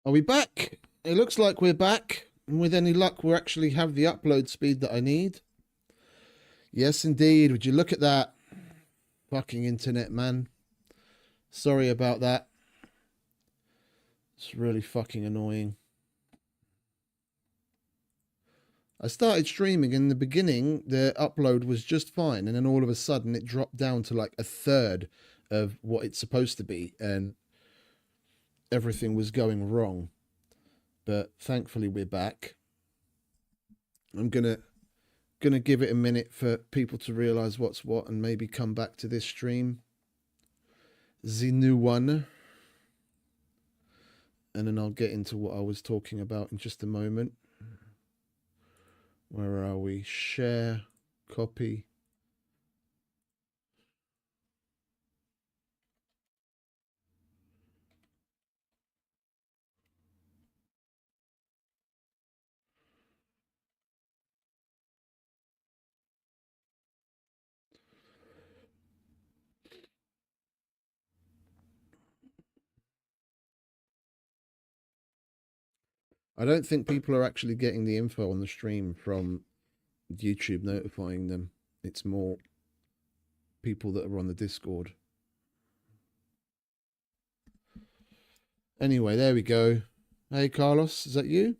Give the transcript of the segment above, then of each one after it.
Are we back? It looks like we're back. And with any luck, we'll actually have the upload speed that I need. Yes, indeed. Would you look at that? Fucking internet, man. Sorry about that. It's really fucking annoying. I started streaming in the beginning, the upload was just fine. And then all of a sudden it dropped down to like a third of what it's supposed to be. And everything was going wrong. But thankfully we're back. I'm gonna give it a minute for people to realize what's what and maybe come back to this stream. The new one. And then I'll get into what I was talking about in just a moment. Where are we? Share, copy. I don't think people are actually getting the info on the stream from YouTube notifying them. It's more people that are on the Discord. Anyway, there we go. Hey, Carlos, is that you?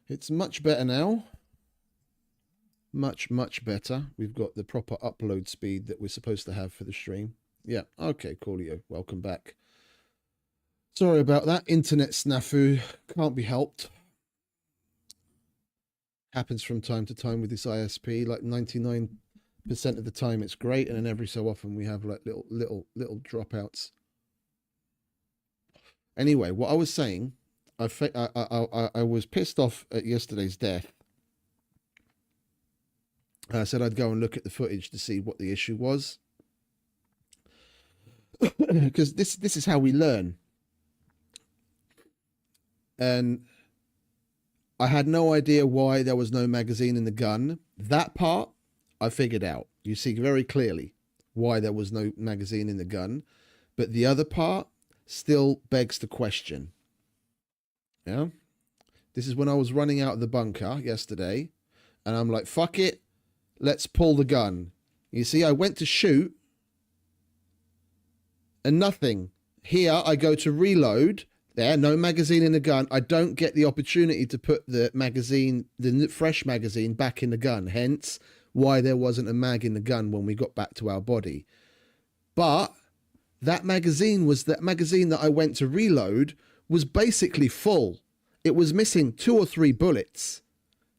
It's much better now. Much, much better. We've got the proper upload speed that we're supposed to have for the stream. Yeah, okay, Coolio, welcome back. Sorry about that. Internet snafu. Can't be helped. Happens from time to time with this ISP. Like 99% of the time it's great, and then every so often we have like little dropouts. Anyway, what I was saying, I was pissed off at yesterday's death. I said I'd go and look at the footage to see what the issue was. Because this is how we learn. And I had no idea why there was no magazine in the gun. That part I figured out. You see very clearly why there was no magazine in the gun. But the other part still begs the question. Yeah? This is when I was running out of the bunker yesterday. And I'm like, fuck it. Let's pull the gun. You see, I went to shoot. And nothing. Here, I go to reload. There, no magazine in the gun. I don't get the opportunity to put the magazine, the fresh magazine, back in the gun. Hence, why there wasn't a mag in the gun when we got back to our body. But that magazine that I went to reload was basically full. It was missing 2 or 3 bullets.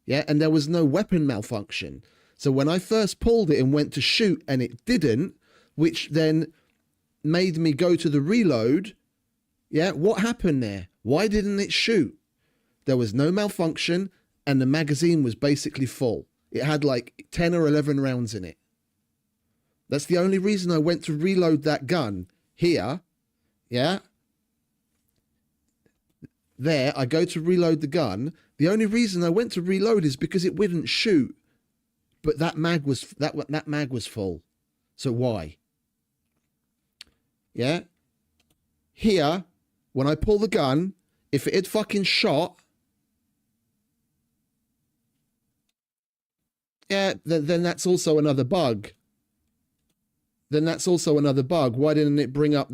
Yeah, and there was no weapon malfunction. So when I first pulled it and went to shoot and it didn't, which then made me go to the reload. Yeah, what happened there? Why didn't it shoot? There was no malfunction and the magazine was basically full. It had like 10 or 11 rounds in it. That's the only reason I went to reload that gun. Here, yeah. There, I go to reload the gun. The only reason I went to reload is because it wouldn't shoot. But that mag was full. So why? Yeah. Here, when I pull the gun, if it had fucking shot, yeah, then that's also another bug. Then that's also another bug. Why didn't it bring up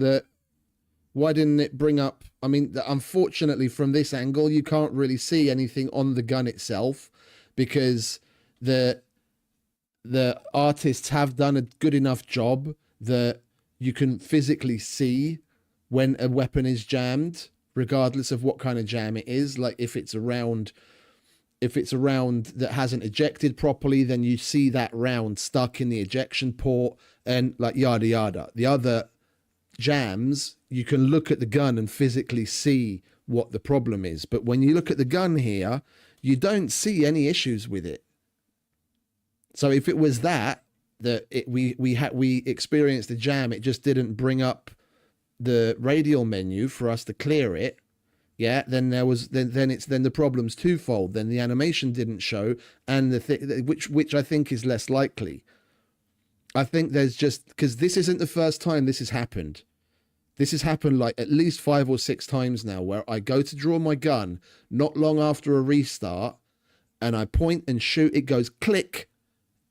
I mean, unfortunately from this angle, you can't really see anything on the gun itself because the artists have done a good enough job that you can physically see when a weapon is jammed, regardless of what kind of jam it is. Like if it's a round that hasn't ejected properly, then you see that round stuck in the ejection port and like yada yada. The other jams, you can look at the gun and physically see what the problem is. But when you look at the gun here, you don't see any issues with it. So if it was we experienced a jam, it just didn't bring up the radial menu for us to clear it, yeah, then there was then the problem's twofold. Then the animation didn't show, and which I think is less likely. I think there's just, because this isn't the first time this has happened. This has happened like at least 5 or 6 times now, where I go to draw my gun not long after a restart, and I point and shoot. It goes click,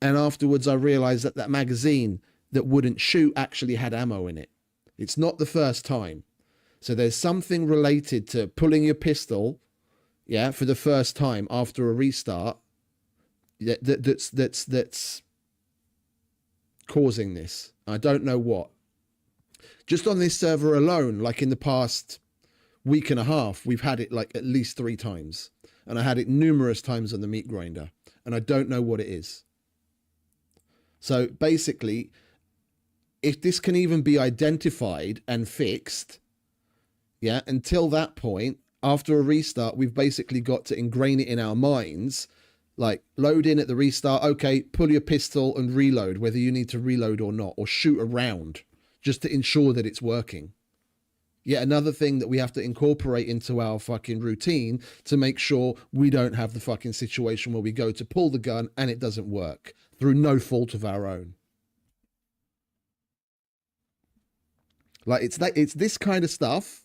and afterwards I realize that that magazine that wouldn't shoot actually had ammo in it. It's not the first time. So there's something related to pulling your pistol, yeah, for the first time after a restart, that's causing this. I don't know what. Just on this server alone, like in the past week and a half, we've had it like at least 3 times, and I had it numerous times on the meat grinder, and I don't know what it is. So basically, if this can even be identified and fixed, yeah, until that point, after a restart, we've basically got to ingrain it in our minds, like load in at the restart, okay, pull your pistol and reload, whether you need to reload or not, or shoot around, just to ensure that it's working. Yet another thing that we have to incorporate into our fucking routine to make sure we don't have the fucking situation where we go to pull the gun and it doesn't work through no fault of our own. Like it's this kind of stuff.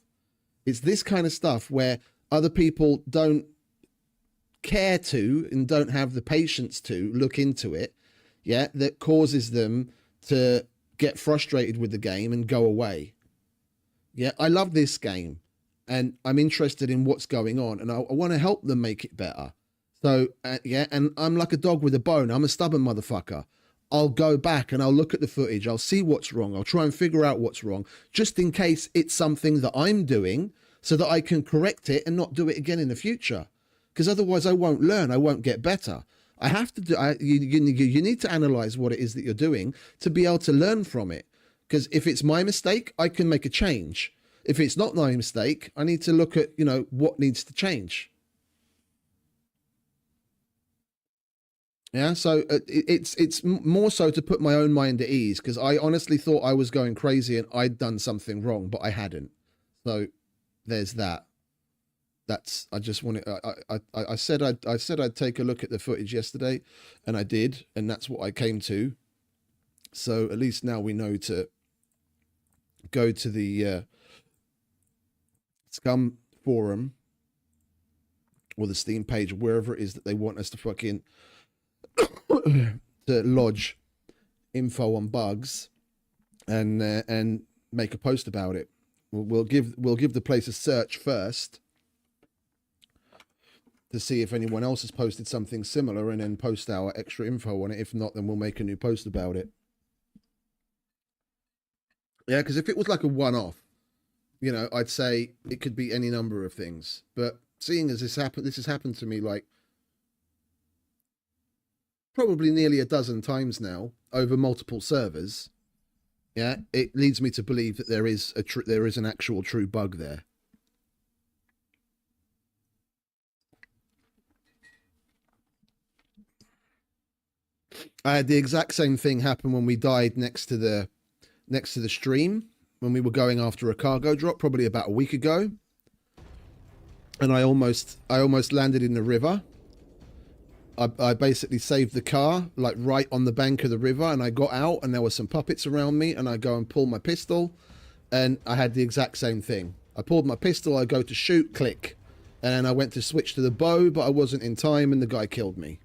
It's this kind of stuff where other people don't care to and don't have the patience to look into it, yeah, that causes them to get frustrated with the game and go away. Yeah, I love this game and I'm interested in what's going on, and I want to help them make it better. So, yeah, and I'm like a dog with a bone. I'm a stubborn motherfucker. I'll go back and I'll look at the footage. I'll see what's wrong. I'll try and figure out what's wrong, just in case it's something that I'm doing, so that I can correct it and not do it again in the future. Because otherwise I won't learn. I won't get better. I have to do, you need to analyze what it is that you're doing to be able to learn from it. Because if it's my mistake, I can make a change. If it's not my mistake, I need to look at, you know, what needs to change. Yeah, so it's more so to put my own mind at ease, because I honestly thought I was going crazy and I'd done something wrong, but I hadn't. So there's that. That's, I just wanted, I said I'd take a look at the footage yesterday, and I did, and that's what I came to. So at least now we know to go to the SCUM forum or the Steam page, wherever it is that they want us to fucking to lodge info on bugs, and make a post about it. We'll give the place a search first to see if anyone else has posted something similar, and then post our extra info on it. If not, then we'll make a new post about it. Yeah, because if it was like a one-off, you know, I'd say it could be any number of things. But seeing as this has happened to me like probably nearly a dozen times now over multiple servers, yeah, it leads me to believe that there is an actual true bug there. I had the exact same thing happen when we died next to the stream, when we were going after a cargo drop probably about a week ago, and I almost landed in the river. I basically saved the car like right on the bank of the river, and I got out and there were some puppets around me, and I go and pull my pistol, and I had the exact same thing. I pulled my pistol, I go to shoot, click, and then I went to switch to the bow, but I wasn't in time and the guy killed me.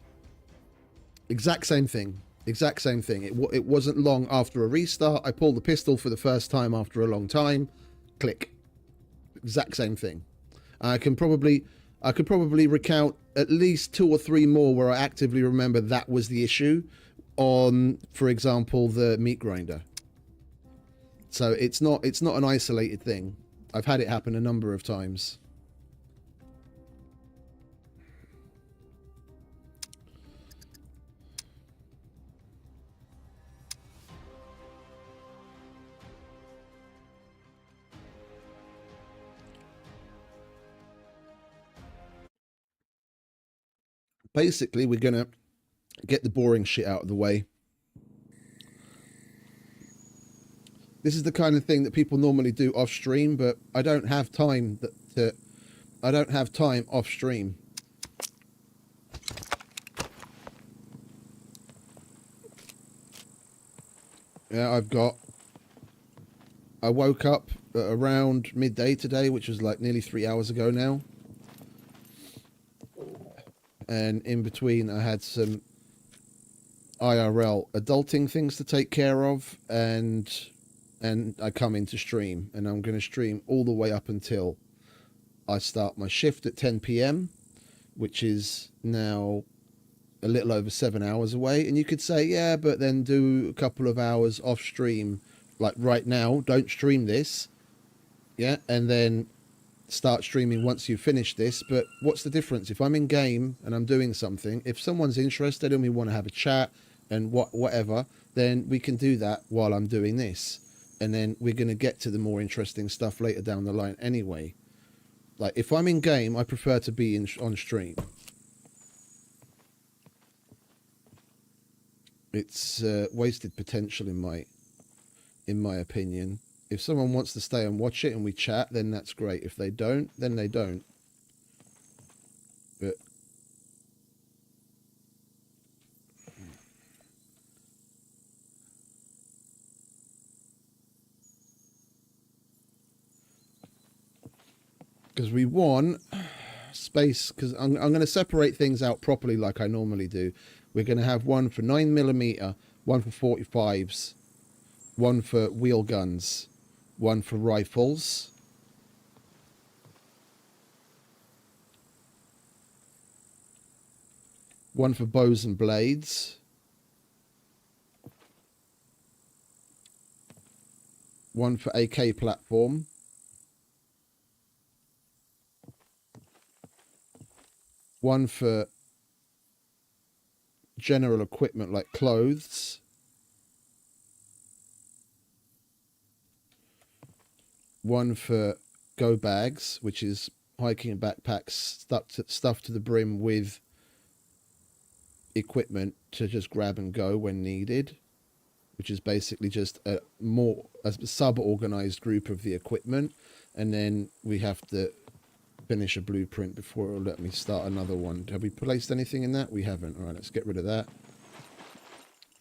Exact same thing. Exact same thing. It wasn't long after a restart. I pulled the pistol for the first time after a long time. Click. Exact same thing. I could probably recount at least 2 or 3 more where I actively remember that was the issue on, for example, the meat grinder. So it's not an isolated thing. I've had it happen a number of times. Basically, we're going to get the boring shit out of the way. This is the kind of thing that people normally do off stream, but I don't have time to I don't have time off stream. Yeah, I woke up at around midday today, which was like nearly 3 hours ago now. And in between, I had some IRL adulting things to take care of, and I come into stream, and I'm going to stream all the way up until I start my shift at 10 p.m, which is now a little over 7 hours away. And you could say, yeah, but then do a couple of hours off stream, like right now, don't stream this, yeah, and then start streaming once you finish this. But what's the difference? If I'm in game and I'm doing something, if someone's interested and we want to have a chat and whatever, then we can do that while I'm doing this, and then we're going to get to the more interesting stuff later down the line anyway. Like, if I'm in game, I prefer to be on stream. It's wasted potential in my opinion. If someone wants to stay and watch it and we chat, then that's great. If they don't, then they don't. But because we want space, because I'm going to separate things out properly like I normally do. We're going to have one for 9mm, one for 45s, one for wheel guns, one for rifles, one for bows and blades, one for AK platform, one for general equipment like clothes, one for go bags, which is hiking backpacks stuffed to the brim with equipment to just grab and go when needed, which is basically just a sub-organized group of the equipment. And then we have to finish a blueprint before it'll let me start another one. Have we placed anything in that? We haven't. All right, let's get rid of that.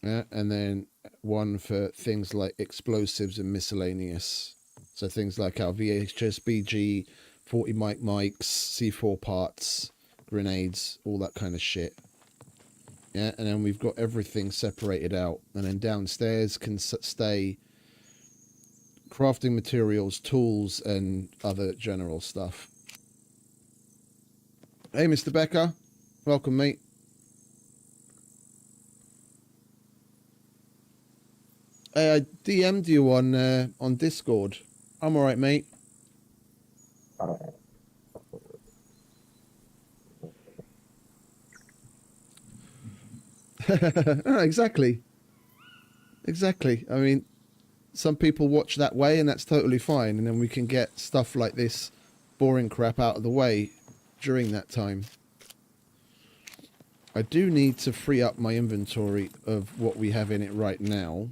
Yeah, and then one for things like explosives and miscellaneous. So things like our VHS BG, 40 mics, C4 parts, grenades, all that kind of shit. Yeah, and then we've got everything separated out. And then downstairs can stay crafting materials, tools, and other general stuff. Hey, Mr. Becker. Welcome, mate. Hey, I DM'd you on Discord. I'm alright, mate. No, exactly. Exactly. I mean, some people watch that way, and that's totally fine. And then we can get stuff like this boring crap out of the way during that time. I do need to free up my inventory of what we have in it right now.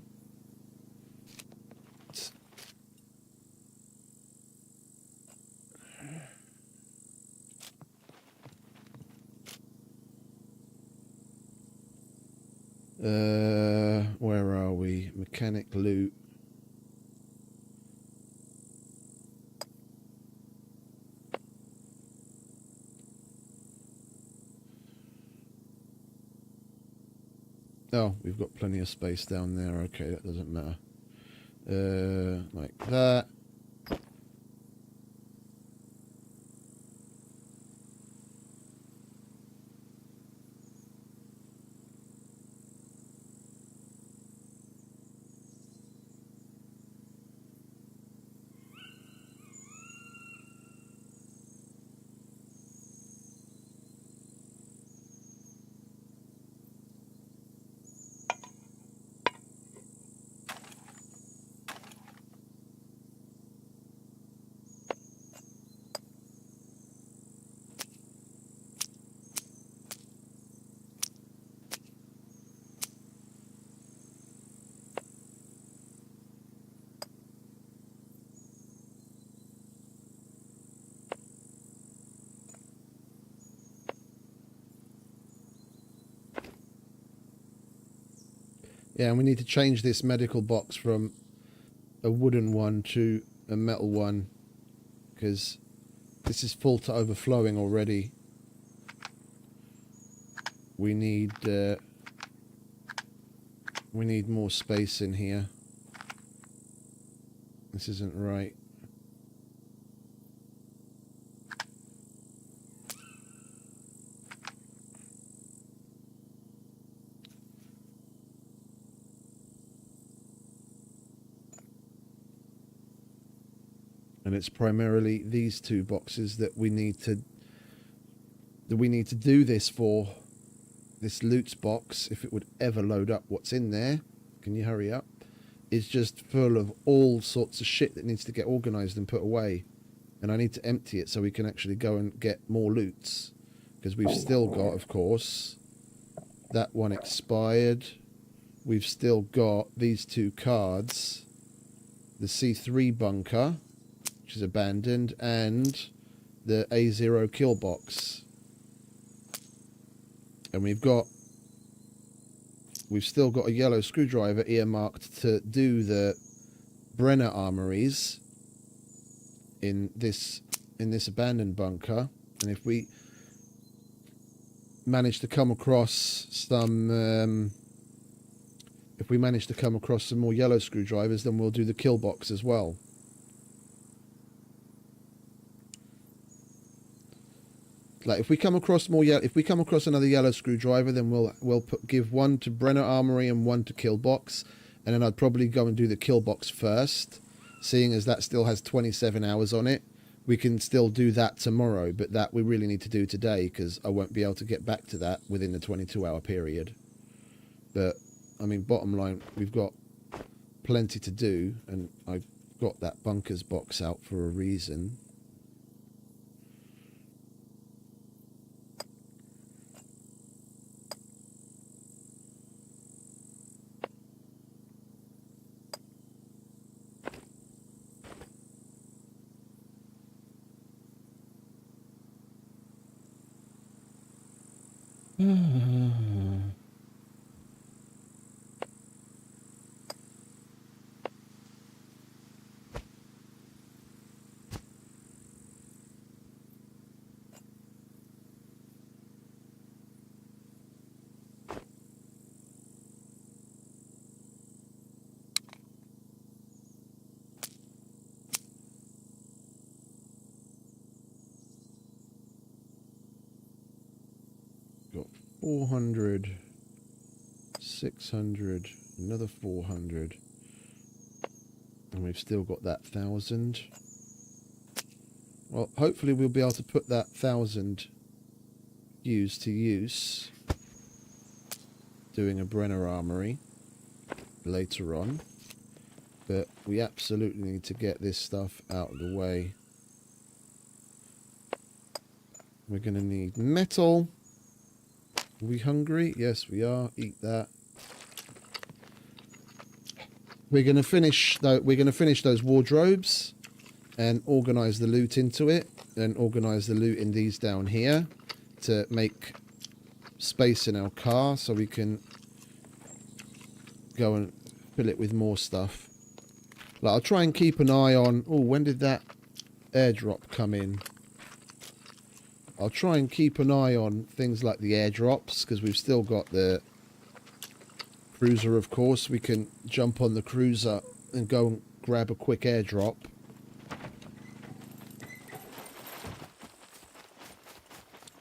Where are we? Mechanic loot. Oh, we've got plenty of space down there. Okay, that doesn't matter. Like that. Yeah, and we need to change this medical box from a wooden one to a metal one, because this is full to overflowing already. We need more space in here. This isn't right. And it's primarily these two boxes that we need to do this for. This loot box, if it would ever load up what's in there, can you hurry up, is just full of all sorts of shit that needs to get organized and put away. And I need to empty it so we can actually go and get more loots, because we've still got, of course, that one expired. We've still got these two cards, the C3 bunker, which is abandoned, and the A0 kill box. And we've still got a yellow screwdriver earmarked to do the Brenner armories in this abandoned bunker. And if we manage to come across some more yellow screwdrivers, then we'll do the kill box as well. Like if we come across another yellow screwdriver, then we'll give one to Brenner Armory and one to kill box, and then I'd probably go and do the kill box first, seeing as that still has 27 hours on it. We can still do that tomorrow, but that we really need to do today, because I won't be able to get back to that within the 22-hour period. But I mean, bottom line, we've got plenty to do, and I've got that bunkers box out for a reason. Got 400, 600, another 400, and we've still got that 1,000. Well, hopefully we'll be able to put that 1,000 use to use doing a Brenner Armory later on, but we absolutely need to get this stuff out of the way. We're going to need metal. Are we hungry? Yes, we are. Eat that. We're going to finish those wardrobes and organize the loot into it, and organize the loot in these down here to make space in our car so we can go and fill it with more stuff. Like, I'll try and keep an eye on... Oh, when did that airdrop come in? I'll try and keep an eye on things like the airdrops, because we've still got the cruiser, of course. We can jump on the cruiser and go and grab a quick airdrop.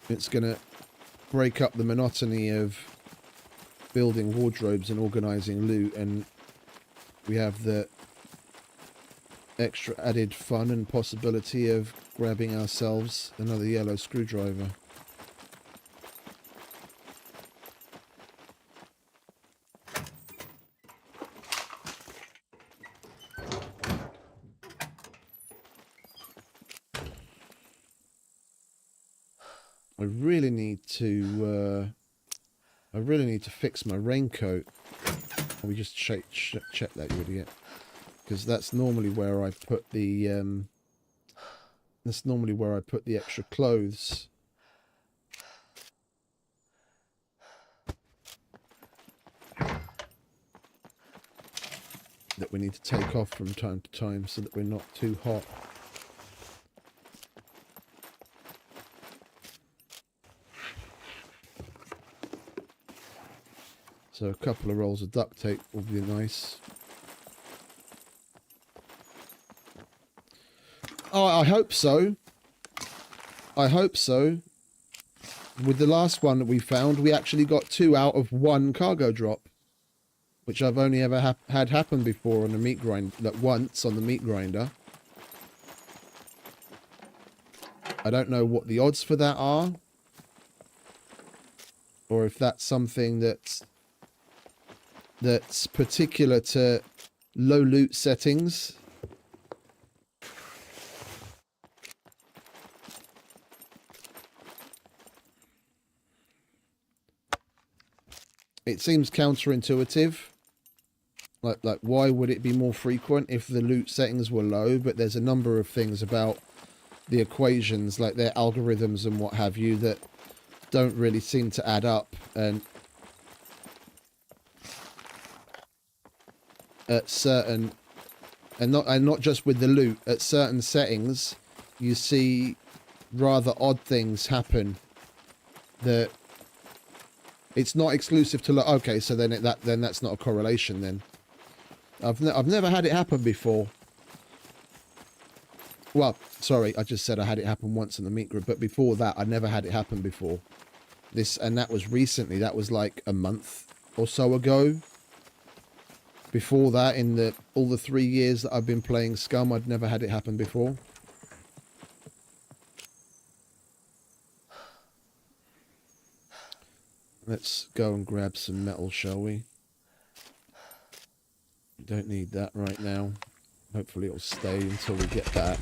It's going to break up the monotony of building wardrobes and organising loot, and we have the extra added fun and possibility of grabbing ourselves another yellow screwdriver. I really need to fix my raincoat. Let me just check that, you idiot, because that's normally where I put the extra clothes. that we need to take off from time to time so that we're not too hot. So a couple of rolls of duct tape will be nice. Oh, I hope so. I hope so. With the last one that we found, we actually got 2 out of 1 cargo drop, which I've only ever had happen before on the meat grinder, like once on the meat grinder. I don't know what the odds for that are, or if that's something that's particular to low loot settings. It seems counterintuitive. Like why would it be more frequent if the loot settings were low? But there's a number of things about the equations, like their algorithms and what have you, that don't really seem to add up. And at certain, and not just with the loot, at certain settings, you see rather odd things happen that. It's not exclusive to okay, so then that's not a correlation then. I've never had it happen before. Well, sorry, I just said I had it happen once in the meat group, but before that I never had it happen before. And that was recently. That was like a month or so ago. Before that, in all the 3 years that I've been playing SCUM, I'd never had it happen before. Let's go and grab some metal, shall we? Don't need that right now. Hopefully it'll stay until we get back.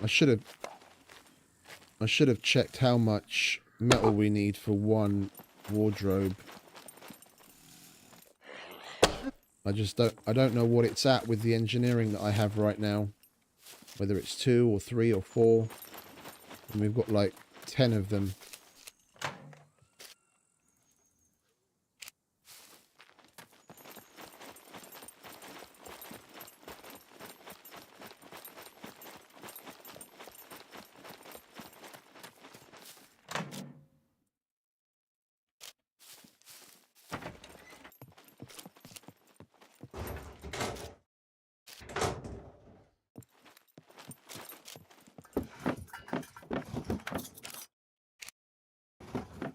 I should have checked how much metal we need for 1 wardrobe. I don't know what it's at with the engineering that I have right now. Whether it's 2 or 3 or 4. And we've got like 10 of them.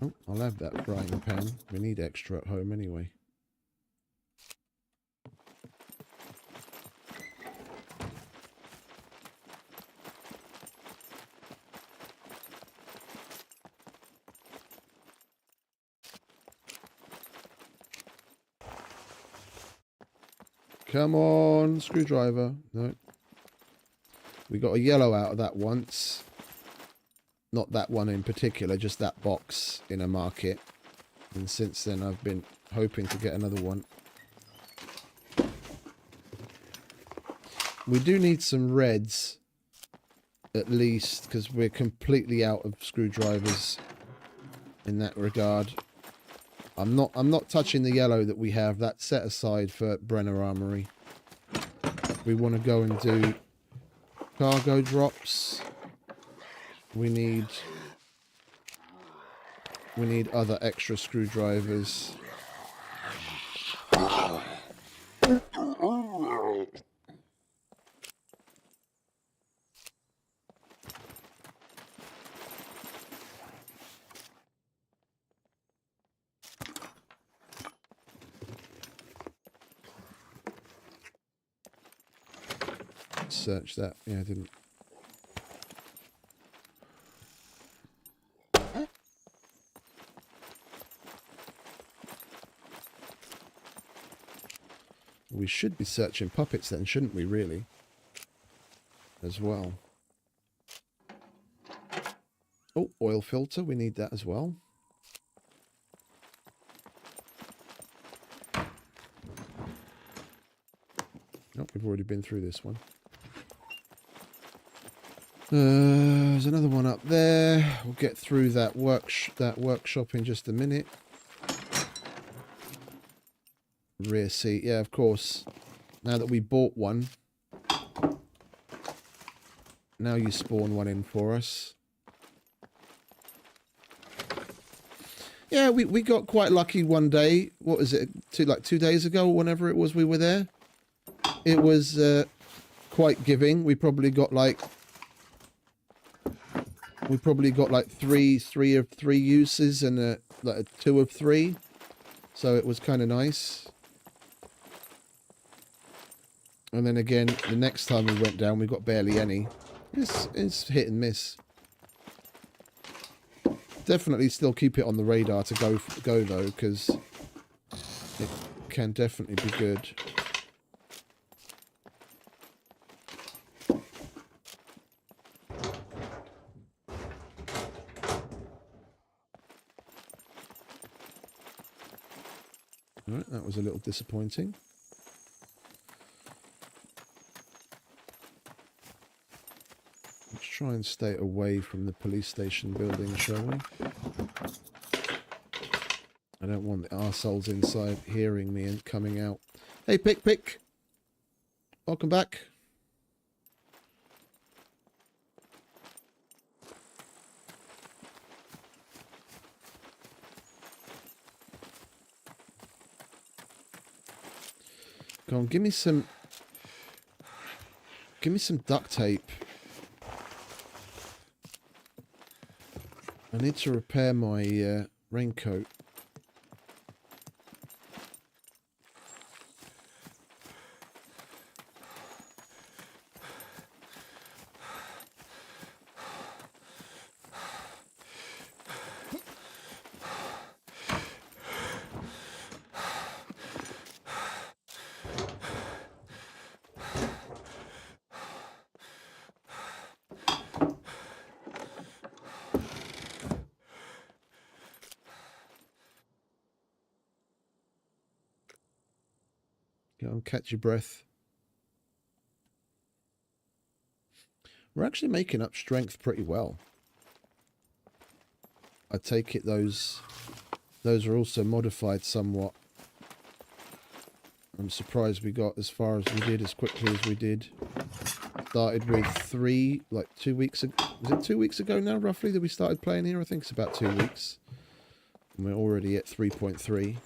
Oh, I'll have that frying pan. We need extra at home anyway. Come on, screwdriver. No. We got a yellow out of that once. Not that one in particular, just that box in a market. And since then I've been hoping to get another one. We do need some reds, at least, because we're completely out of screwdrivers in that regard. I'm not touching the yellow that we have. That's set aside for Brenner Armory. We want to go and do cargo drops. We need other extra screwdrivers. search that. Yeah, I didn't. We should be searching puppets then, shouldn't we, really? As well. Oh, oil filter. We need that as well. Oh, we've already been through this one. There's another one up there. We'll get through that workshop in just a minute. Rear seat. Yeah, of course. Now that we bought one, now you spawn one in for us. Yeah, we got quite lucky one day. What was it? 2 days ago, or whenever it was we were there. It was quite giving. We probably got like three of three uses and like a 2 of 3. So it was kind of nice. And then again, the next time we went down, we got barely any. It's hit and miss. Definitely still keep it on the radar to go though, because it can definitely be good. Alright, that was a little disappointing. Let's try and stay away from the police station building, shall we? I don't want the arseholes inside hearing me and coming out. Hey, Pick! Welcome back. Go on, give me some duct tape. I need to repair my raincoat. Go and catch your breath. We're actually making up strength pretty well. I take it those are also modified somewhat. I'm surprised we got as far as we did, as quickly as we did. Started with 3, like 2 weeks ago. Was it 2 weeks ago now, roughly, that we started playing here? I think it's about 2 weeks. And we're already at 3.3.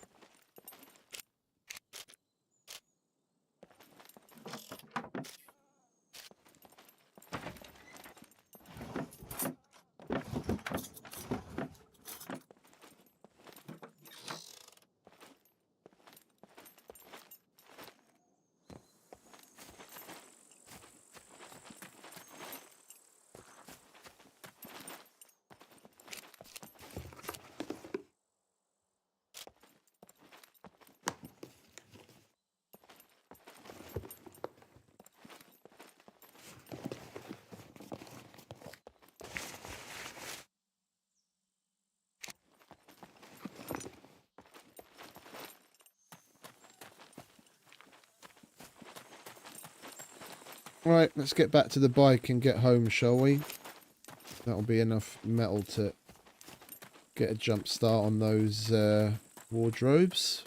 Right, let's get back to the bike and get home, shall we? That'll be enough metal to get a jump start on those wardrobes.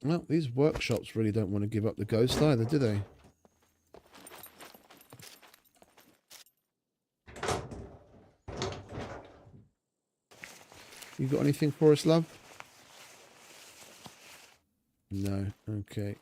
Well, these workshops really don't want to give up the ghost either, do they? You got anything for us, love? No. Okay.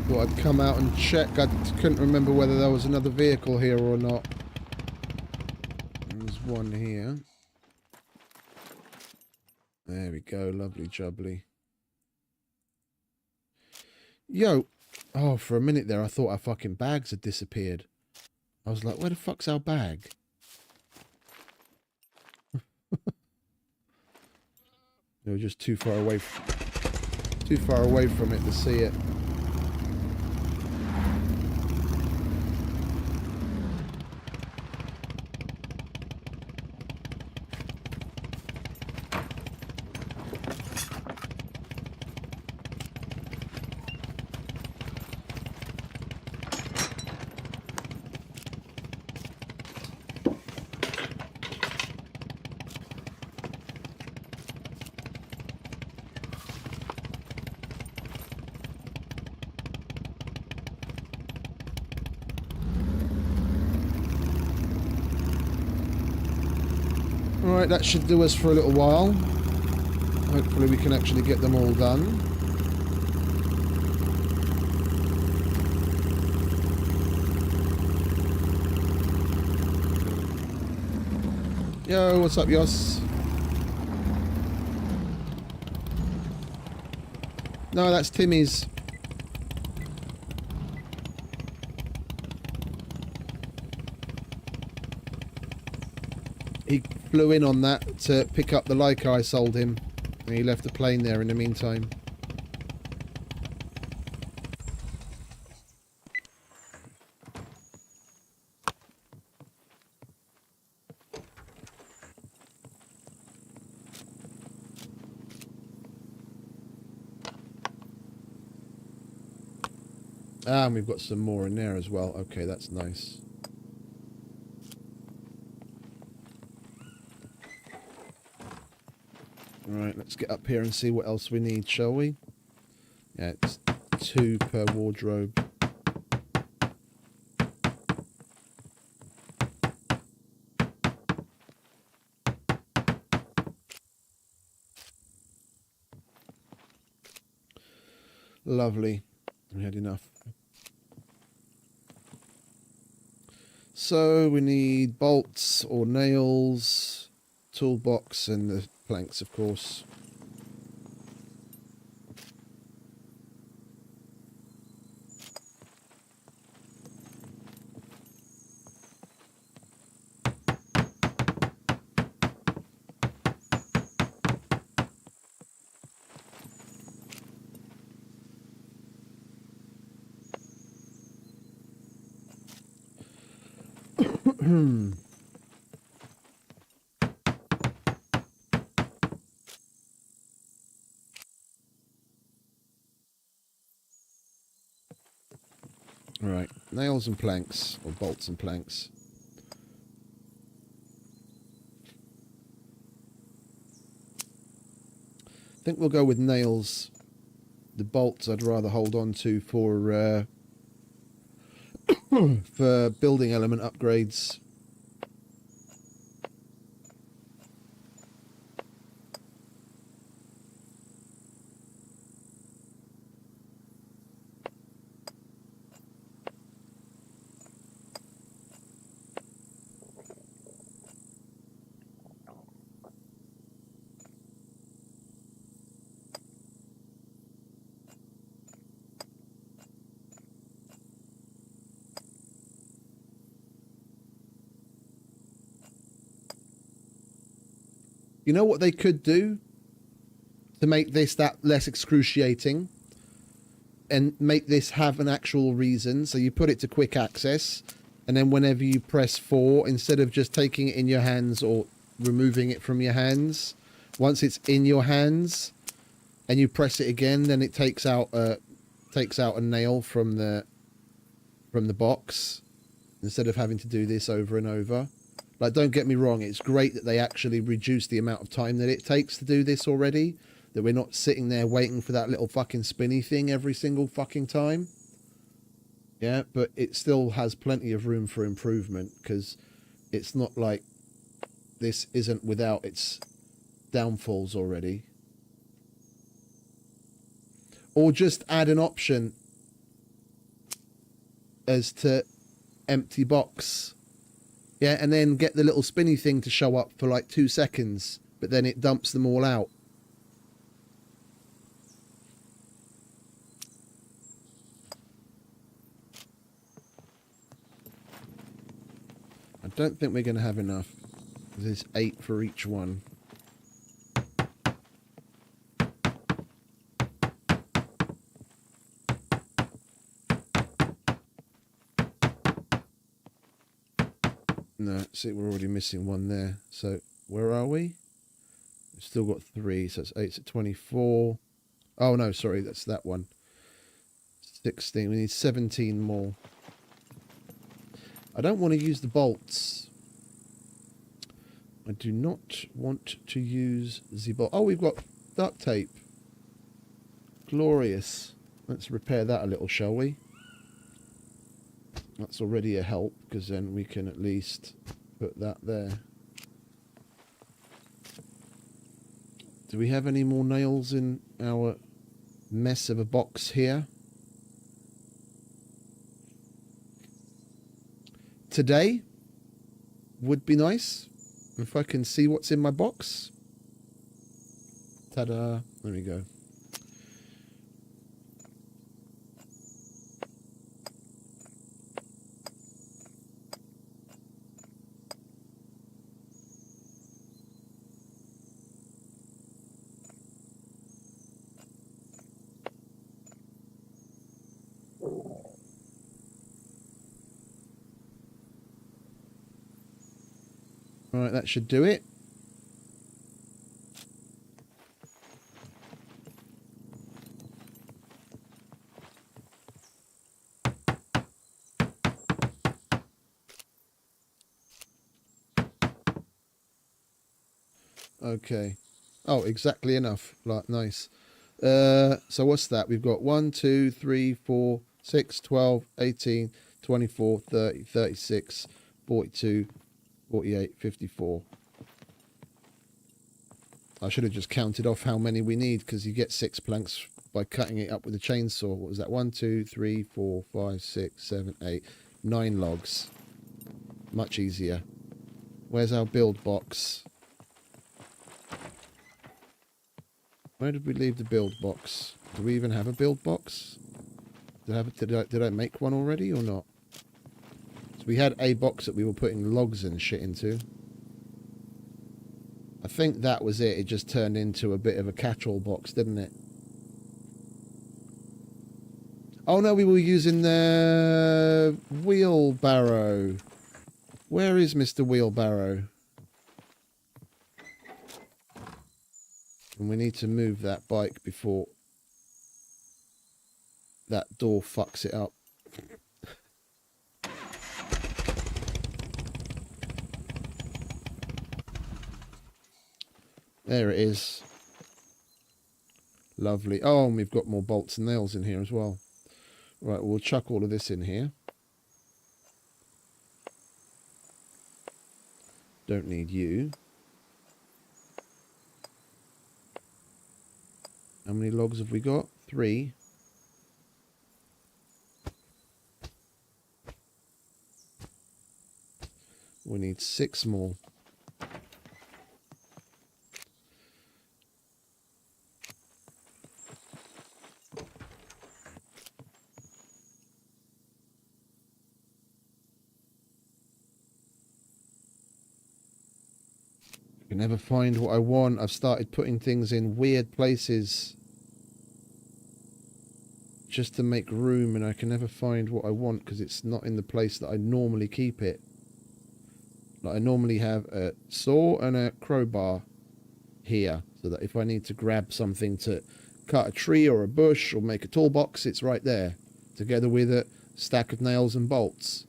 Thought I'd come out and check. I couldn't remember whether there was another vehicle here or not. There's one here. There we go. Lovely jubbly. Yo. Oh, for a minute there, I thought our fucking bags had disappeared. I was like, where the fuck's our bag? They were just too far away from it to see it. Alright, that should do us for a little while. Hopefully we can actually get them all done. Yo, what's up, Yos? No, that's Timmy's. He flew in on that to pick up the Leica I sold him. And he left the plane there in the meantime. Ah, and we've got some more in there as well. Okay, that's nice. Alright, let's get up here and see what else we need, shall we? Yeah, it's 2 per wardrobe. Lovely. We had enough. So we need bolts or nails, toolbox and the planks, of course. Right, nails and planks, or bolts and planks. I think we'll go with nails. The bolts I'd rather hold on to for for building element upgrades. You know what they could do to make this that less excruciating and make this have an actual reason? So you put it to quick access, and then whenever you press 4, instead of just taking it in your hands or removing it from your hands, once it's in your hands and you press it again, then it takes out a nail from the box, instead of having to do this over and over. Like, don't get me wrong, it's great that they actually reduce the amount of time that it takes to do this already, that we're not sitting there waiting for that little fucking spinny thing every single fucking time. Yeah, but it still has plenty of room for improvement, because it's not like this isn't without its downfalls already. Or just add an option as to empty box. Yeah, and then get the little spinny thing to show up for like 2 seconds, but then it dumps them all out. I don't think we're going to have enough. There's 8 for each one. No, see, we're already missing one there. So, where are we? We've still got 3, so it's 8 at 24. Oh, no, sorry, that's that one. 16. We need 17 more. I don't want to use the bolts. I do not want to use the bolt. Oh, we've got duct tape. Glorious. Let's repair that a little, shall we? That's already a help, because then we can at least put that there. Do we have any more nails in our mess of a box here? Today would be nice if I can see what's in my box. Ta-da! There we go. Right, that should do it. Okay. Oh, exactly enough. Like, nice. So what's that? We've got 1, 2, 3, 4, 6, 12, 18, 24, 30, 36, 42, 48, 54. I should have just counted off how many we need, because you get 6 planks by cutting it up with a chainsaw. What was that? 1, 2, 3, 4, 5, 6, 7, 8, 9 logs. Much easier. Where's our build box? Where did we leave the build box? Do we even have a build box? Did I make one already or not? So we had a box that we were putting logs and shit into. I think that was it. It just turned into a bit of a catch-all box, didn't it? Oh no, we were using the wheelbarrow. Where is Mr. Wheelbarrow? And we need to move that bike before that door fucks it up. There it is. Lovely. Oh, and we've got more bolts and nails in here as well. Right, we'll chuck all of this in here. Don't need you. How many logs have we got? 3. We need 6 more. I can never find what I want. I've started putting things in weird places just to make room, and I can never find what I want because it's not in the place that I normally keep it. Like, I normally have a saw and a crowbar here, so that if I need to grab something to cut a tree or a bush or make a toolbox, it's right there, together with a stack of nails and bolts.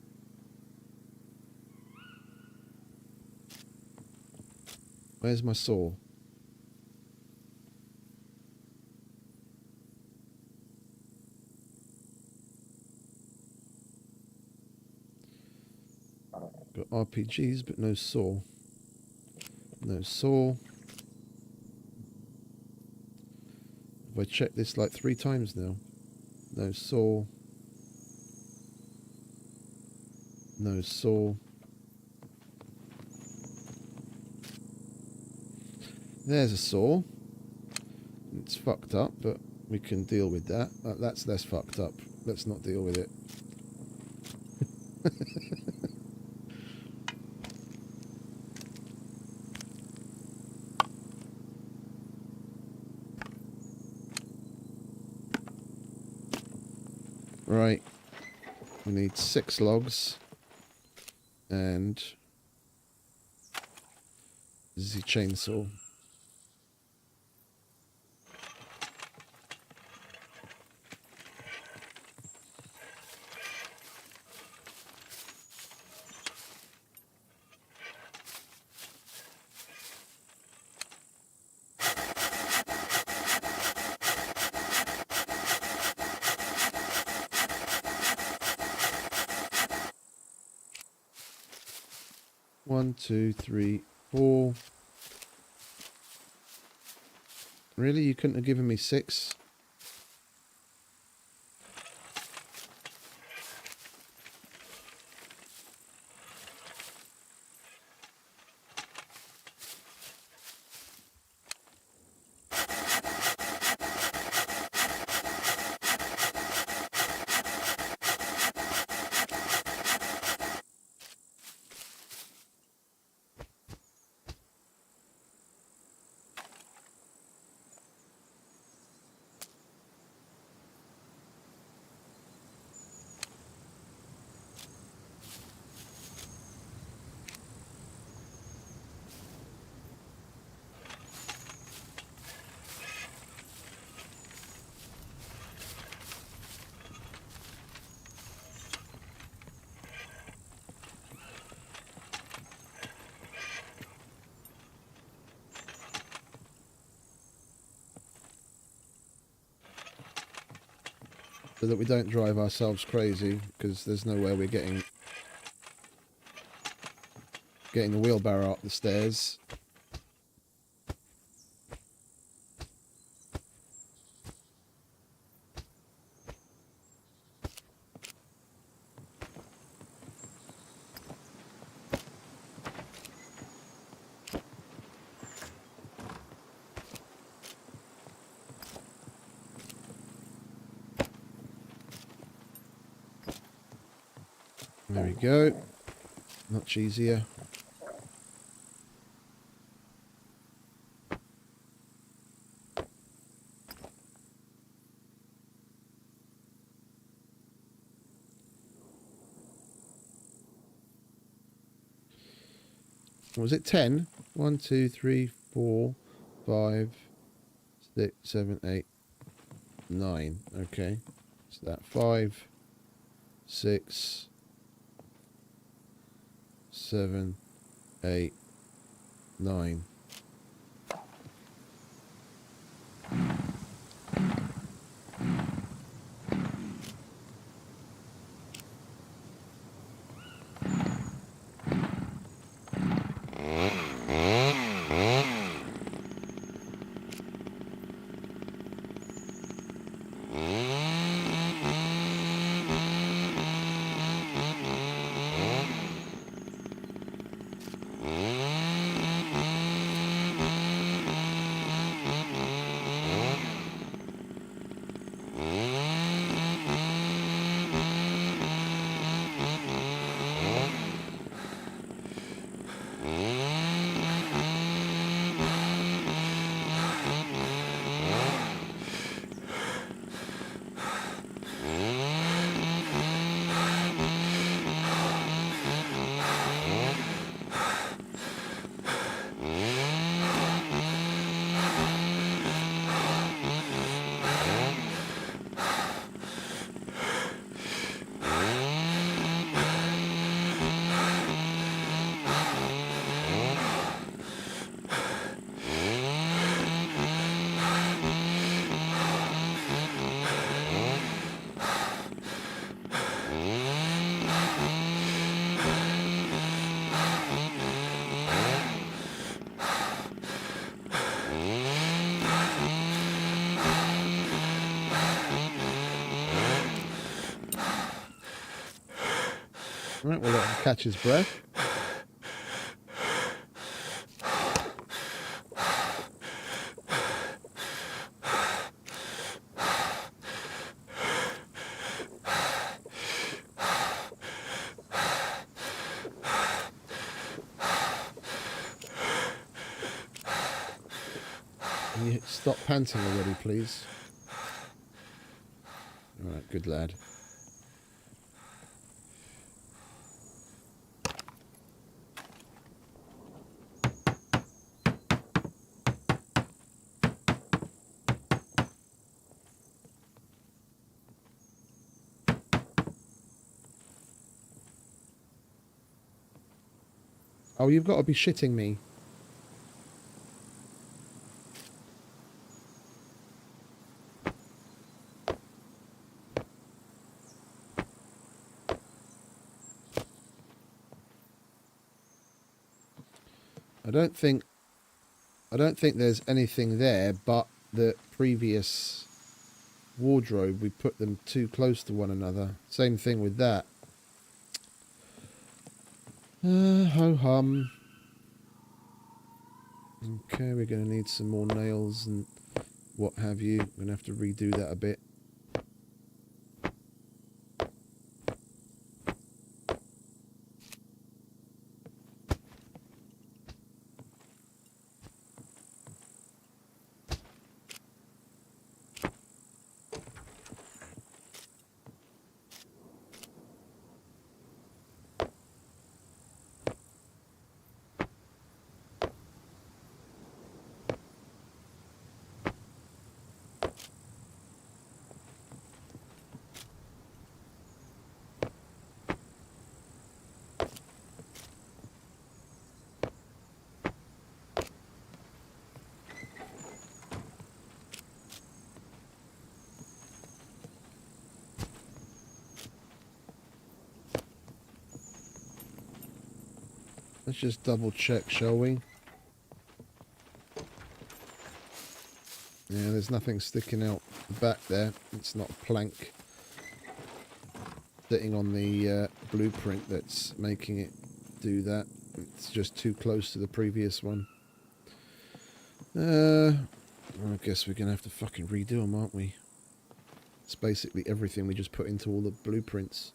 Where's my saw? Got RPGs, but no saw. No saw. Have I checked this like 3 times now? No saw. No saw. There's a saw. It's fucked up, but we can deal with that. That's less fucked up. Let's not deal with it. Right. We need 6 logs. And the chainsaw. One, two, three, 4. Really? You couldn't have given me 6? So that we don't drive ourselves crazy, because there's no way we're getting the wheelbarrow up the stairs. There we go. Much easier. Was it 10? 1, 2, 3, 4, 5, 6, 7, 8, 9. Okay. So that 5, 6, 7, 8, 9. Right, we'll let him catch his breath. Can you stop panting already, please? All right, good lad. Oh, you've got to be shitting me. I don't think there's anything there but the previous wardrobe. We put them too close to one another. Same thing with that. Ho hum. Okay, we're going to need some more nails and what have you. We're going to have to redo that a bit. Let's just double check, shall we? Yeah, there's nothing sticking out the back there. It's not a plank sitting on the blueprint that's making it do that. It's just too close to the previous one. I guess we're going to have to fucking redo them, aren't we? It's basically everything we just put into all the blueprints.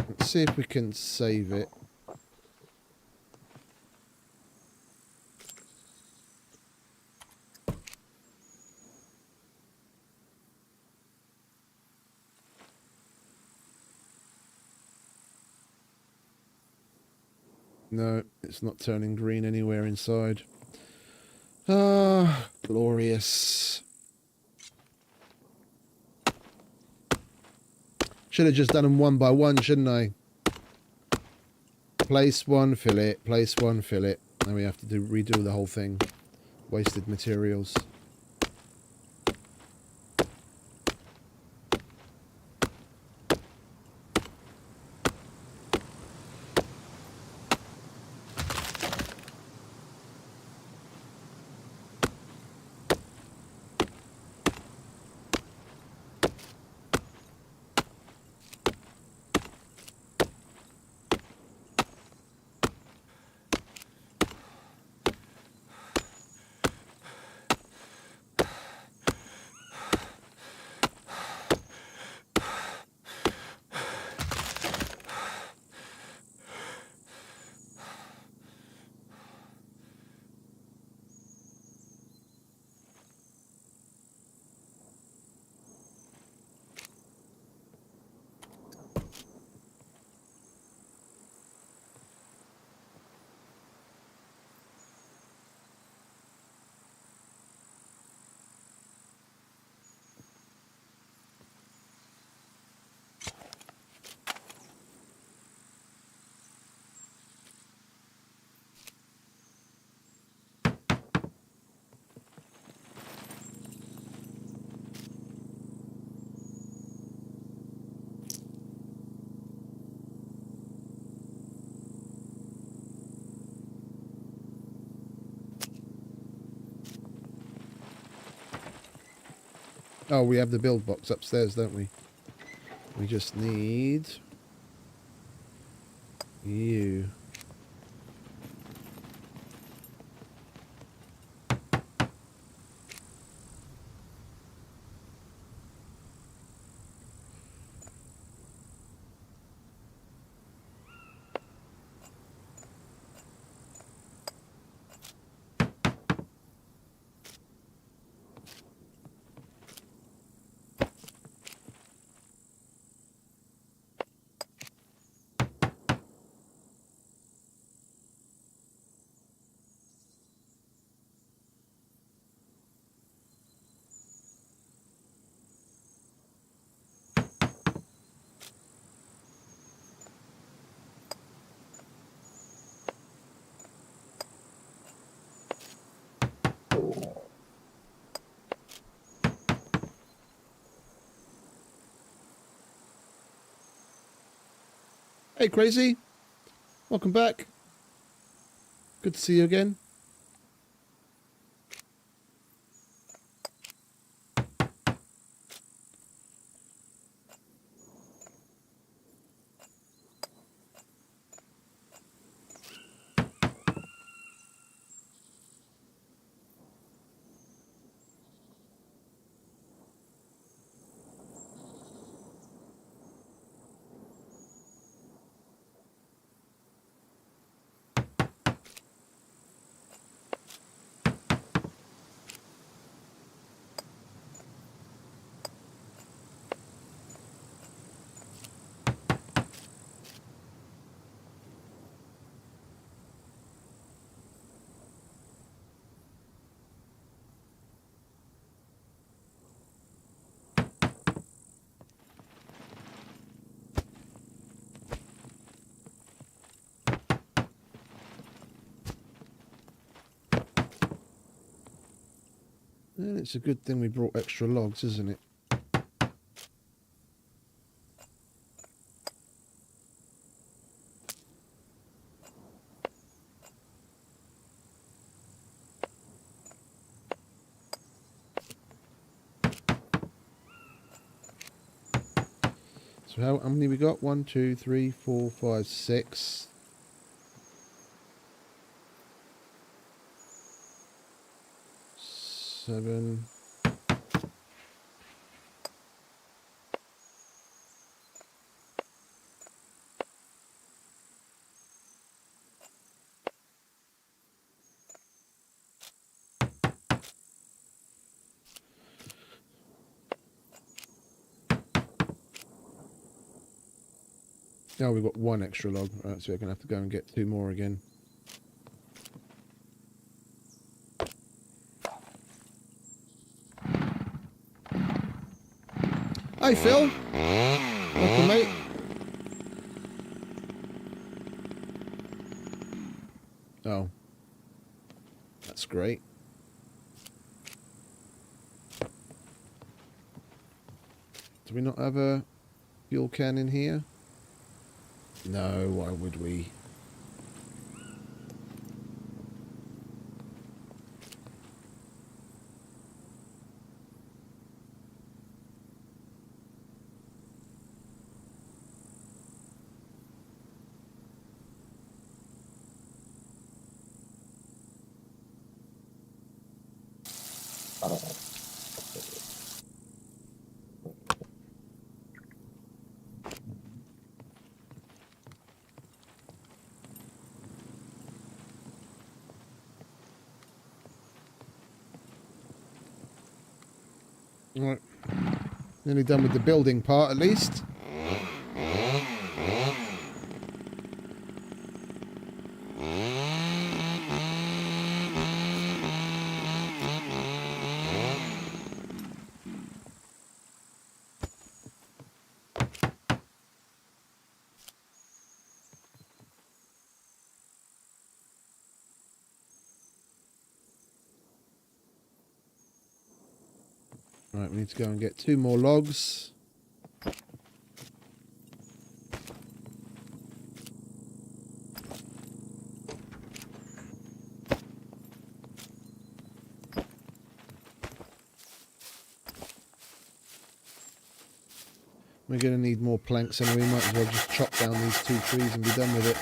Let's see if we can save it. No, it's not turning green anywhere inside. Ah, glorious. Should have just done them one by one, shouldn't I? Place one, fill it. Place one, fill it. Now we have to redo the whole thing. Wasted materials. Oh, we have the build box upstairs, don't we? We just need you. Hey, Crazy. Welcome back. Good to see you again. And it's a good thing we brought extra logs, isn't it? So how many we got? 1, 2, 3, 4, 5, 6. 7. Oh, we've got 1 extra log. Right, so we're going to have to go and get 2 more again. Hi, Phil. Welcome, mate. Oh. That's great. Do we not have a fuel can in here? No, why would we? Right. Nearly done with the building part, at least. Right, we need to go and get 2 more logs. We're going to need more planks, and we might as well just chop down these 2 trees and be done with it.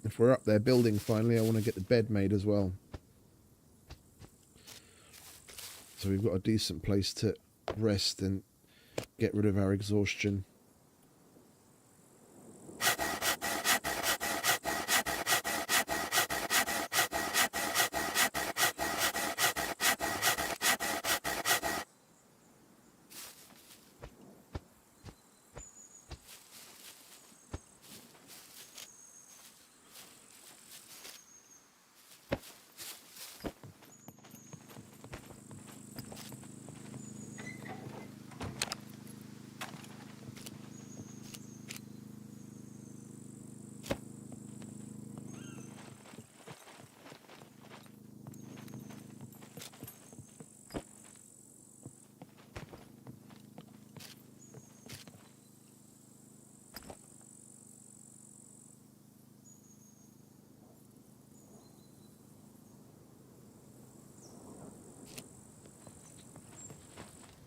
If we're up there building finally, I want to get the bed made as well. So we've got a decent place to rest and get rid of our exhaustion.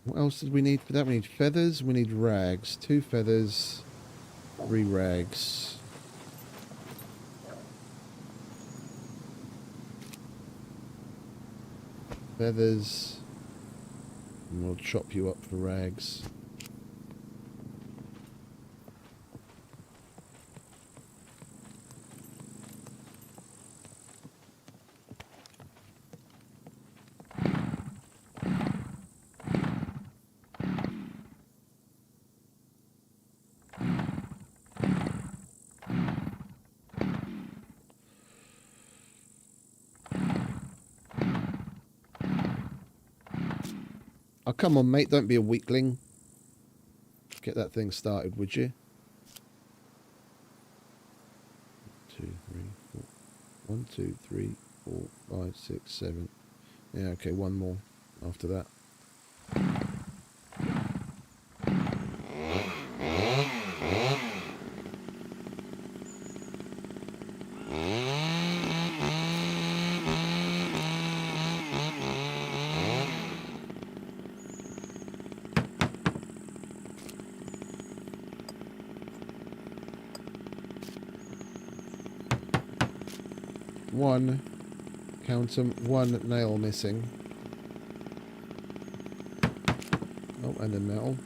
What else did we need for that? We need feathers, we need rags. 2 feathers, 3 rags. Feathers. And we'll chop you up for rags. Oh, come on, mate. Don't be a weakling. Get that thing started, would you? 2, 3, 4. 1, 2, 3, 4, 5, 6, 7. Yeah, okay, 1 more after that. One, count them, 1 nail missing. Oh, and a metal.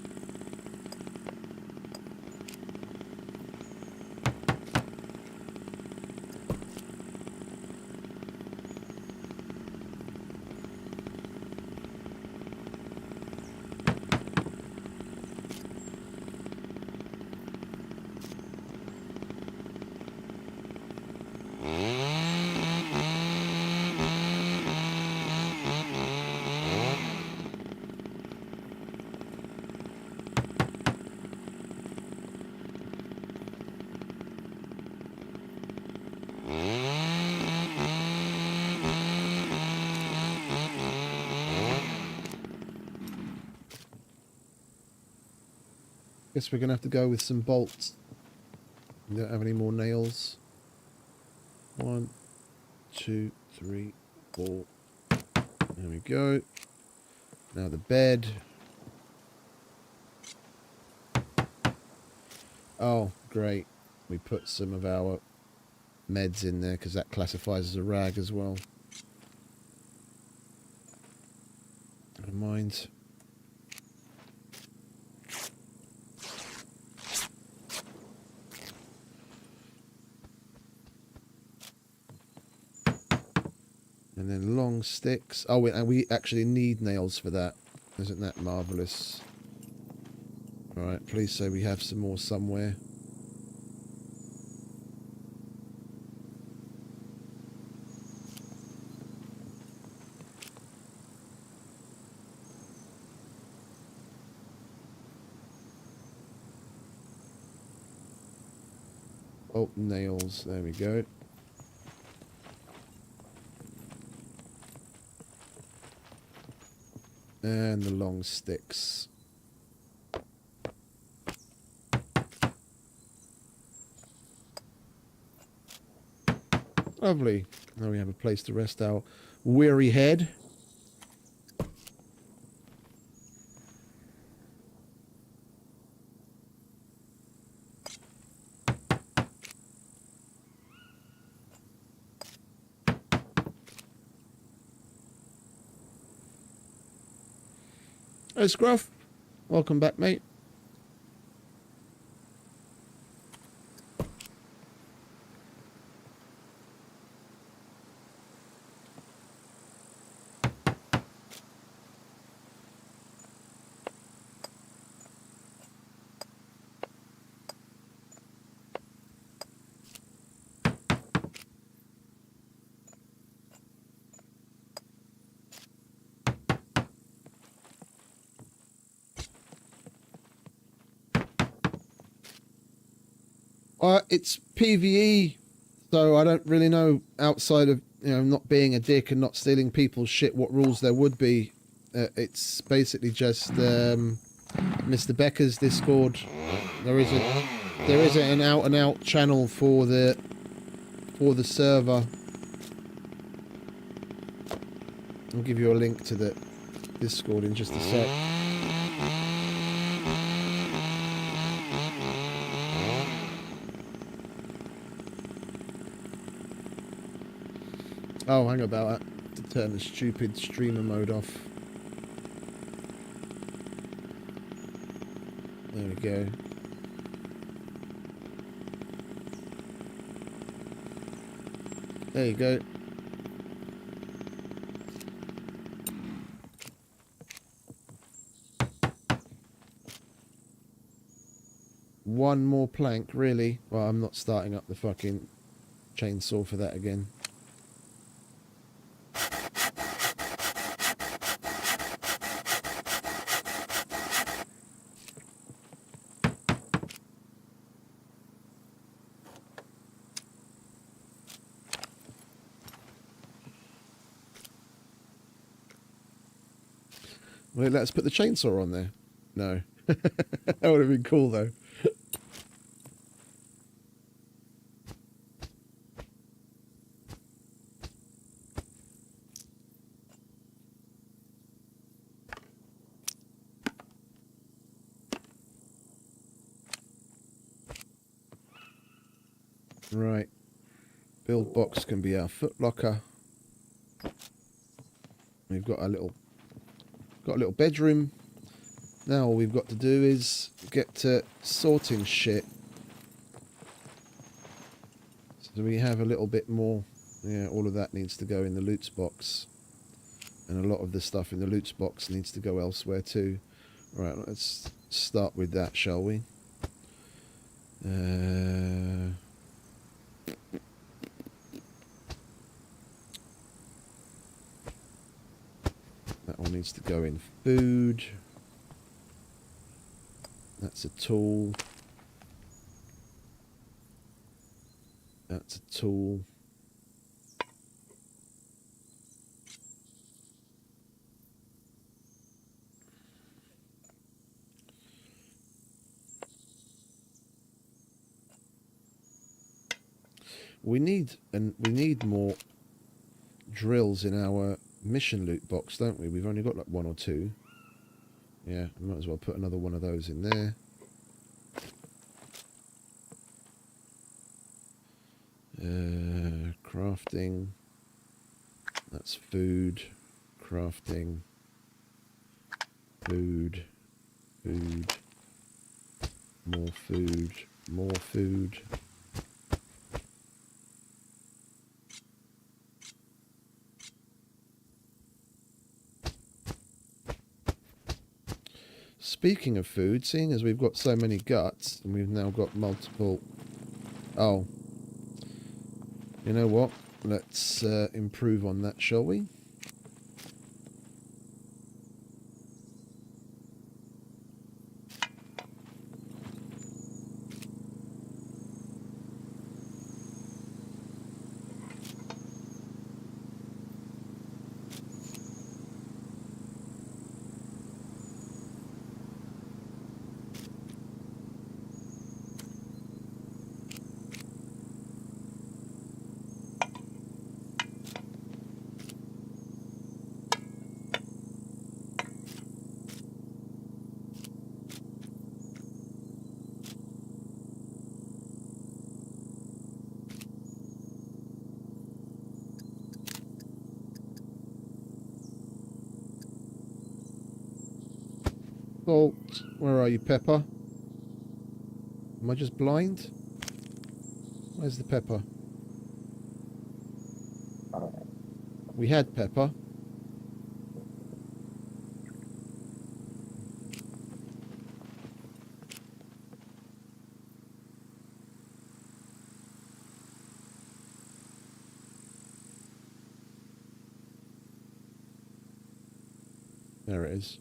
Guess we're going to have to go with some bolts. We don't have any more nails. 1, 2, 3, 4. There we go. Now the bed. Oh, great. We put some of our meds in there because that classifies as a rag as well. Never mind. And then long sticks. Oh, and we actually need nails for that. Isn't that marvellous? Alright, please say we have some more somewhere. Bolt nails. There we go. And the long sticks. Lovely. Now we have a place to rest our weary head. Hey Scruff, welcome back, mate. It's PvE, so I don't really know, outside of, you know, not being a dick and not stealing people's shit, what rules there would be. It's basically just Mr. Becker's Discord. There isn't an out and out channel for the server. I'll give you a link to the Discord in just a sec. Oh, hang about that. To turn the stupid streamer mode off. There we go. There you go. One more plank, really? Well, I'm not starting up the fucking chainsaw for that again. Well, let's put the chainsaw on there. No. That would have been cool, though. Right. Build box can be our footlocker. We've got a little bedroom. Now all we've got to do is get to sorting shit. So we have a little bit more. Yeah, all of that needs to go in the loot box. And a lot of the stuff in the loot box needs to go elsewhere too. Right, let's start with that, shall we? That one needs to go in food. That's a tool. That's a tool. We need more drills in our mission loot box, don't we? We've only got like one or two. Yeah, I might as well put another one of those in there. Crafting. That's food. Crafting. Food. Food. More food. More food. Speaking of food, seeing as we've got so many guts, and we've now got multiple... Oh. You know what? Let's improve on that, shall we? Salt. Where are you, pepper? Am I just blind? Where's the pepper? We had pepper. There it is.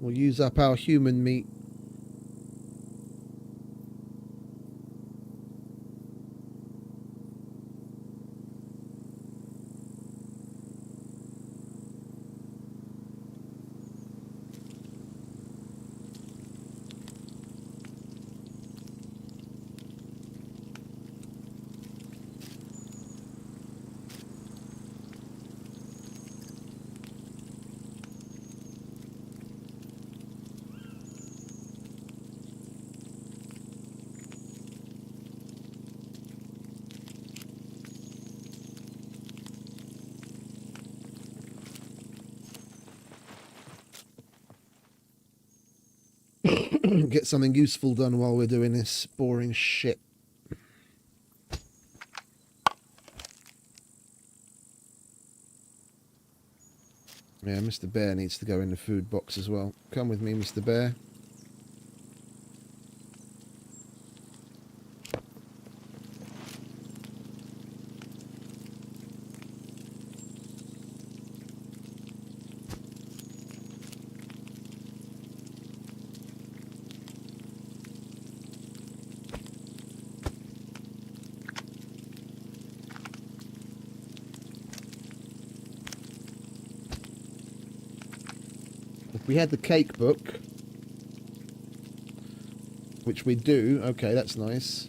We'll use up our human meat. Get something useful done while we're doing this boring shit. Yeah, Mr. Bear needs to go in the food box as well. Come with me, Mr. Bear. If we had the cake book, which we do, okay, that's nice.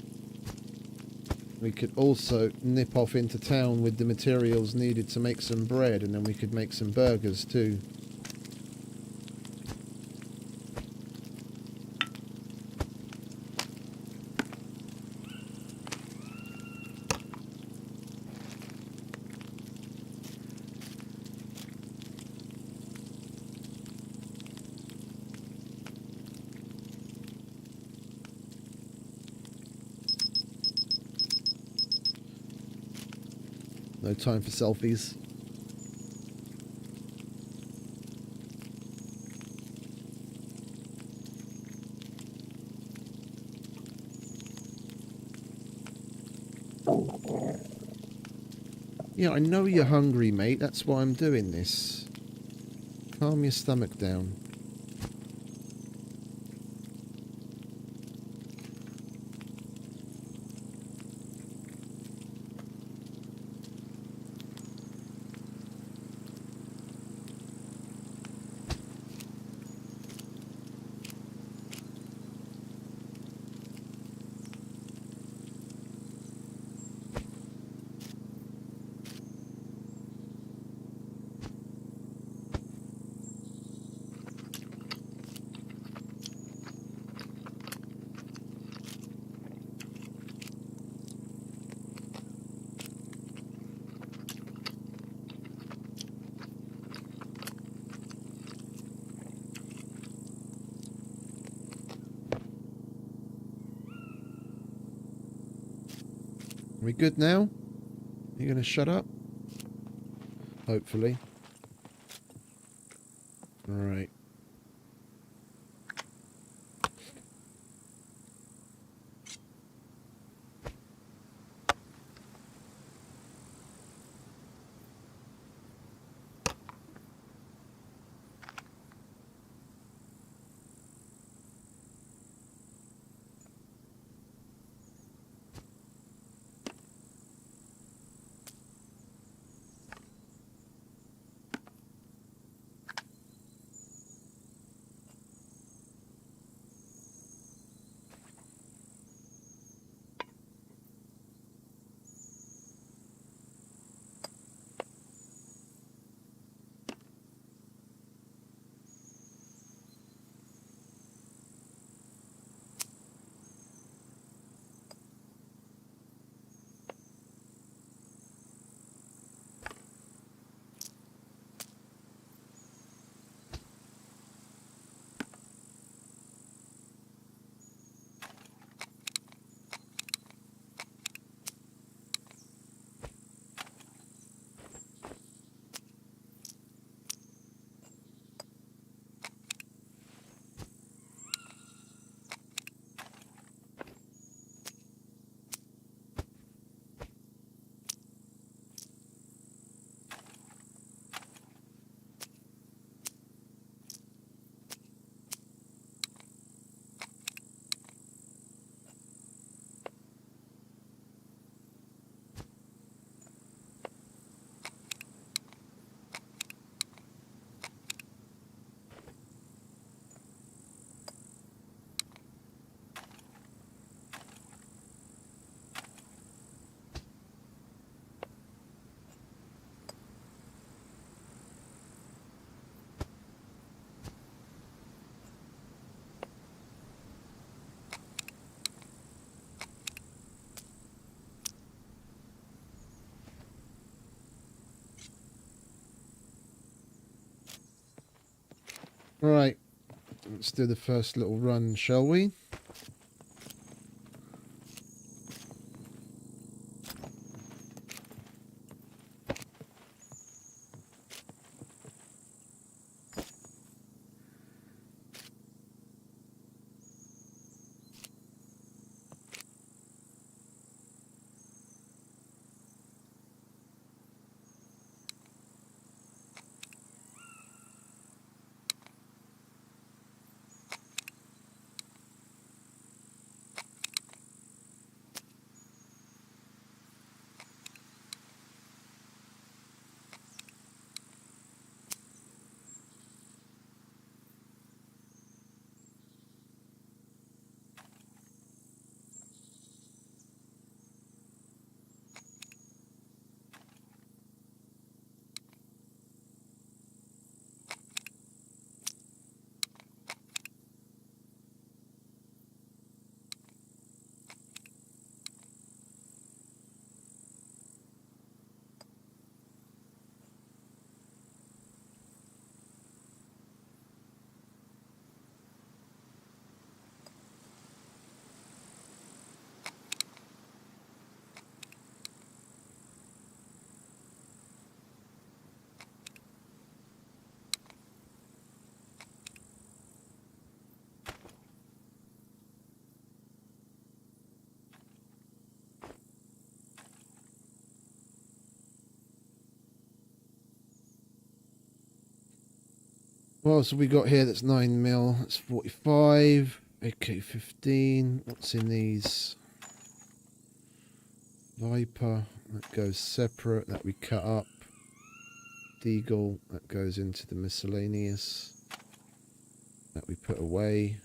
We could also nip off into town with the materials needed to make some bread, and then we could make some burgers too. No time for selfies. Yeah, I know you're hungry, mate. That's why I'm doing this. Calm your stomach down. Are we good now? You gonna shut up? Hopefully. Alright. Right, let's do the first little run, shall we? What else have we got here that's 9mm? That's 45. AK 15. What's in these? Viper. That goes separate. That we cut up. Deagle. That goes into the miscellaneous. That we put away.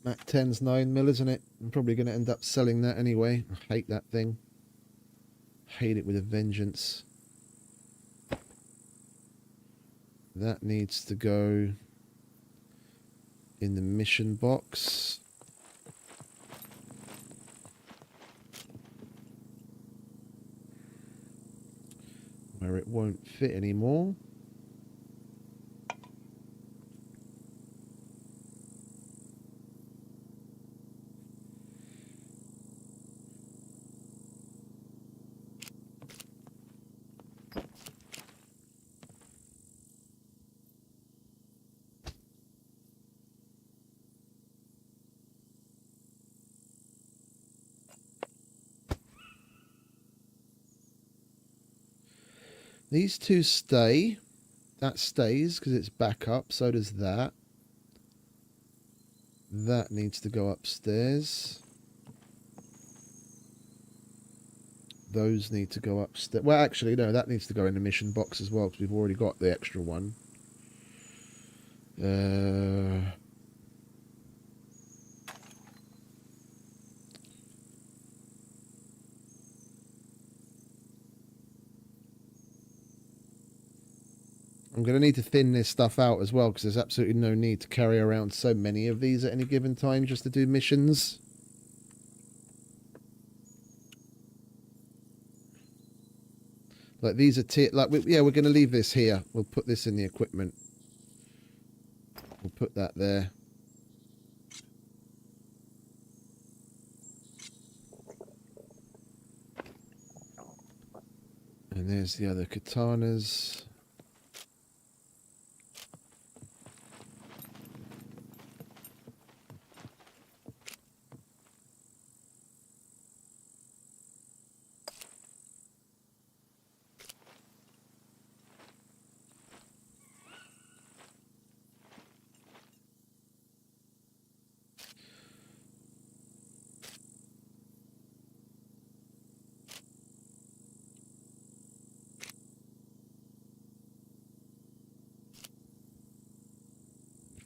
Mac 10's 9mm, isn't it? I'm probably going to end up selling that anyway. I hate that thing. Hate it with a vengeance. That needs to go in the mission box. Where it won't fit anymore. These two stay. That stays because it's backup. So does that. That needs to go upstairs. Those need to go upstairs. Well, actually, no, that needs to go in the mission box as well because we've already got the extra one. I'm going to need to thin this stuff out as well because there's absolutely no need to carry around so many of these at any given time just to do missions. Like these are yeah, we're going to leave this here. We'll put this in the equipment. We'll put that there. And there's the other katanas.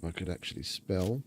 If I could actually spell.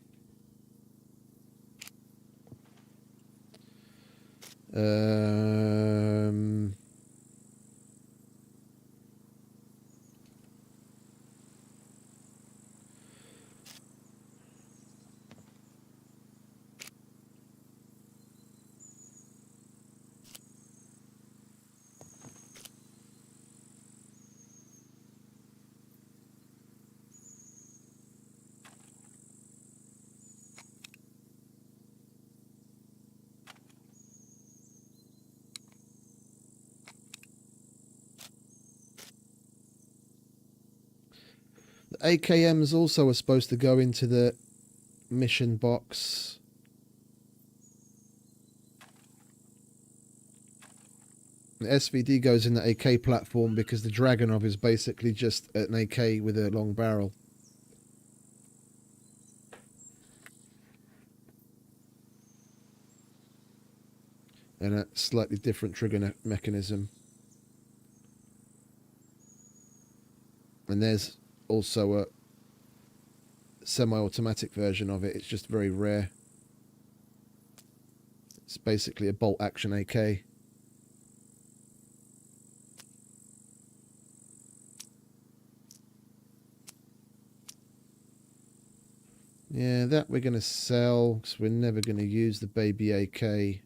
The AKMs also are supposed to go into the mission box. The SVD goes in the AK platform because the Dragunov is basically just an AK with a long barrel. And a slightly different trigger mechanism. And there's also a semi-automatic version of it. It's just very rare. It's basically a bolt action AK. Yeah, that we're going to sell because we're never going to use the baby AK.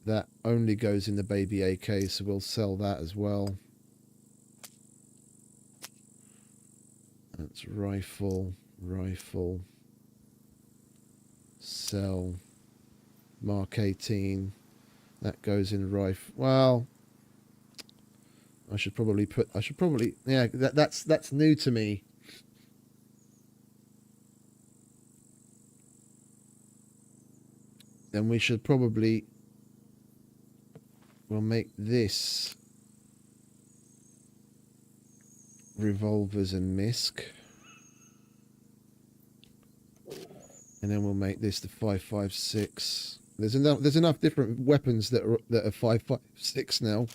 That only goes in the baby AK, so we'll sell that as well. That's rifle, sell, Mark 18. That goes in rifle. Well, yeah, that's new to me. Then we should probably, we'll make this revolvers and MISC. And then we'll make this the 5.56. There's enough different weapons that are 5.56 now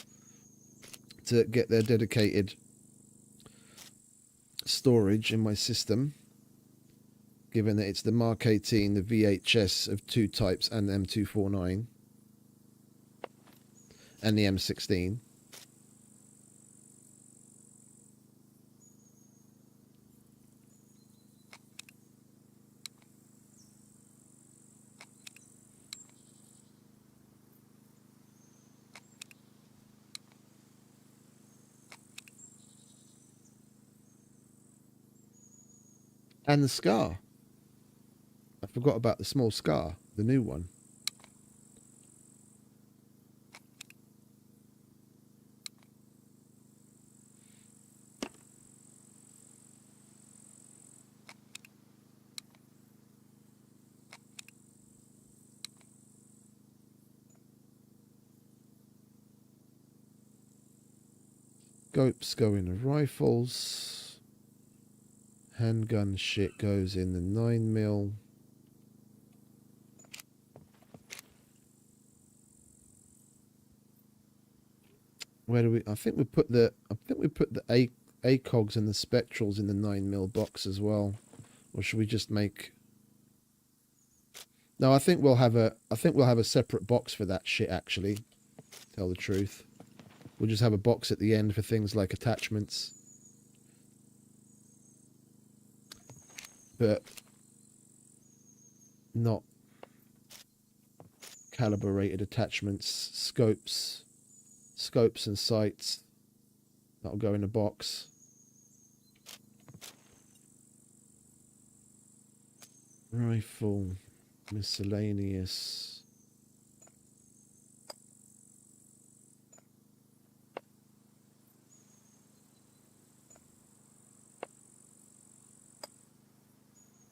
to get their dedicated storage in my system. Given that it's the Mark 18, the VHS of 2 types, and the M249, and the M16. And the SCAR. I forgot about the small SCAR, the new one. Scopes go in the rifles. Handgun shit goes in the 9mm. Where do we? I think we put the ACOGs and the spectrals in the 9mm box as well, or should we just make? No, I think we'll have a separate box for that shit. Actually, tell the truth, we'll just have a box at the end for things like attachments, but not calibrated attachments. Scopes and sights, that'll go in a box. Rifle, miscellaneous.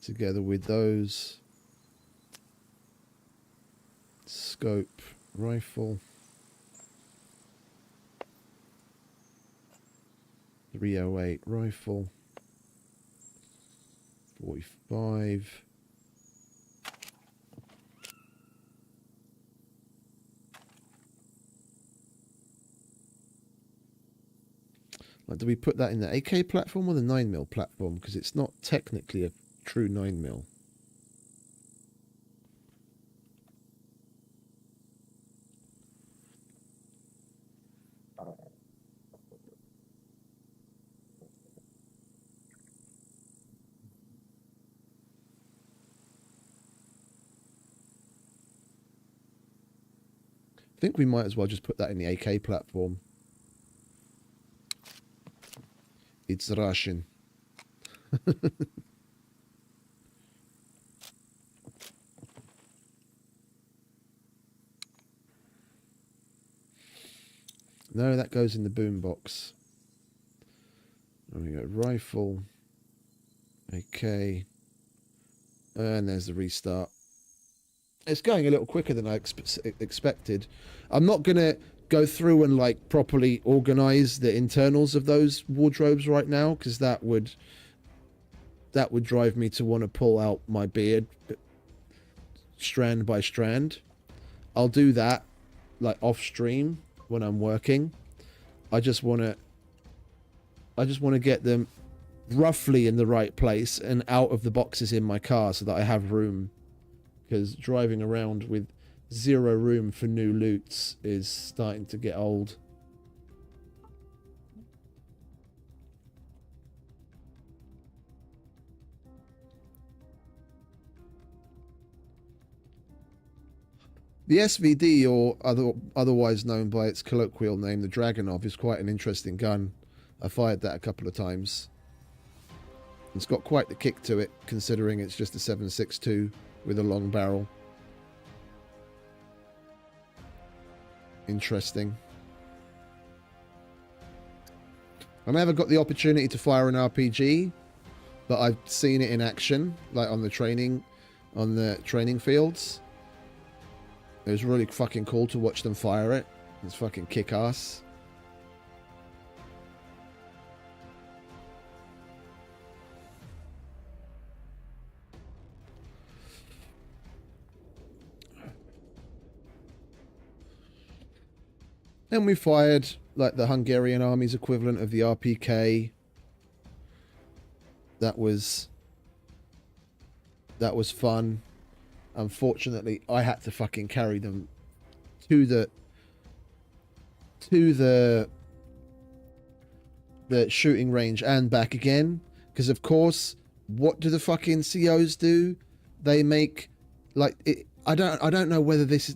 Together with those. Scope, rifle. 308 rifle, 45. Like, do we put that in the AK platform or the 9mm platform? Because it's not technically a true 9mm. I think we might as well just put that in the AK platform. It's Russian. No, that goes in the boombox. There we go. Rifle. AK. And there's the restart. It's going a little quicker than I expected. I'm not going to go through and like properly organize the internals of those wardrobes right now, because that would drive me to want to pull out my beard strand by strand. I'll do that like off stream when I'm working. I just want to get them roughly in the right place and out of the boxes in my car so that I have room, because driving around with zero room for new loots is starting to get old. The SVD, or otherwise known by its colloquial name, the Dragunov, is quite an interesting gun. I fired that a couple of times. It's got quite the kick to it, considering it's just a 7.62 with a long barrel. Interesting. I never got the opportunity to fire an RPG, but I've seen it in action, like on the training fields. It was really fucking cool to watch them fire it. It's fucking kick-ass. Then we fired like the Hungarian army's equivalent of the RPK. That was fun. Unfortunately, I had to fucking carry them to the shooting range and back again, because of course, what do the fucking COs do? They make like it. I don't know whether this is,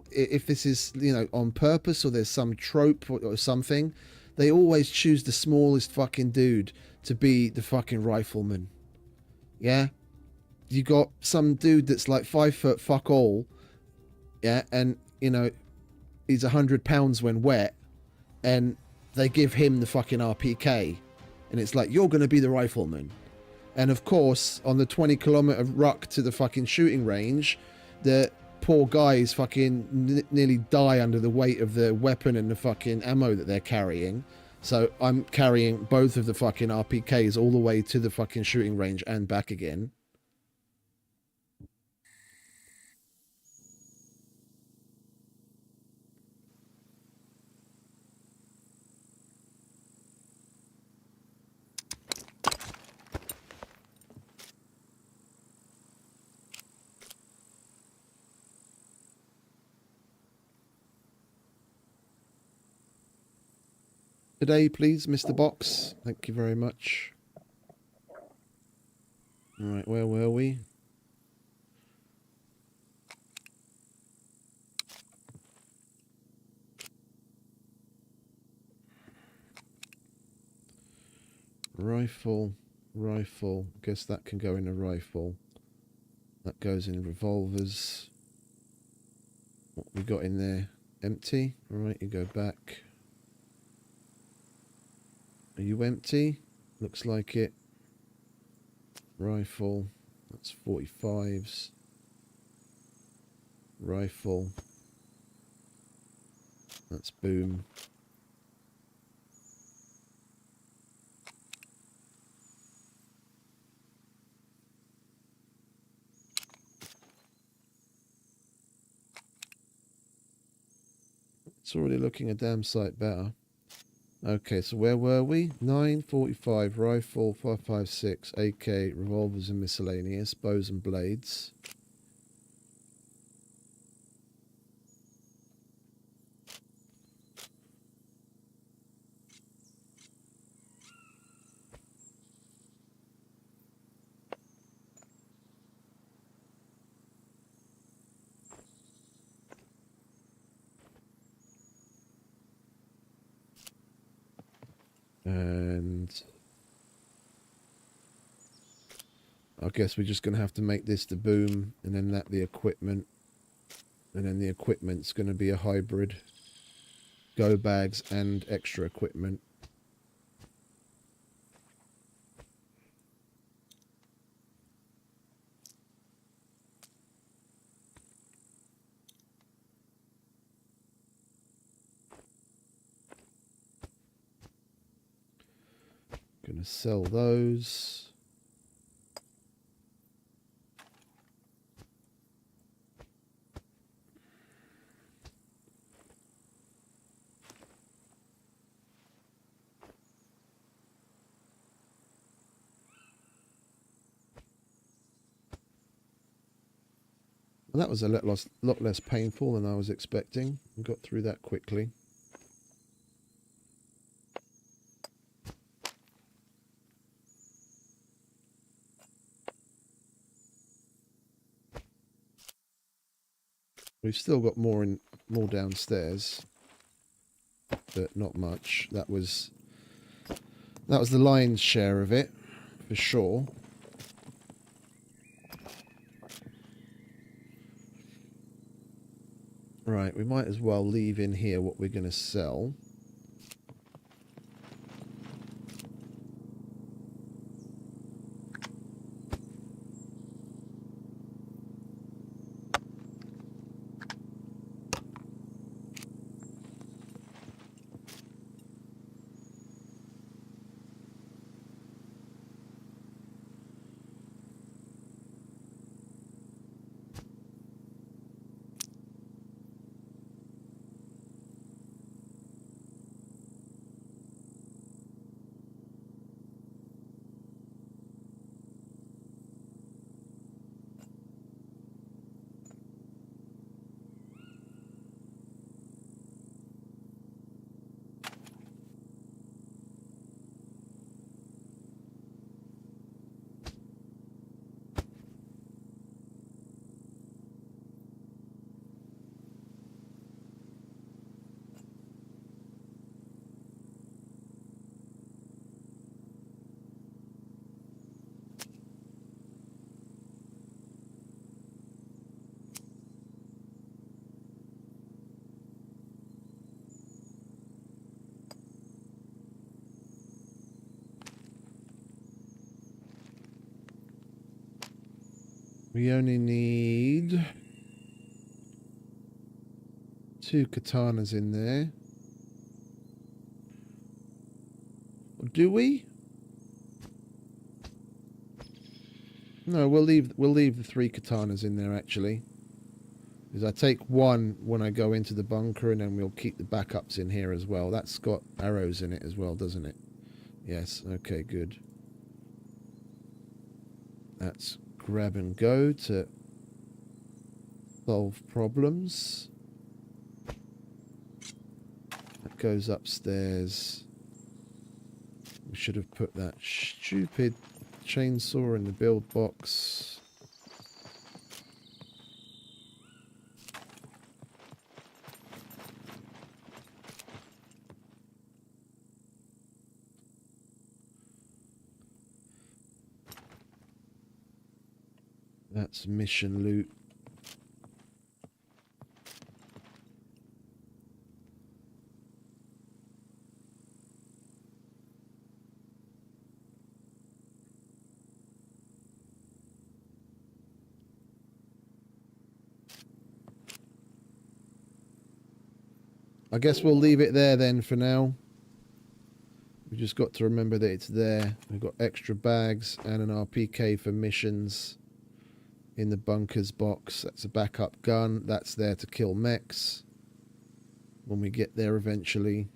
if this is, you know, on purpose or there's some trope or something. They always choose the smallest fucking dude to be the fucking rifleman. Yeah, you got some dude that's like 5 foot fuck all, yeah, and you know he's 100 pounds when wet, and they give him the fucking RPK, and it's like, you're gonna be the rifleman. And of course, on the 20-kilometer ruck to the fucking shooting range, the poor guys fucking nearly die under the weight of the weapon and the fucking ammo that they're carrying. So I'm carrying both of the fucking RPKs all the way to the fucking shooting range and back again. Today, please, Mr. Box. Thank you very much. All right, where were we? Rifle. Guess that can go in a rifle. That goes in revolvers. What we got in there? Empty. All right, you go back. Are you empty? Looks like it. Rifle. That's 45s. Rifle. That's boom. It's already looking a damn sight better. Okay, so where were we? 945 rifle, 556 AK, revolvers and miscellaneous, bows and blades. And I guess we're just going to have to make this the boom, and then that the equipment, and then the equipment's going to be a hybrid. Go bags and extra equipment. Going to sell those. Well, that was a lot less painful than I was expecting. I got through that quickly. We've still got more downstairs, but not much. That was the lion's share of it, for sure. Right, we might as well leave in here what we're going to sell. We only need 2 katanas in there. Or do we? No, we'll leave the 3 katanas in there actually. Because I take one when I go into the bunker, and then we'll keep the backups in here as well. That's got arrows in it as well, doesn't it? Yes, okay, good. That's grab and go to solve problems. That goes upstairs. We should have put that stupid chainsaw in the build box. That's mission loot. I guess we'll leave it there then for now. We just got to remember that it's there. We've got extra bags and an RPK for missions in the bunkers box. That's a backup gun. That's there to kill mechs when we get there eventually.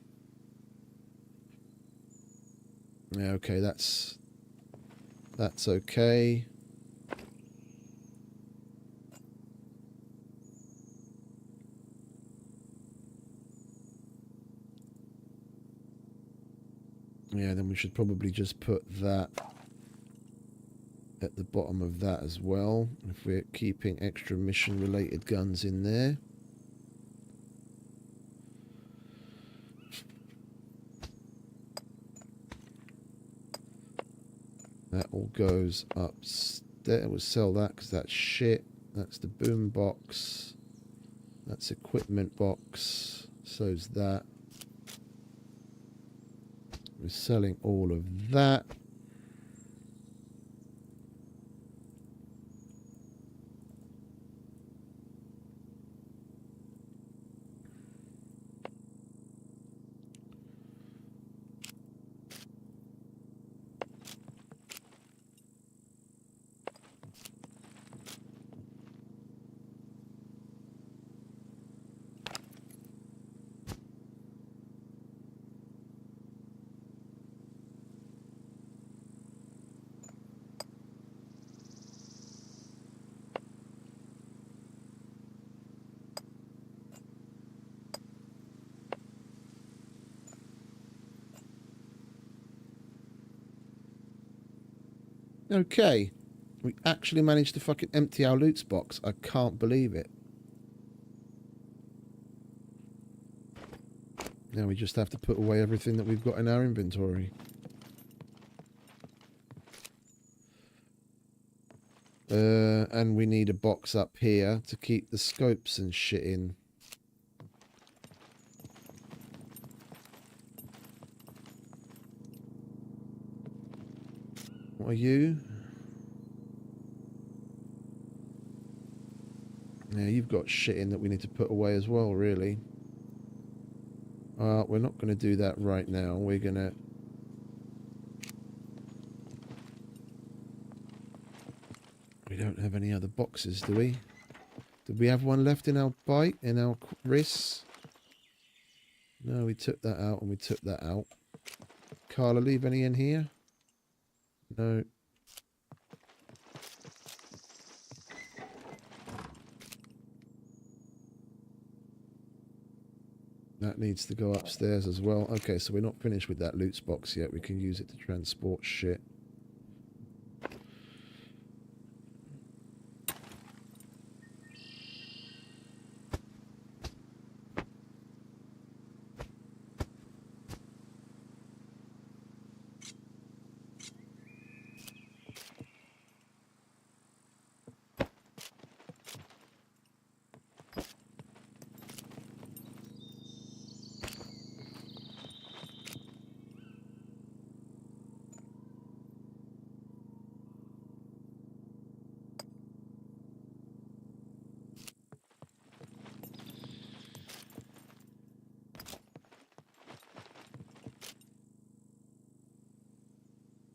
Yeah, okay, that's okay. Yeah, then we should probably just put that at the bottom of that as well, if we're keeping extra mission related guns in there. That all goes upstairs. We'll sell that because that's shit. That's the boom box. That's equipment box. So's that. We're selling all of that. Okay. We actually managed to fucking empty our loot box. I can't believe it. Now we just have to put away everything that we've got in our inventory. And we need a box up here to keep the scopes and shit in. What are you? Yeah, you've got shit in that we need to put away as well, really. We're not going to do that right now. We're going to... We don't have any other boxes, do we? Did we have one left in our bite, in our wrists? No, we took that out and we took that out. Carla, leave any in here? No. That needs to go upstairs as well. Okay, so we're not finished with that loot box yet. We can use it to transport shit.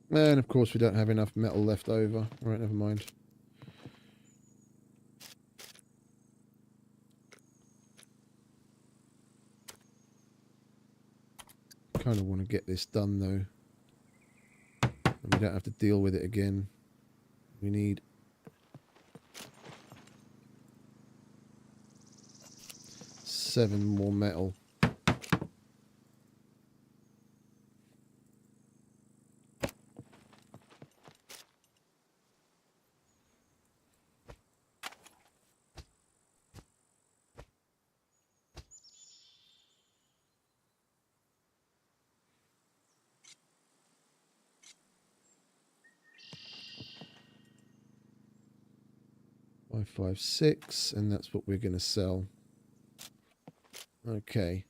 And of course we don't have enough metal left over. Alright, never mind. Kind of want to get this done though. And we don't have to deal with it again. We need 7 more metal. Five, 5, 6, and that's what we're going to sell. Okay.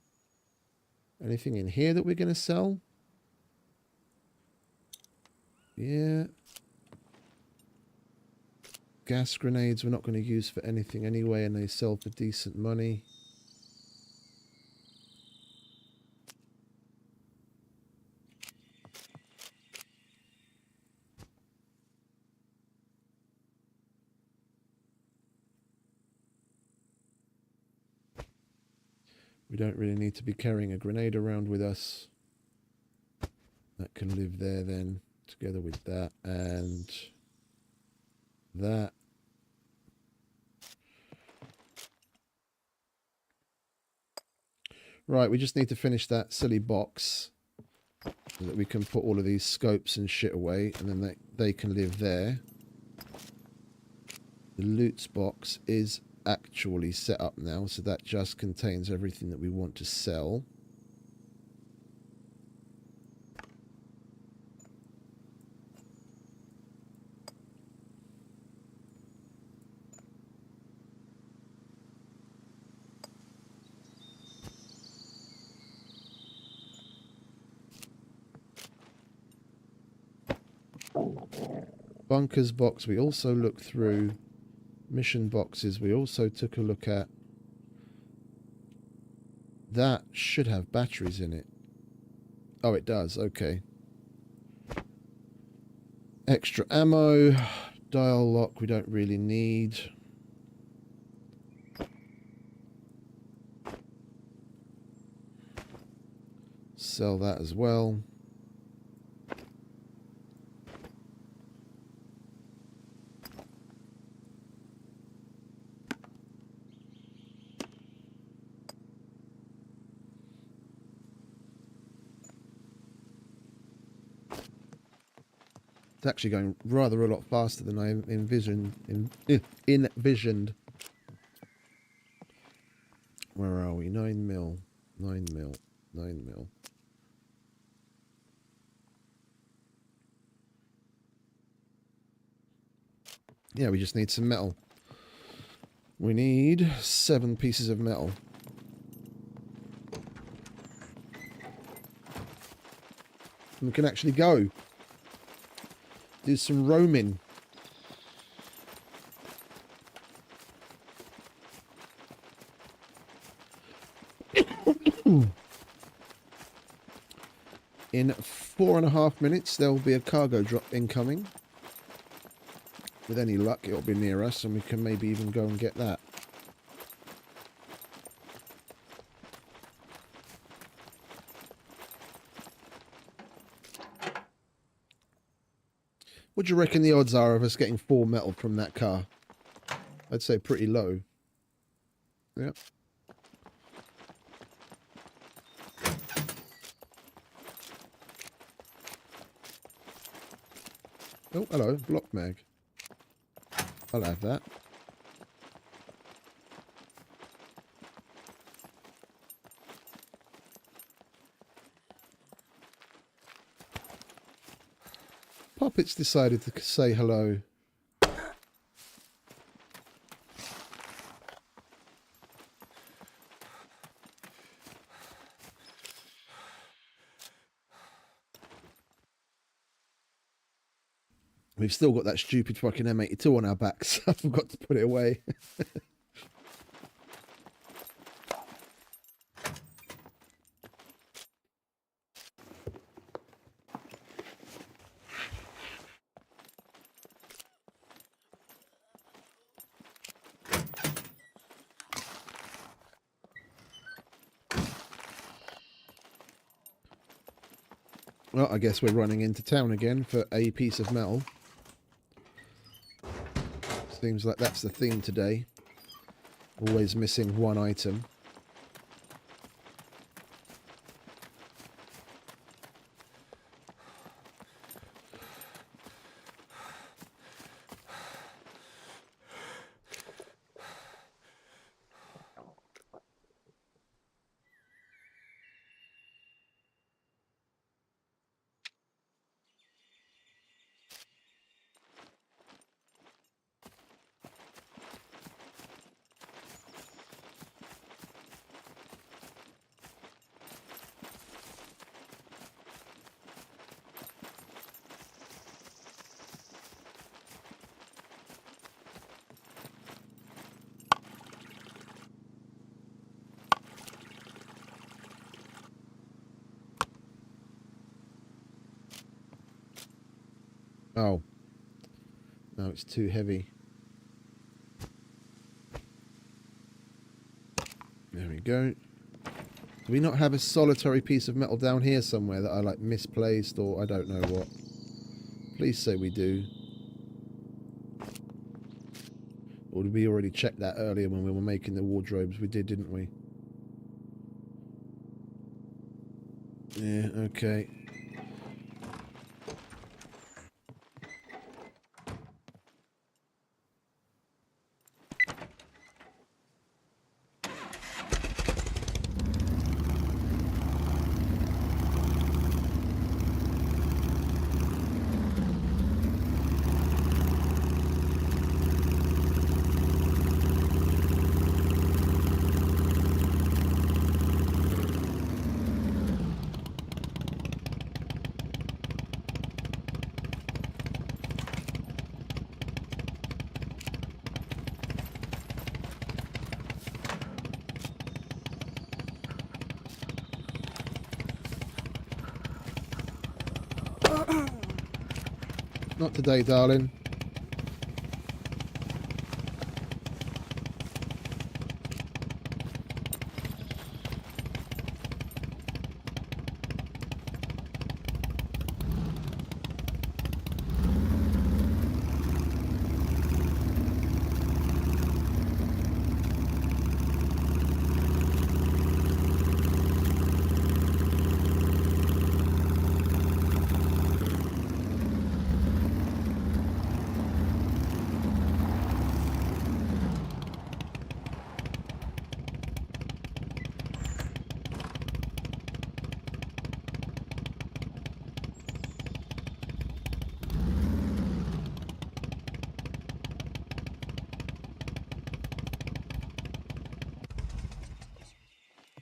Anything in here that we're going to sell? Yeah. Gas grenades we're not going to use for anything anyway, and they sell for decent money. We don't really need to be carrying a grenade around with us. That can live there then, together with that and that. Right, we just need to finish that silly box so that we can put all of these scopes and shit away, and then they can live there. The loots box is actually set up now, so that just contains everything that we want to sell. Bunkers box we also looked through. Mission boxes we also took a look at. That should have batteries in it. Oh, it does. Okay. Extra ammo. Dial lock we don't really need. Sell that as well. It's actually going rather a lot faster than I envisioned. Where are we? 9 mil. 9 mil. 9 mil. Yeah, we just need some metal. We need 7 pieces of metal. And we can actually go. Do some roaming. In 4.5 minutes, there will be a cargo drop incoming. With any luck, it'll be near us, and we can maybe even go and get that. What do you reckon the odds are of us getting 4 metal from that car? I'd say pretty low. Yep. Oh, hello, block mag. I'll have that. Poppet's decided to say hello. We've still got that stupid fucking M82 on our backs. I forgot to put it away. Well, I guess we're running into town again for a piece of metal. Seems like that's the theme today. Always missing one item. Oh. No, it's too heavy. There we go. Do we not have a solitary piece of metal down here somewhere that I like misplaced or I don't know what? Please say we do. Or did we already check that earlier when we were making the wardrobes? We did, didn't we? Yeah, okay. Not today, darling.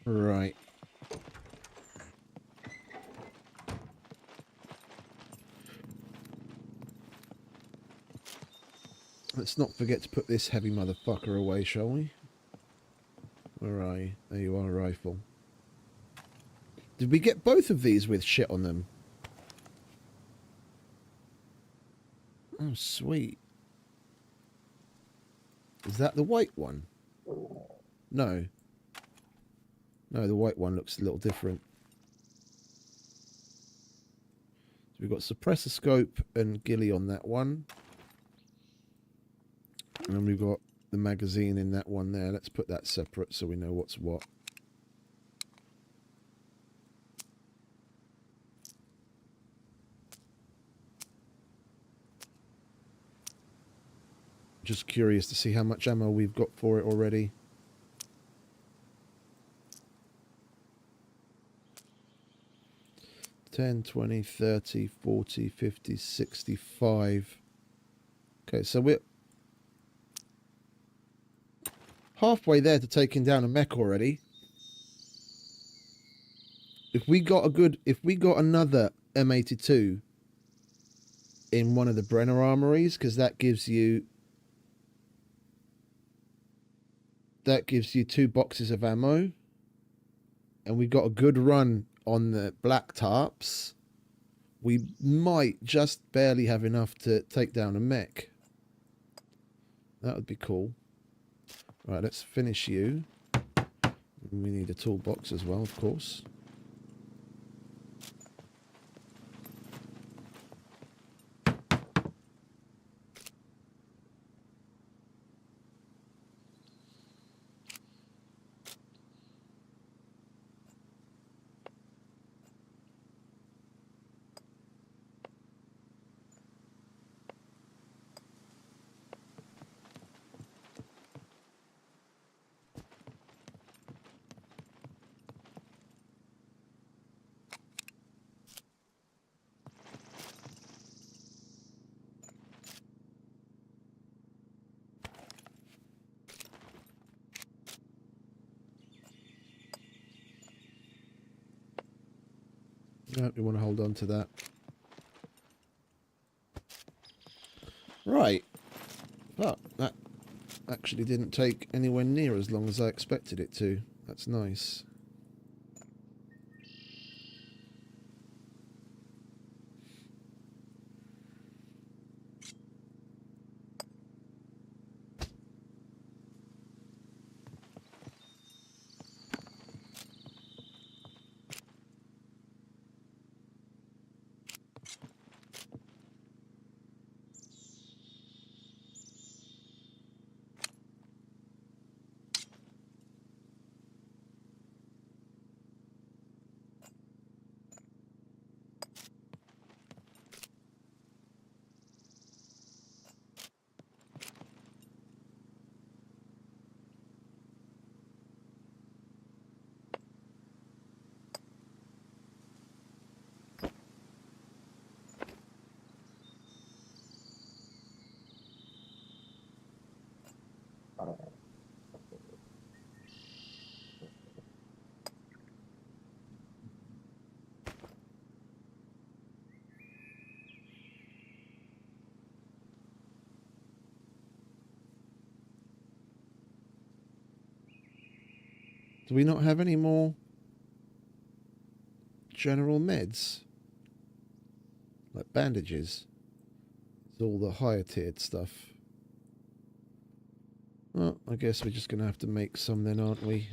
Right. Let's not forget to put this heavy motherfucker away, shall we? Where are you? There you are, rifle. Did we get both of these with shit on them? Oh, sweet. Is that the white one? No. No, the white one looks a little different. So we've got suppressor scope and ghillie on that one. And then we've got the magazine in that one there. Let's put that separate so we know what's what. Just curious to see how much ammo we've got for it already. $10, $20, $30, $40, $50, $65. Okay, so we're halfway there to taking down a mech already. If we got another M82 in one of the Brenner armories, because that gives you 2 boxes of ammo, and we got a good run on the black tarps, we might just barely have enough to take down a mech. That would be cool. Right, let's finish you. We need a toolbox as well, of course. No, we want to hold on to that. Right. But that actually didn't take anywhere near as long as I expected it to. That's nice. Do we not have any more general meds? Like bandages? It's all the higher tiered stuff. Well, I guess we're just going to have to make some then, aren't we?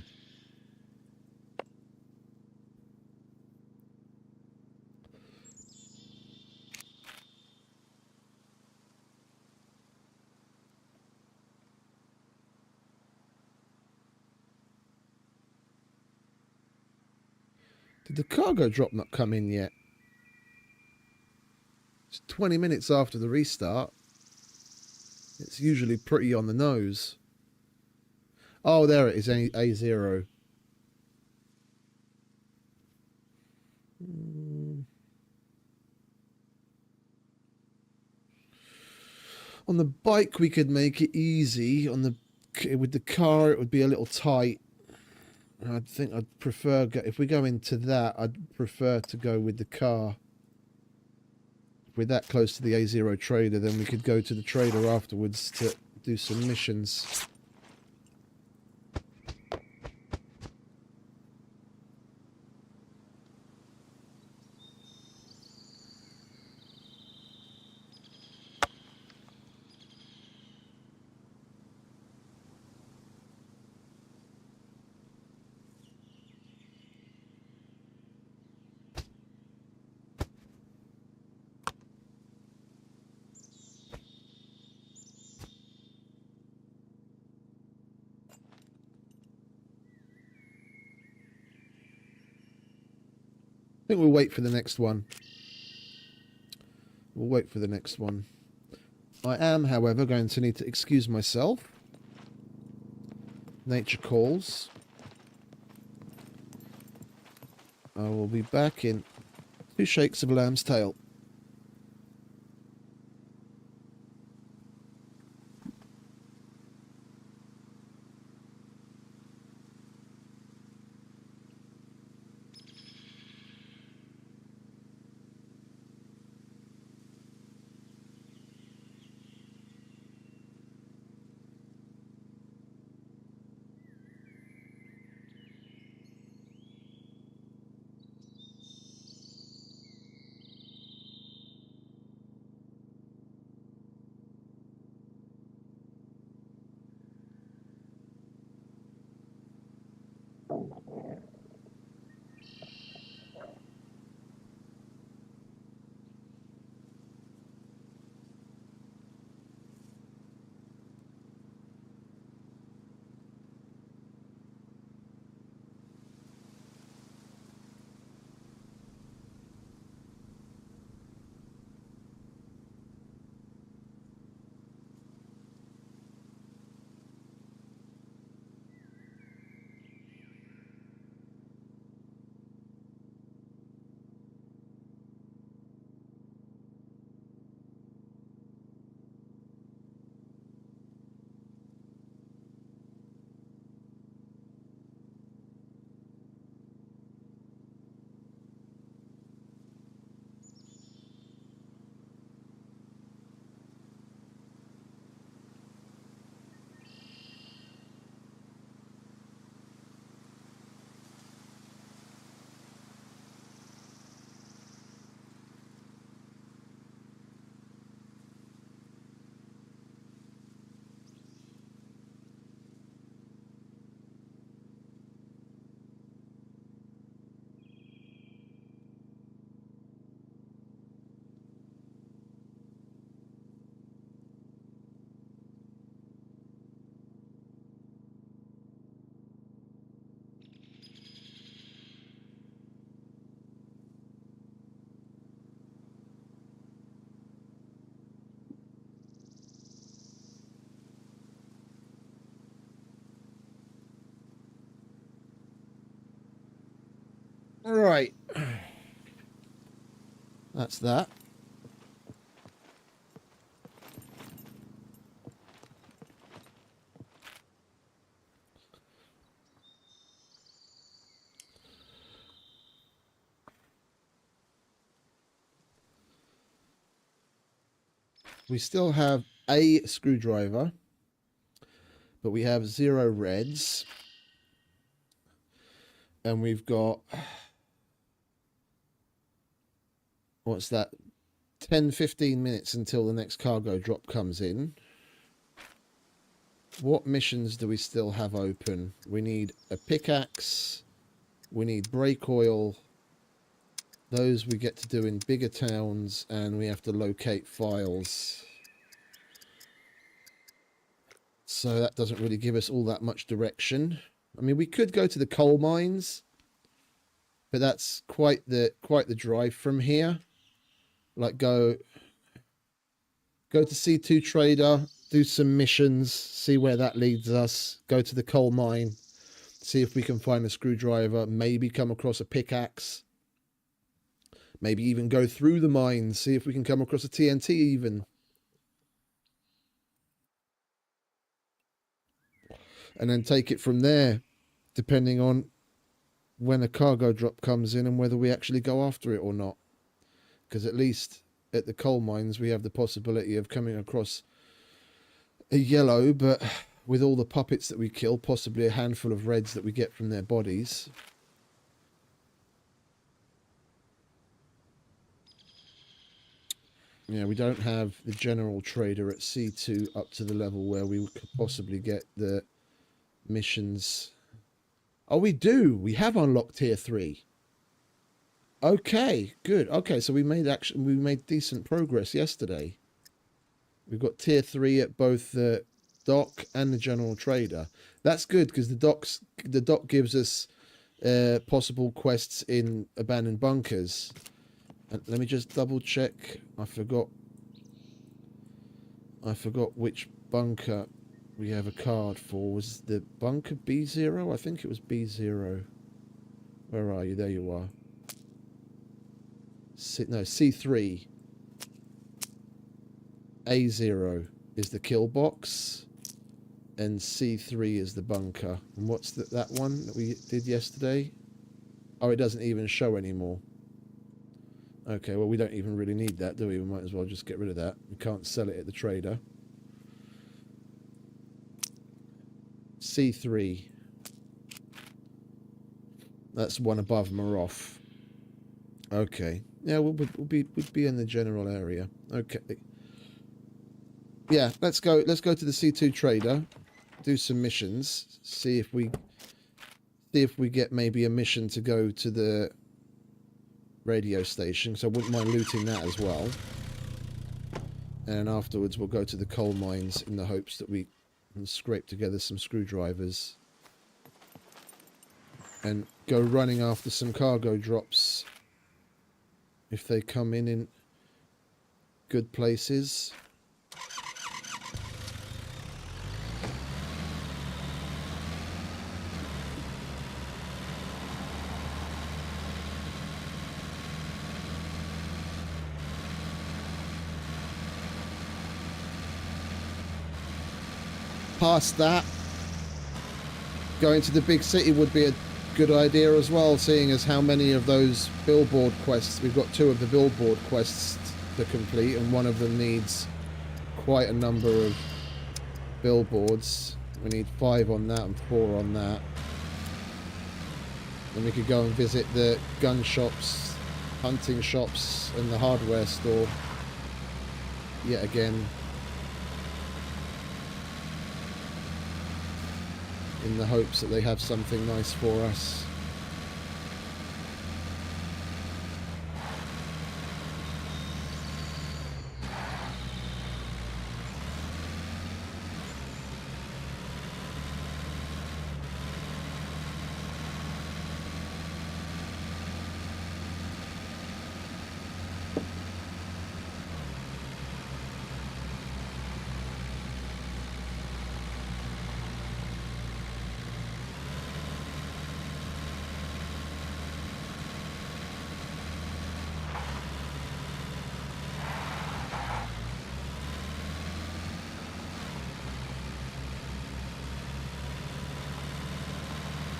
Did the cargo drop not come in yet? It's 20 minutes after the restart. It's usually pretty on the nose. Oh, there it is, A0. On the bike, we could make it easy. With the car, it would be a little tight. I think I'd prefer, if we go into that, I'd prefer to go with the car. If we're that close to the A0 trader, then we could go to the trader afterwards to do some missions. I think we'll wait for the next one. We'll wait for the next one. I am, however, going to need to excuse myself. Nature calls. I will be back in 2 shakes of a lamb's tail. Right. That's that. We still have a screwdriver, but we have 0 reds. And we've got, what's that, 10-15 minutes until the next cargo drop comes in. What missions do we still have open? We need a pickaxe, we need brake oil. Those we get to do in bigger towns, and we have to locate files. So that doesn't really give us all that much direction. I mean, we could go to the coal mines, but that's quite the drive from here. Like go to C2 Trader, do some missions, see where that leads us. Go to the coal mine, see if we can find a screwdriver, maybe come across a pickaxe. Maybe even go through the mines, see if we can come across a TNT even. And then take it from there, depending on when a cargo drop comes in and whether we actually go after it or not. Because at least at the coal mines, we have the possibility of coming across a yellow, but with all the puppets that we kill, possibly a handful of reds that we get from their bodies. Yeah, we don't have the general trader at C2 up to the level where we could possibly get the missions. Oh, we do. We have unlocked tier 3. Okay, good. Okay, so we made decent progress yesterday. We've got tier 3 at both the dock and the general trader. That's good because the dock gives us possible quests in abandoned bunkers. And let me just double check. I forgot which bunker we have a card for. Was the bunker B0? I think it was B0. Where are you? There you are. No, C3. A0 is the kill box. And C3 is the bunker. And what's that one that we did yesterday? Oh, it doesn't even show anymore. Okay, well, we don't even really need that, do we? We might as well just get rid of that. We can't sell it at the trader. C3. That's one above Maroff. Okay. Yeah, we'd be in the general area. Okay. Yeah, let's go to the C2 trader, do some missions, see if we get maybe a mission to go to the radio station, so I wouldn't mind looting that as well. And afterwards we'll go to the coal mines in the hopes that we can scrape together some screwdrivers and go running after some cargo drops if they come in good places. Past that, going to the big city would be a good idea as well, seeing as how many of those billboard quests, we've got 2 of the billboard quests to complete, and one of them needs quite a number of billboards. We need 5 on that and 4 on that. Then we could go and visit the gun shops, hunting shops, and the hardware store yet again, in the hopes that they have something nice for us.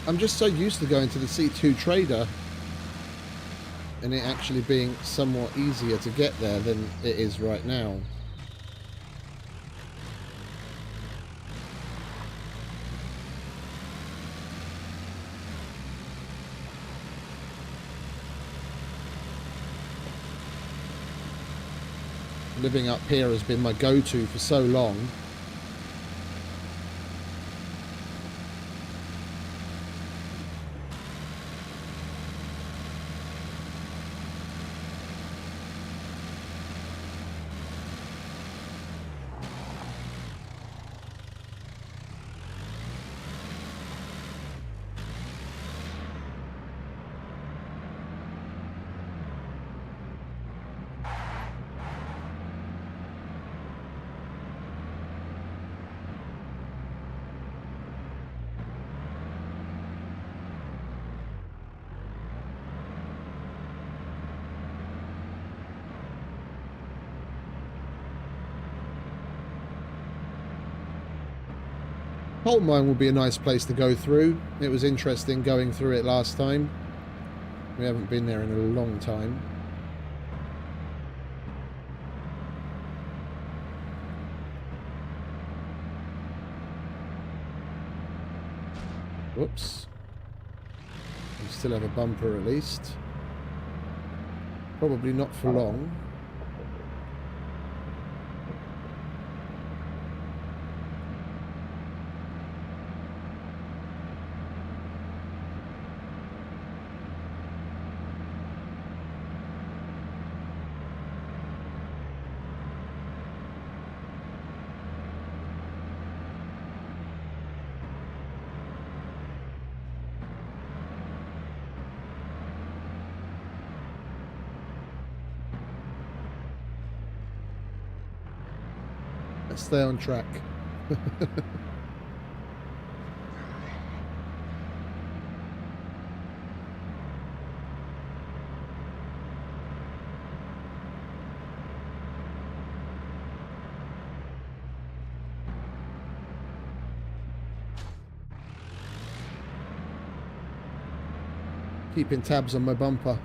I'm just so used to going to the C2 trader and it actually being somewhat easier to get there than it is right now. living up here has been my go-to for so long. Coal mine will be a nice place to go through. It was interesting going through it last time. We haven't been there in a long time. Whoops. We still have a bumper at least. Probably not for long. Let's stay on track. Keeping tabs on my bumper.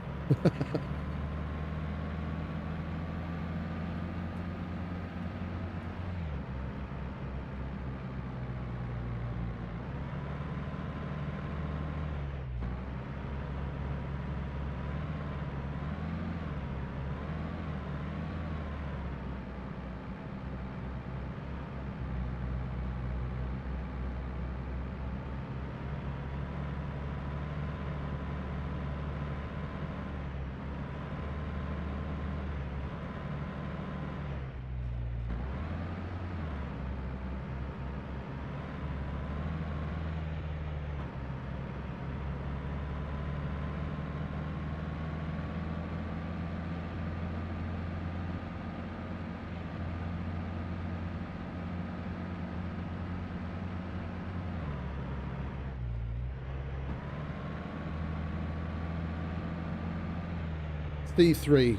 C3.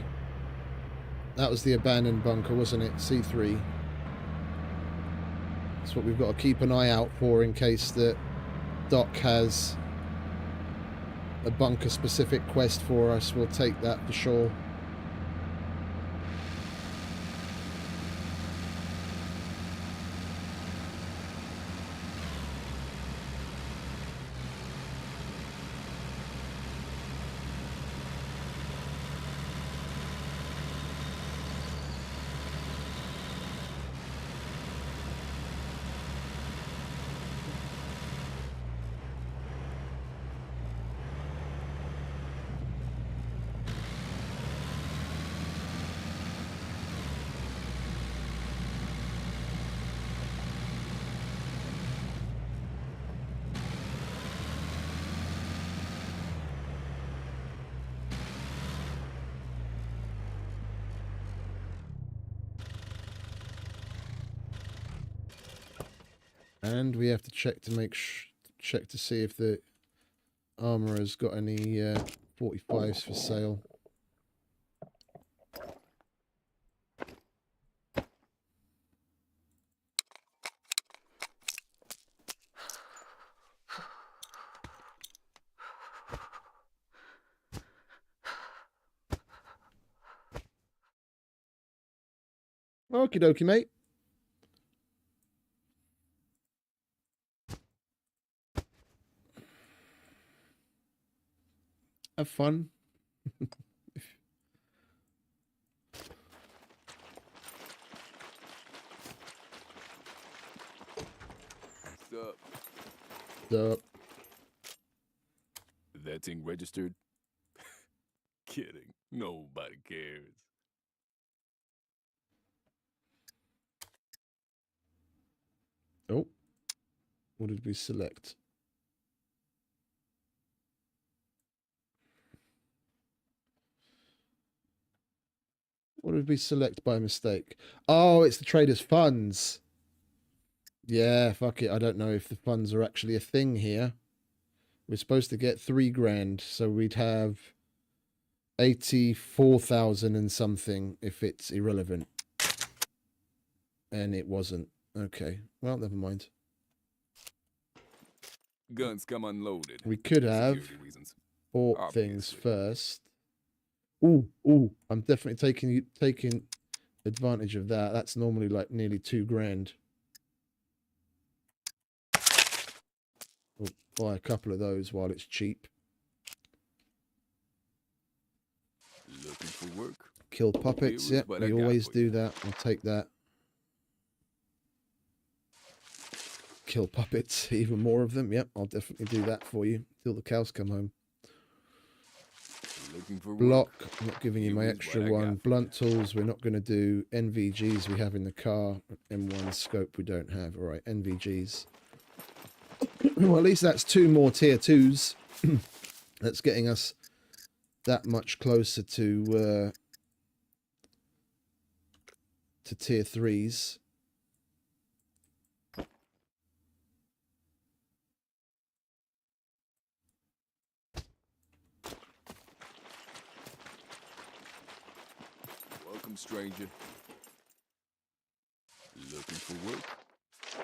That was the abandoned bunker, wasn't it? C3. That's what we've got to keep an eye out for in case the doc has a bunker specific quest for us. We'll take that for sure. And we have to check to check to see if the armor has got any 45s for sale. Okie dokie, mate. Have fun. up. So, That thing registered? Kidding. Nobody cares. oh, what did we select? What did we select by mistake? Oh, it's the traders' funds. Yeah, fuck it. I don't know if the funds are actually a thing here. We're supposed to get 3 grand, so we'd have 84,000 and something if it's irrelevant. And it wasn't. Okay. Well, never mind. Guns come unloaded. We could have Security reasons. bought things Obviously. first. Ooh, I'm definitely taking advantage of that. That's normally like nearly 2 grand. We'll buy a couple of those while it's cheap. Looking for work. Kill puppets. Here is Yep, what we I got always for do you. that. I'll take that. Kill puppets, even more of them. Yep, I'll definitely do that for you till the cows come home. Looking for Block, work. I'm not giving you Here my is extra what I got one. for Blunt tools, we're not going to do. NVGs we have in the car. M1 scope we don't have. All right, NVGs. Well, at least that's 2 more tier 2s. That's getting us that much closer to tier 3s. Welcome, stranger. Looking for work?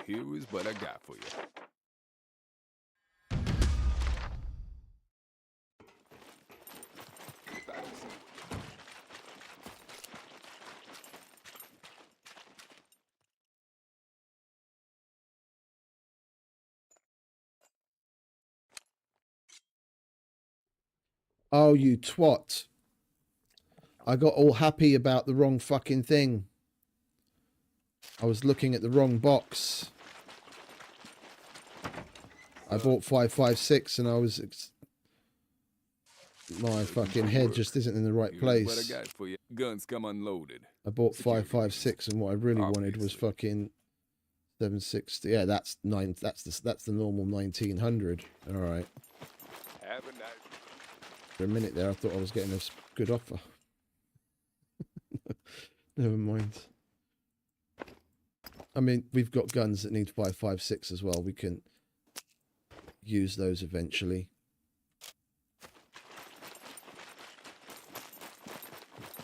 Here is what I got for you. Oh, you twat. I got all happy about the wrong fucking thing. I was looking at the wrong box. I bought 556 and I was... My fucking head just isn't in the right Here's what I place. got for you. Guns come unloaded. I bought Security 556 and what I really wanted was Obviously. fucking 760. Yeah, that's the normal 1900. All right. Have a nice. For a minute there, I thought I was getting a good offer. Never mind. I mean, we've got guns that need 556 as well. We can use those eventually.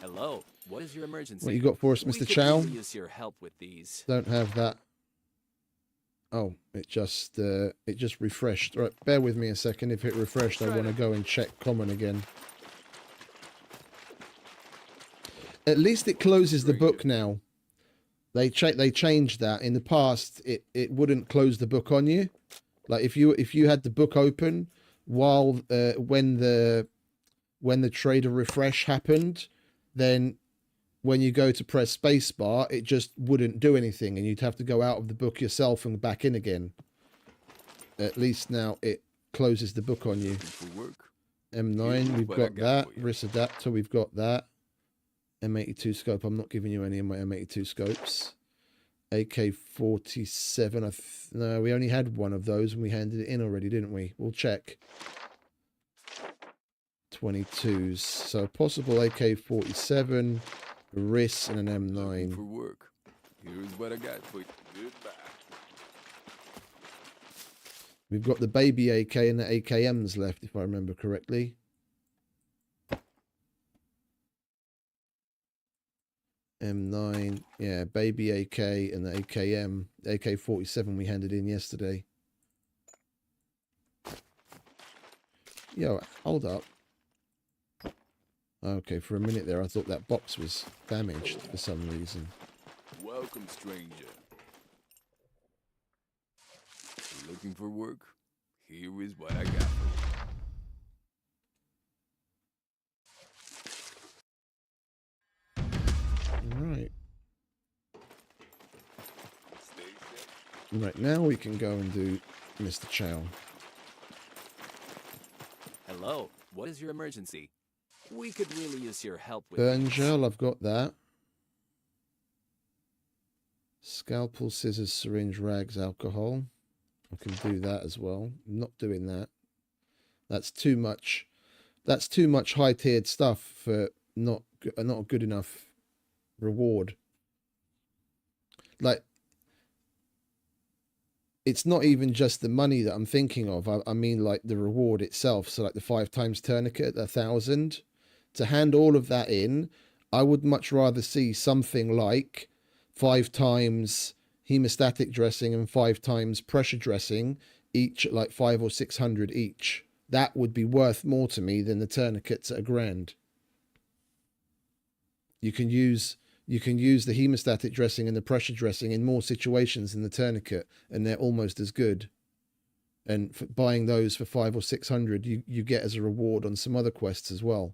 Hello. What is your emergency? What you got for us, We Mr. could Chow? really use your help with these. Don't have that. Oh, it just refreshed. All right, bear with me a second. If it refreshed, I want to go and check common again. At least it closes the book now. They changed that. In the past, it wouldn't close the book on you. Like if you had the book open while when the trader refresh happened, then when you go to press spacebar, it just wouldn't do anything, and you'd have to go out of the book yourself and back in again. At least now it closes the book on you. For work. M9, we've got that. Wrist adapter, we've got that. M82 scope, I'm not giving you any of my M82 scopes. AK-47, no, we only had one of those and we handed it in already, didn't we? We'll check. 22s, so possible AK-47, wrist, and an Looking M9. for work. Here's what I got for you. Goodbye. We've got the baby AK and the AKMs left, if I remember correctly. M9, yeah, baby AK and the AKM. The AK-47 we handed in yesterday. Yo, hold up. Okay, for a minute there, I thought that box was damaged for some reason. Welcome, stranger. Looking for work? Here is what I got for you. All right. Stay safe. Right, now we can go and do Mr. Chow. Hello, what is your emergency? We could really use your help with Burn these. gel, I've got that. Scalpel, scissors, syringe, rags, alcohol. I can do that as well. I'm not doing that. That's too much. That's too much high-tiered stuff for not a good enough reward. Like, it's not even just the money that I'm thinking of. I mean, like the reward itself. So, like the 5 times tourniquet, 1,000. To hand all of that in, I would much rather see something like 5 times hemostatic dressing and 5 times pressure dressing, each at like 500 or 600 each. That would be worth more to me than the tourniquets at $1,000. You can use the hemostatic dressing and the pressure dressing in more situations than the tourniquet, and they're almost as good. And for buying those for 500 or 600, you get as a reward on some other quests as well.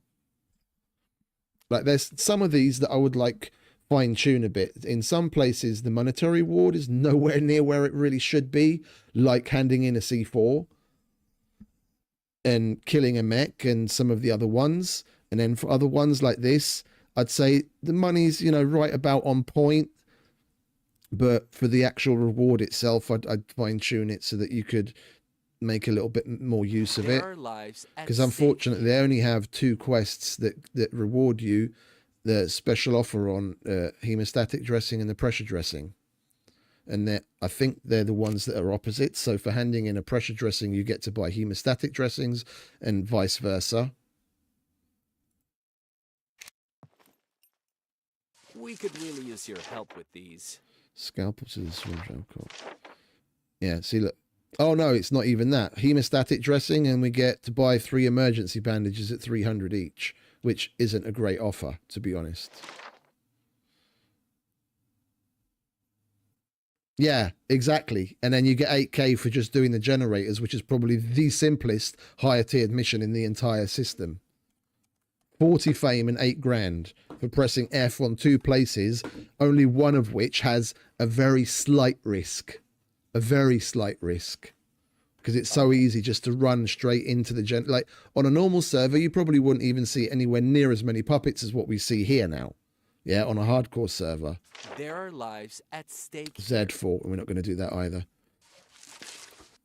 Like there's some of these that I would like fine tune a bit. In some places, the monetary reward is nowhere near where it really should be, like handing in a C4 and killing a mech and some of the other ones. And then for other ones like this, I'd say the money's, you know, right about on point. But for the actual reward itself, I'd fine tune it so that you could make a little bit more use of it. Because unfortunately, they only have 2 quests that reward you the special offer on hemostatic dressing and the pressure dressing. And I think they're the ones that are opposite. So for handing in a pressure dressing, you get to buy hemostatic dressings and vice versa. We could really use your help with these. Scalpel to the syringe alcohol. Yeah, see, look. Oh, no, it's not even that. Hemostatic dressing, and we get to buy 3 emergency bandages at 300 each, which isn't a great offer, to be honest. Yeah, exactly. And then you get 8k for just doing the generators, which is probably the simplest higher tiered mission in the entire system. 40 fame and 8 grand for pressing F on 2 places, only one of which has a very slight risk. A very slight risk. Because it's so easy just to run straight into the like on a normal server, you probably wouldn't even see anywhere near as many puppets as what we see here now. Yeah, on a hardcore server. There are lives at stake. Z4, and we're not going to do that either.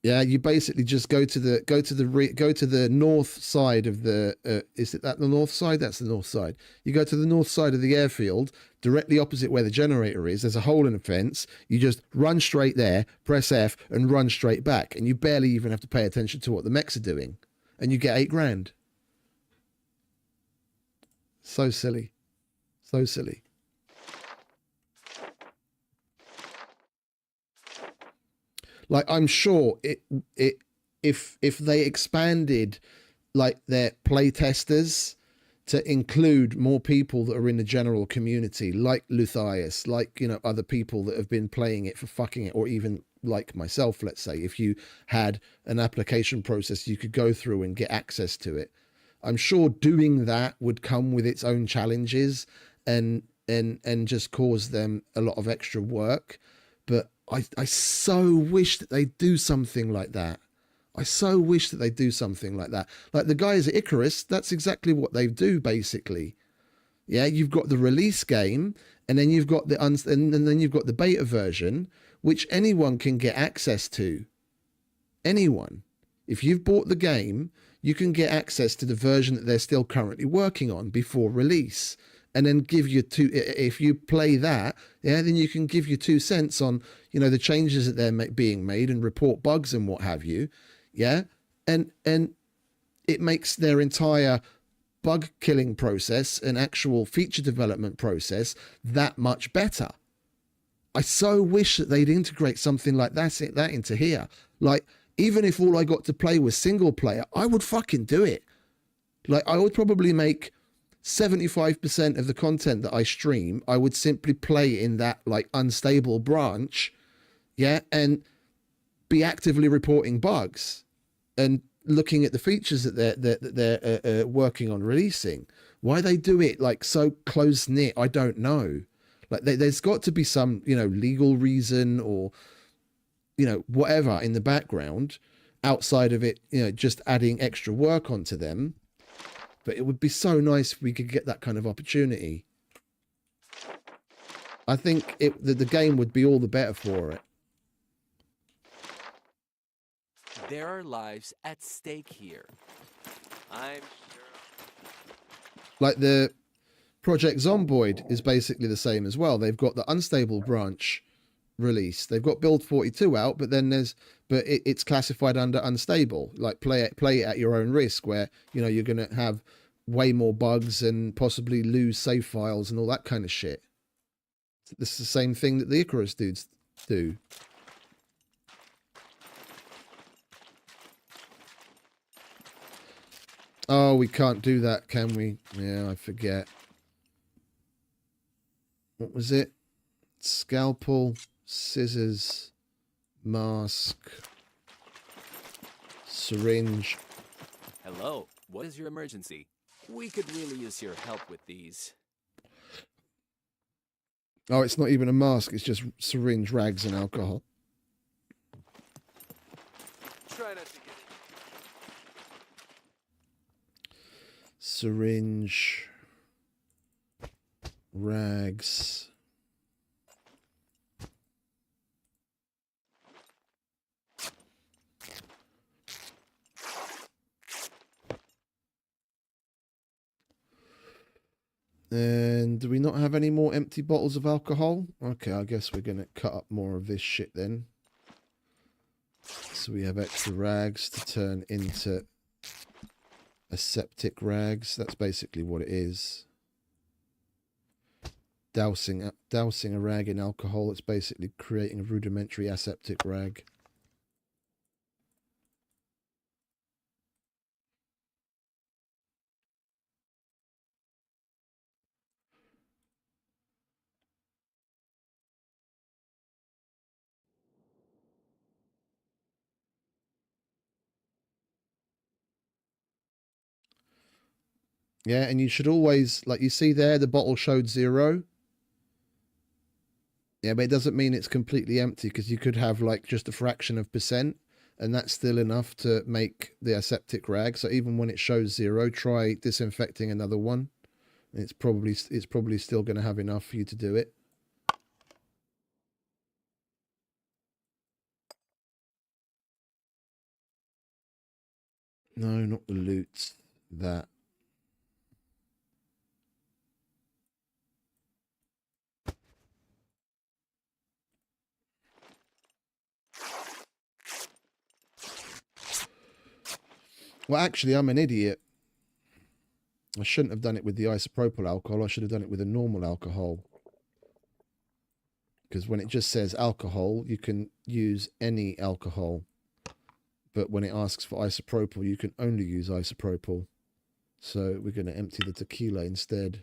Yeah, you basically just go to the north side of the. Is it that the north side? That's the north side. You go to the north side of the airfield, directly opposite where the generator is. There's a hole in the fence. You just run straight there, press F, and run straight back, and you barely even have to pay attention to what the mechs are doing, and you get 8 grand. So silly, so silly. Like, I'm sure if they expanded like their play testers to include more people that are in the general community, like Luthius, like, you know, other people that have been playing it for fucking it, or even like myself, let's say, if you had an application process you could go through and get access to it, I'm sure doing that would come with its own challenges and just cause them a lot of extra work. But I so wish that they do something like that. I so wish that they do something like that. Like the guys at Icarus, that's exactly what they do, basically. Yeah, you've got the release game, and then you've got and then you've got the beta version, which anyone can get access to. Anyone. If you've bought the game, you can get access to the version that they're still currently working on before release. And then give you if you play that, yeah, then you can give you 2 cents on, you know, the changes that they're being made and report bugs and what have you. Yeah. And it makes their entire bug killing process and actual feature development process that much better. I so wish that they'd integrate something like that into here. Like, even if all I got to play was single player, I would fucking do it. Like, I would probably make 75% of the content that I stream, I would simply play in that like unstable branch, yeah, and be actively reporting bugs and looking at the features that they're working on releasing. Why they do it like so close knit, I don't know. Like there's got to be some, you know, legal reason or whatever in the background outside of it, just adding extra work onto them. But it would be so nice if we could get that kind of opportunity. I think the game would be all the better for it. There are lives at stake here. I'm sure. Like the Project Zomboid is basically the same as well. They've got the unstable branch release. They've got Build 42 out, but then it's classified under unstable. Like play it at your own risk, where you're going to have way more bugs and possibly lose save files and all that kind of shit. This is the same thing that the Icarus dudes do. Oh, we can't do that, can we? Yeah, I forget. What was it? Scalpel, scissors, mask, syringe. Hello, what is your emergency? We could really use your help with these. Oh, it's not even a mask. It's just syringe, rags, and alcohol. Try not to get it. Syringe, rags. And do we not have any more empty bottles of alcohol? Okay, I guess we're going to cut up more of this shit then. So we have extra rags to turn into aseptic rags. That's basically what it is. Dousing a rag in alcohol. It's basically creating a rudimentary aseptic rag. Yeah, and you should always, like you see there, the bottle showed 0. Yeah, but it doesn't mean it's completely empty, because you could have like just a fraction of percent, and that's still enough to make the aseptic rag. So even when it shows 0, try disinfecting another one. It's probably still going to have enough for you to do it. No, not the loot. That. Well, actually, I'm an idiot. I shouldn't have done it with the isopropyl alcohol. I should have done it with a normal alcohol. Because when it just says alcohol, you can use any alcohol. But when it asks for isopropyl, you can only use isopropyl. So we're going to empty the tequila instead.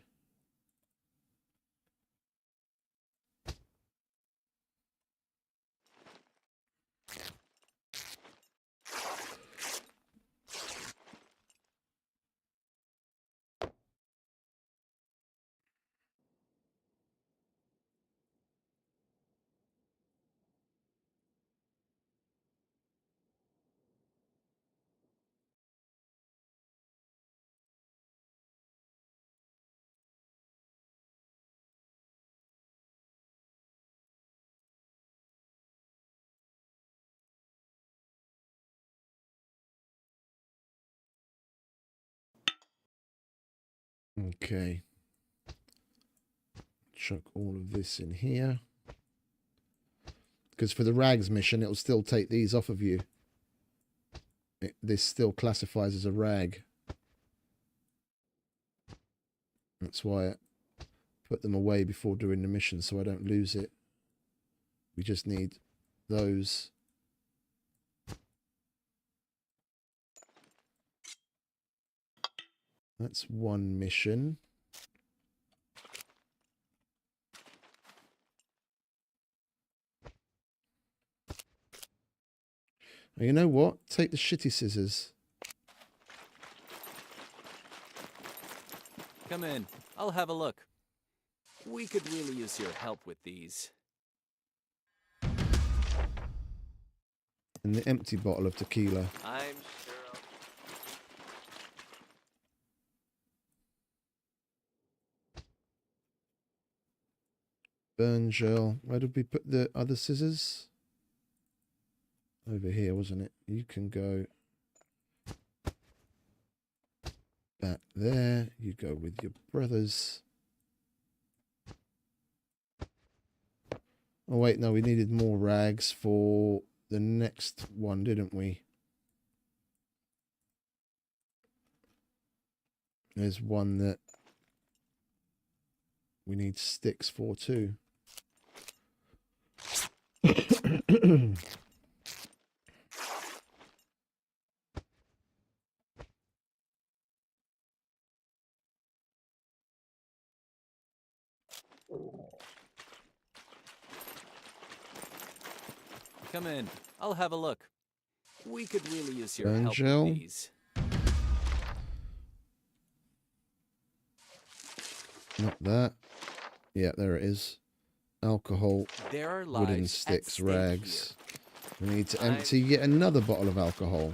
Okay. Chuck all of this in here. Because for the rags mission, it'll still take these off of you. This still classifies as a rag. That's why I put them away before doing the mission, so I don't lose it. We just need those. That's one mission. Oh, you know what? Take the shitty scissors. Come in. I'll have a look. We could really use your help with these. And the empty bottle of tequila. I'm sure I'll... Burn gel. Where did we put the other scissors? Over here, wasn't it? You can go back there. You go with your brothers. Oh, wait, no, we needed more rags for the next one, didn't we? There's one that we need sticks for too. Come in. I'll have a look. We could really use your Burn help gel. with these. Not that. Yeah, there it is. Alcohol, There are wooden lives sticks, at stake rags. We need to I'm- empty yet another bottle of alcohol.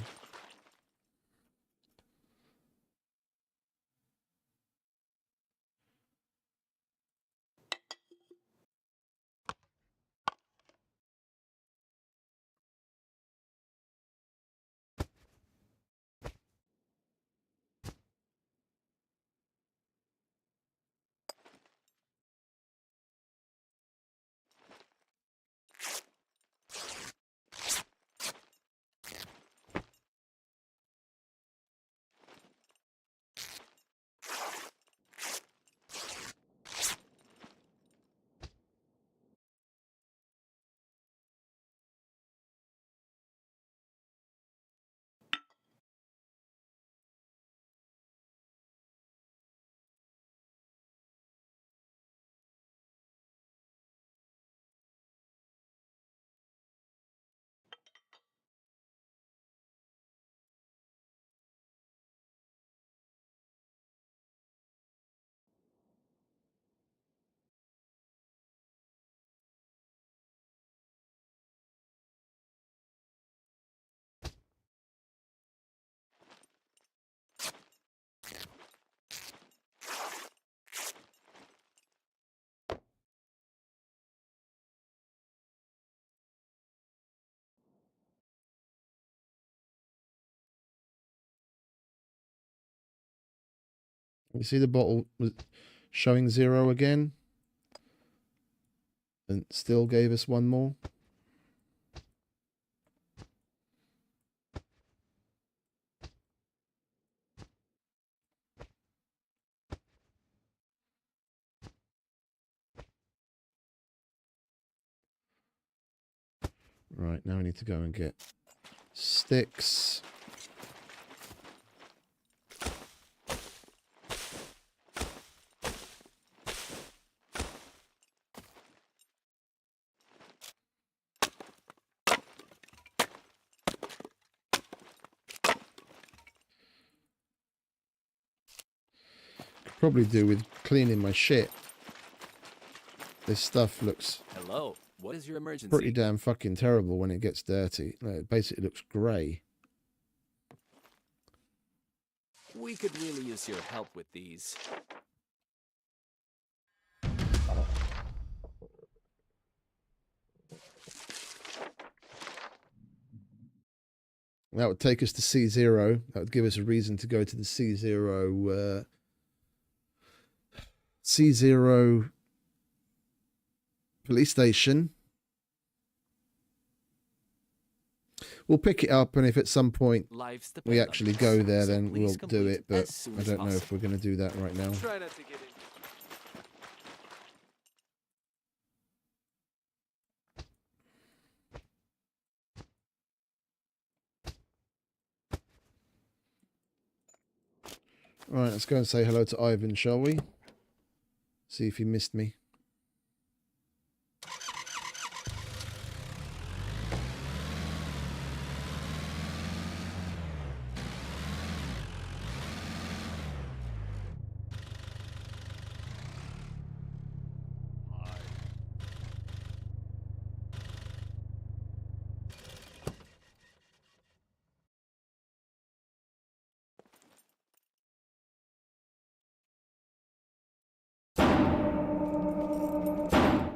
You see the bottle was showing 0 again? And still gave us one more. Right, now we need to go and get sticks. Could probably do with cleaning my shit. This stuff looks Hello. What is your emergency? pretty damn fucking terrible when it gets dirty. It basically looks grey. We could really use your help with these. That would take us to C0. That would give us a reason to go to the C0 C0 police station. We'll pick it up, and if at some point Lives depend we on actually this, go there, so then please we'll do complete it. But as soon I as don't know if possible. we're going to do that right now. Try not to get in. All right, let's go and say hello to Ivan, shall we? See if he missed me.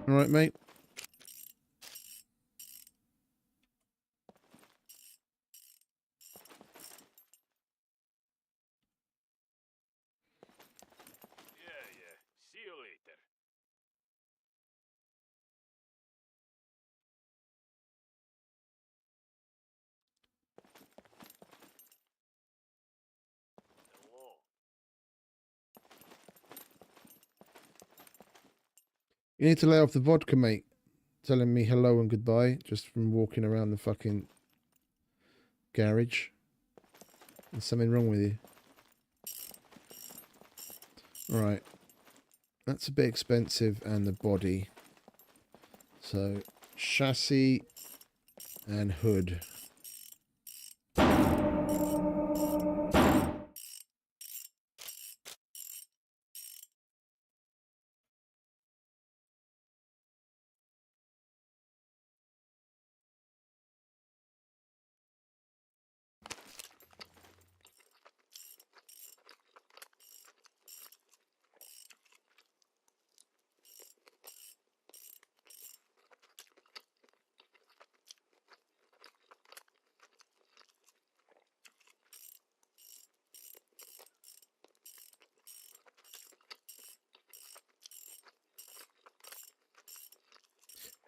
All right, mate. Yeah. See you later. Hello. You need to lay off the vodka, mate. Telling me hello and goodbye just from walking around the fucking garage. There's something wrong with you. Right. That's a bit expensive, and the body. So, chassis and hood.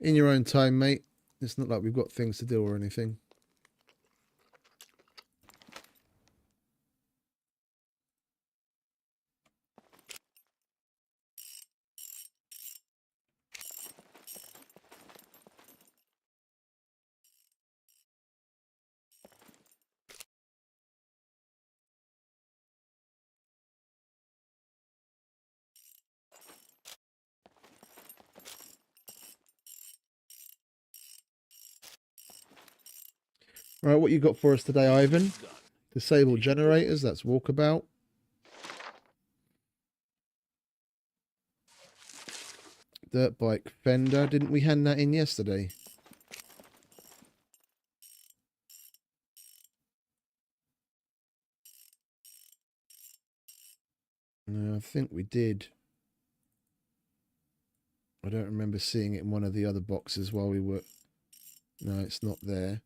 In your own time, mate. It's not like we've got things to do or anything. Right, what you got for us today, Ivan? Disable generators, that's walkabout. Dirt bike fender. Didn't we hand that in yesterday? No, I think we did. I don't remember seeing it in one of the other boxes while we were... No, it's not there.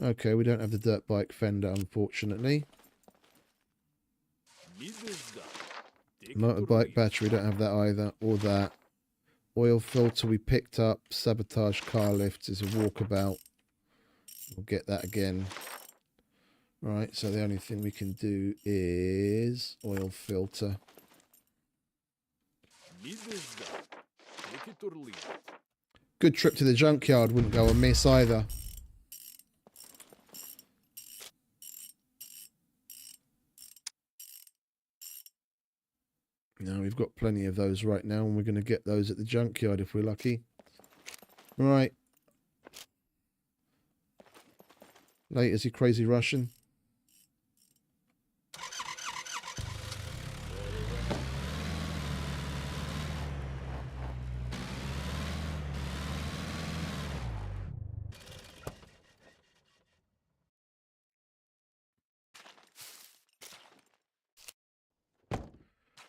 Okay, we don't have the dirt bike fender, unfortunately. Motorbike battery, don't have that either, or that. Oil filter we picked up. Sabotage car lifts is a walkabout. We'll get that again. Right, so the only thing we can do is oil filter. Good trip to the junkyard, wouldn't go amiss either. No, we've got plenty of those right now, and we're going to get those at the junkyard if we're lucky. Right. Late as you crazy Russian.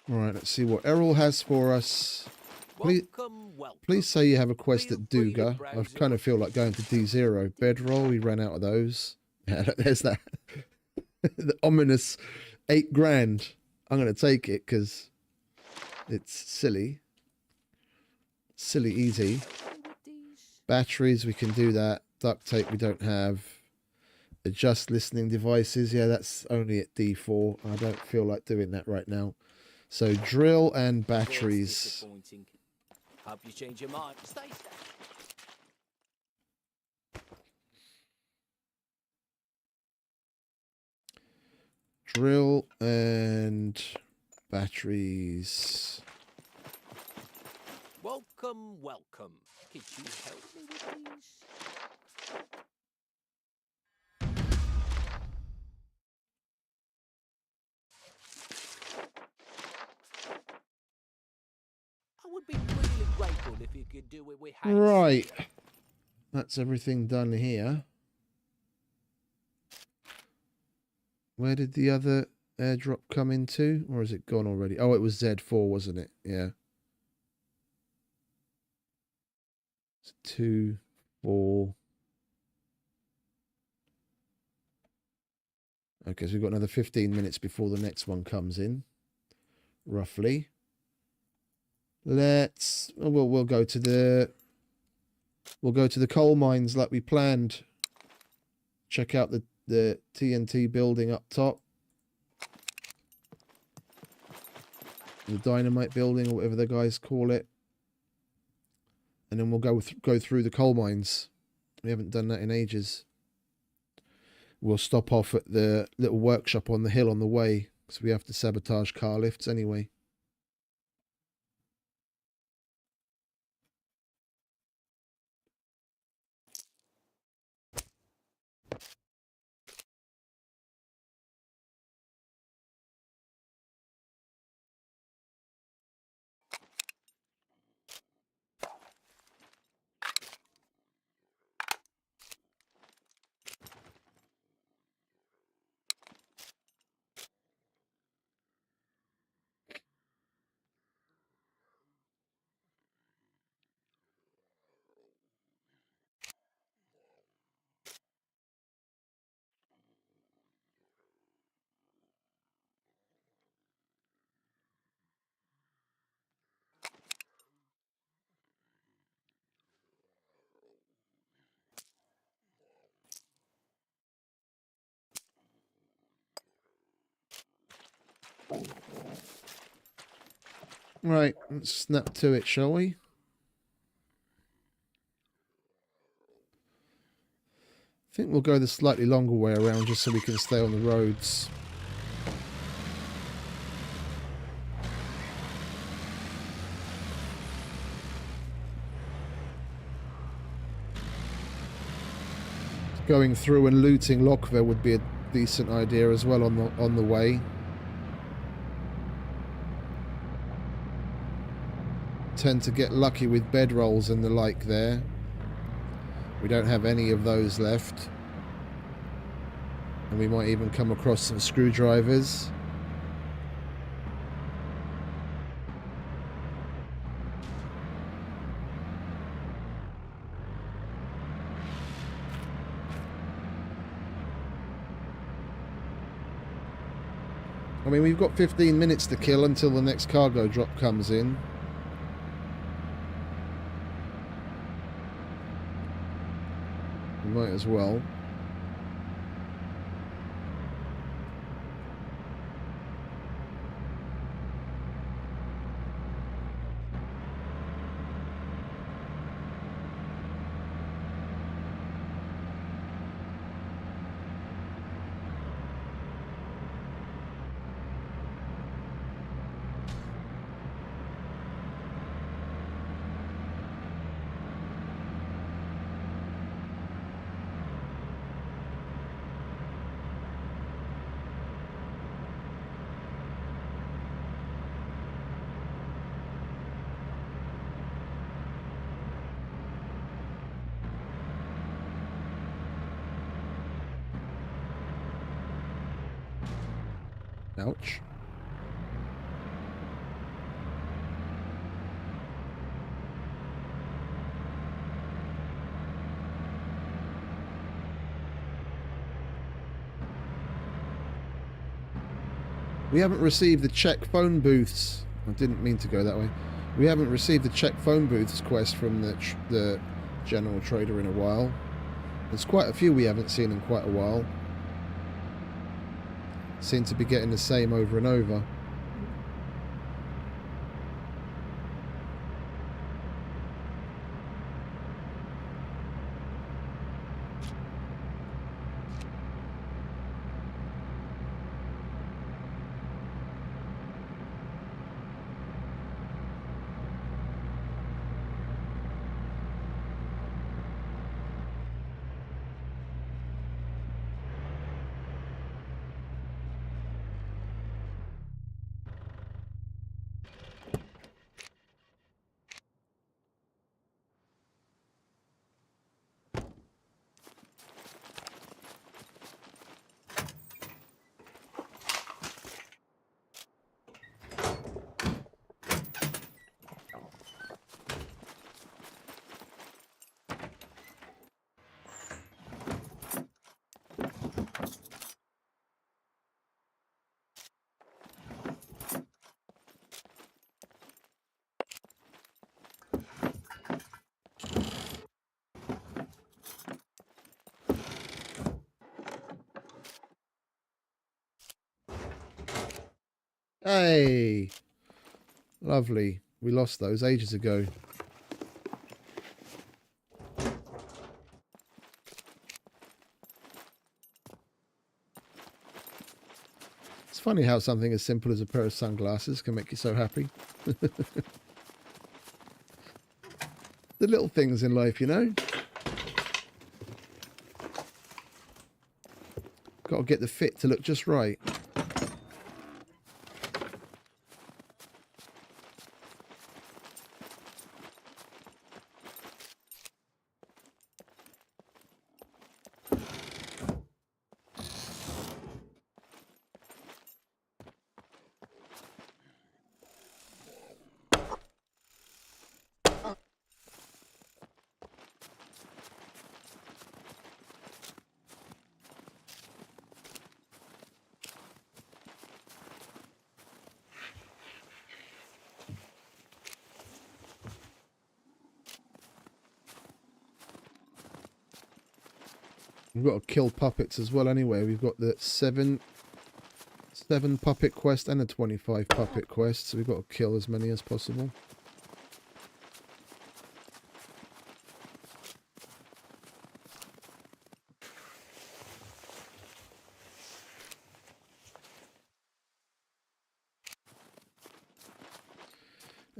Right, let's see what Errol has for us. Please say you have a quest at Duga. I kind of feel like going to D0. Bedroll, we ran out of those. Yeah, there's that. The ominous 8 grand. I'm going to take it because it's silly. Silly easy. Batteries, we can do that. Duct tape, we don't have. Adjust listening devices. Yeah, that's only at D4. I don't feel like doing that right now. So drill and batteries. Hope you change your mind. Stay safe. Drill and batteries. Welcome. Could you help me with these? I would be really grateful if you could do it with haste. Right. That's everything done here. Where did the other airdrop come into? Or is it gone already? Oh, it was Z4, wasn't it? Yeah. 2, 4. Okay, so we've got another 15 minutes before the next one comes in, roughly. We'll go to the coal mines like we planned. Check out the TNT building up top. The dynamite building, or whatever the guys call it. And then we'll go through the coal mines. We haven't done that in ages. We'll stop off at the little workshop on the hill on the way, because we have to sabotage car lifts anyway. Right, let's snap to it, shall we? I think we'll go the slightly longer way around just so we can stay on the roads. Going through and looting Lockville would be a decent idea as well on the way. Tend to get lucky with bedrolls and the like there. We don't have any of those left. And we might even come across some screwdrivers. I mean, we've got 15 minutes to kill until the next cargo drop comes in. We might as well. Ouch. We haven't received the check phone booths. I didn't mean to go that way. We haven't received the check phone booths quest from the general trader in a while. There's quite a few we haven't seen in quite a while. Seem to be getting the same over and over. Hey, lovely. We lost those ages ago. It's funny how something as simple as a pair of sunglasses can make you so happy. The little things in life, you know. Got to get the fit to look just right. We've got to kill puppets as well anyway. We've got the 7 puppet quest and a 25 puppet quest, so we've got to kill as many as possible.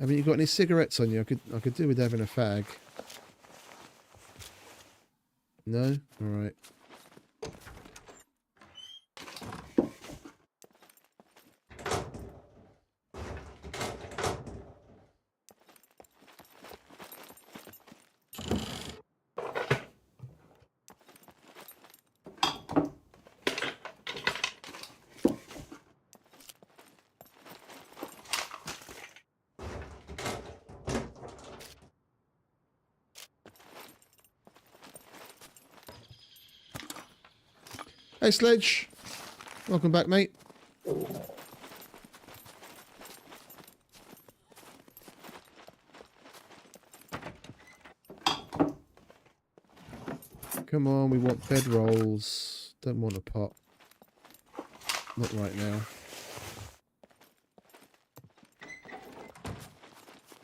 I mean, you got any cigarettes on you? I could do with having a fag. No? Alright. Hey Sledge, welcome back, mate. Come on, we want bedrolls. Don't want a pot. Not right now.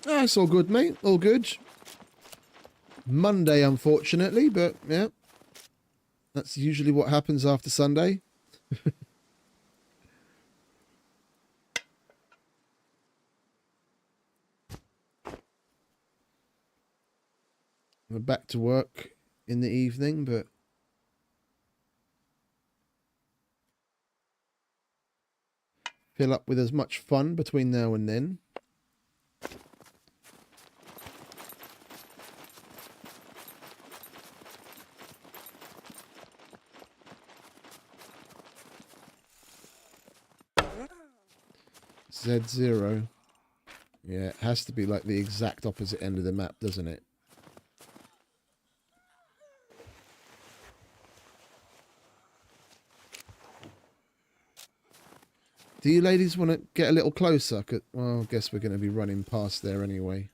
Ah, it's all good, mate. All good. Monday, unfortunately, but yeah. That's usually what happens after Sunday. We're back to work in the evening, but fill up with as much fun between now and then. Z0. Yeah, it has to be like the exact opposite end of the map, doesn't it? Do you ladies want to get a little closer? Well, I guess we're going to be running past there anyway.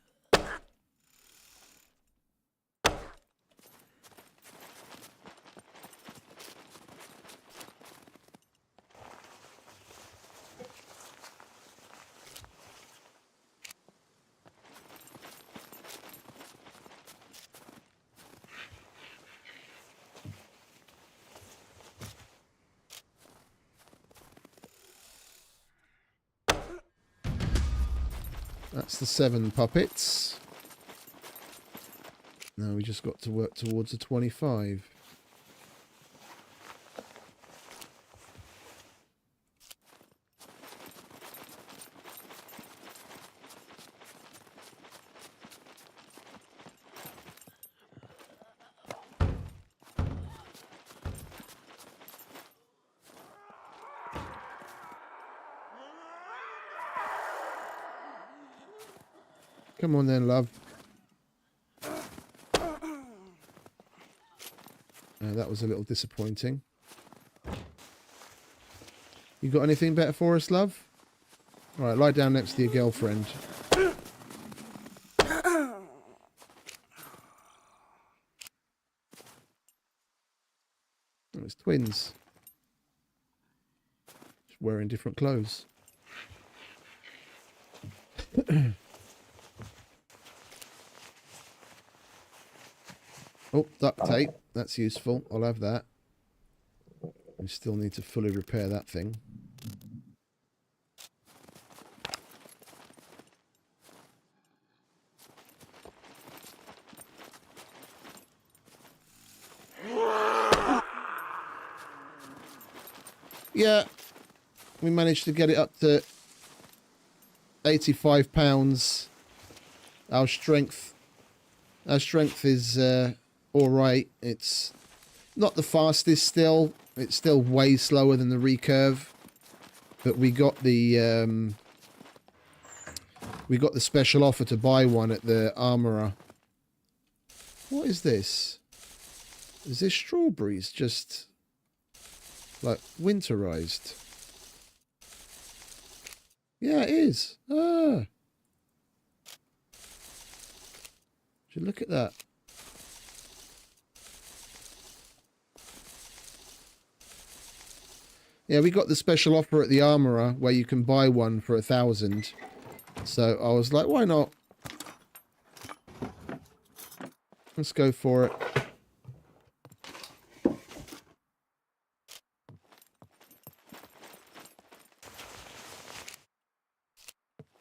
That's the 7 puppets. Now we just got to work towards the 25. Come on then, love. That was a little disappointing. You got anything better for us, love? All right, lie down next to your girlfriend. Oh, it's twins. Just wearing different clothes. Oh, duct tape. That's useful. I'll have that. We still need to fully repair that thing. Yeah, we managed to get it up to 85 pounds. Our strength is all right. It's not the fastest still. It's still way slower than the recurve, but we got the special offer to buy one at the armourer. What is this? Is this strawberries just like winterized? Yeah, it is. Ah. Should look at that. Yeah, we got the special offer at the armourer where you can buy one for 1,000. So I was like, why not? Let's go for it.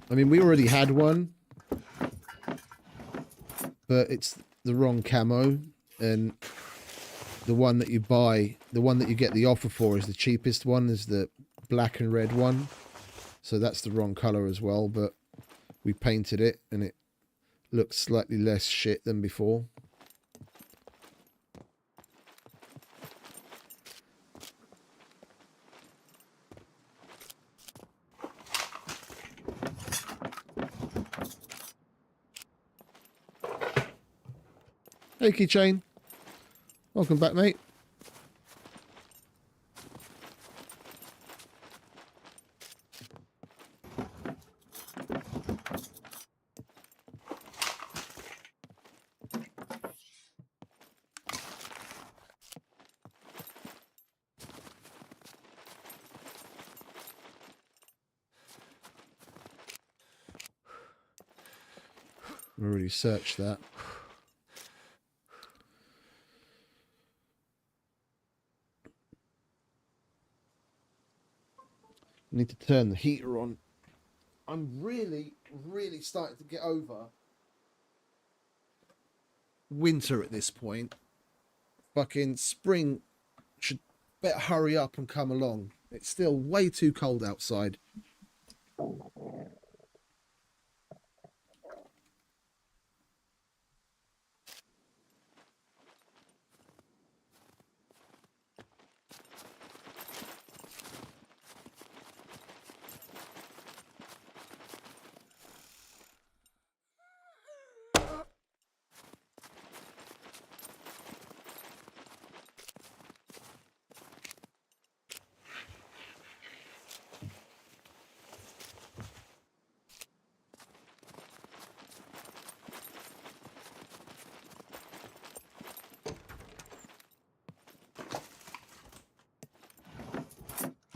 I mean, we already had one, but it's the wrong camo, and the one that you buy, the one that you get the offer for is the cheapest one, is the black and red one. So that's the wrong color as well, but we painted it and it looks slightly less shit than before. Hey, Keychain. Welcome back, mate. We already searched that. Need to turn the heater on. I'm really starting to get over winter at this point. Fucking spring should better hurry up and come along. It's still way too cold outside.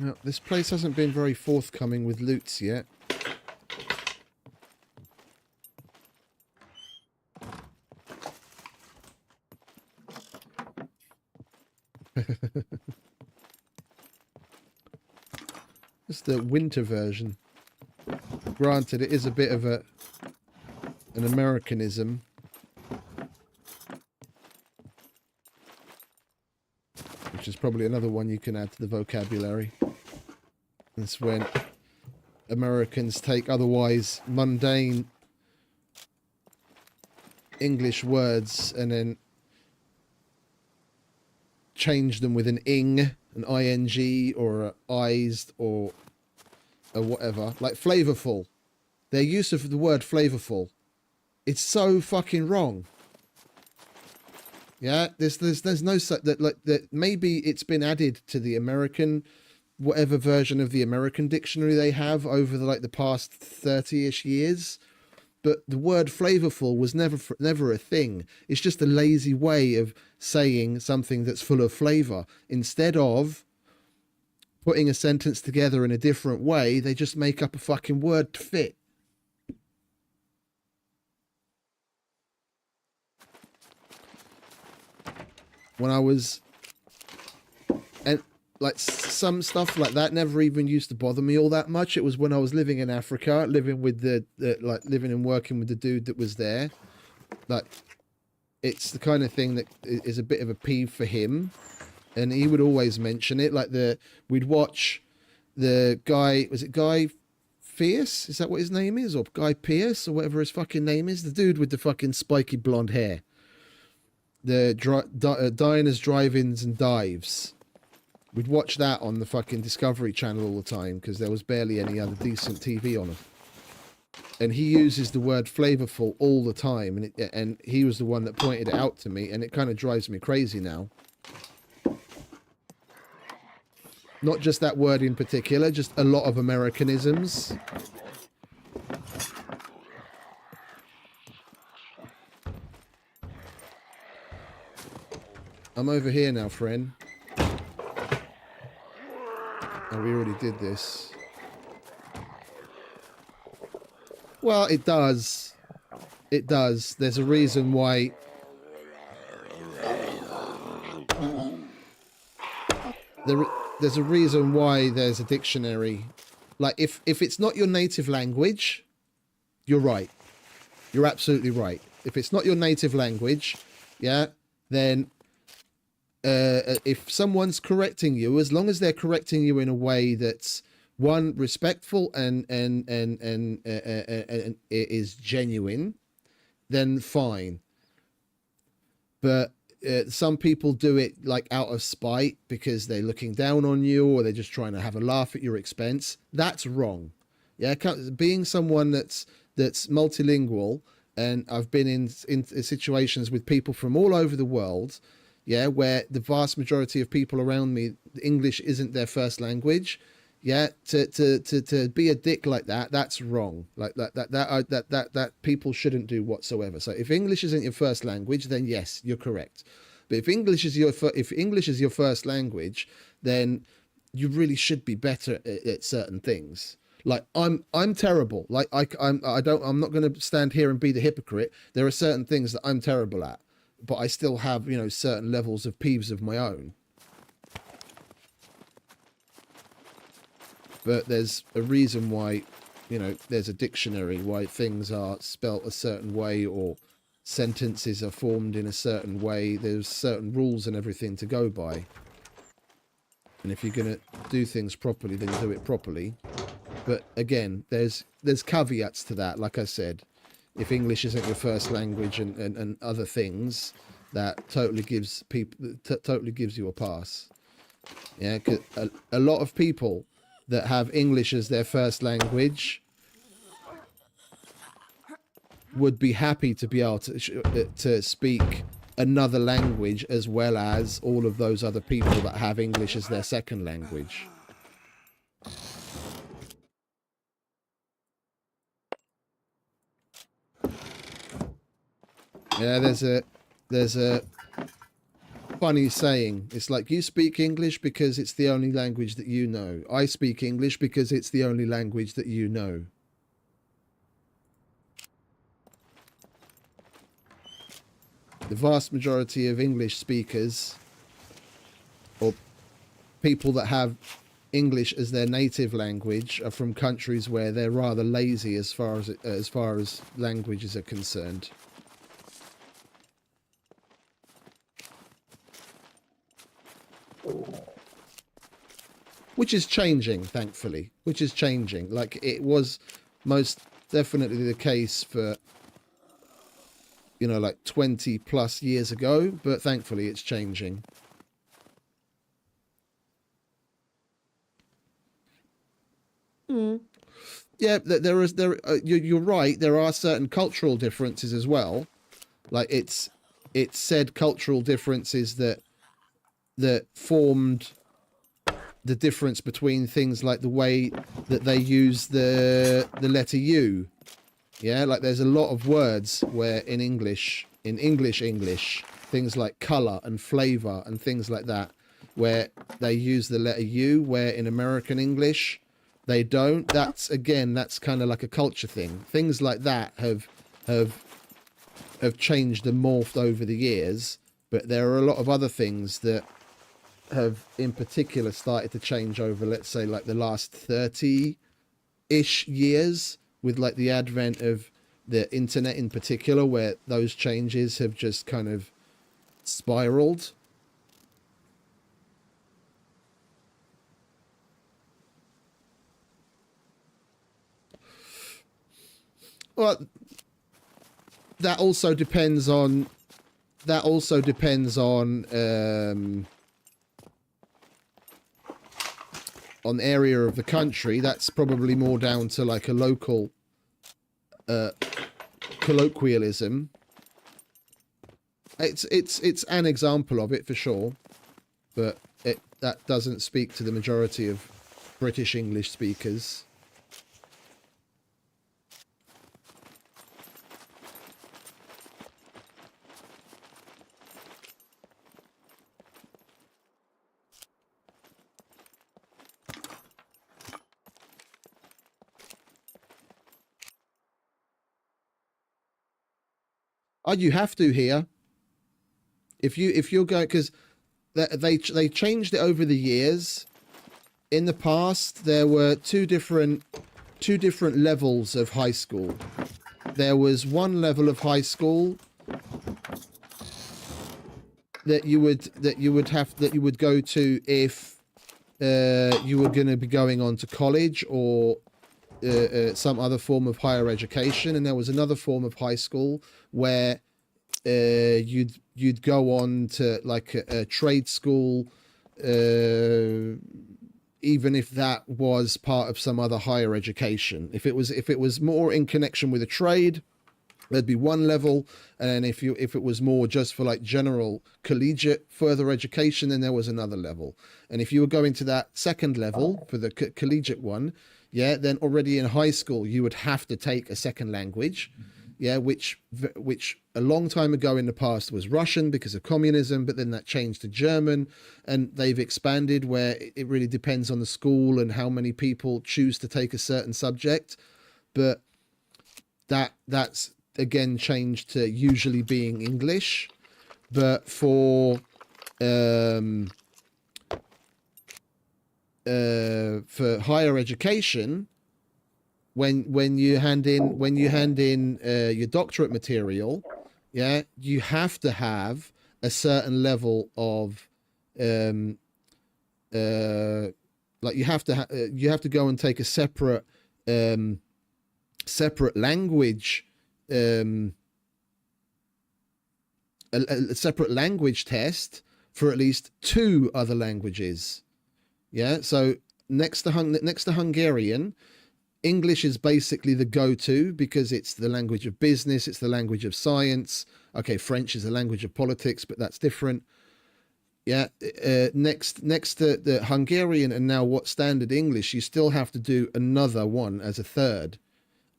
Now, this place hasn't been very forthcoming with loots yet. It's the winter version. Granted, it is a bit of an Americanism. Which is probably another one you can add to the vocabulary. That's when Americans take otherwise mundane English words and then change them with an ing, an ing, or a ised, or a whatever. Like flavorful. Their use of the word flavorful. It's so fucking wrong. Yeah, there's no such that maybe it's been added to the American, whatever version of the American dictionary they have over the past 30-ish years, but the word flavorful was never a thing. It's just a lazy way of saying something that's full of flavor. Instead of putting a sentence together in a different way, they just make up a fucking word to fit. when I was, and like some stuff like that never even used to bother me all that much. It was when I was living in Africa, living with the like living and working with the dude that was there. Like, it's the kind of thing that is a bit of a peeve for him, and he would always mention it. Like we'd watch the guy, was it Guy Fierce? Is that what his name is? Or Guy Pearce, or whatever his fucking name is? The dude with the fucking spiky blonde hair. The diners, drive-ins and dives. We'd watch that on the fucking Discovery Channel all the time because there was barely any other decent TV on it. And he uses the word flavorful all the time, and he was the one that pointed it out to me, and it kind of drives me crazy now. Not just that word in particular, just a lot of Americanisms. I'm over here now, friend. Oh, we already did this. Well, it does. It does. There's a reason why... There's a reason why there's a dictionary. Like, if it's not your native language, you're right. You're absolutely right. If it's not your native language, yeah, then if someone's correcting you, as long as they're correcting you in a way that's, one, respectful and it is genuine, then fine. But some people do it like out of spite because they're looking down on you, or they're just trying to have a laugh at your expense. That's wrong. Yeah, being someone that's multilingual, and I've been in situations with people from all over the world, yeah, where the vast majority of people around me, English isn't their first language. Yeah, to be a dick like that, that's wrong. Like that people shouldn't do whatsoever. So if English isn't your first language, then yes, you're correct. But if English is your first language, then you really should be better at certain things. Like I'm terrible. Like I'm not going to stand here and be the hypocrite. There are certain things that I'm terrible at, but I still have, certain levels of peeves of my own. But there's a reason why, there's a dictionary, why things are spelt a certain way or sentences are formed in a certain way. There's certain rules and everything to go by. And if you're going to do things properly, then do it properly. But again, there's caveats to that. Like I said, if English isn't your first language and other things, that totally gives you a pass. Yeah, 'cause a lot of people that have English as their first language would be happy to be able to speak another language as well as all of those other people that have English as their second language. Yeah, there's a funny saying. It's like, you speak English because it's the only language that you know. I speak English because it's the only language that you know. The vast majority of English speakers, or people that have English as their native language, are from countries where they're rather lazy as far as languages are concerned. Which is changing, thankfully. Which is changing. Like, it was most definitely the case for, like 20 plus years ago, but thankfully it's changing. Yeah, you're right. There are certain cultural differences as well. Like, it's said cultural differences that formed the difference between things like the way that they use the letter U. Yeah, like there's a lot of words where in English, things like colour and flavour and things like that, where they use the letter U, where in American English they don't. That's kind of like a culture thing. Things like that have changed and morphed over the years, But there are a lot of other things that have in particular started to change over, let's say, like the last 30-ish years, with like the advent of the internet in particular, where those changes have just kind of spiraled. Well, that also depends on area of the country. That's probably more down to like a local colloquialism. It's an example of it for sure, but that doesn't speak to the majority of British English speakers. Oh, you have to here. If you're going, because they changed it over the years. In the past, there were two different levels of high school. There was one level of high school that you would go to if you were going to be going on to college or some other form of higher education, and there was another form of high school where you'd go on to like a trade school, even if that was part of some other higher education. If it was more in connection with a trade, there'd be one level, and if it was more just for like general collegiate further education, then there was another level. And if you were going to that second level for the collegiate one, yeah, then already in high school you would have to take a second language, yeah, which a long time ago in the past was Russian because of communism, but then that changed to German, and they've expanded where it really depends on the school and how many people choose to take a certain subject. But that's again changed to usually being English. But for higher education, when you hand in your doctorate material, yeah, you have to have a certain level of like you have to go and take a separate language, a separate language test for at least 2 other languages. Yeah, so next to Hungarian, English is basically the go-to because it's the language of business, it's the language of science. Okay, French is the language of politics, but that's different. Yeah, next to the Hungarian and now what standard English, you still have to do another one as a third.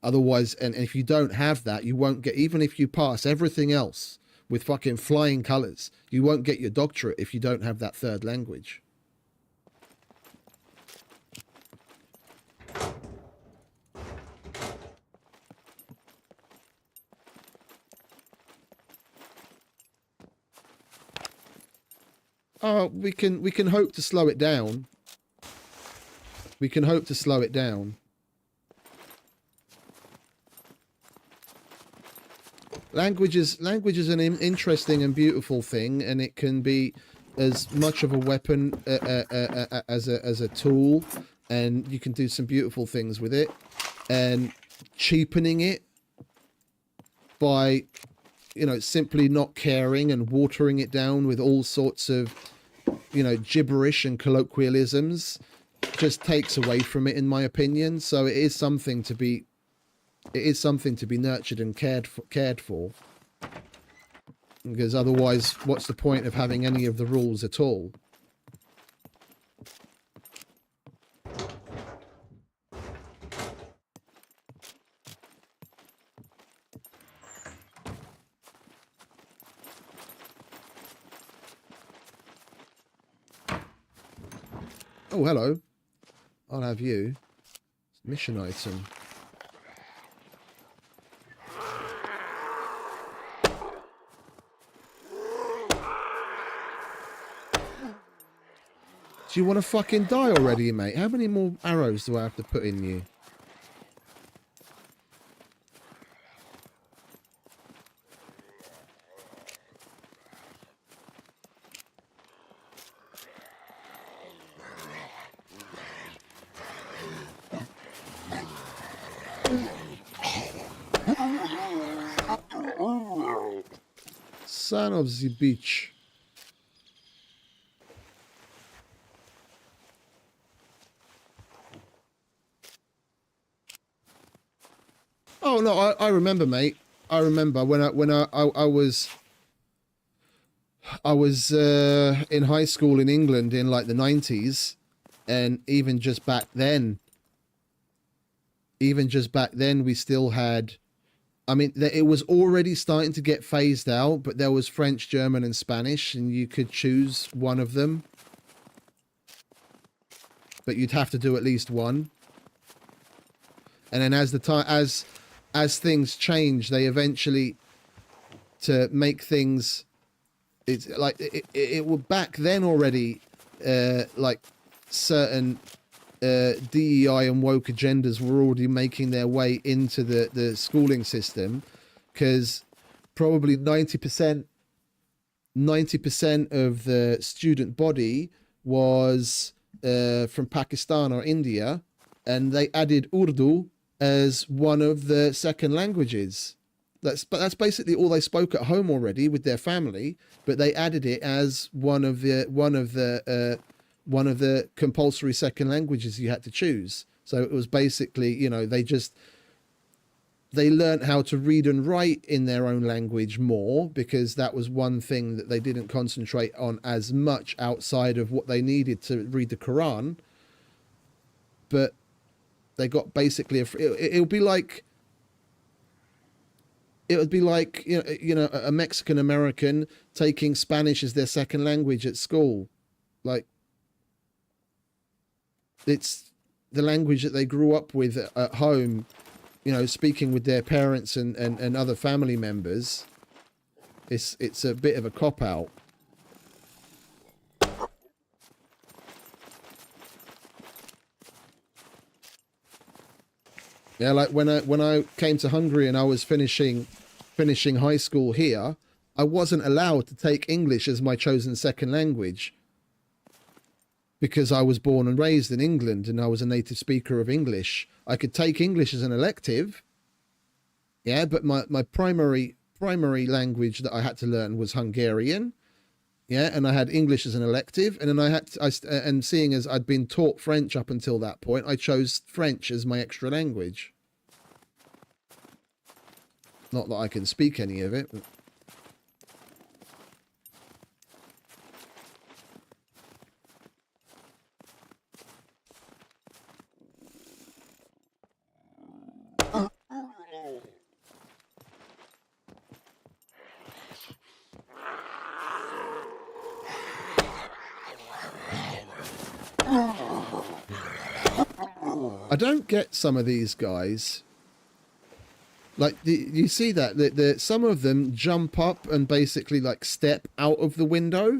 Otherwise, and if you don't have that, you won't get, even if you pass everything else with fucking flying colors, you won't get your doctorate if you don't have that third language. Oh, we can hope to slow it down. We can hope to slow it down. Language is an interesting and beautiful thing, and it can be as much of a weapon as a tool, and you can do some beautiful things with it. And cheapening it by, you know, simply not caring and watering it down with all sorts of, you know, gibberish and colloquialisms just takes away from it, in my opinion. So it is something to be nurtured and cared for, because otherwise what's the point of having any of the rules at all? Oh, hello. I'll have you. Mission item. Do you want to fucking die already, mate? How many more arrows do I have to put in you? Son of the bitch. Oh no, I remember, mate. I remember when I was in high school in England in like the 90s, and even just back then we still had, I mean, it was already starting to get phased out, but there was French, German, and Spanish, and you could choose one of them, but you'd have to do at least one. And then as things change, they eventually, to make things, it's like it was back then already, like certain DEI and woke agendas were already making their way into the schooling system, because probably 90% of the student body was from Pakistan or India, and they added Urdu as one of the second languages. That's basically all they spoke at home already with their family, but they added it as one of the compulsory second languages you had to choose. So it was basically, you know, they learned how to read and write in their own language more, because that was one thing that they didn't concentrate on as much outside of what they needed to read the Quran. But they got basically it would be like you know a Mexican American taking Spanish as their second language at school. Like, it's the language that they grew up with at home, you know, speaking with their parents and other family members. It's a bit of a cop-out. Yeah, like when I came to Hungary and I was finishing high school here, I wasn't allowed to take English as my chosen second language, because I was born and raised in England and I was a native speaker of English. I could take English as an elective, yeah, but my primary language that I had to learn was Hungarian, yeah, and I had English as an elective, and then and seeing as I'd been taught French up until that point, I chose French as my extra language. Not that I can speak any of it, but... I don't get some of these guys. Like, you see that some of them jump up and basically like step out of the window.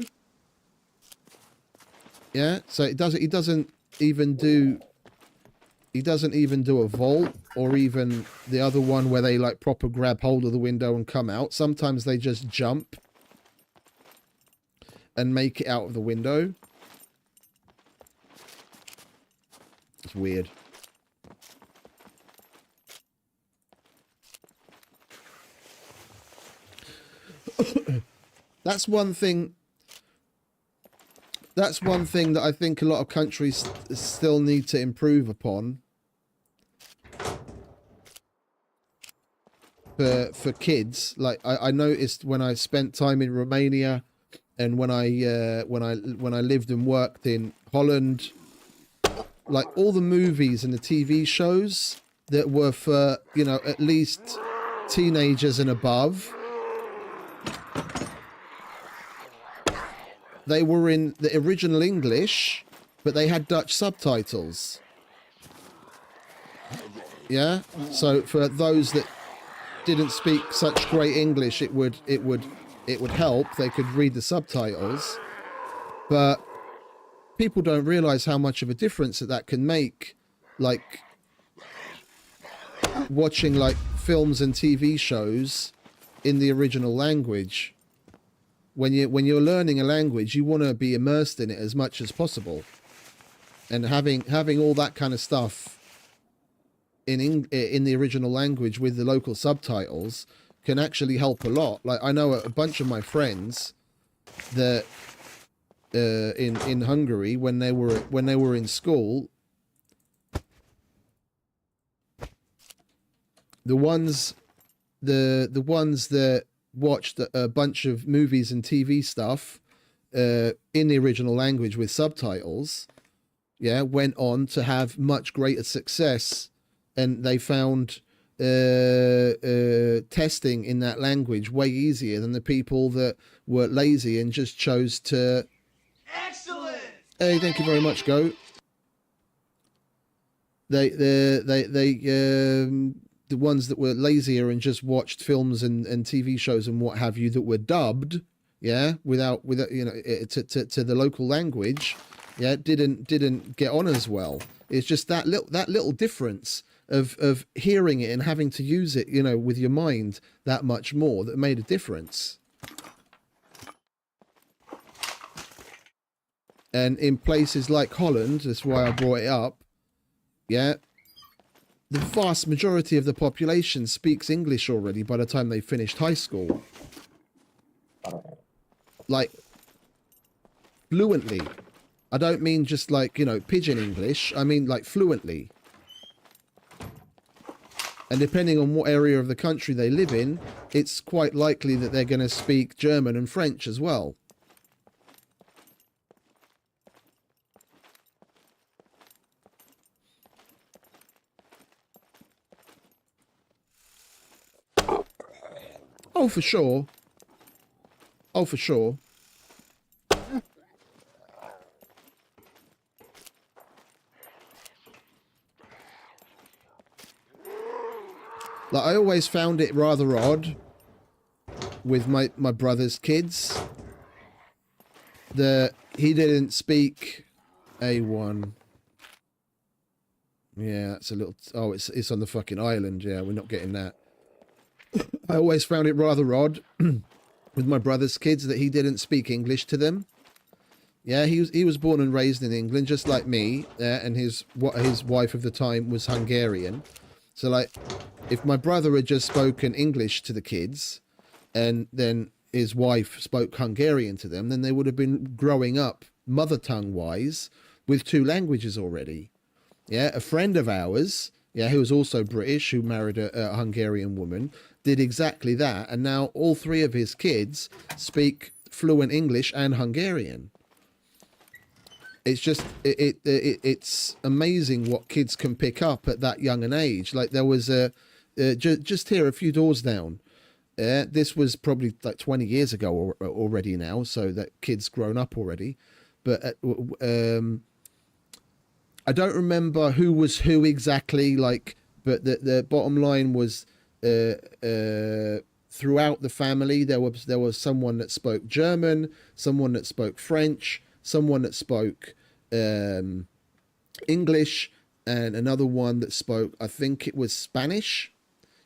Yeah, so he doesn't even do a vault, or even the other one where they like proper grab hold of the window and come out. Sometimes they just jump and make it out of the window. It's weird. That's one thing that I think a lot of countries still need to improve upon for kids. Like, I noticed when I spent time in Romania, and when I lived and worked in Holland, like all the movies and the TV shows that were for, you know, at least teenagers and above, they were in the original English, but they had Dutch subtitles. Yeah, so for those that didn't speak such great English, it would help. They could read the subtitles. But people don't realize how much of a difference that can make, like watching like films and TV shows in the original language. When you're learning a language, you want to be immersed in it as much as possible, and having all that kind of stuff in the original language with the local subtitles can actually help a lot. Like, I know a bunch of my friends that in Hungary, when they were in school, the ones that watched a bunch of movies and TV stuff in the original language with subtitles, yeah, went on to have much greater success, and they found testing in that language way easier than the people that were lazy and just chose to. Excellent. Hey, thank you very much, Go. The ones that were lazier and just watched films and TV shows and what have you that were dubbed, yeah, without you know, to the local language, yeah, didn't get on as well. It's just that little difference of hearing it and having to use it, you know, with your mind that much more, that made a difference. And in places like Holland, that's why I brought it up, yeah, the vast majority of the population speaks English already by the time they finished high school. Like, fluently. I don't mean just like, you know, pidgin English. I mean like fluently. And depending on what area of the country they live in, it's quite likely that they're going to speak German and French as well. Oh, for sure. Oh, for sure. Like, I always found it rather odd with my brother's kids that he didn't speak A1. Yeah, it's a little... Oh, it's on the fucking island. Yeah, we're not getting that. I always found it rather odd with my brother's kids that he didn't speak English to them. Yeah, he was born and raised in England, just like me, and his wife of the time was Hungarian. So, like, if my brother had just spoken English to the kids, and then his wife spoke Hungarian to them, then they would have been growing up mother tongue wise with two languages already. Yeah, a friend of ours, yeah, who was also British, who married a Hungarian woman, did exactly that, and now all three of his kids speak fluent English and Hungarian. It's just it's amazing what kids can pick up at that young an age. Like, there was just here a few doors down. This was probably like 20 years ago already now, so that kid's grown up already. But I don't remember who was who exactly. Like, but the bottom line was throughout the family there was someone that spoke German, someone that spoke French, someone that spoke English, and another one that spoke, I think it was Spanish,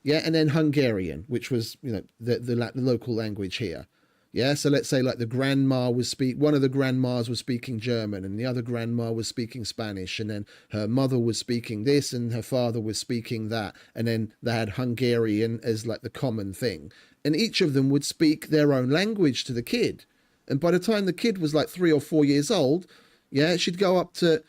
yeah, and then Hungarian, which was, you know, the local language here. Yeah, so let's say like one of the grandmas was speaking German, and the other grandma was speaking Spanish, and then her mother was speaking this, and her father was speaking that, and then they had Hungarian as like the common thing, and each of them would speak their own language to the kid. And by the time the kid was like 3 or 4 years old, yeah, she'd go up to,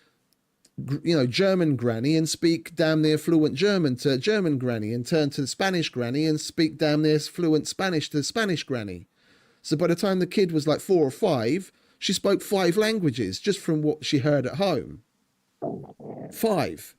you know, German granny and speak damn near fluent German to German granny, and turn to the Spanish granny and speak damn near fluent Spanish to the Spanish granny. So by the time the kid was like 4 or 5, she spoke 5 languages just from what she heard at home. 5.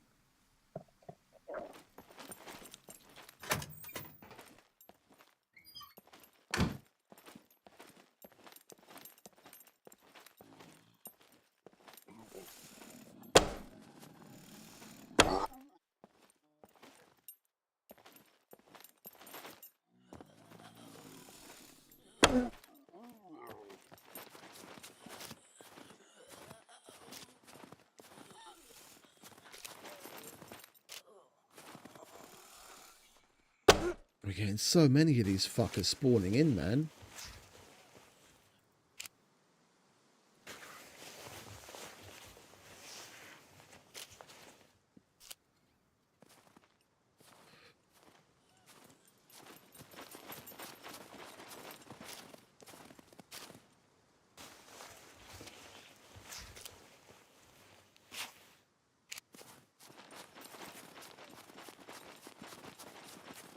getting so many of these fuckers spawning in, man.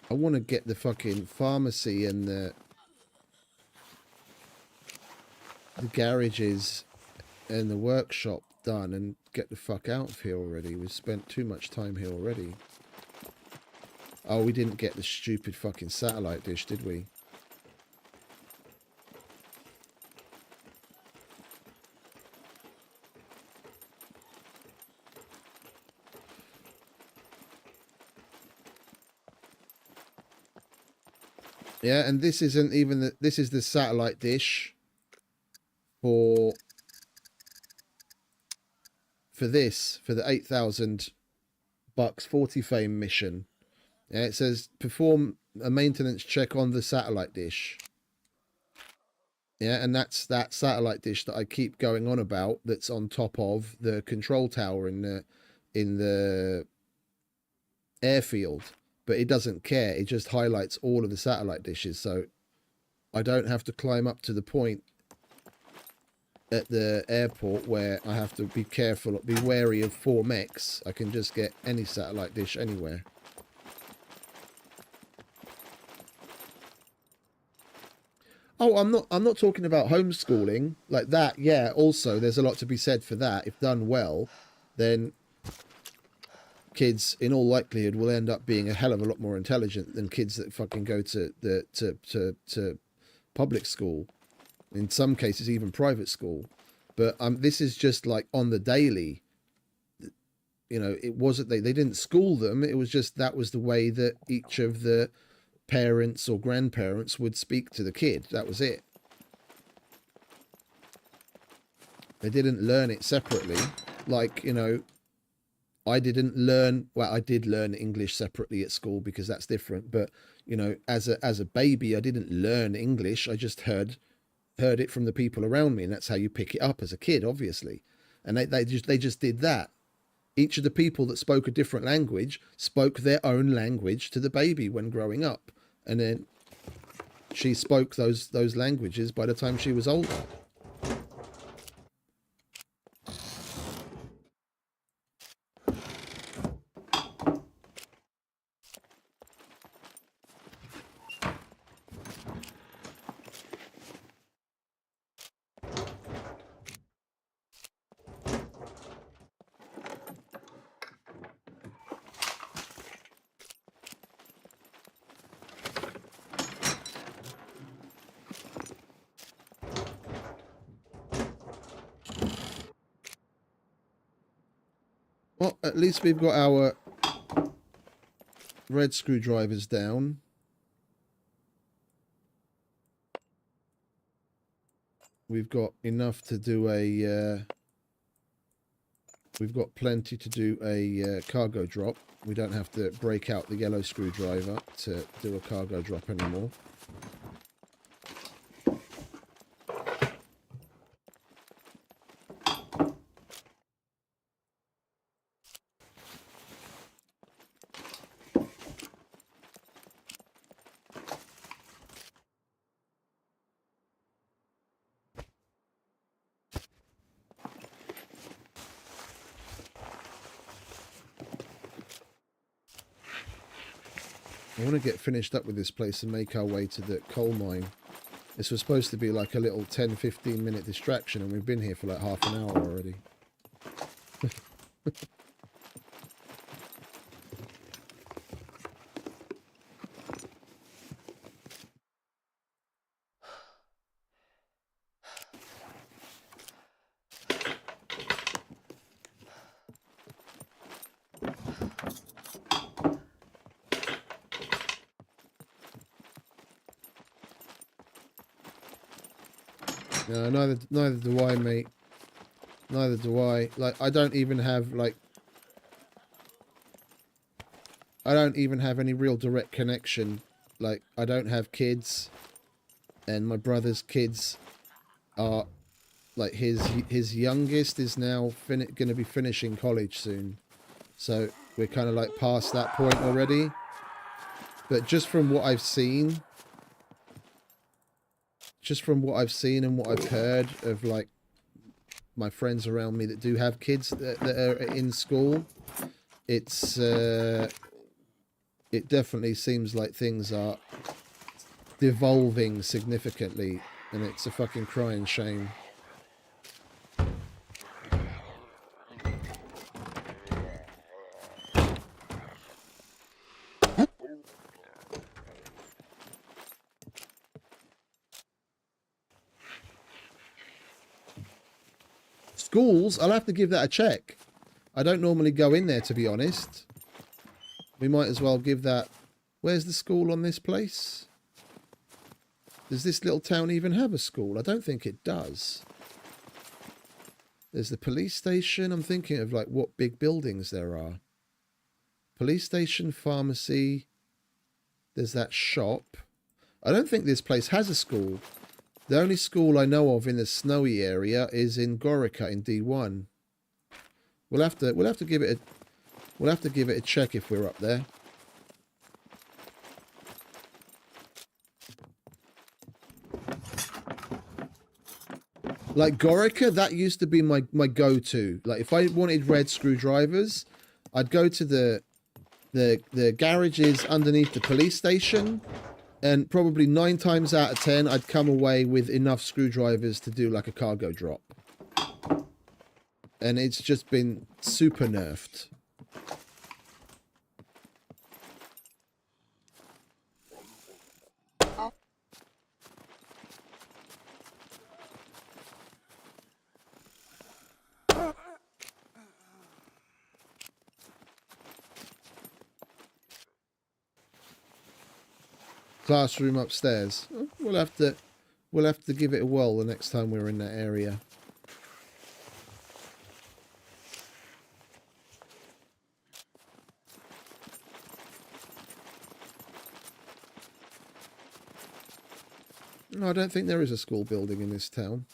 I want to get the fucking pharmacy and the garages and the workshop done and get the fuck out of here already. We've spent too much time here already. Oh, we didn't get the stupid fucking satellite dish, did we? Yeah, and this isn't even the, this is the satellite dish for this, for the 8,000 bucks 40 fame mission. Yeah, it says perform a maintenance check on the satellite dish. Yeah, and that's that satellite dish that I keep going on about, that's on top of the control tower in the airfield. But it doesn't care. It just highlights all of the satellite dishes, so I don't have to climb up to the point at the airport where I have to be careful, be wary of 4 mechs. I can just get any satellite dish anywhere. Oh, I'm not talking about homeschooling like that. Yeah, also there's a lot to be said for that. If done well, then kids in all likelihood will end up being a hell of a lot more intelligent than kids that fucking go to to public school, in some cases even private school. But this is just like on the daily, you know. It wasn't, they didn't school them, it was just that was the way that each of the parents or grandparents would speak to the kid. That was it. They didn't learn it separately, like, you know, I didn't learn, well, I did learn English separately at school because that's different. But, you know, as a baby, I didn't learn English. I just heard it from the people around me, and that's how you pick it up as a kid, obviously. And they just did that. Each of the people that spoke a different language spoke their own language to the baby when growing up, and then she spoke those languages by the time she was older. Well, at least we've got our red screwdrivers down. We've got enough to do a... we've got plenty to do a cargo drop. We don't have to break out the yellow screwdriver to do a cargo drop anymore. I want to get finished up with this place and make our way to the coal mine. This was supposed to be like a little 10-15 minute distraction, and we've been here for like half an hour already. No, neither do I, mate. Neither do I. Like, I don't even have, like... I don't even have any real direct connection like, I don't have kids, and my brother's kids are, like, his youngest is now going to be finishing college soon. So we're kind of like past that point already. But just from what I've seen, and what I've heard of, like, my friends around me that do have kids that are in school, it's it definitely seems like things are devolving significantly, and it's a fucking crying shame. Schools, I'll have to give that a check. I don't normally go in there, to be honest. We might as well give that... Where's the school on this place? Does this little town even have a school? I don't think it does. There's the police station. I'm thinking of, like, what big buildings there are. Police station, pharmacy. There's that shop. I don't think this place has a school. The only school I know of in the snowy area is in Gorica in D1. We'll have to give it a check if we're up there. Like Gorica, that used to be my go-to. Like if I wanted red screwdrivers, I'd go to the garages underneath the police station, and probably 9 times out of 10 I'd come away with enough screwdrivers to do like a cargo drop. And it's just been super nerfed. Classroom upstairs. We'll have to give it a whirl the next time we're in that area. No, I don't think there is a school building in this town.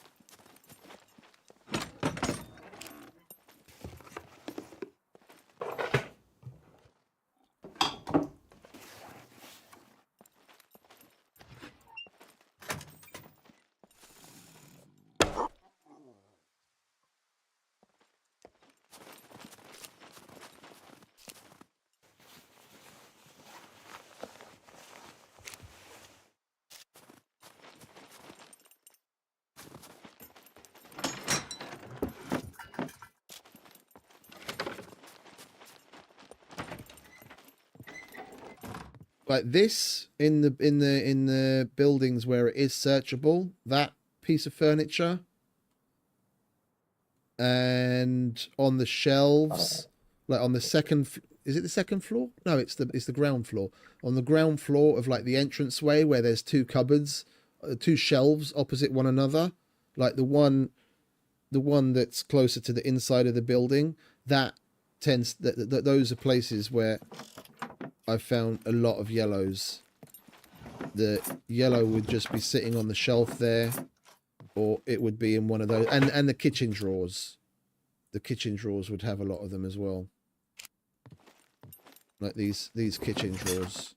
Like this in the buildings where it is searchable, that piece of furniture, and on the shelves, like on the second, is it the second floor? No, it's the ground floor. On the ground floor of like the entranceway where there's 2 cupboards, 2 shelves opposite one another, like the one that's closer to the inside of the building, that tends those are places where I've found a lot of yellows. The yellow would just be sitting on the shelf there, or it would be in one of those. And the kitchen drawers. The kitchen drawers would have a lot of them as well. Like these kitchen drawers.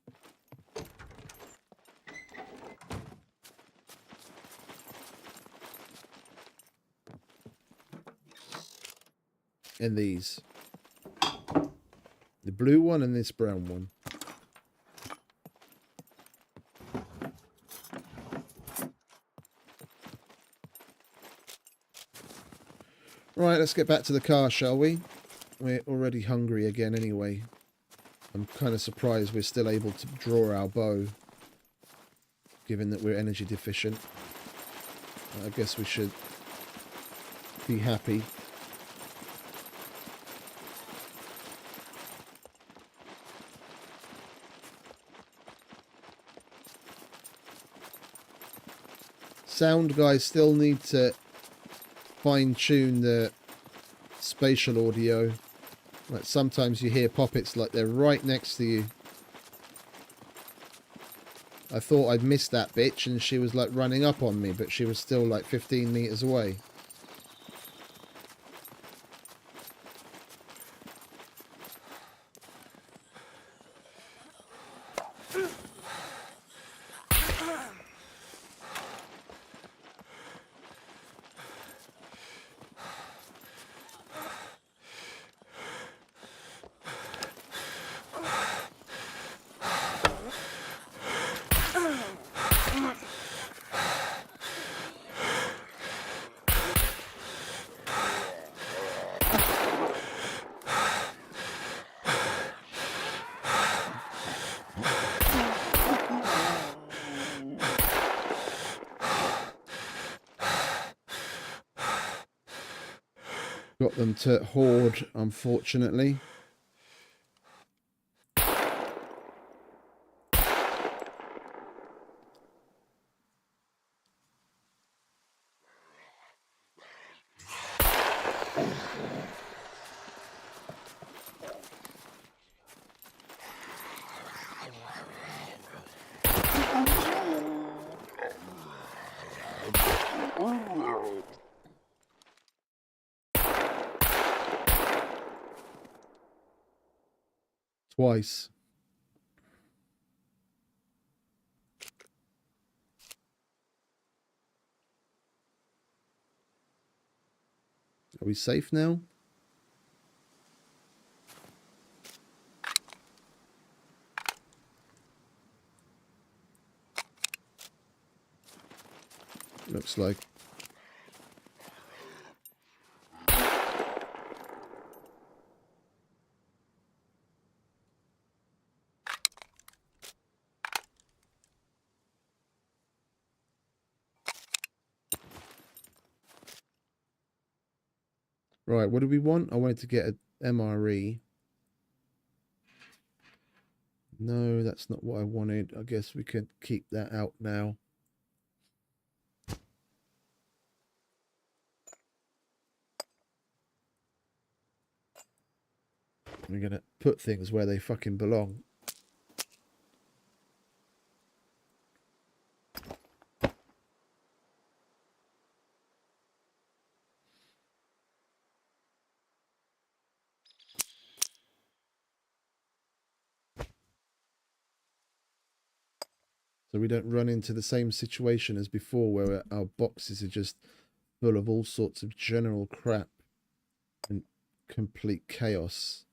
And these. The blue one and this brown one. Right, let's get back to the car, shall we? We're already hungry again anyway. I'm kind of surprised we're still able to draw our bow, given that we're energy deficient. I guess we should be happy. Sound guys still need to fine-tune the spatial audio. Like sometimes you hear poppets like they're right next to you. I thought I'd missed that bitch and she was like running up on me, but she was still like 15 meters away. Got them to hoard, unfortunately. Twice. Are we safe now? Looks like. Right, what do we want? I wanted to get an MRE. No, that's not what I wanted. I guess we could keep that out now. We're going to put things where they fucking belong. So we don't run into the same situation as before where our boxes are just full of all sorts of general crap and complete chaos.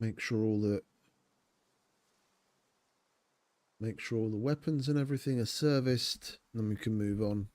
Make sure all the weapons and everything are serviced, and then we can move on.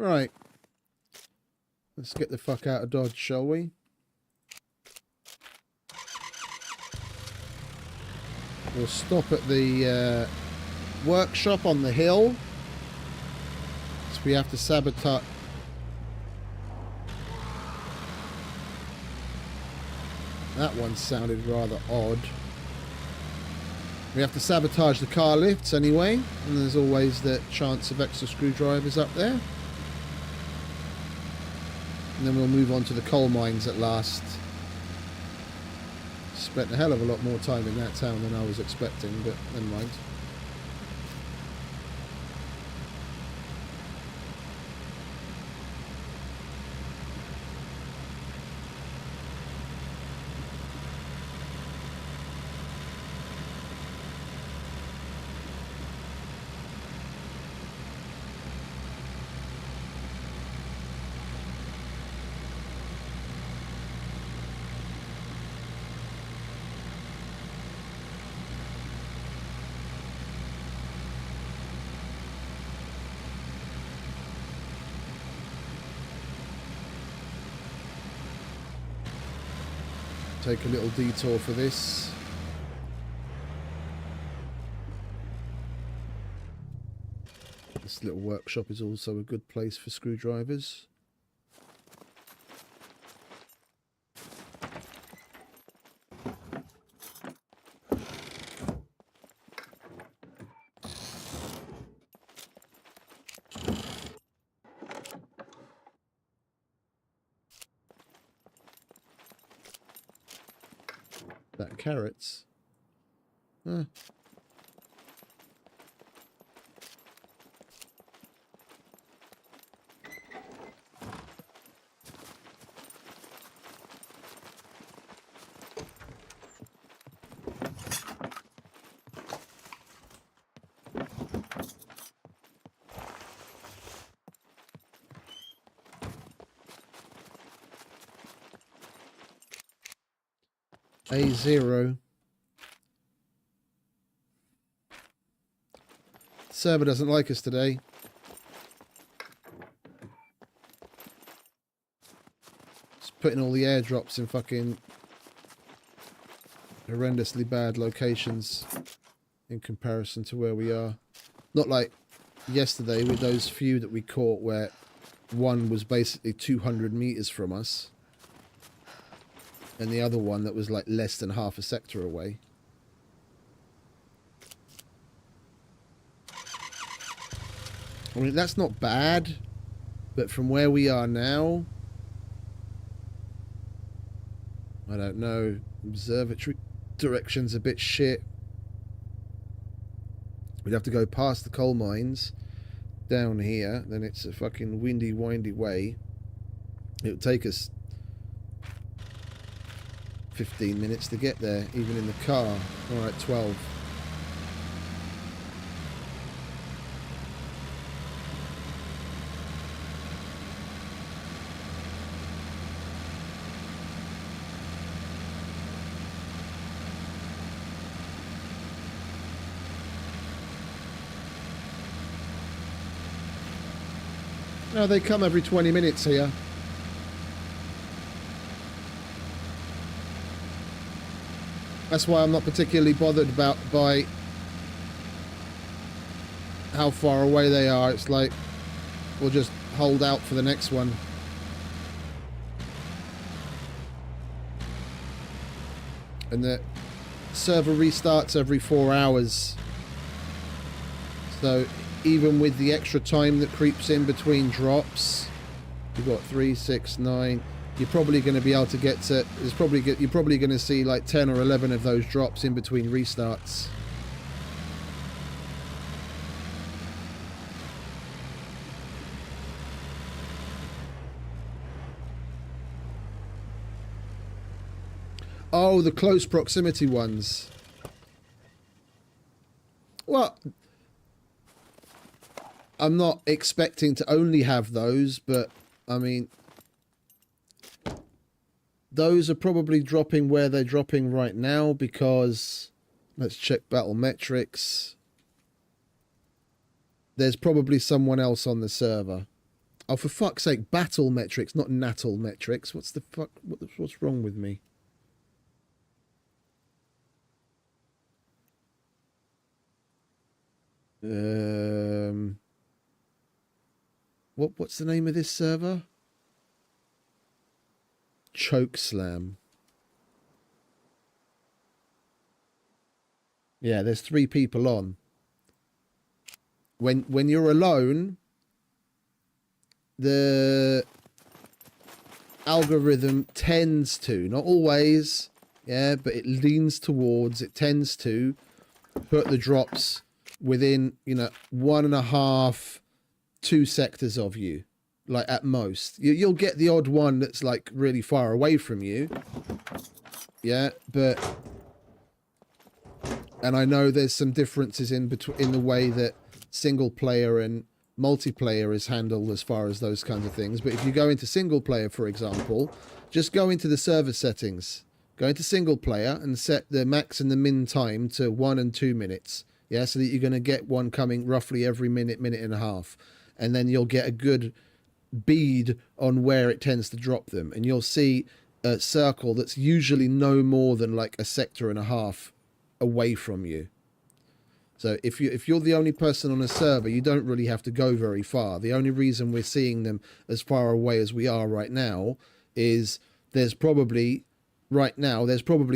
Right. Let's get the fuck out of Dodge, shall we? We'll stop at the workshop on the hill. So we have to sabotage. That one sounded rather odd. We have to sabotage the car lifts anyway. And there's always the chance of extra screwdrivers up there. And then we'll move on to the coal mines at last. Spent a hell of a lot more time in that town than I was expecting, but never mind. Take a little detour for this. This little workshop is also a good place for screwdrivers. That carrots. Huh. A0. Server doesn't like us today. It's putting all the airdrops in fucking horrendously bad locations in comparison to where we are. Not like yesterday with those few that we caught where one was basically 200 meters from us. And the other one that was like less than half a sector away. I mean, that's not bad. But from where we are now, I don't know. Observatory direction's a bit shit. We'd have to go past the coal mines down here. Then it's a fucking windy, windy way. It would take us 15 minutes to get there, even in the car. Alright, 12. No, they come every 20 minutes here. That's why I'm not particularly bothered by how far away they are. It's like, we'll just hold out for the next one. And the server restarts every 4 hours. So even with the extra time that creeps in between drops, you've got 3, 6, 9... You're probably going to be able to get to... You're probably going to see like 10 or 11 of those drops in between restarts. Oh, the close proximity ones. Well, I'm not expecting to only have those, but I mean... Those are probably dropping where they're dropping right now because... Let's check battle metrics. There's probably someone else on the server. Oh, for fuck's sake, battle metrics, not natal metrics. What's the fuck? What's wrong with me? What's the name of this server? Chokeslam. Yeah, there's 3 people on. When you're alone, the algorithm tends to, not always, yeah, but it leans towards, it tends to put the drops within, 1.5, 2 sectors of you, like at most. You'll get the odd one that's like really far away from you, yeah, but, and I know there's some differences in the way that single player and multiplayer is handled as far as those kinds of things. But if you go into single player, for example, just go into the server settings, go into single player and set the max and the min time to 1 and 2 minutes. Yeah, so that you're going to get one coming roughly every minute and a half. And then you'll get a good bead on where it tends to drop them. And you'll see a circle that's usually no more than like a sector and a half away from you. So if you're the only person on a server, you don't really have to go very far. The only reason we're seeing them as far away as we are right now is there's probably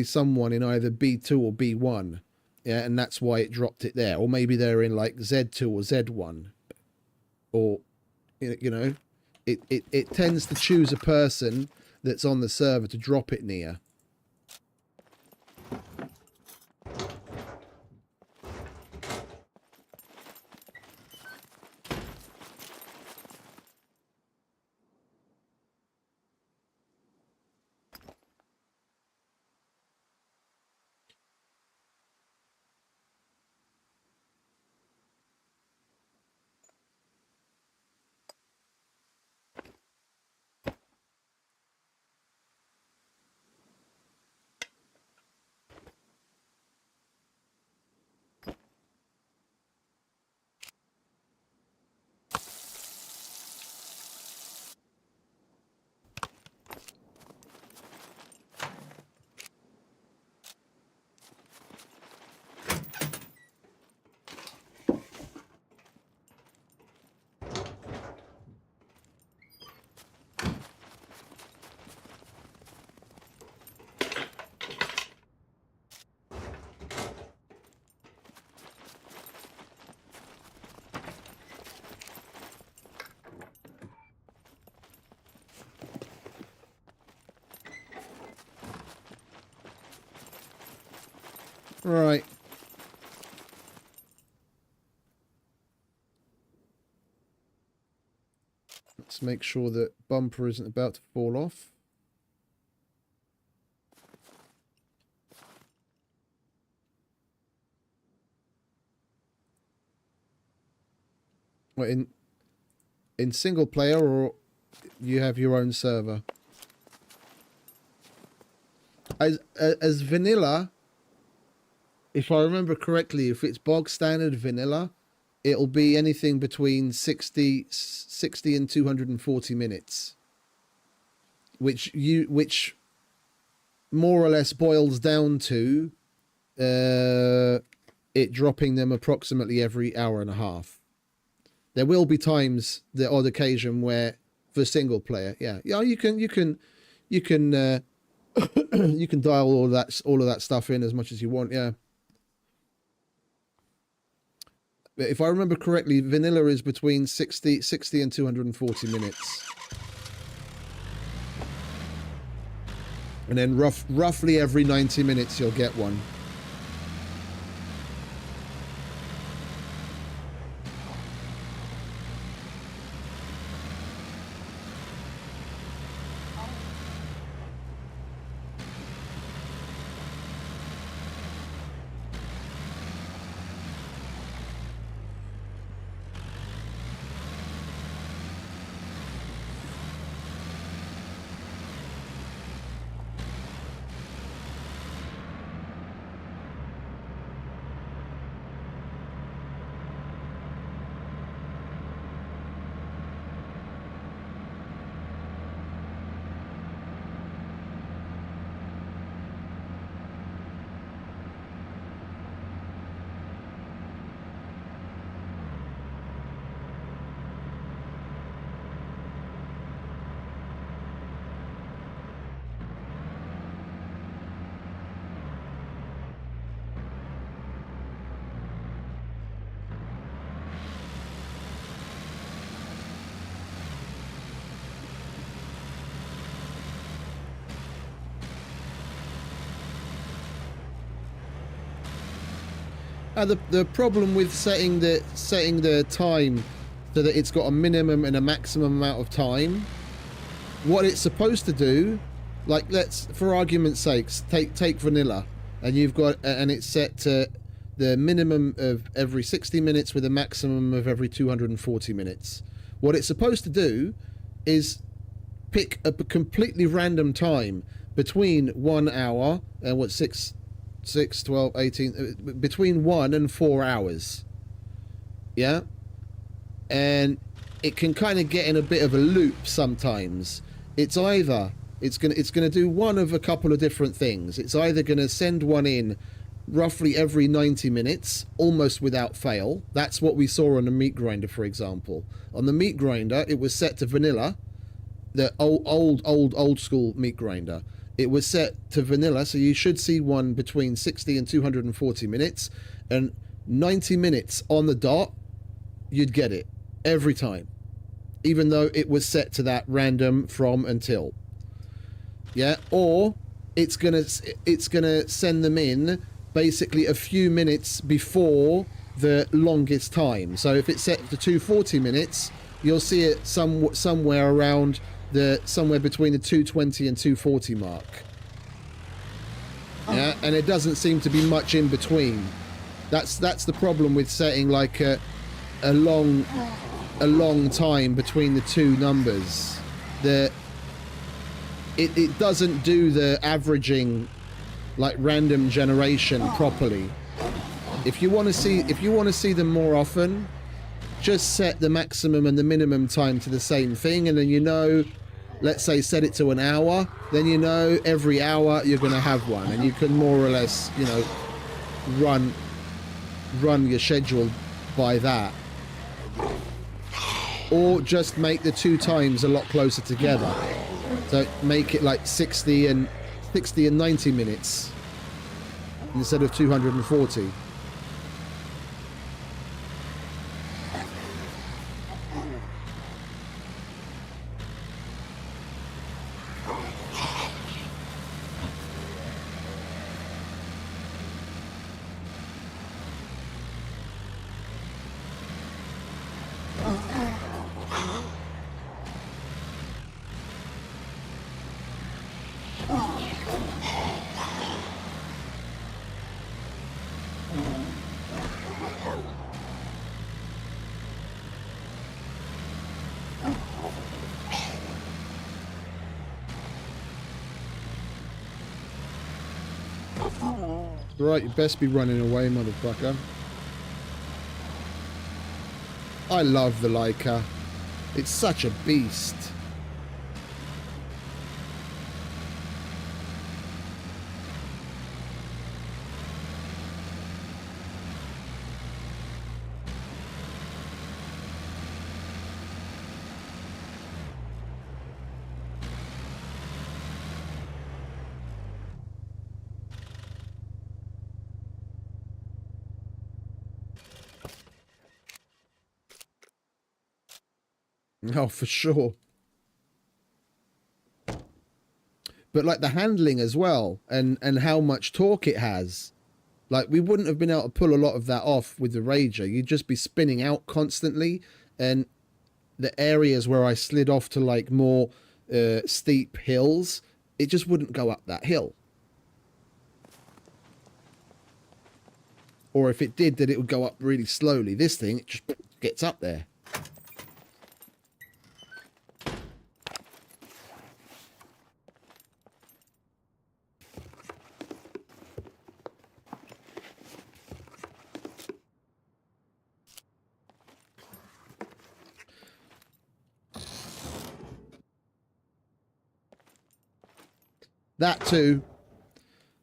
someone in either B2 or B1. Yeah, and that's why it dropped it there. Or maybe they're in like Z2 or Z1. Or, it tends to choose a person that's on the server to drop it near. Right. Let's make sure that bumper isn't about to fall off. What, in single player, or you have your own server? As vanilla, if I remember correctly, if it's bog standard vanilla, it'll be anything between 60 and 240 minutes, which more or less boils down to it dropping them approximately every hour and a half. There will be times, the odd occasion, where for single player, yeah, you can you can dial all of that stuff in as much as you want, yeah. But if I remember correctly, vanilla is between 60 and 240 minutes. And then roughly every 90 minutes you'll get one. The problem with setting the time so that it's got a minimum and a maximum amount of time, what it's supposed to do, like, let's, for argument's sakes, take vanilla, and you've got, and it's set to the minimum of every 60 minutes with a maximum of every 240 minutes. What it's supposed to do is pick a completely random time between 1 hour and 6, 12, 18, between 1 and 4 hours. Yeah? And it can kind of get in a bit of a loop sometimes. It's either it's gonna do one of a couple of different things. It's either gonna send one in roughly every 90 minutes, almost without fail. That's what we saw on the meat grinder, for example. On the meat grinder, it was set to vanilla, the old school meat grinder. It was set to vanilla, so you should see one between 60 and 240 minutes, and 90 minutes on the dot, you'd get it every time, even though it was set to that random from until. Yeah, or it's gonna send them in basically a few minutes before the longest time. So if it's set to 240 minutes, you'll see it somewhere around somewhere between the 220 and 240 mark. Yeah, and it doesn't seem to be much in between. That's the problem with setting like a long time between the two numbers. It doesn't do the averaging, like random generation, properly. If you want to see them more often, just set the maximum and the minimum time to the same thing, and then, you know, let's say set it to an hour, then you know every hour you're going to have one, and you can more or less, you know, run your schedule by that. Or just make the two times a lot closer together. So make it like 60 and 90 minutes instead of 240. Right, you best be running away, motherfucker. I love the Leica. It's such a beast. Oh, for sure. But like the handling as well, and how much torque it has. Like, we wouldn't have been able to pull a lot of that off with the Rager. You'd just be spinning out constantly, and the areas where I slid off to like more steep hills, it just wouldn't go up that hill. Or if it did, then it would go up really slowly. This thing, it just gets up there.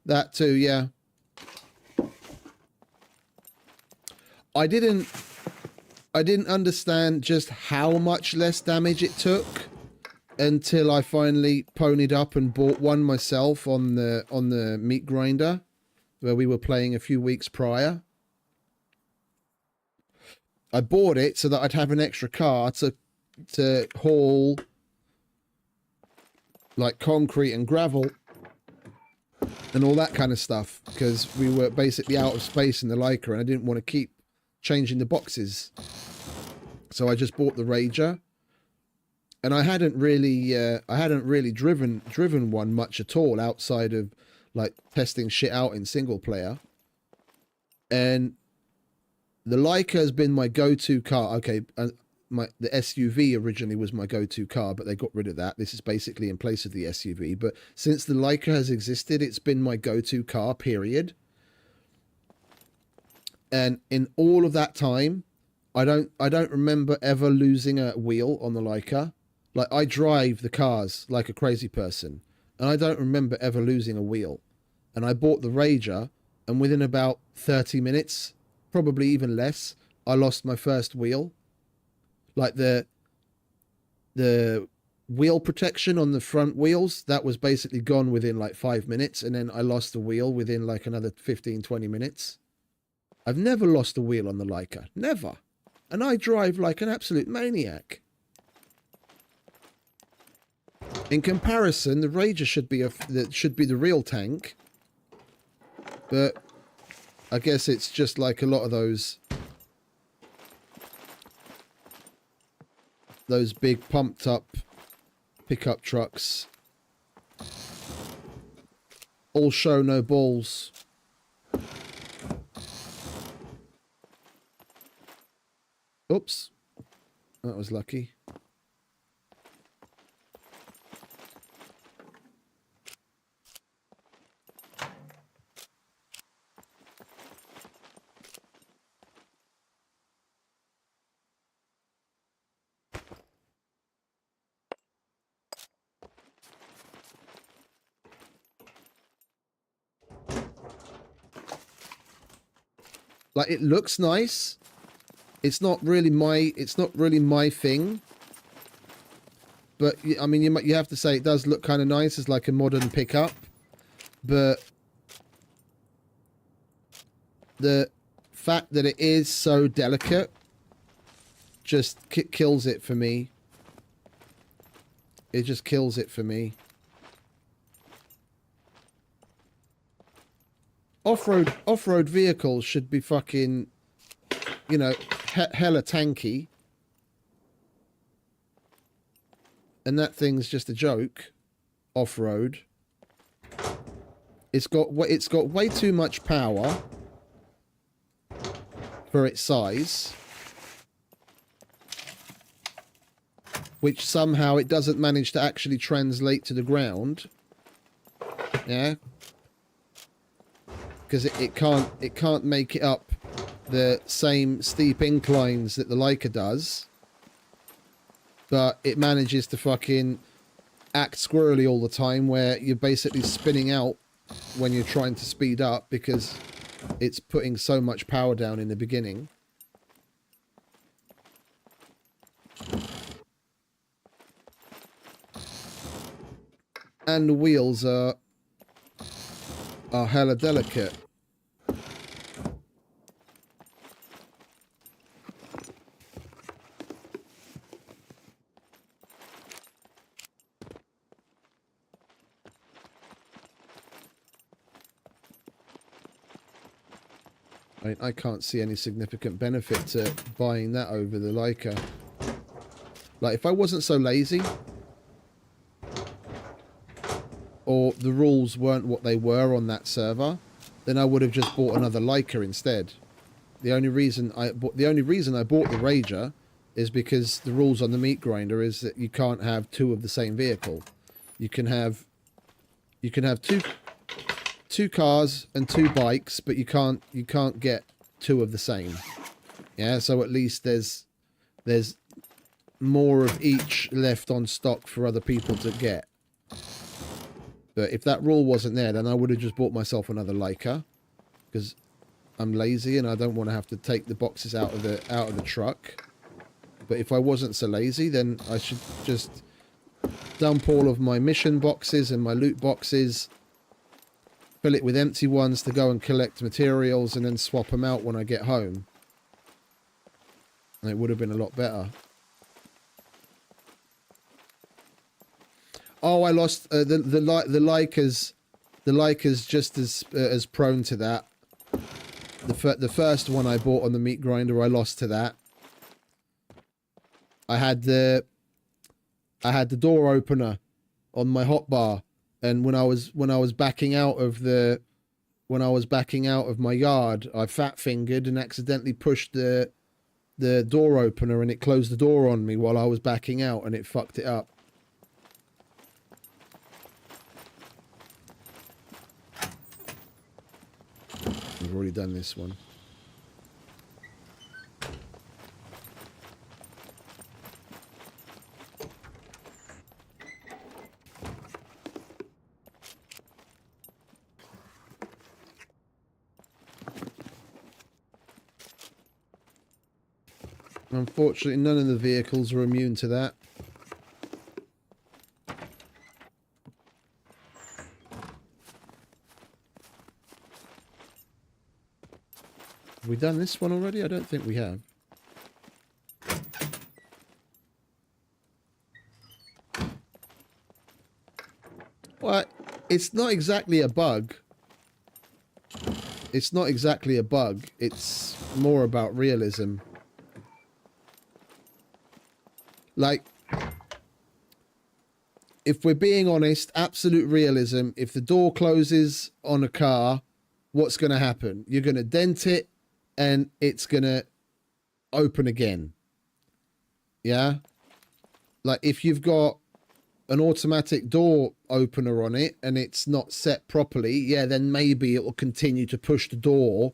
That too, yeah. I didn't understand just how much less damage it took until I finally ponied up and bought one myself on the meat grinder where we were playing a few weeks prior. I bought it so that I'd have an extra car to haul like concrete and gravel and all that kind of stuff, because we were basically out of space in the Leica, and I didn't want to keep changing the boxes. So I just bought the Rager, and I hadn't really driven one much at all outside of like testing shit out in single player. And the Leica has been my go-to car. Okay, the SUV originally was my go-to car, but they got rid of that. This is basically in place of the SUV. But since the Leica has existed, it's been my go-to car, period. And in all of that time, I don't remember ever losing a wheel on the Leica. Like, I drive the cars like a crazy person, and I don't remember ever losing a wheel. And I bought the Rager, and within about 30 minutes, probably even less, I lost my first wheel. Like the wheel protection on the front wheels, that was basically gone within like 5 minutes, and then I lost the wheel within like another 15-20 minutes. I've never lost a wheel on the Leica, never. And I drive like an absolute maniac. In comparison, the Rager should be the real tank, but I guess it's just like a lot of those big pumped up pickup trucks. All show, no balls. Oops. That was lucky. Like, it looks nice. It's not really my thing. But I mean, you have to say it does look kind of nice as like a modern pickup. But the fact that it is so delicate just kills it for me. It just kills it for me. Off-road vehicles should be fucking, you know, hella tanky. And that thing's just a joke. Off-road. It's got way too much power for its size, which somehow it doesn't manage to actually translate to the ground. Yeah. Because it can't make it up the same steep inclines that the Leica does, but it manages to fucking act squirrely all the time, where you're basically spinning out when you're trying to speed up because it's putting so much power down in the beginning. And the wheels are hella delicate. I can't see any significant benefit to buying that over the Leica. Like, if I wasn't so lazy, or the rules weren't what they were on that server, then I would have just bought another Leica instead. The only reason I bought the Rager is because the rules on the meat grinder is that you can't have two of the same vehicle. You can have two cars and two bikes, but you can't get two of the same. Yeah, so at least there's more of each left on stock for other people to get. But if that rule wasn't there, then I would have just bought myself another Leica, because I'm lazy and I don't want to have to take the boxes out of the truck. But if I wasn't so lazy, then I should just dump all of my mission boxes and my loot boxes, fill it with empty ones to go and collect materials, and then swap them out when I get home. And it would have been a lot better. Oh, I lost the Leica's The Leica's just as prone to that. The first one I bought on the meat grinder, I lost to that. I had the door opener on my hotbar, and when I was backing out of my yard, I fat fingered and accidentally pushed the door opener, and it closed the door on me while I was backing out, and it fucked it up. We've already done this one. Unfortunately, none of the vehicles are immune to that. Have we done this one already? I don't think we have. Well, it's not exactly a bug. It's not exactly a bug. It's more about realism. Like, if we're being honest, absolute realism, if the door closes on a car, what's going to happen? You're going to dent it and it's going to open again. Yeah? Like, if you've got an automatic door opener on it and it's not set properly, yeah, then maybe it will continue to push the door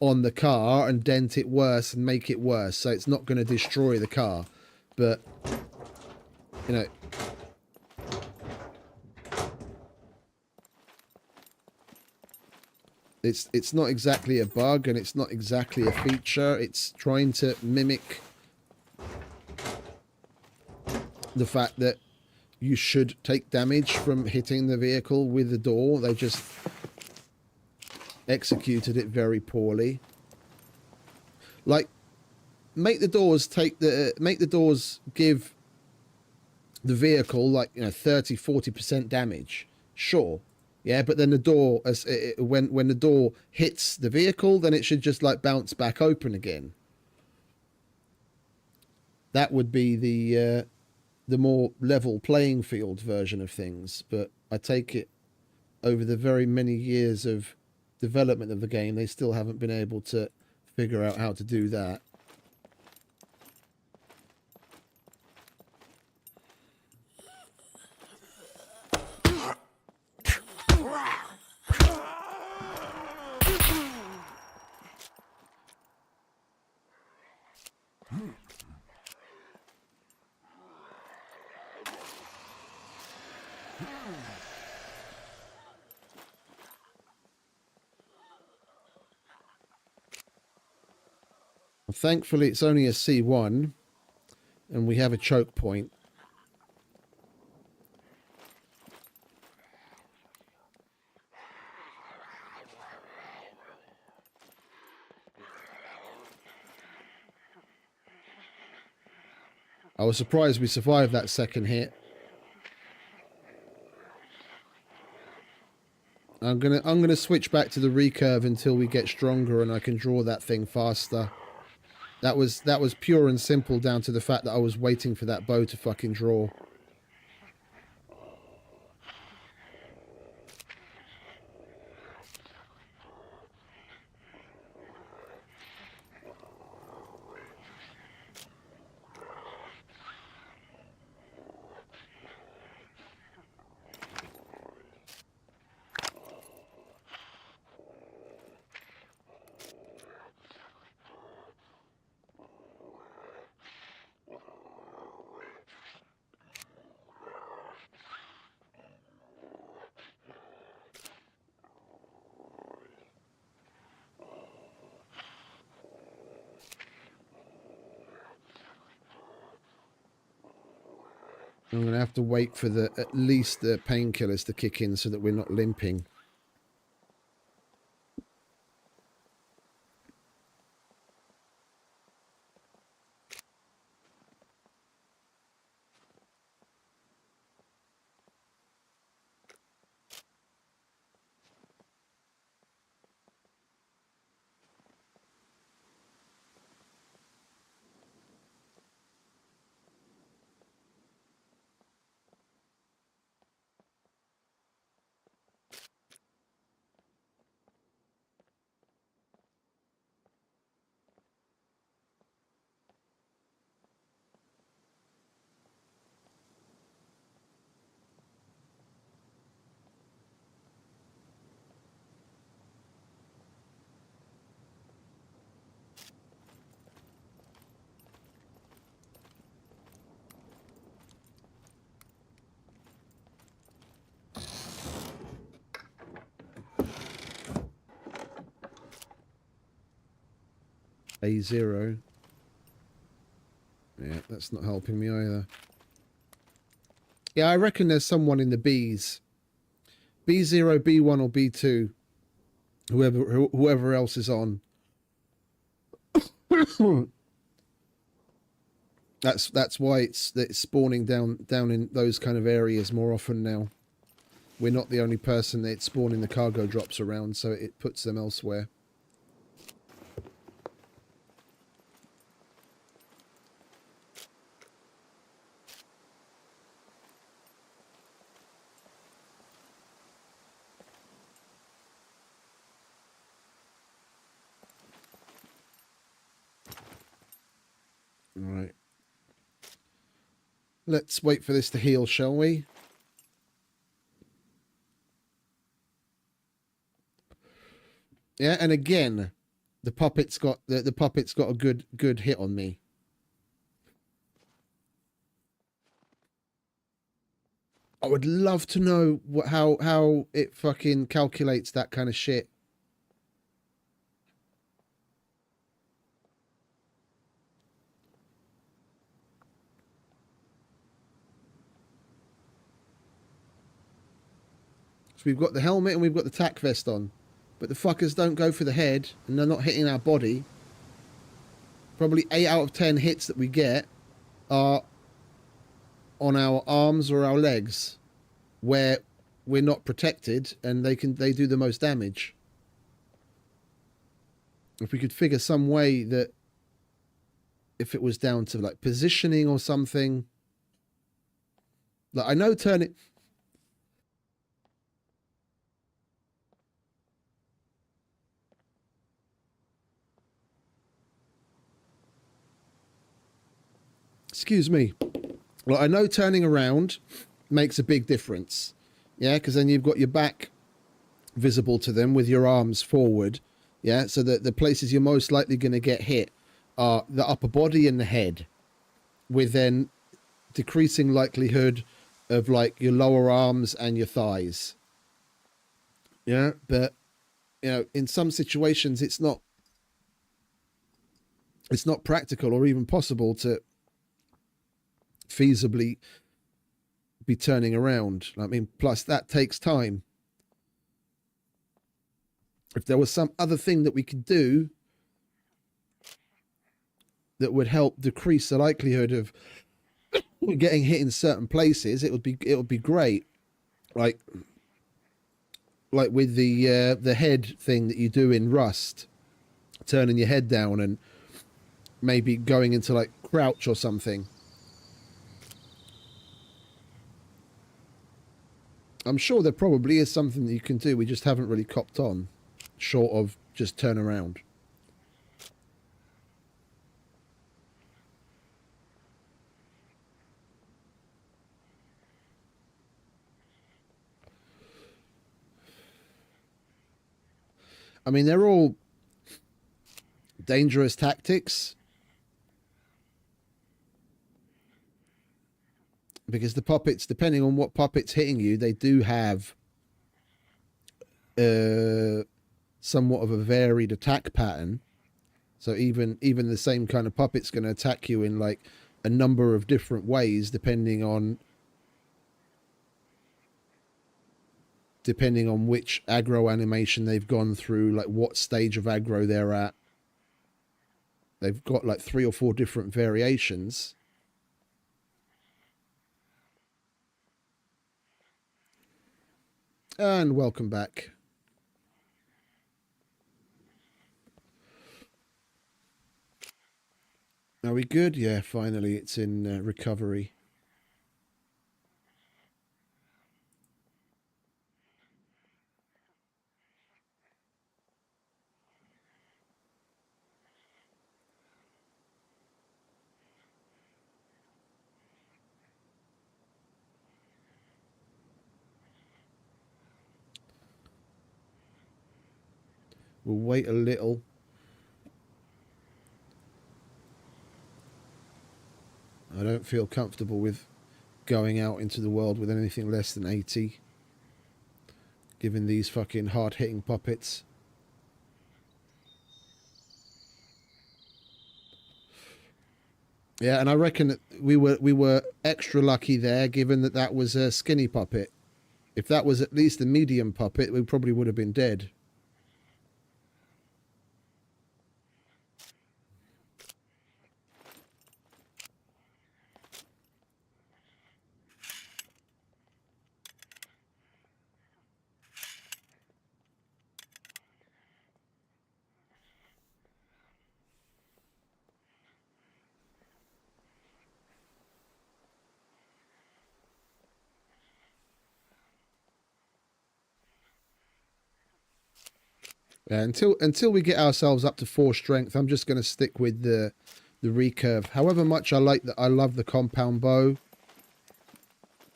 on the car and dent it worse and make it worse. So it's not going to destroy the car. But, you know, it's not exactly a bug and it's not exactly a feature. It's trying to mimic the fact that you should take damage from hitting the vehicle with the door. They just executed it very poorly. Like, make the doors give the vehicle, like, you know, 30-40% damage. Sure. Yeah, but then the door, when the door hits the vehicle, then it should just like bounce back open again. That would be the more level playing field version of things. But I take it over the very many years of development of the game, they still haven't been able to figure out how to do that. Thankfully, it's only a C1, and we have a choke point. I was surprised we survived that second hit. I'm gonna switch back to the recurve until we get stronger and I can draw that thing faster. That was pure and simple down to the fact that I was waiting for that bow to fucking draw. I'm going to have to wait for at least the painkillers to kick in so that we're not limping. A0. Yeah, that's not helping me either. Yeah, I reckon there's someone in the Bs. B0, B1 or B2. Whoever else is on. That's why it's spawning down in those kind of areas more often now. We're not the only person that it's spawning the cargo drops around, so it puts them elsewhere. Right. Let's wait for this to heal, shall we? Yeah, and again, the puppet's got the puppet's got a good hit on me. I would love to know how it fucking calculates that kind of shit. So we've got the helmet and we've got the tack vest on. But the fuckers don't go for the head, and they're not hitting our body. Probably 8 out of 10 hits that we get are on our arms or our legs, where we're not protected, and they do the most damage. If we could figure some way that, if it was down to like positioning or something, like I know turning. Excuse me. Well, I know turning around makes a big difference. Yeah, because then you've got your back visible to them with your arms forward. Yeah, so that the places you're most likely going to get hit are the upper body and the head, with then decreasing likelihood of like your lower arms and your thighs. Yeah, but you know, in some situations it's not practical or even possible to feasibly be turning around. I mean, plus that takes time. If there was some other thing that we could do that would help decrease the likelihood of getting hit in certain places, it would be great. Like with the head thing that you do in Rust, turning your head down and maybe going into like crouch or something. I'm sure there probably is something that you can do. We just haven't really copped on, short of just turn around. I mean, they're all dangerous tactics, because the puppets, depending on what puppet's hitting you, they do have somewhat of a varied attack pattern. So even the same kind of puppet's going to attack you in like a number of different ways, depending on which aggro animation they've gone through, like what stage of aggro they're at. They've got like 3 or 4 different variations. And welcome back. Are we good? Yeah, finally it's in recovery. We'll wait a little. I don't feel comfortable with going out into the world with anything less than 80. Given these fucking hard-hitting puppets. Yeah, and I reckon that we were extra lucky there, given that that was a skinny puppet. If that was at least a medium puppet, we probably would have been dead. Yeah, until we get ourselves up to 4 strength, I'm just going to stick with the recurve. However much I love the compound bow,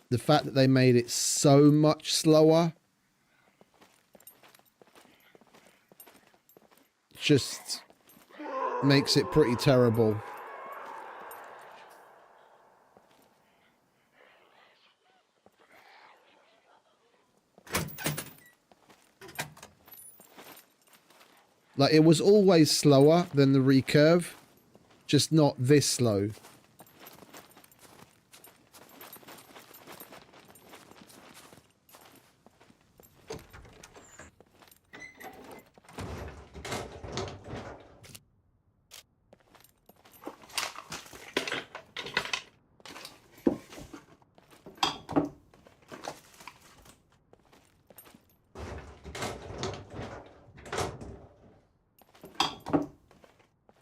the fact that they made it so much slower just makes it pretty terrible. Like, it was always slower than the recurve, just not this slow.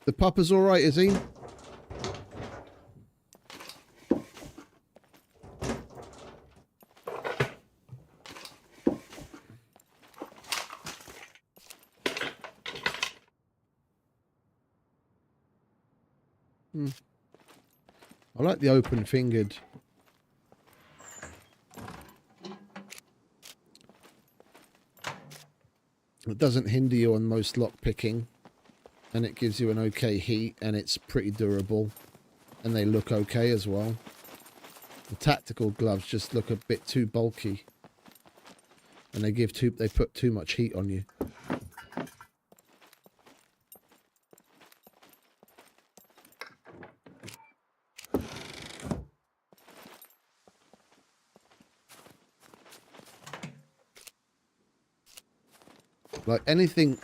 The pupper's all right, is he? I like the open-fingered. It doesn't hinder you on most lock picking, and it gives you an okay heat, and it's pretty durable, and they look okay as well. The tactical gloves just look a bit too bulky, and they put too much heat on you. Like anything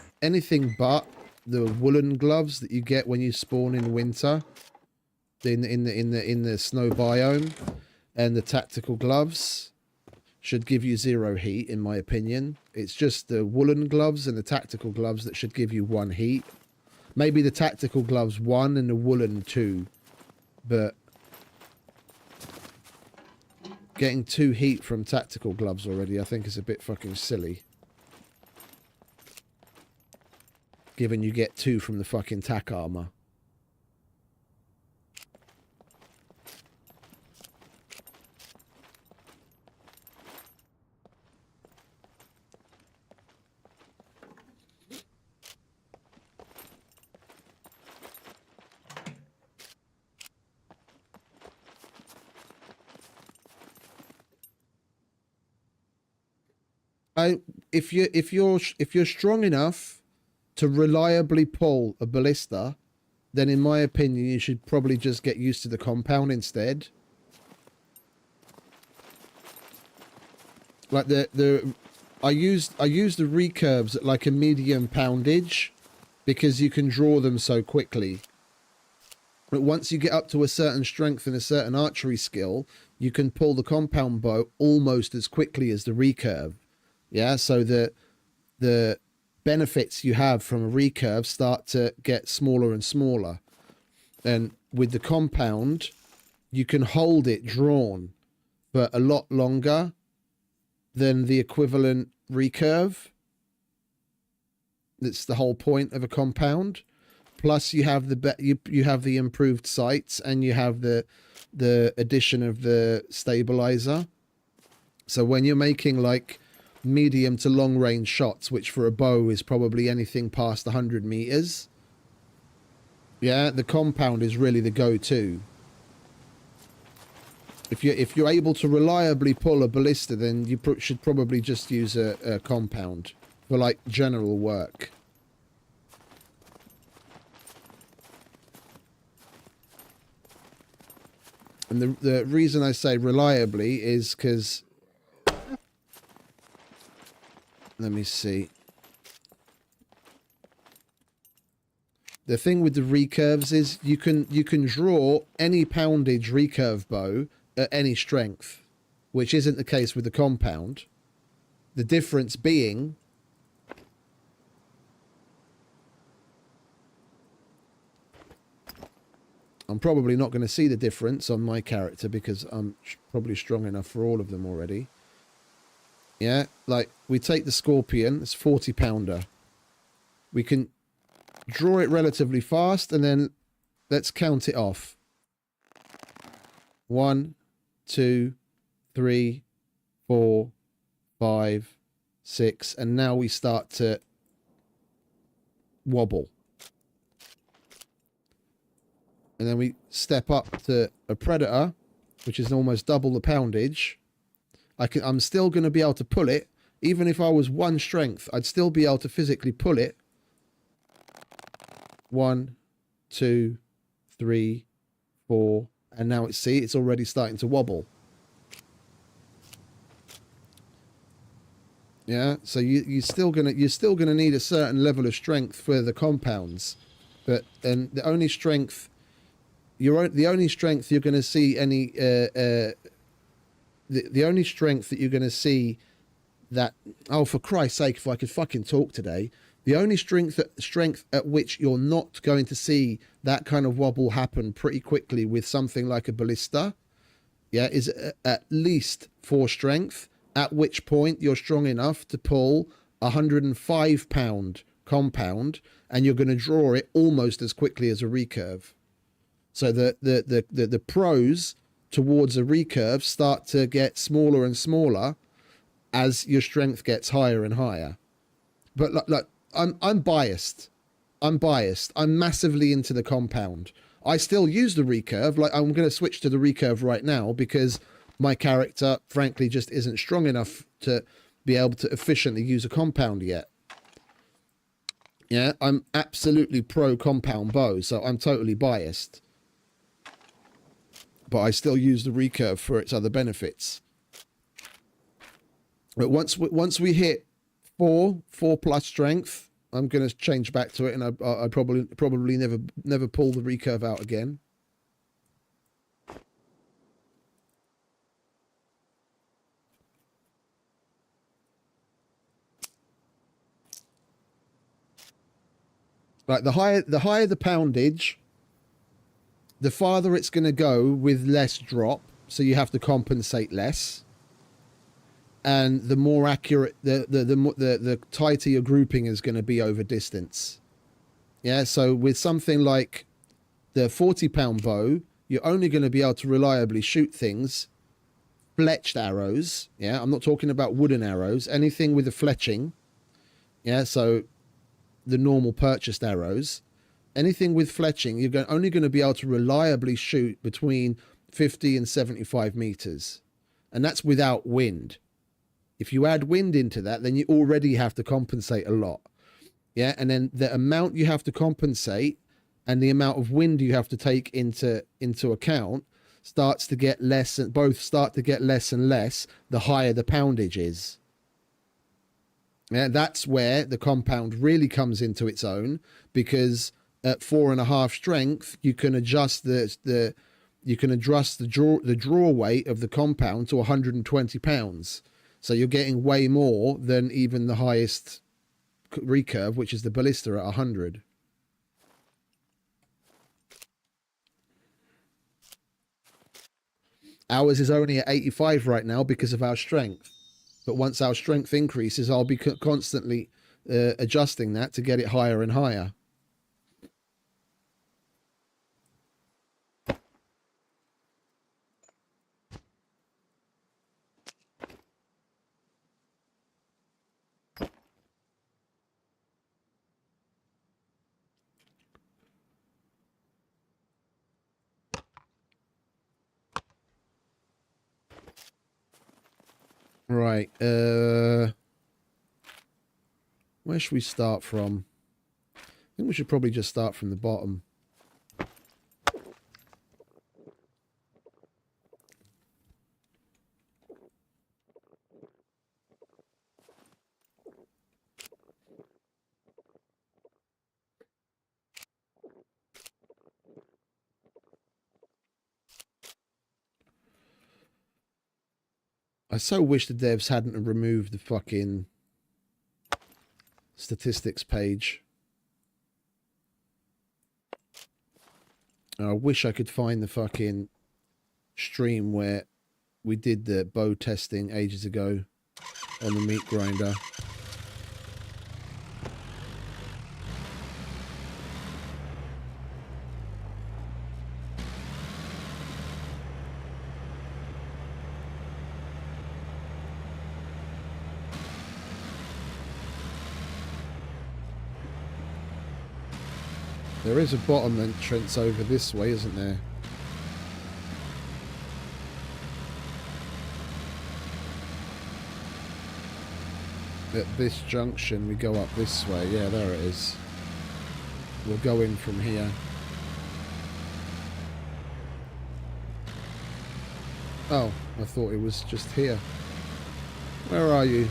but the woolen gloves that you get when you spawn in winter, in the snow biome, and the tactical gloves should give you 0 heat, in my opinion. It's just the woolen gloves and the tactical gloves that should give you 1 heat. Maybe the tactical gloves 1 and the woolen 2, but getting 2 heat from tactical gloves already, I think, is a bit fucking silly. Given you get 2 from the fucking tack armor. If you're strong enough to reliably pull a ballista, then in my opinion you should probably just get used to the compound instead. Like I used the recurves at like a medium poundage because you can draw them so quickly. But once you get up to a certain strength and a certain archery skill, you can pull the compound bow almost as quickly as the recurve. Yeah, so the benefits you have from a recurve start to get smaller and smaller. And with the compound, you can hold it drawn for a lot longer than the equivalent recurve. That's the whole point of a compound. Plus, you have you have the improved sights, and you have the addition of the stabilizer. So when you're making like medium to long range shots, which for a bow is probably anything past 100 meters, yeah, the compound is really the go-to. If you're able to reliably pull a ballista, then you should probably just use a compound for like general work. And the reason I say reliably is because, let me see. The thing with the recurves is you can draw any poundage recurve bow at any strength, which isn't the case with the compound. The difference being I'm probably not going to see the difference on my character because I'm probably strong enough for all of them already. Yeah, like we take the Scorpion, it's 40 pounder. We can draw it relatively fast and then let's count it off. 1, 2, 3, 4, 5, 6, and now we start to wobble. And then we step up to a Predator, which is almost double the poundage. I'm still going to be able to pull it. Even if I was 1 strength, I'd still be able to physically pull it. 1, 2, 3, 4, and now it's already starting to wobble. Yeah, so you're still gonna need a certain level of strength for the compounds, but the only strength you're going to see any the only strength that you're going to see that, oh, for Christ's sake, if I could fucking talk today, the only strength at which you're not going to see that kind of wobble happen pretty quickly with something like a ballista, yeah, is at least 4 strength, at which point you're strong enough to pull a 105 pound compound and you're going to draw it almost as quickly as a recurve. So the pros towards a recurve start to get smaller and smaller as your strength gets higher and higher. But look, I'm biased. I'm massively into the compound. I still use the recurve. Like, I'm going to switch to the recurve right now because my character, frankly, just isn't strong enough to be able to efficiently use a compound yet. Yeah, I'm absolutely pro compound bow, so I'm totally biased. But I still use the recurve for its other benefits. But once we hit 4 plus strength, I'm going to change back to it, and I probably never pull the recurve out again. Like the higher the poundage, the farther it's going to go with less drop, so you have to compensate less. And the more accurate, the tighter your grouping is going to be over distance. Yeah, so with something like the 40 pound bow, you're only going to be able to reliably shoot things, fletched arrows. Yeah, I'm not talking about wooden arrows, anything with a fletching. Yeah, so the normal purchased arrows, anything with fletching, you're only going to be able to reliably shoot between 50 and 75 meters. And that's without wind. If you add wind into that, then you already have to compensate a lot. Yeah, and then the amount you have to compensate and the amount of wind you have to take into account starts to get less, and both start to get less and less the higher the poundage is. Yeah, that's where the compound really comes into its own, because at 4.5 strength, you can adjust the draw weight of the compound to 120 pounds. So you're getting way more than even the highest recurve, which is the ballista at 100. Ours is only at 85 right now because of our strength. But once our strength increases, I'll be constantly adjusting that to get it higher and higher. Right. Where should we start from? I think we should probably just start from the bottom. I so wish the devs hadn't removed the fucking statistics page. I wish I could find the fucking stream where we did the bow testing ages ago on the meat grinder. There is a bottom entrance over this way, isn't there? At this junction, we go up this way. Yeah, there it is. We'll go in from here. Oh, I thought it was just here. Where are you?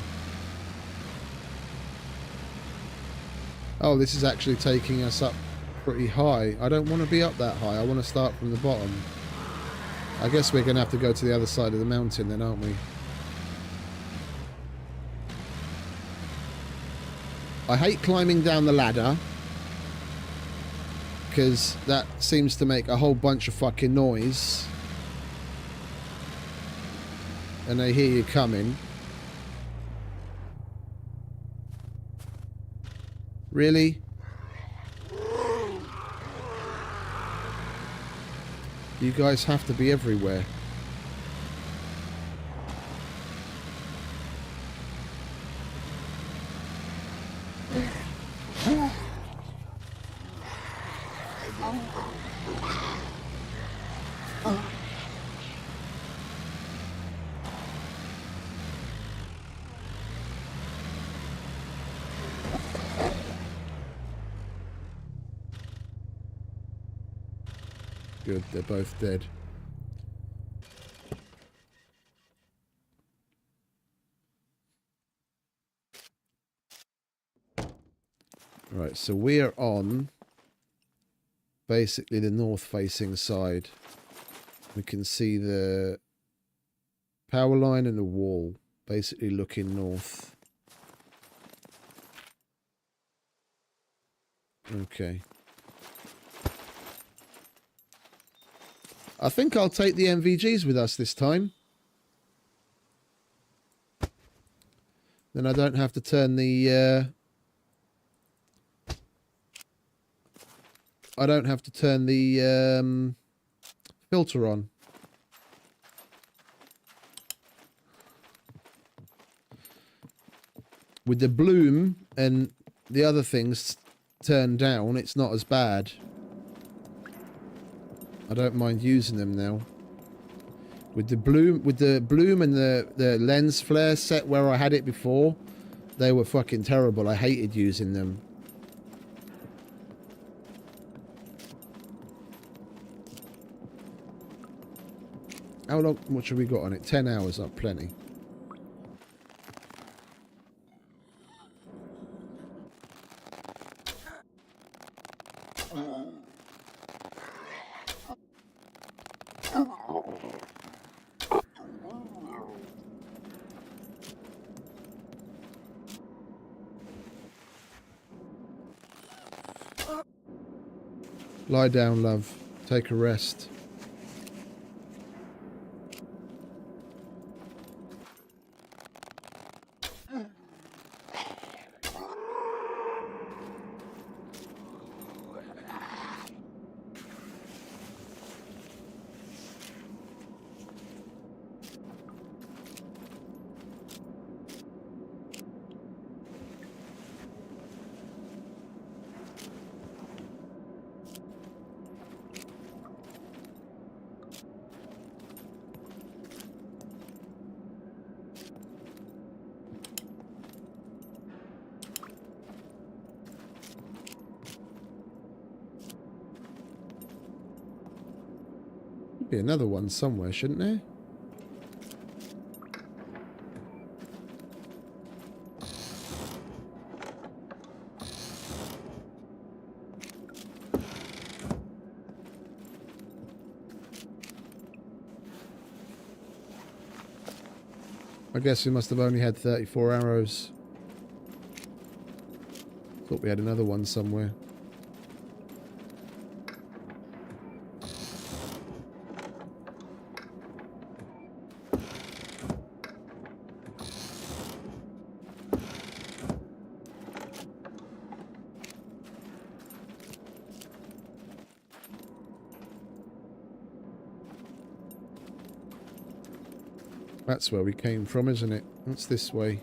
Oh, this is actually taking us up pretty high. I don't want to be up that high. I want to start from the bottom. I guess we're going to have to go to the other side of the mountain then, aren't we? I hate climbing down the ladder, because that seems to make a whole bunch of fucking noise. And they hear you coming. Really? You guys have to be everywhere. Good, they're both dead. Right, so we're on basically the north-facing side. We can see the power line and the wall, basically looking north. Okay. I think I'll take the MVGs with us this time. Then I don't have to turn the... I don't have to turn the filter on. With the bloom and the other things turned down, it's not as bad. I don't mind using them now. With the bloom and the lens flare set where I had it before, they were fucking terrible. I hated using them. How long? What have we got on it? 10 hours. Not plenty. Lie down, love. Take a rest. Be another one somewhere, shouldn't there? I guess we must have only had 34 arrows. Thought we had another one somewhere. That's where we came from, isn't it? That's this way.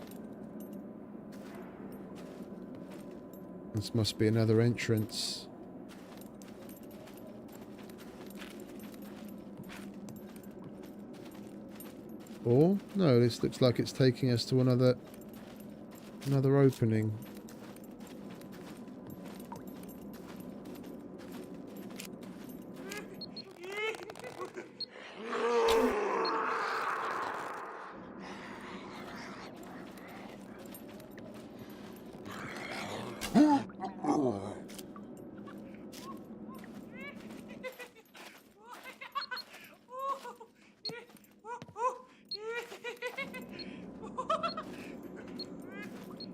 This must be another entrance. Or, no, this looks like it's taking us to another opening.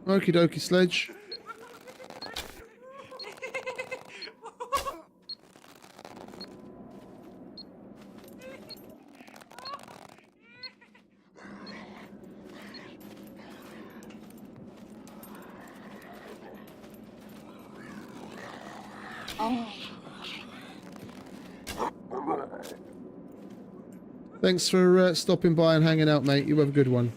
Okie dokie, Sledge. Thanks for stopping by and hanging out, mate. You have a good one.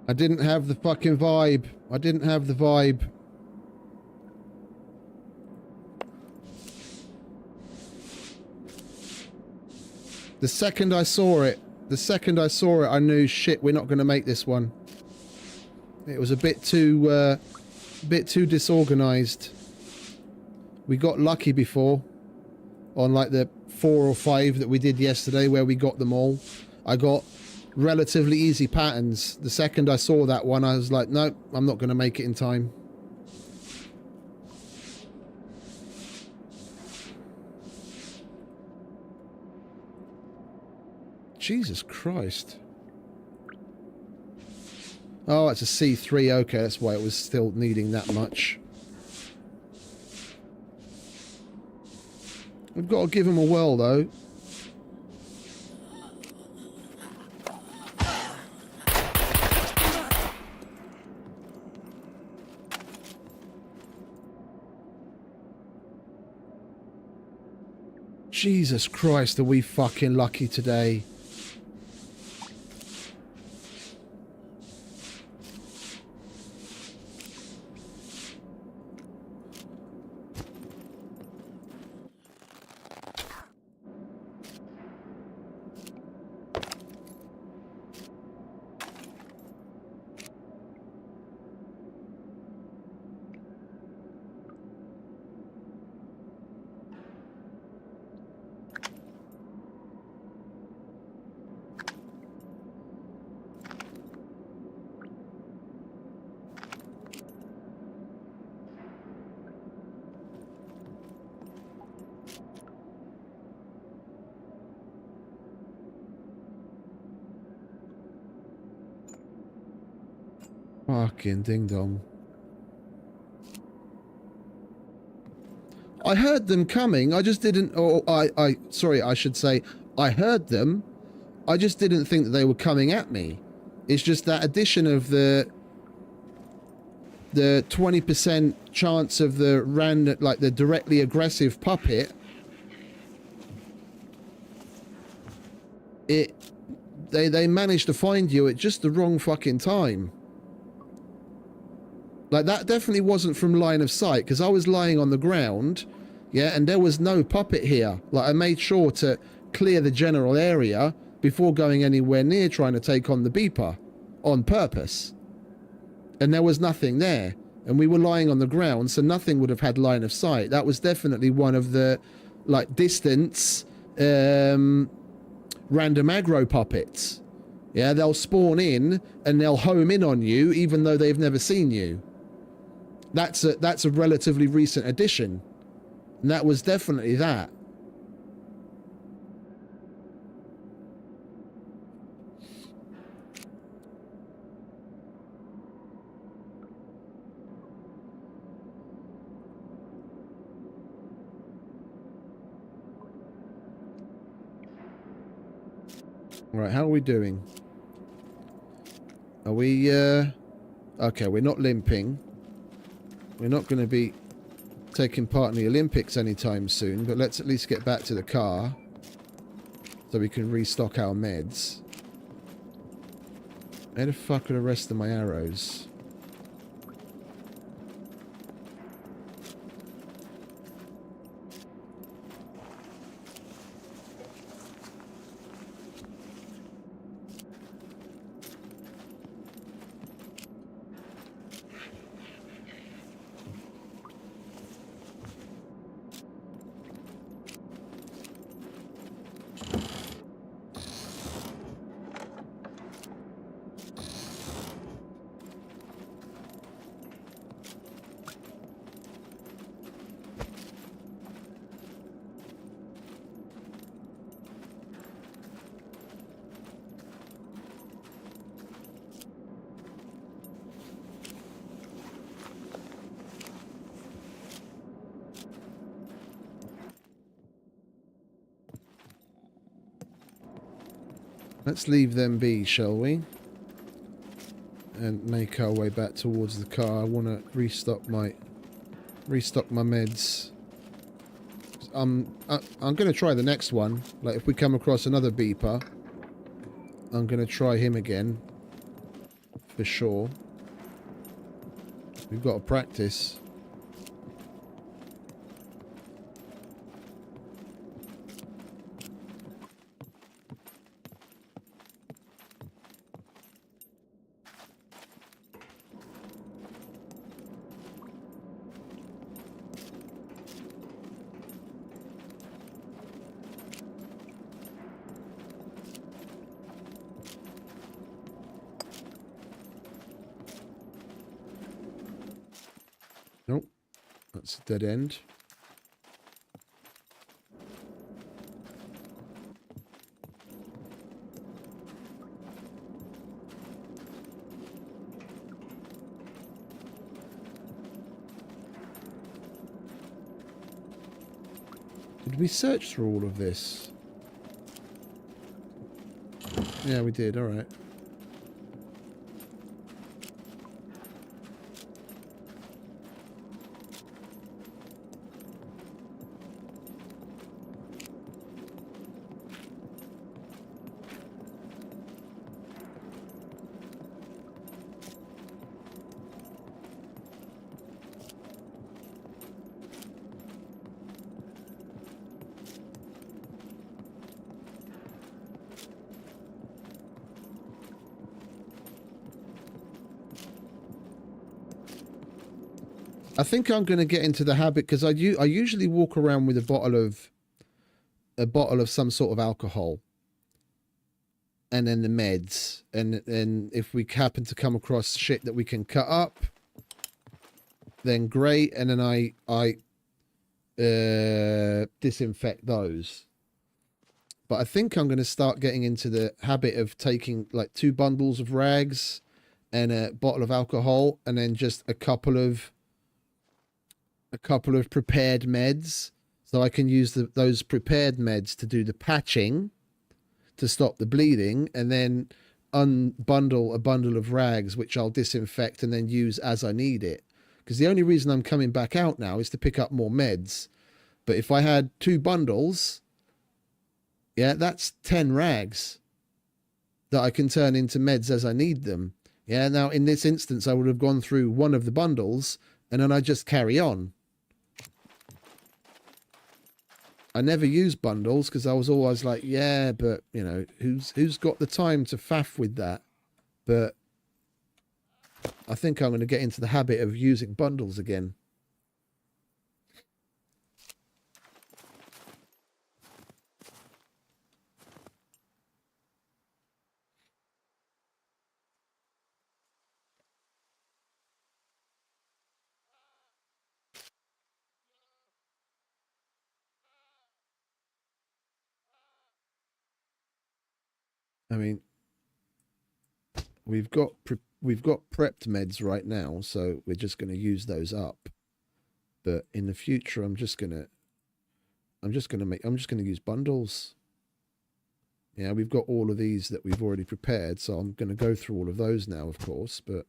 I didn't have the fucking vibe. I didn't have the vibe. The second I saw it, I knew, shit, we're not going to make this one. It was a bit too disorganized. We got lucky before on like the 4 or 5 that we did yesterday where we got them all. I got relatively easy patterns. The second I saw that one, I was like, nope, I'm not going to make it in time. Jesus Christ. Oh, it's a C3. Okay, that's why it was still needing that much. We've got to give him a whirl, though. Jesus Christ, are we fucking lucky today. Fucking ding dong. I heard them coming, I just didn't, or sorry, I should say, I heard them, I just didn't think that they were coming at me. It's just that addition of the 20% chance of the random, like the directly aggressive puppet, they managed to find you at just the wrong fucking time. Like, that definitely wasn't from line of sight, because I was lying on the ground, yeah, and there was no puppet here. Like, I made sure to clear the general area before going anywhere near trying to take on the beeper on purpose. And there was nothing there. And we were lying on the ground, so nothing would have had line of sight. That was definitely one of the, like, distance random aggro puppets. Yeah, they'll spawn in and they'll home in on you even though they've never seen you. That's a relatively recent addition. And that was definitely that. Right, how are we doing? Are we, okay, we're not limping. We're not going to be taking part in the Olympics anytime soon, but let's at least get back to the car so we can restock our meds. Where the fuck are the rest of my arrows? Let's leave them be, shall we? And make our way back towards the car. I want to restock my meds. I'm going to try the next one. Like, if we come across another beeper, I'm going to try him again. For sure. We've got to practice. Nope, that's a dead end. Did we search through all of this? Yeah, we did, alright. I think I'm going to get into the habit, because I usually walk around with a bottle of some sort of alcohol, and then the meds, and if we happen to come across shit that we can cut up, then great, and then I disinfect those. But I think I'm going to start getting into the habit of taking like 2 bundles of rags and a bottle of alcohol, and then just a couple of prepared meds, so I can use those prepared meds to do the patching to stop the bleeding, and then unbundle a bundle of rags which I'll disinfect and then use as I need it. Because the only reason I'm coming back out now is to pick up more meds. But if I had 2 bundles, yeah, that's 10 rags that I can turn into meds as I need them. Yeah, now in this instance I would have gone through one of the bundles and then I just carry on. I never used bundles because I was always like, yeah, but you know, who's got the time to faff with that? But I think I'm going to get into the habit of using bundles again. I mean, we've got prepped meds right now, so we're just going to use those up. But in the future, I'm just going to use bundles. Yeah, we've got all of these that we've already prepared, so I'm going to go through all of those now, of course, but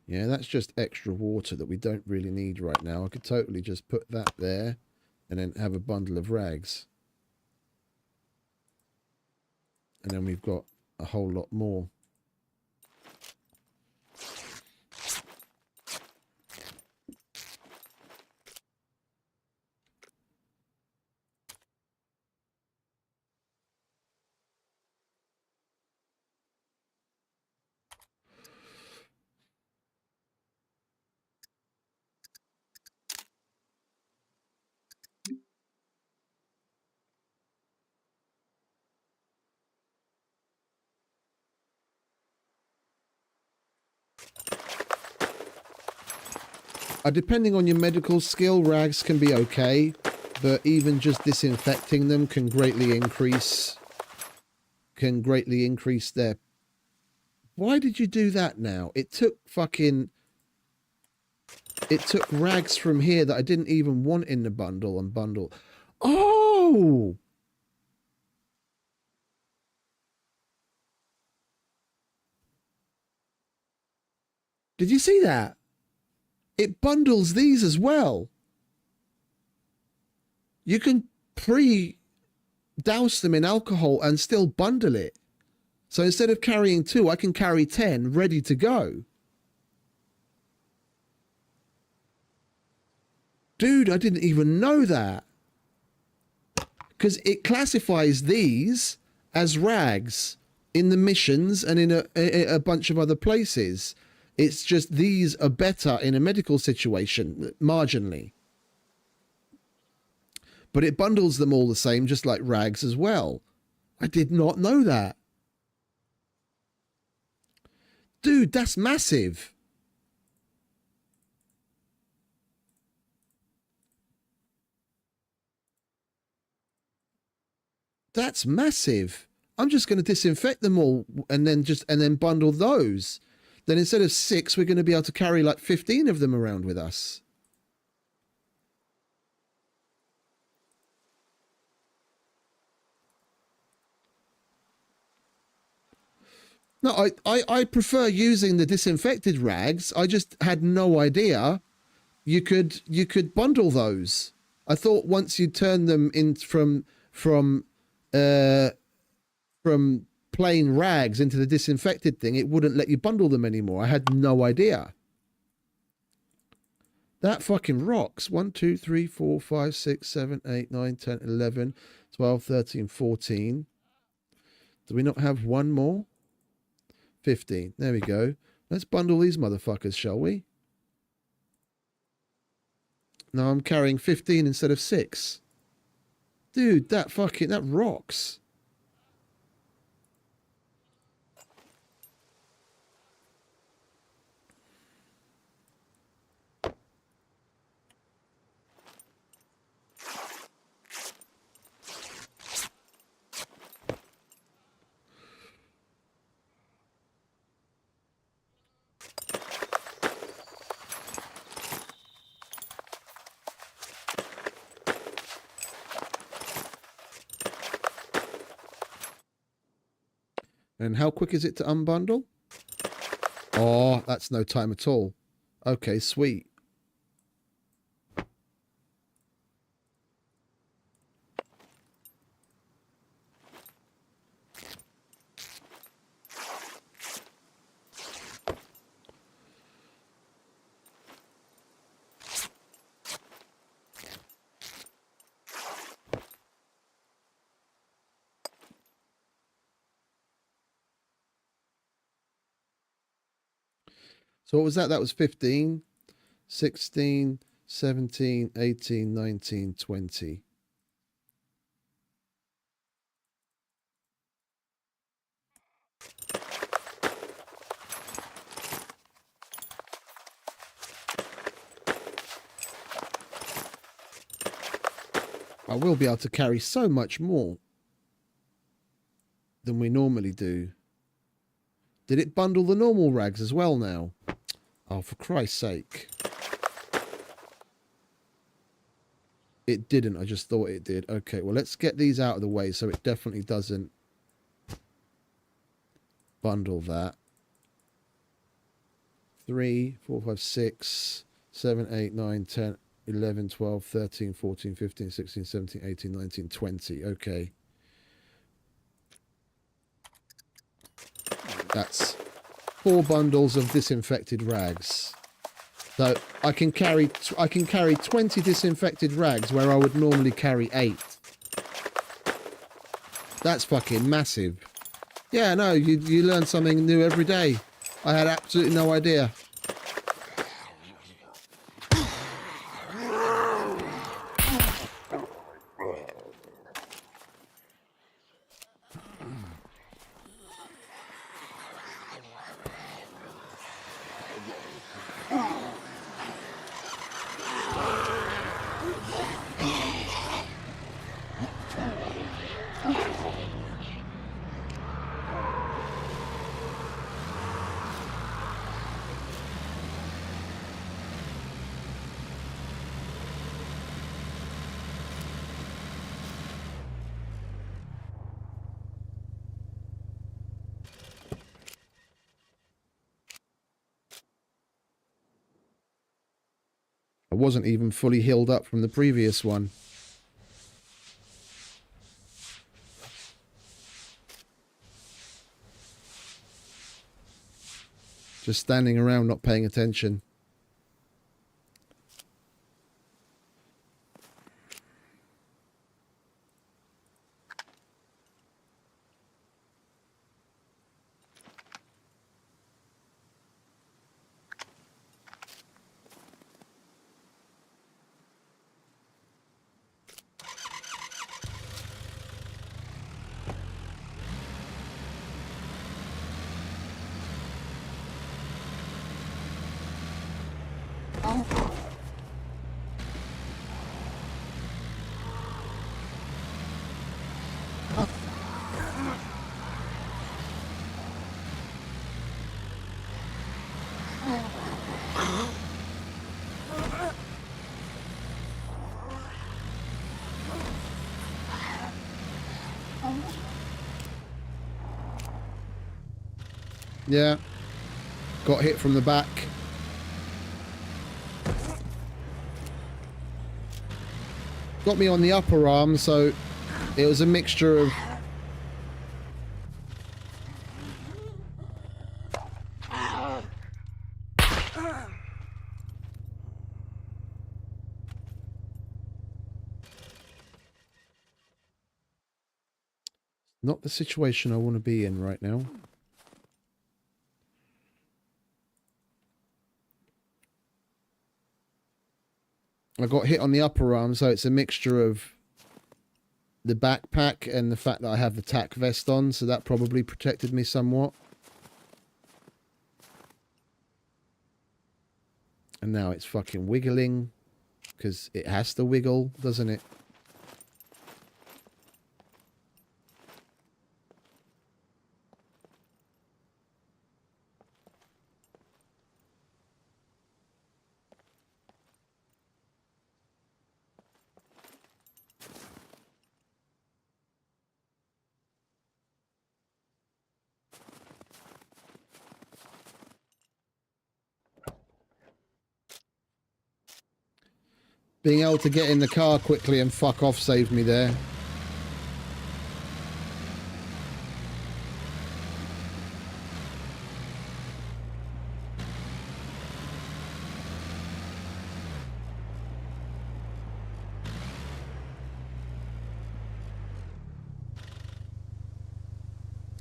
yeah, that's just extra water that we don't really need right now. I could totally just put that there and then have a bundle of rags. And then we've got a whole lot more. Depending on your medical skill, rags can be okay, but even just disinfecting them can greatly increase their... Why did you do that now? It took rags from here that I didn't even want in the bundle and bundle. Oh! Did you see that? It bundles these as well. You can douse them in alcohol and still bundle it. So instead of carrying 2, I can carry 10 ready to go. Dude, I didn't even know that. Because it classifies these as rags in the missions and in a bunch of other places. It's just these are better in a medical situation, marginally. But it bundles them all the same, just like rags as well. I did not know that. Dude, that's massive. That's massive. I'm just going to disinfect them all and then bundle those. Then instead of 6, we're going to be able to carry like 15 of them around with us. No, I prefer using the disinfected rags. I just had no idea you could bundle those. I thought once you turn them in from plain rags into the disinfected thing, it wouldn't let you bundle them anymore. I had no idea. That fucking rocks. 1, 2, 3, 4, 5, 6, 7, 8, 9, 10, 11, 12, 13, 14. Do we not have one more? 15. There we go. Let's bundle these motherfuckers, shall we? Now I'm carrying 15 instead of 6. Dude, that rocks. And how quick is it to unbundle? Oh, that's no time at all. Okay, sweet. So what was that? That was 15, 16, 17, 18, 19, 20. I will be able to carry so much more than we normally do. Did it bundle the normal rags as well now? Oh, for Christ's sake. It didn't. I just thought it did. Okay, well, let's get these out of the way so it definitely doesn't bundle that. 3, 4, 5, 6, 7, 8, 9, 10, 11, 12, 13, 14, 15, 16, 17, 18, 19, 20. Okay. That's 4 bundles of disinfected rags. So I can carry 20 disinfected rags where I would normally carry 8. That's fucking massive. Yeah, no, you learn something new every day. I had absolutely no idea. I wasn't even fully healed up from the previous one. Just standing around not paying attention. Yeah. Got hit from the back. Got me on the upper arm, so it was a mixture of... Not the situation I want to be in right now. I got hit on the upper arm, so it's a mixture of the backpack and the fact that I have the tack vest on, so that probably protected me somewhat. And now it's fucking wiggling, because it has to wiggle, doesn't it? Being able to get in the car quickly and fuck off saved me there.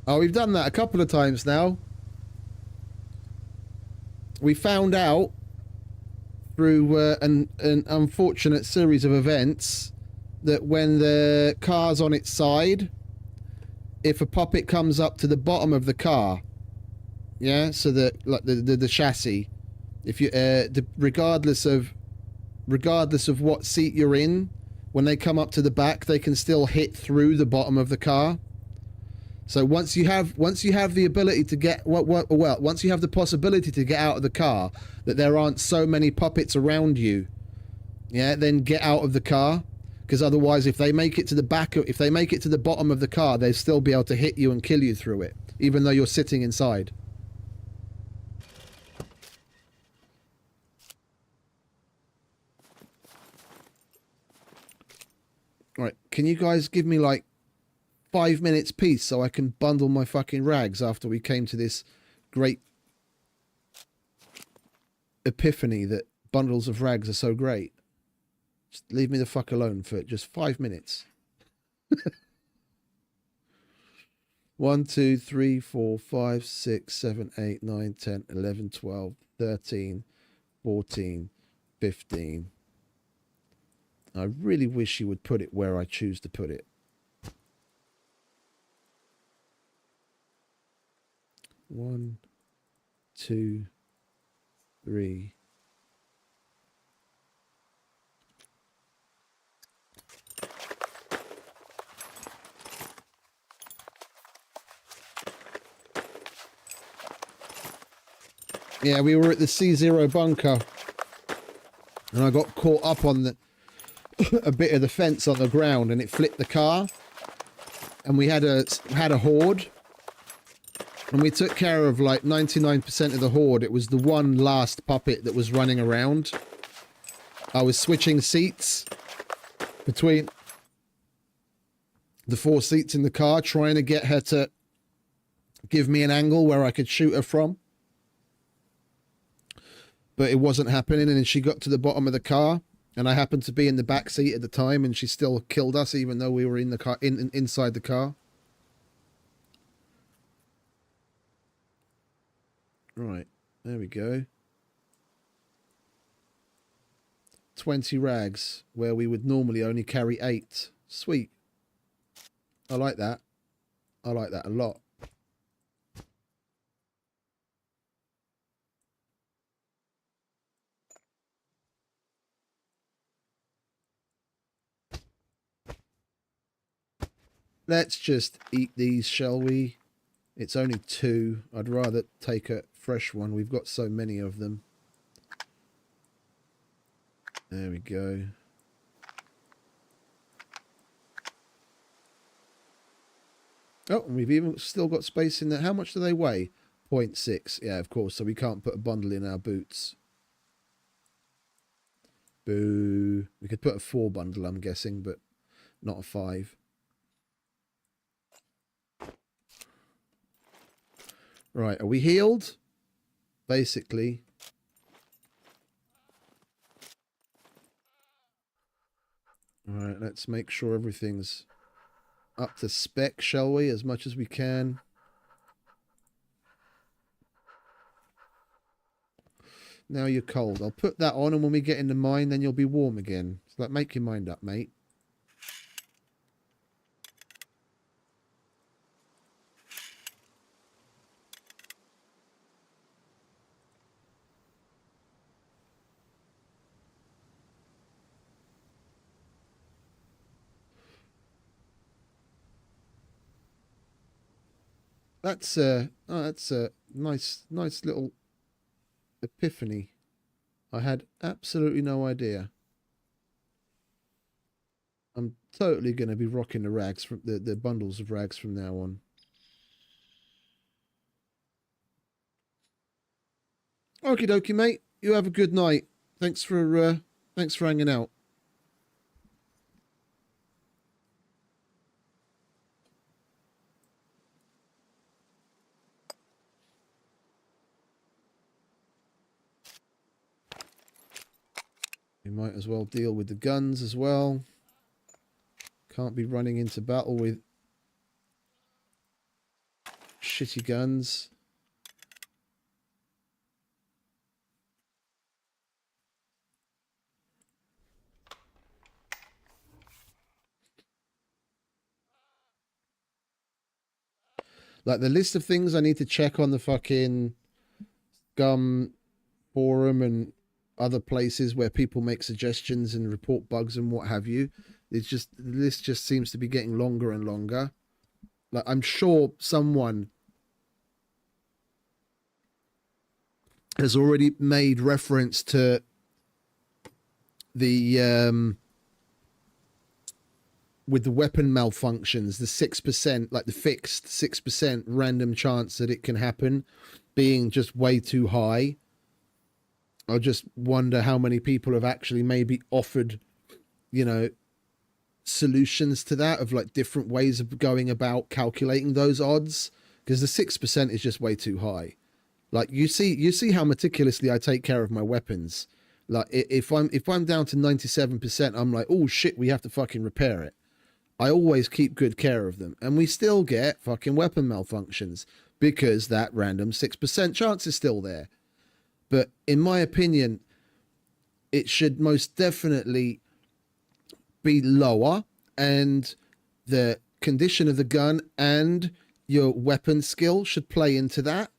Oh, we've done that a couple of times now. We found out through an unfortunate series of events that when the car's on its side, if a puppet comes up to the bottom of the car, yeah, so that like the chassis, if you regardless of what seat you're in, when they come up to the back, they can still hit through the bottom of the car. So once you have the ability to get once you have the possibility to get out of the car, that there aren't so many puppets around you, yeah, then get out of the car, because otherwise, if they make it to the bottom of the car, they'll still be able to hit you and kill you through it, even though you're sitting inside. Right, can you guys give me like 5 minutes peace so I can bundle my fucking rags after we came to this great epiphany that bundles of rags are so great? Just leave me the fuck alone for just 5 minutes. 1, 2, 3, 4, 5, 6, 7, 8, 9, 10, 11, 12, 13, 14, 15. I really wish you would put it where I choose to put it. 1, 2, 3. Yeah, we were at the C0 bunker, and I got caught up on the a bit of the fence on the ground, and it flipped the car, and we had a horde. And we took care of like 99% of the horde. It was the one last puppet that was running around. I was switching seats between the 4 seats in the car, trying to get her to give me an angle where I could shoot her from. But it wasn't happening, and then she got to the bottom of the car, and I happened to be in the back seat at the time, and she still killed us even though we were in the car, inside the car. Right, there we go. 20 rags, where we would normally only carry 8. Sweet. I like that. I like that a lot. Let's just eat these, shall we? It's only 2. I'd rather take a fresh one. We've got so many of them. There we go. Oh, we've even still got space in there. How much do they weigh? 0.6. Yeah, of course. So we can't put a bundle in our boots. Boo. We could put a 4 bundle, I'm guessing, but not a 5. Right, are we healed? Basically. Alright, let's make sure everything's up to spec, shall we? As much as we can. Now you're cold. I'll put that on, and when we get in the mine, then you'll be warm again. So like, make your mind up, mate. That's a nice little epiphany. I had absolutely no idea. I'm totally going to be rocking the rags from the bundles of rags from now on. Okie dokie, mate. You have a good night. Thanks for hanging out. We might as well deal with the guns as well. Can't be running into battle with shitty guns. Like the list of things I need to check on the fucking SCUM forum and other places where people make suggestions and report bugs and what have you. It's just, the list just seems to be getting longer and longer. Like I'm sure someone has already made reference to the with the weapon malfunctions, the 6%, like the fixed 6% random chance that it can happen being just way too high. I just wonder how many people have actually maybe offered, you know, solutions to that, of like different ways of going about calculating those odds, because the 6% is just way too high. Like you see how meticulously I take care of my weapons. Like if I'm down to 97%, I'm like, oh shit, we have to fucking repair it. I always keep good care of them, and we still get fucking weapon malfunctions because that random 6% chance is still there. But in my opinion, it should most definitely be lower, and the condition of the gun and your weapon skill should play into that.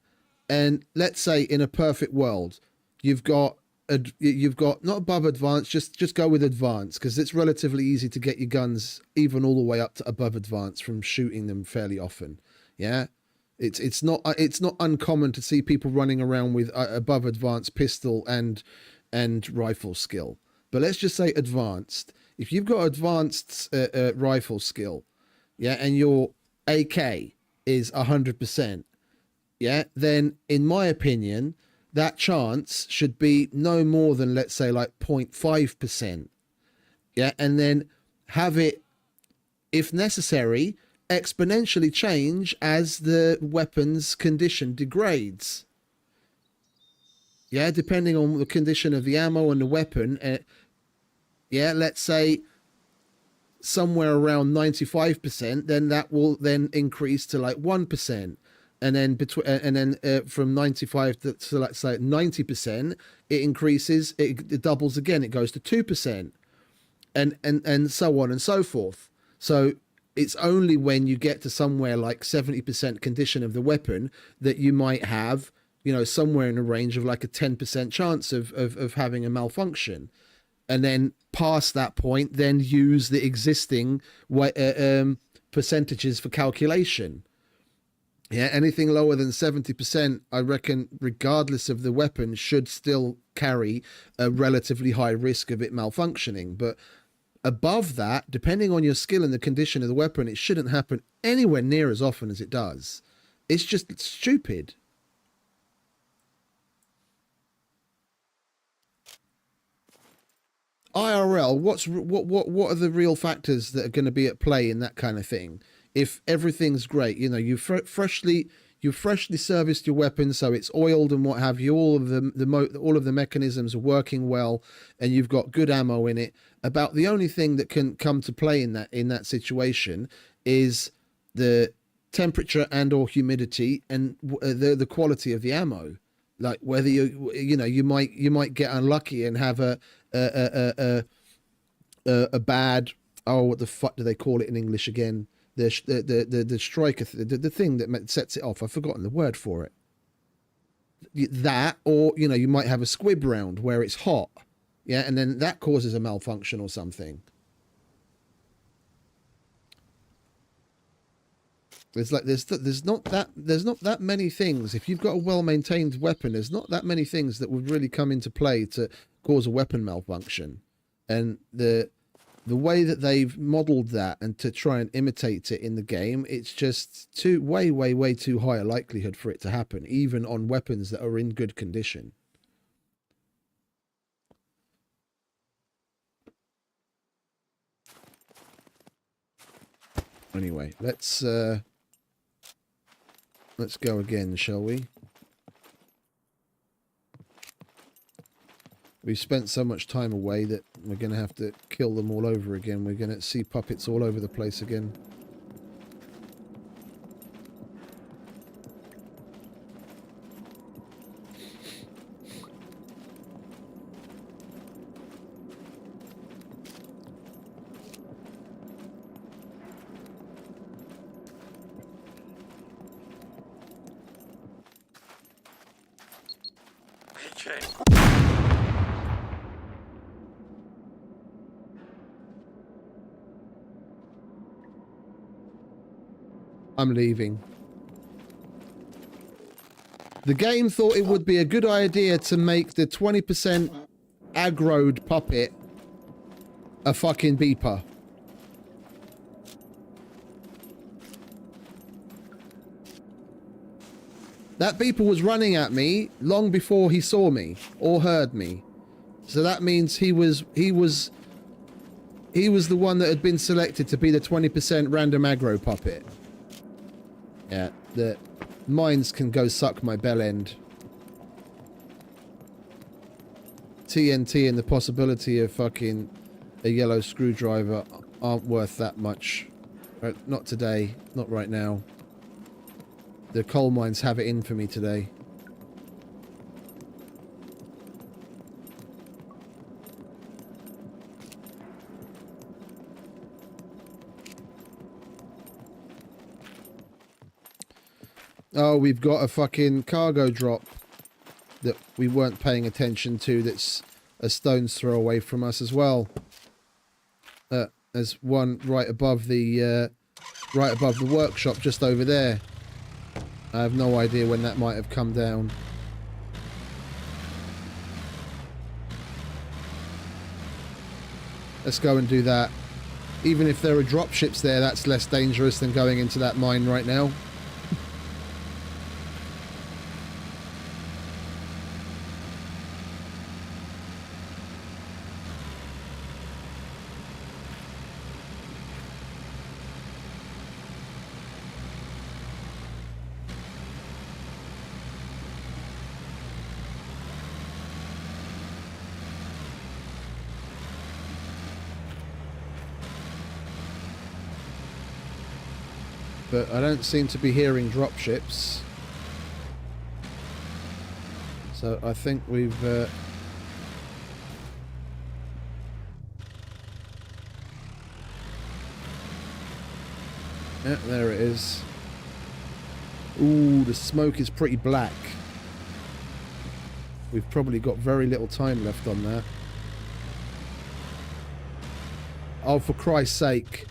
And let's say in a perfect world, you've got not above advanced, just go with advanced, because it's relatively easy to get your guns even all the way up to above advanced from shooting them fairly often. Yeah, it's not uncommon to see people running around with above advanced pistol and rifle skill. But let's just say advanced. If you've got advanced rifle skill, yeah, and your AK is 100%, yeah, then in my opinion, that chance should be no more than, let's say, like 0.5%. Yeah, and then have it, if necessary, exponentially change as the weapon's condition degrades. Yeah, depending on the condition of the ammo and the weapon. Yeah, let's say somewhere around 95%, then that will then increase to like 1%. And then from 95 to let's say 90%, it increases, it doubles again, it goes to 2%, and so on and so forth. So it's only when you get to somewhere like 70% condition of the weapon that you might have, you know, somewhere in a range of like a 10% chance of having a malfunction. And then past that point, then use the existing percentages for calculation. Yeah, anything lower than 70%, I reckon, regardless of the weapon, should still carry a relatively high risk of it malfunctioning. But above that, depending on your skill and the condition of the weapon, it shouldn't happen anywhere near as often as it does. It's just stupid. IRL, what are the real factors that are going to be at play in that kind of thing? If everything's great, you know, you've freshly serviced your weapon, so it's oiled and what have you, all of the mechanisms are working well, and you've got good ammo in it. About the only thing that can come to play in that situation is the temperature and or humidity and the quality of the ammo. Like whether you might get unlucky and have a bad, oh, what the fuck do they call it in English again? The striker, the thing that sets it off. I've forgotten the word for it. That, or you know, you might have a squib round where it's hot, yeah, and then that causes a malfunction or something. There's not that many things. If you've got a well-maintained weapon, there's not that many things that would really come into play to cause a weapon malfunction, and the way that they've modeled that and to try and imitate it in the game, it's just way too high a likelihood for it to happen, even on weapons that are in good condition. Anyway, let's go again, shall we? We've spent so much time away that we're going to have to kill them all over again. We're going to see puppets all over the place again. I'm leaving. The game thought it would be a good idea to make the 20% aggroed puppet a fucking beeper. That beeper was running at me long before he saw me or heard me. So that means he was the one that had been selected to be the 20% random aggro puppet. Yeah, the mines can go suck my bell end. TNT and the possibility of fucking a yellow screwdriver aren't worth that much. Right, not today, not right now. The coal mines have it in for me today. Oh, we've got a fucking cargo drop that we weren't paying attention to that's a stone's throw away from us as well. There's one right above the workshop just over there. I have no idea when that might have come down. Let's go and do that. Even if there are dropships there, that's less dangerous than going into that mine right now. But I don't seem to be hearing dropships. So I think we've... Yeah, there it is. Ooh, the smoke is pretty black. We've probably got very little time left on that. Oh, for Christ's sake.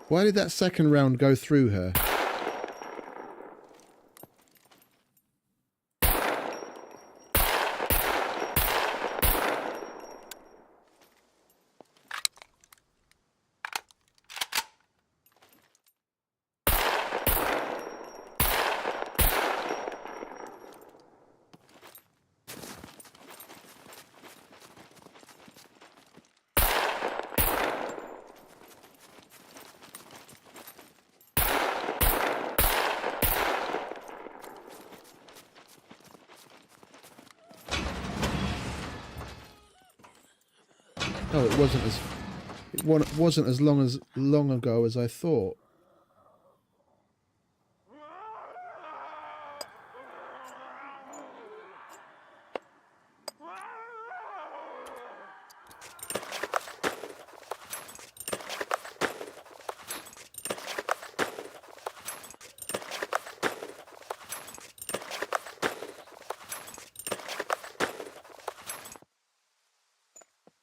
Why did that second round go through her? Oh, it wasn't as long ago as I thought.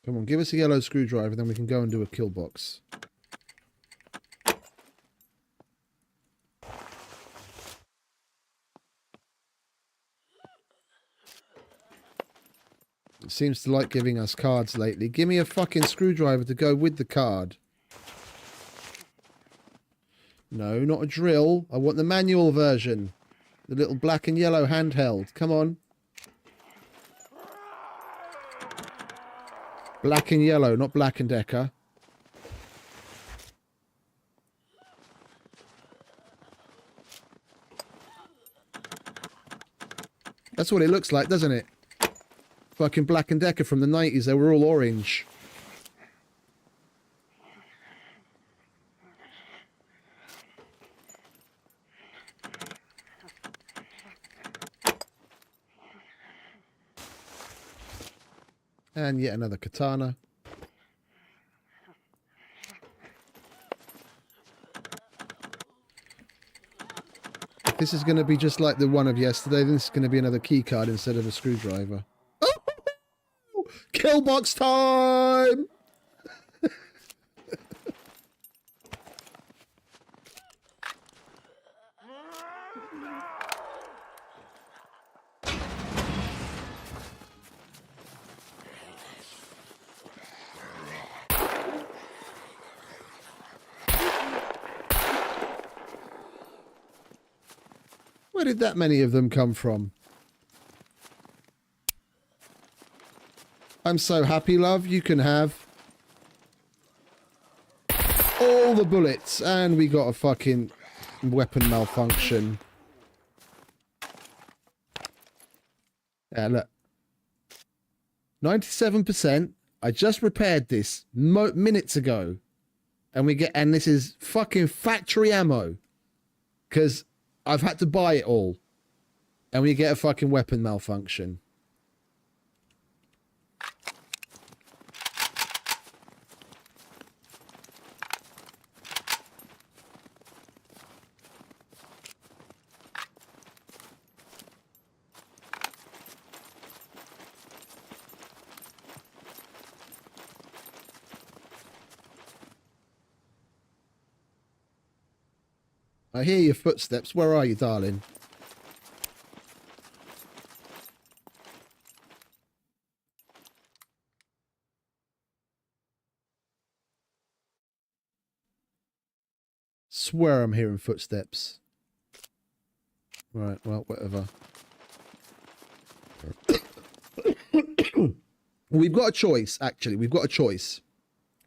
Come on, give us a yellow screwdriver, then we can go and do a kill box. It seems to like giving us cards lately. Give me a fucking screwdriver to go with the card. No, not a drill. I want the manual version. The little black and yellow handheld. Come on. Black and yellow, not Black and Decker. That's what it looks like, doesn't it? Fucking Black and Decker from the 90s. They were all orange. And yet another katana. If this is going to be just like the one of yesterday, then this is going to be another key card instead of a screwdriver. Oh! Kill box time! Where did that many of them come from? I'm so happy, love. You can have all the bullets. And we got a fucking weapon malfunction. Yeah, look. 97%. I just repaired this minutes ago. And this is fucking factory ammo. Because I've had to buy it all. And we get a fucking weapon malfunction. I hear your footsteps. Where are you, darling? Swear I'm hearing footsteps. Right, well, whatever. We've got a choice, actually. We've got a choice.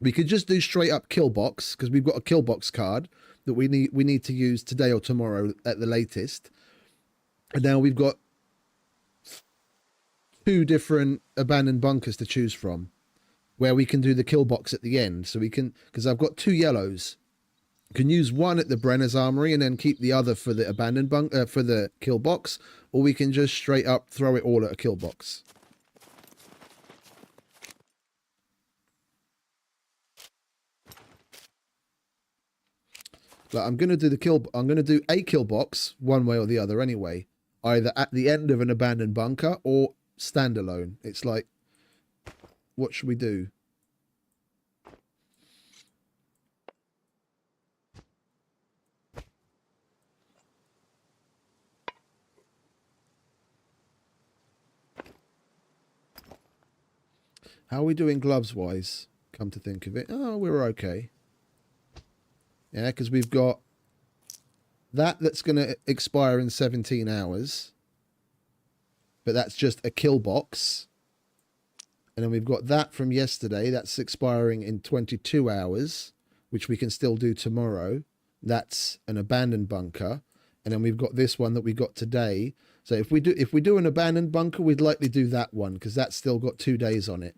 We could just do straight up kill box, because we've got a kill box card that we need to use today or tomorrow at the latest. And now we've got 2 different abandoned bunkers to choose from, where we can do the kill box at the end. So we can, because I've got 2 yellows. Can use one at the Brenner's Armory and then keep the other for the abandoned for the kill box, or we can just straight up throw it all at a kill box. Like, I'm gonna do a kill box one way or the other anyway, either at the end of an abandoned bunker or standalone. It's like, what should we do? How are we doing gloves-wise? Come to think of it. Oh, we're okay. Yeah, because we've got that's going to expire in 17 hours. But that's just a kill box. And then we've got that from yesterday. That's expiring in 22 hours, which we can still do tomorrow. That's an abandoned bunker. And then we've got this one that we got today. So if we do an abandoned bunker, we'd likely do that one because that's still got 2 days on it.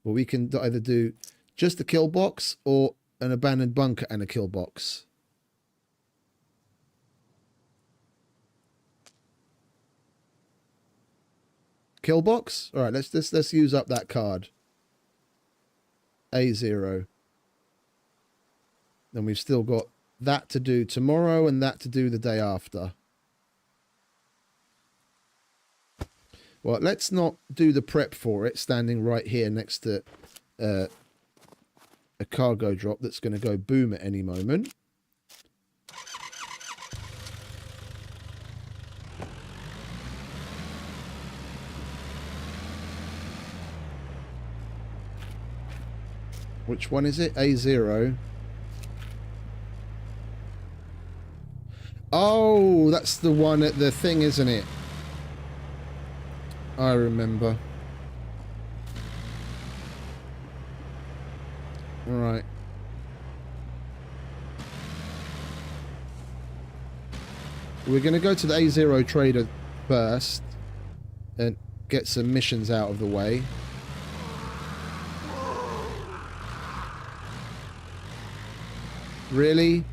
But we can either do just a kill box or an abandoned bunker and a kill box. Kill box? All right, let's use up that card. A0. Then we've still got that to do tomorrow and that to do the day after. Well, let's not do the prep for it, standing right here next to a cargo drop that's going to go boom at any moment. Which one is it? A0. Oh, that's the one at the thing, isn't it? I remember. Right. We're going to go to the A0 trader first and get some missions out of the way. Really?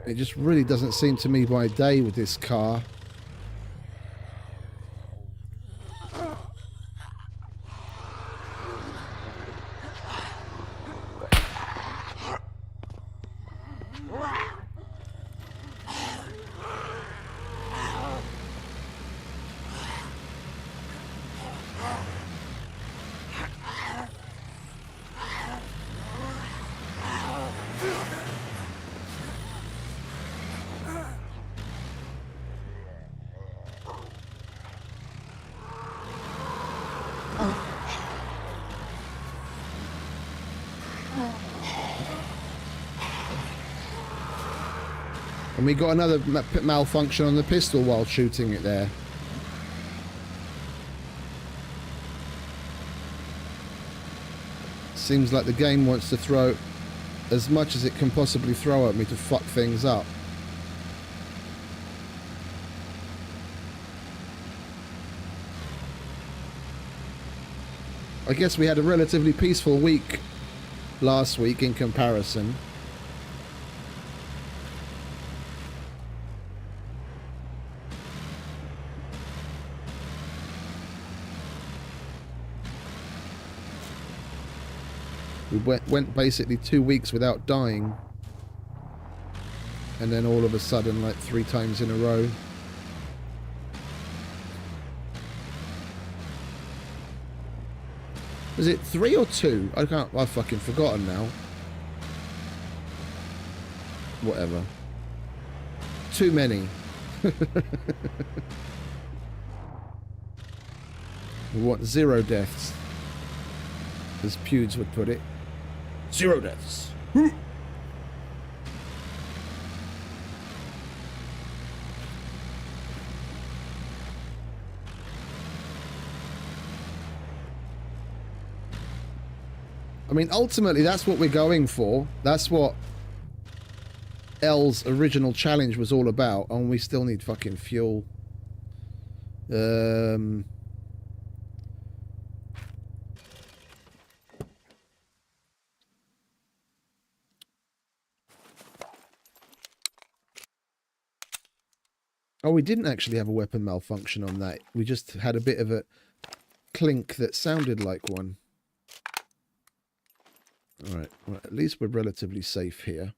It just really doesn't seem to me by day with this car. And we got another malfunction on the pistol while shooting it there. Seems like the game wants to throw as much as it can possibly throw at me to fuck things up. I guess we had a relatively peaceful week last week in comparison. We went basically 2 weeks without dying. And then all of a sudden, like 3 times in a row. Was it 3 or 2? I've fucking forgotten now. Whatever. Too many. We want 0 deaths. As Pewds would put it. 0 deaths. I mean, ultimately, that's what we're going for. That's what L's original challenge was all about. And we still need fucking fuel. Oh, we didn't actually have a weapon malfunction on that. We just had a bit of a clink that sounded like one. Alright, well, at least we're relatively safe here.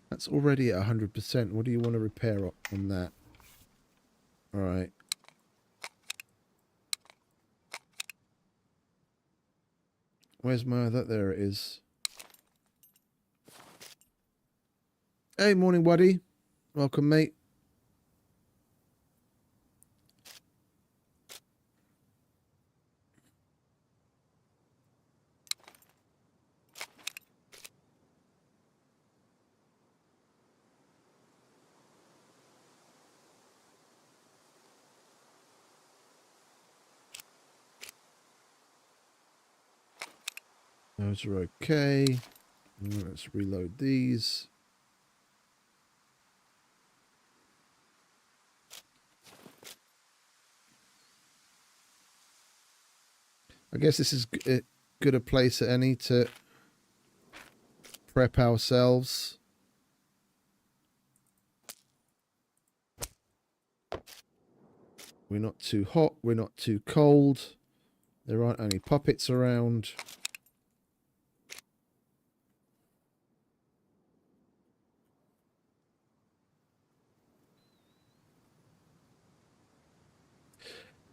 That's already at 100%. What do you want to repair on that? Alright. Where's my other? There it is. Hey, morning, Waddy. Welcome, mate. Those are okay. Let's reload these. I guess this is good a place at any to prep ourselves. We're not too hot, we're not too cold. There aren't any puppets around.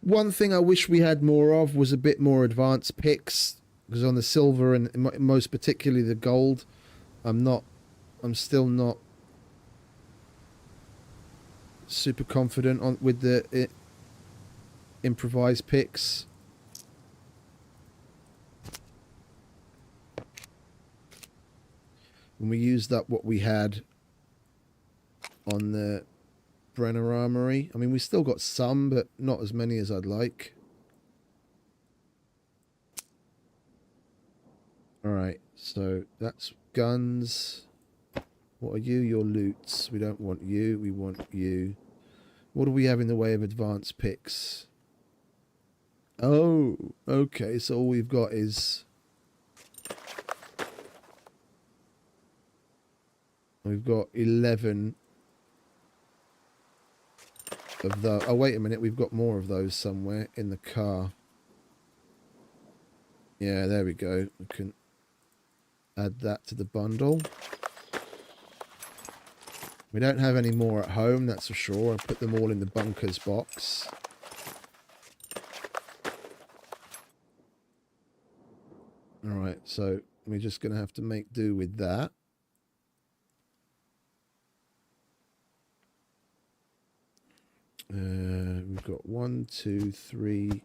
One thing I wish we had more of was a bit more advanced picks, because on the silver and most particularly the gold, I'm still not super confident on with the improvised picks. And we used up what we had on the Brenner Armory. I mean, we still got some, but not as many as I'd like. Alright, so that's guns. What are you? Your loots. We don't want you, we want you. What do we have in the way of advanced picks? Oh, okay, so all we've got is... We've got 11 of those. Oh, wait a minute. We've got more of those somewhere in the car. Yeah, there we go. We can add that to the bundle. We don't have any more at home, that's for sure. I'll put them all in the bunkers box. Alright, so we're just going to have to make do with that. We've got 1, 2, 3,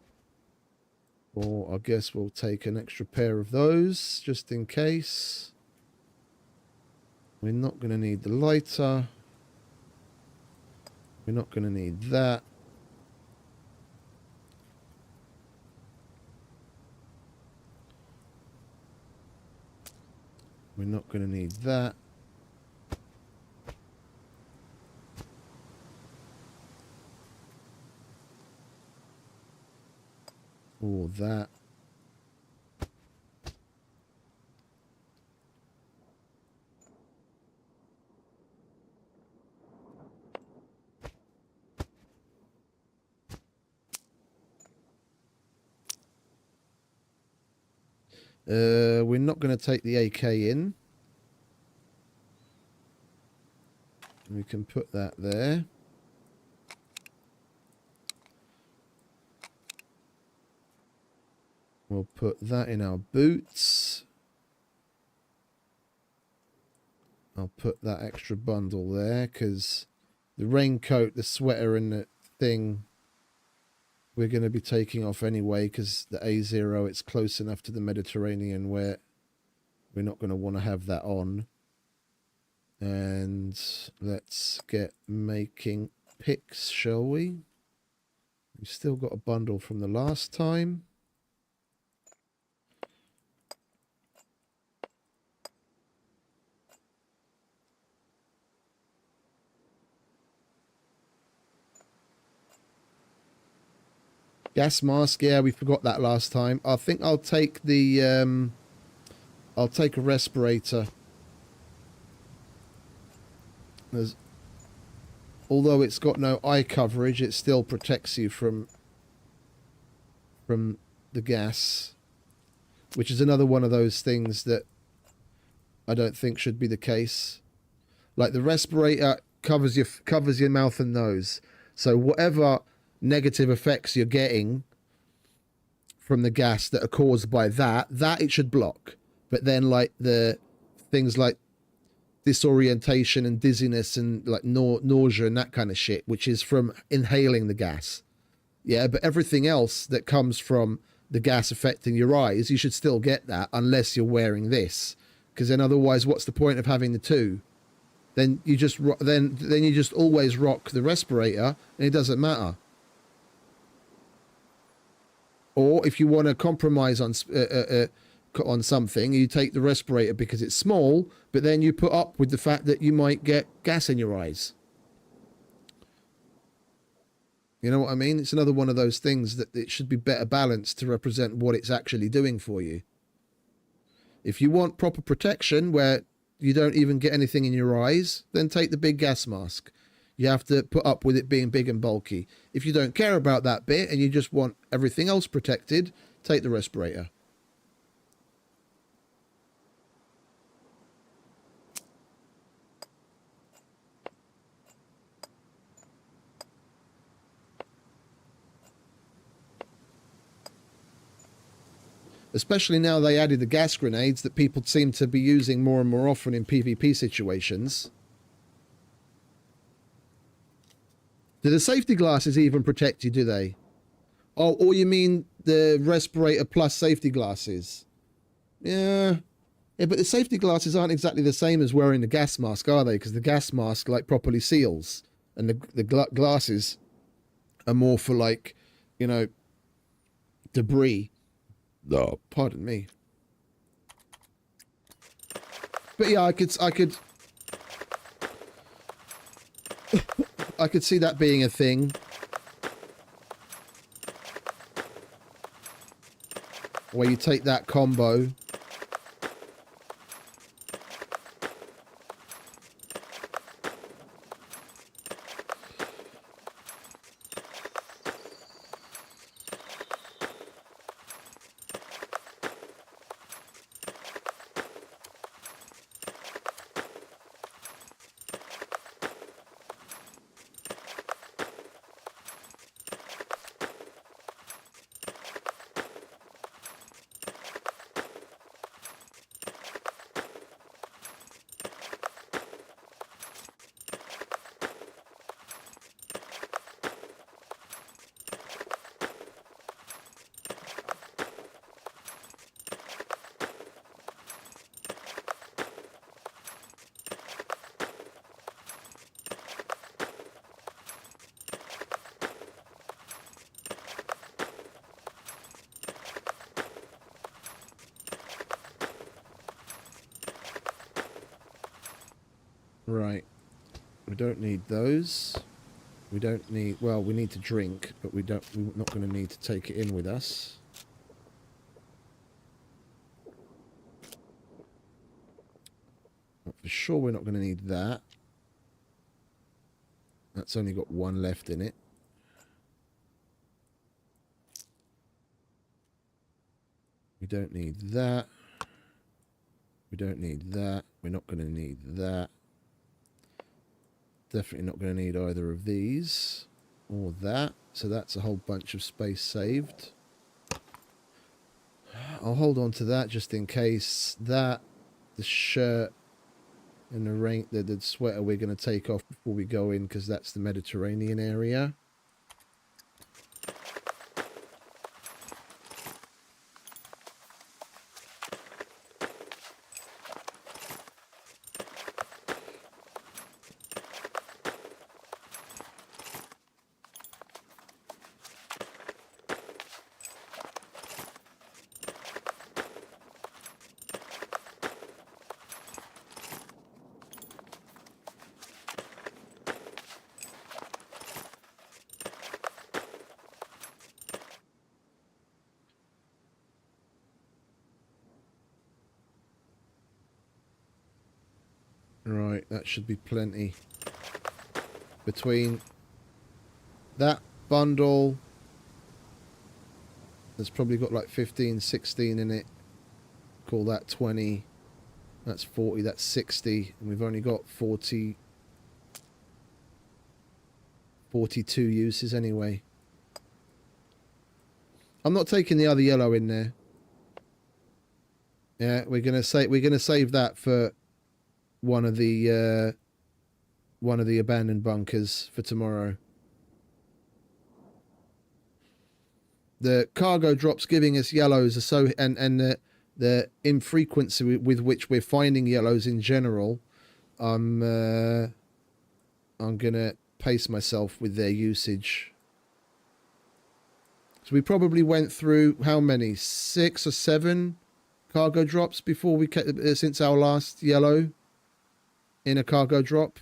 4. I guess we'll take an extra pair of those just in case. We're not going to need the lighter. We're not going to need that. We're not going to need that. Or that. We're not going to take the AK in. We can put that there. We'll put that in our boots. I'll put that extra bundle there because the raincoat, the sweater and the thing we're going to be taking off anyway because the A0, it's close enough to the Mediterranean where we're not going to want to have that on. And let's get making picks, shall we? We've still got a bundle from the last time. Gas mask, yeah, we forgot that last time. I think I'll take the, I'll take a respirator. Although it's got no eye coverage, it still protects you from the gas. Which is another one of those things that I don't think should be the case. Like the respirator covers your mouth and nose. So whatever negative effects you're getting from the gas that are caused by that it should block. But then like the things like disorientation and dizziness and like nausea and that kind of shit, which is from inhaling the gas. Yeah, but everything else that comes from the gas affecting your eyes, you should still get that unless you're wearing this. Because then otherwise, what's the point of having the two? Then you just then you just always rock the respirator and it doesn't matter. Or if you want to compromise on something, you take the respirator because it's small, but then you put up with the fact that you might get gas in your eyes. You know what I mean? It's another one of those things that it should be better balanced to represent what it's actually doing for you. If you want proper protection where you don't even get anything in your eyes, then take the big gas mask. You have to put up with it being big and bulky. If you don't care about that bit and you just want everything else protected, take the respirator. Especially now they added the gas grenades that people seem to be using more and more often in PvP situations. Do the safety glasses even protect you, do they? Oh, or you mean the respirator plus safety glasses? Yeah. Yeah, but the safety glasses aren't exactly the same as wearing the gas mask, are they? Because the gas mask, like, properly seals. And the glasses are more for, like, you know, debris. Oh, pardon me. But yeah, I could I could see that being a thing. Where you take that combo. Right. We don't need those. We don't need... Well, we need to drink, but we're not going to need to take it in with us. But for sure we're not going to need that. That's only got one left in it. We don't need that. We don't need that. We're not going to need that. Definitely not going to need either of these or that. So that's a whole bunch of space saved. I'll hold on to that just in case. That, the shirt and the sweater we're going to take off before we go in because that's the Mediterranean area. Right, that should be plenty. Between that bundle, there's probably got like 15, 16 in it. Call that 20. That's 40, that's 60. And we've only got 42 uses anyway. I'm not taking the other yellow in there. Yeah, we're gonna save that for one of the abandoned bunkers for tomorrow. The cargo drops giving us yellows are so and the infrequency with which we're finding yellows in general, I'm gonna pace myself with their usage. So we probably went through how many, 6 or 7 cargo drops before we since our last yellow in a cargo drop.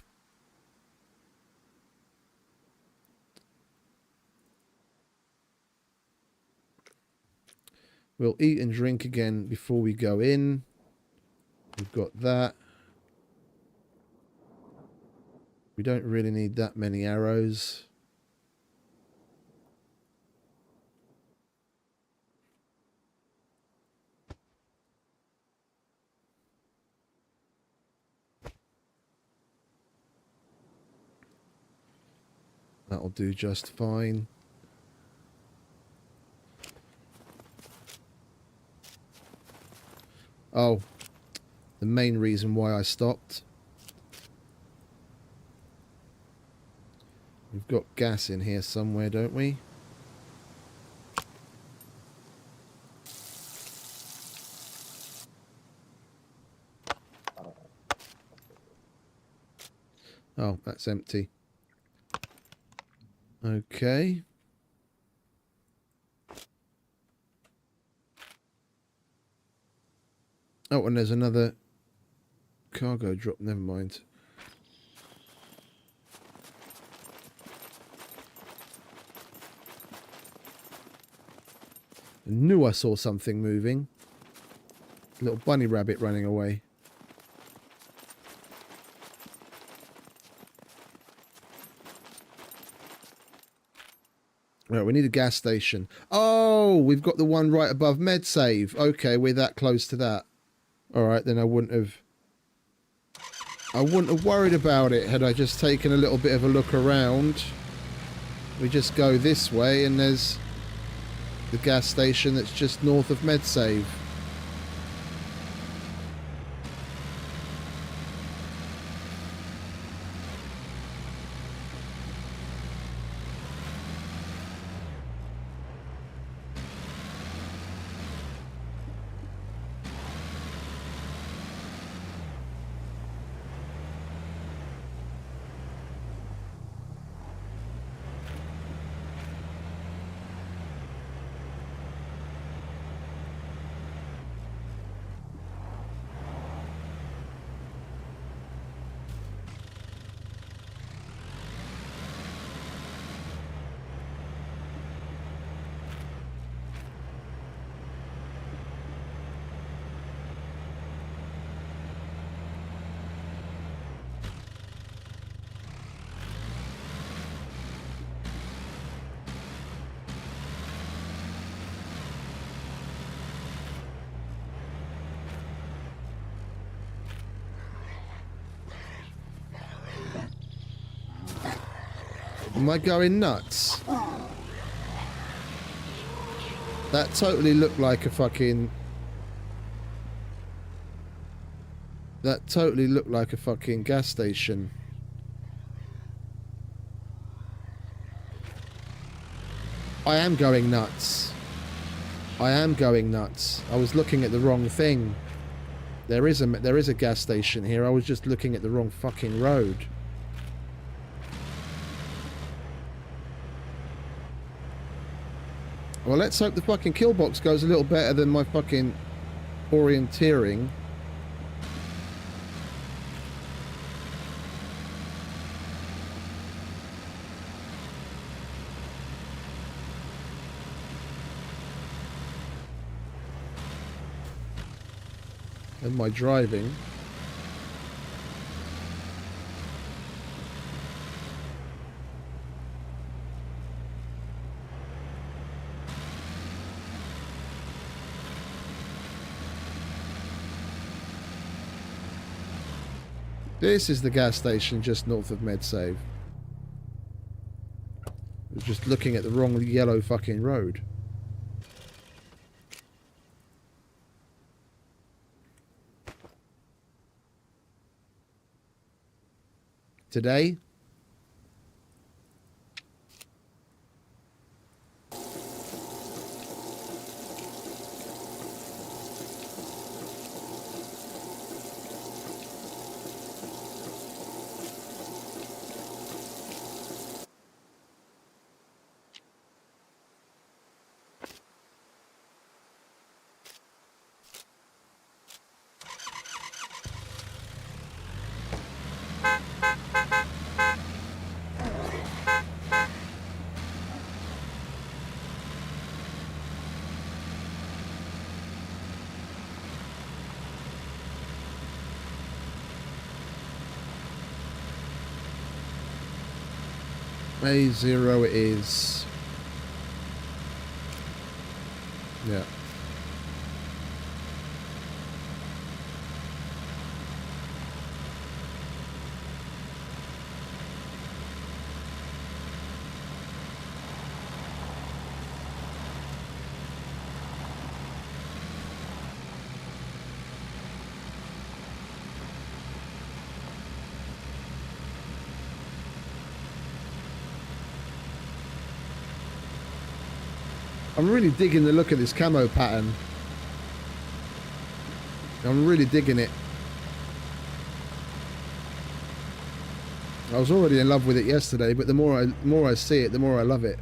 We'll eat and drink again before we go in. We've got that. We don't really need that many arrows. That'll do just fine. Oh, the main reason why I stopped. We've got gas in here somewhere, don't we? Oh, that's empty. Okay. Oh, and there's another cargo drop. Never mind. I knew I saw something moving. Little bunny rabbit running away. Right, we need a gas station. Oh, we've got the one right above MedSave. Okay, we're that close to that. All right, then I wouldn't have worried about it had I just taken a little bit of a look around. We just go this way and there's the gas station that's just north of MedSave. Am I going nuts? That totally looked like a fucking... That totally looked like a fucking gas station. I am going nuts. I am going nuts. I was looking at the wrong thing. There is a gas station here. I was just looking at the wrong fucking road. Well, let's hope the fucking kill box goes a little better than my fucking orienteering. And my driving. This is the gas station just north of MedSave. I was just looking at the wrong yellow fucking road. Today, A0 it is. Yeah. I'm really digging the look of this camo pattern. I'm really digging it. I was already in love with it yesterday, but the more I see it, the more I love it.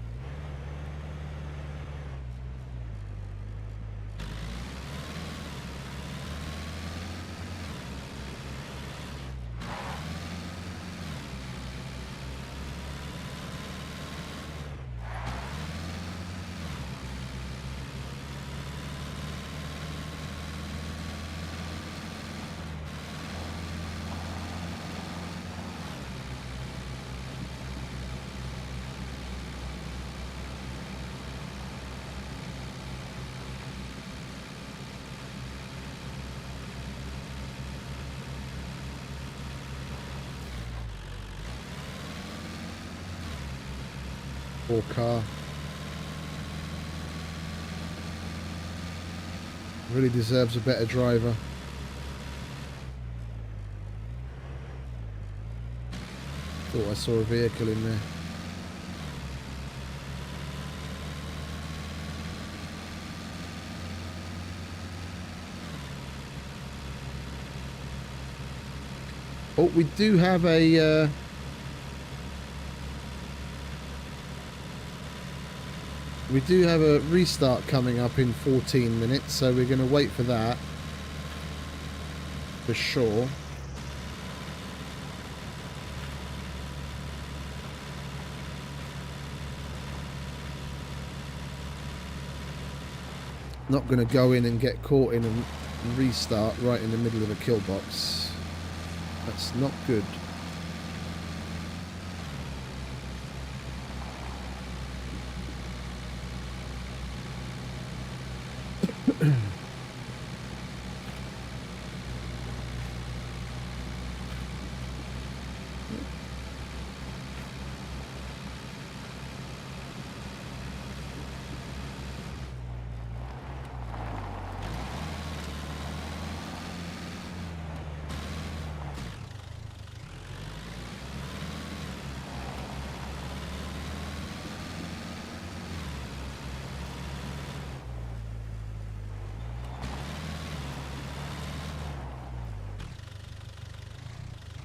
Poor car. Really deserves a better driver. Thought I saw a vehicle in there. Oh, we do have a we do have a restart coming up in 14 minutes, so we're going to wait for that for sure. Not going to go in and get caught in and restart right in the middle of a kill box. That's not good.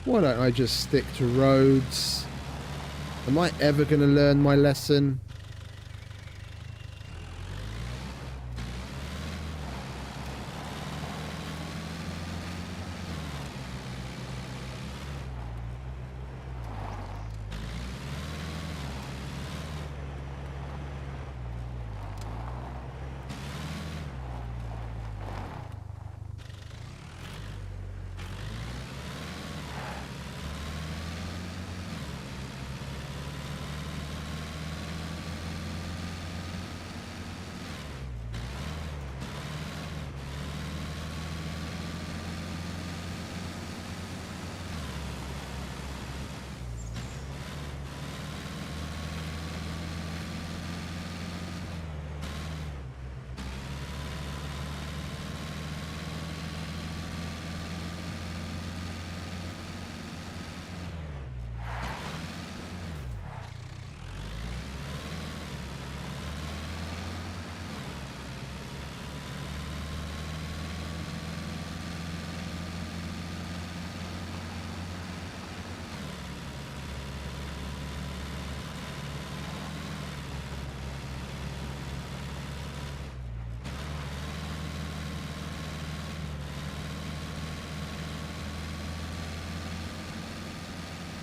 Why don't I just stick to roads? Am I ever going to learn my lesson?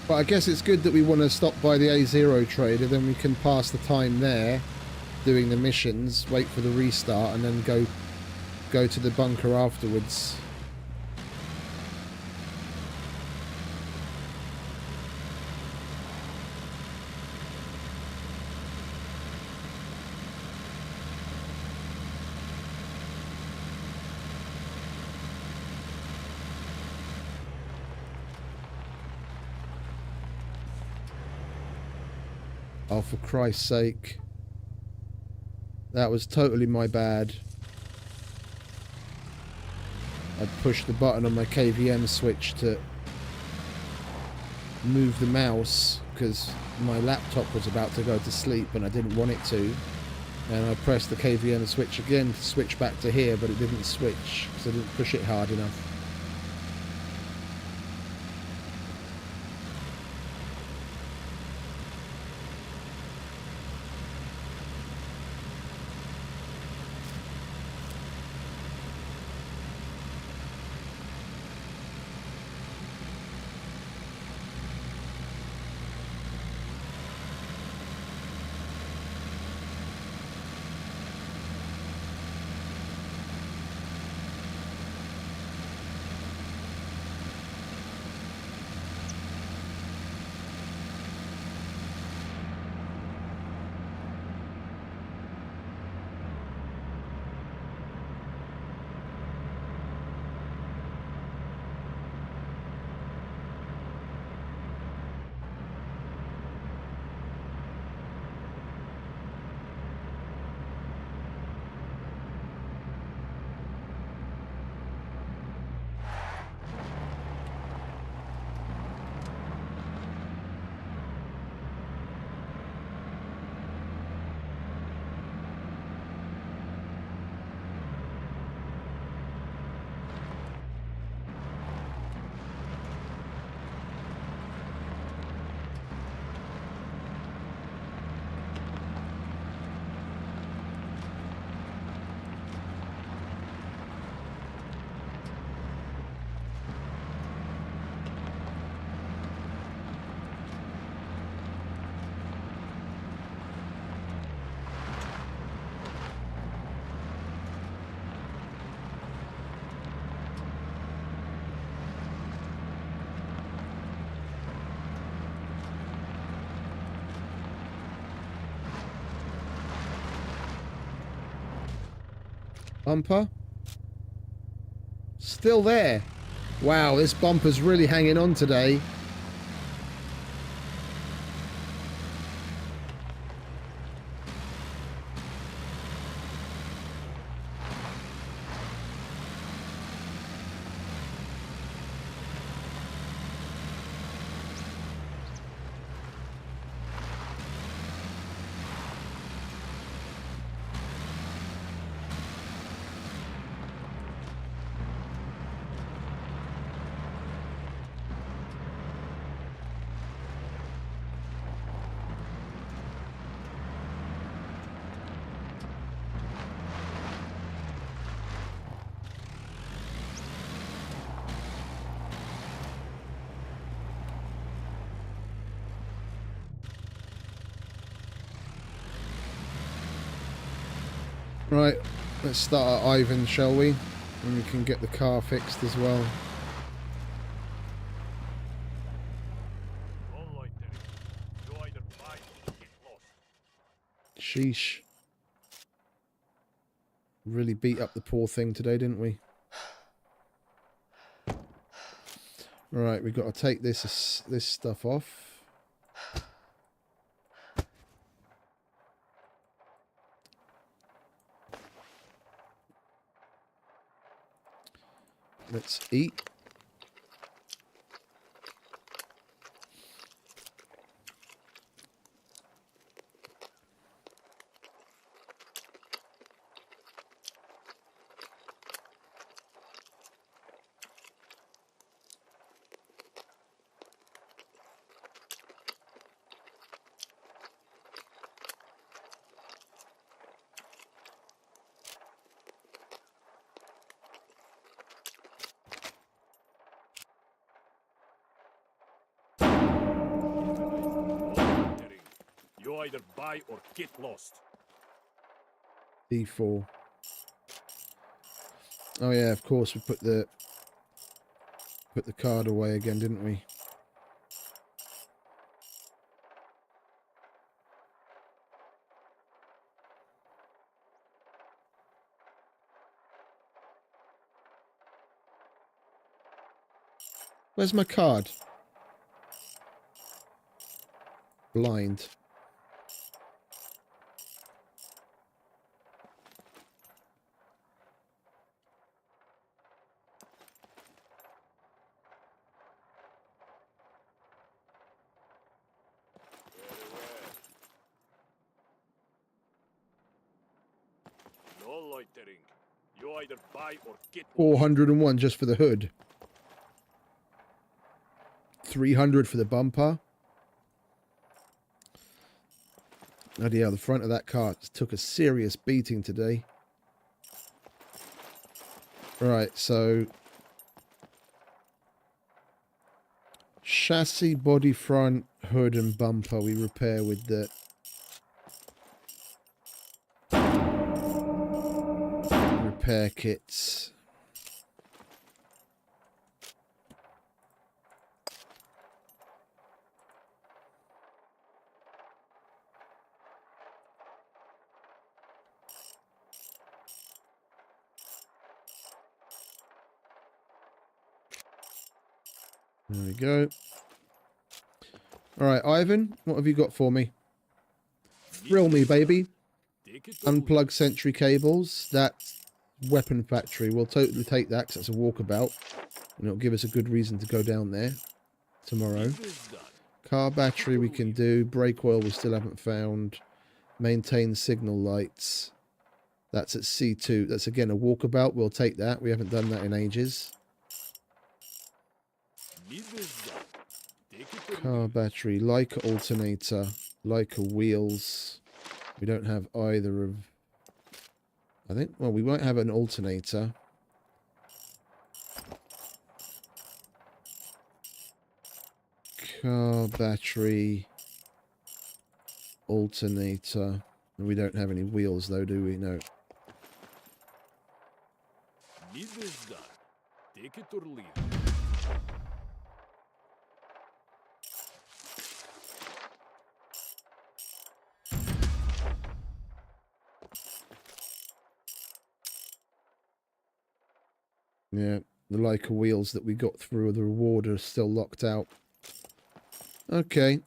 But I guess it's good that we want to stop by the A0 trader, then we can pass the time there doing the missions, wait for the restart, and then go to the bunker afterwards. Oh, for Christ's sake. That was totally my bad. I pushed the button on my KVM switch to move the mouse because my laptop was about to go to sleep and I didn't want it to. And I pressed the KVM switch again to switch back to here, but it didn't switch because I didn't push it hard enough. Bumper. Still there. Wow, this bumper's really hanging on today. Right, let's start at Ivan, shall we? And we can get the car fixed as well. Sheesh. Really beat up the poor thing today, didn't we? Right, we've got to take this stuff off. Let's eat. You either buy or get lost. D4. Oh yeah, of course we put the card away again, didn't we? Where's my card? Blind. loitering. You either buy or get lost. 401 just for the hood. 300 for the bumper. Bloody hell, the front of that car took a serious beating today. Right, so chassis, body, front, hood and bumper we repair with the repair kits. There we go. All right, Ivan, what have you got for me? Thrill me, baby. Take it or leave Unplug sentry cables. That's weapon factory. We'll totally take that because that's a walkabout. And it'll give us a good reason to go down there tomorrow. this done. Car battery we can do. Brake oil we still haven't found. Maintain signal lights. That's at C2. That's again a walkabout. We'll take that. We haven't done that in ages. Need this done. Take it or Car battery. Leica alternator. Leica wheels. We don't have either of... I think... Well, we might have an alternator. Car battery. Alternator. And we don't have any wheels though, do we? No. Need this done. Take it or leave it. Yeah, the Leica wheels that we got through the reward are still locked out. Okay.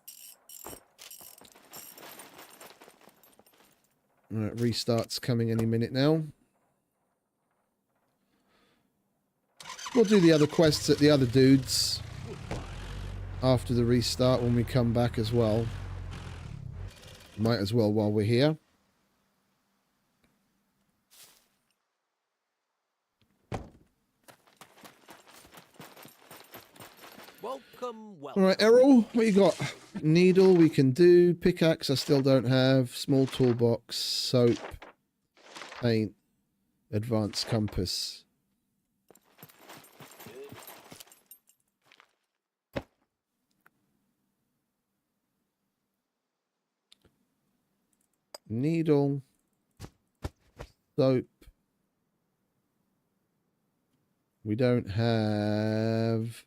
Alright, restart's coming any minute now. We'll do the other quests at the other dudes after the restart when we come back as well. Might as well while we're here. Welcome, welcome. Alright, Errol, what you got? Needle we can do. Pickaxe I still don't have. Small toolbox. Soap. Paint. Advanced compass. Needle. Soap. We don't have...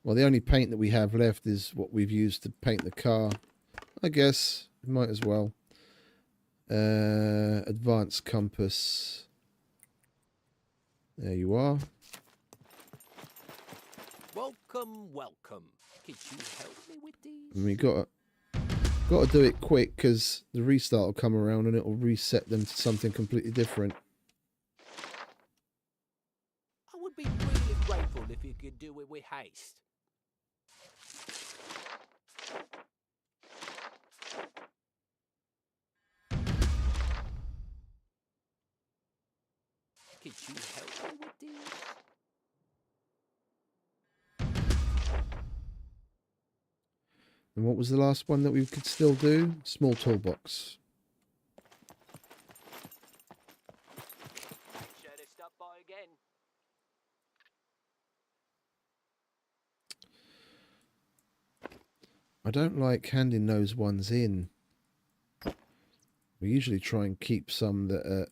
Well, the only paint that we have left is what we've used to paint the car. I guess we might as well. Advanced compass. There you are. Welcome, welcome. Could you help me with these? And we got to do it quick because the restart will come around and it will reset them to something completely different. I would be really grateful if you could do it with haste. Could you help me with these? And what was the last one that we could still do? Small toolbox. Make sure to stop by again. I don't like handing those ones in. We usually try and keep some that are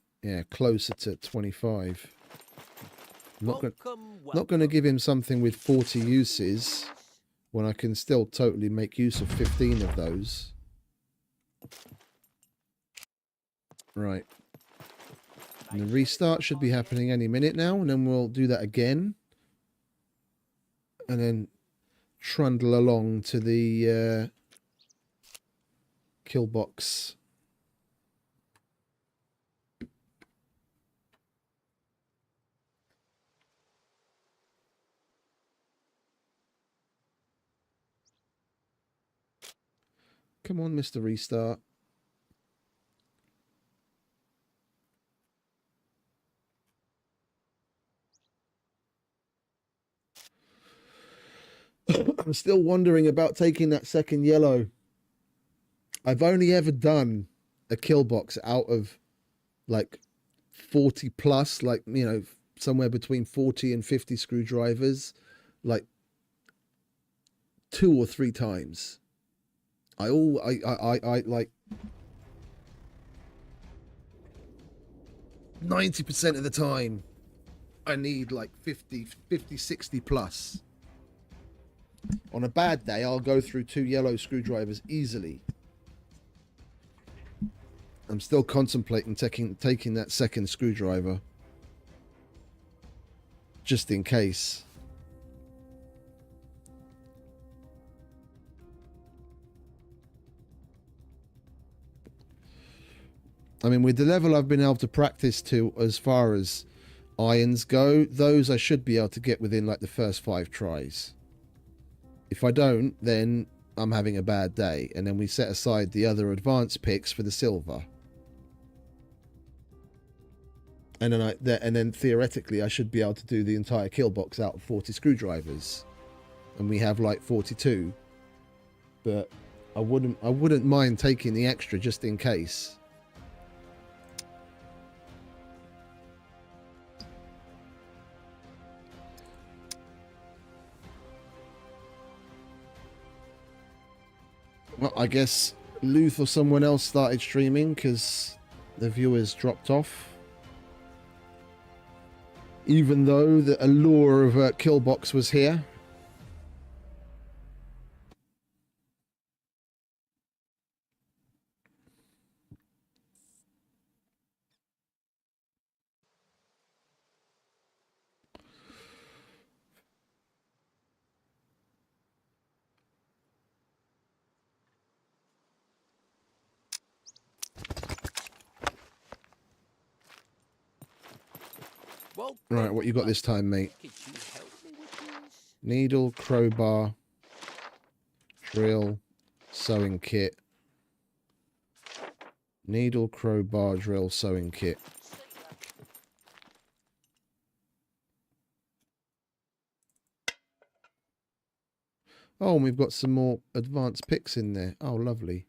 closer to 25. I'm not going to give him something with 40 uses when I can still totally make use of 15 of those. Right. And the restart should be happening any minute now, and then we'll do that again. And then trundle along to the kill box. Come on, Mr. Restart. I'm still wondering about taking that second yellow. I've only ever done a kill box out of like 40 plus, like, you know, somewhere between 40 and 50 screwdrivers, like 2 or 3 times. I like 90% of the time I need like 50, 60 plus. On a bad day, I'll go through 2 yellow screwdrivers easily. I'm still contemplating taking that second screwdriver. Just in case. I mean, with the level I've been able to practice to as far as irons go, those I should be able to get within like the first 5 tries. If I don't, then I'm having a bad day, and then we set aside the other advanced picks for the silver. And then theoretically I should be able to do the entire kill box out of 40 screwdrivers, and we have like 42. But I wouldn't mind taking the extra just in case. Well, I guess Luth or someone else started streaming because the viewers dropped off. Even though the allure of a Killbox was here. Well, Right, what you got this time, mate? could you help me with this? Needle, crowbar, drill, sewing kit. Needle, crowbar, drill, sewing kit. Oh, and we've got some more advanced picks in there. Oh, lovely.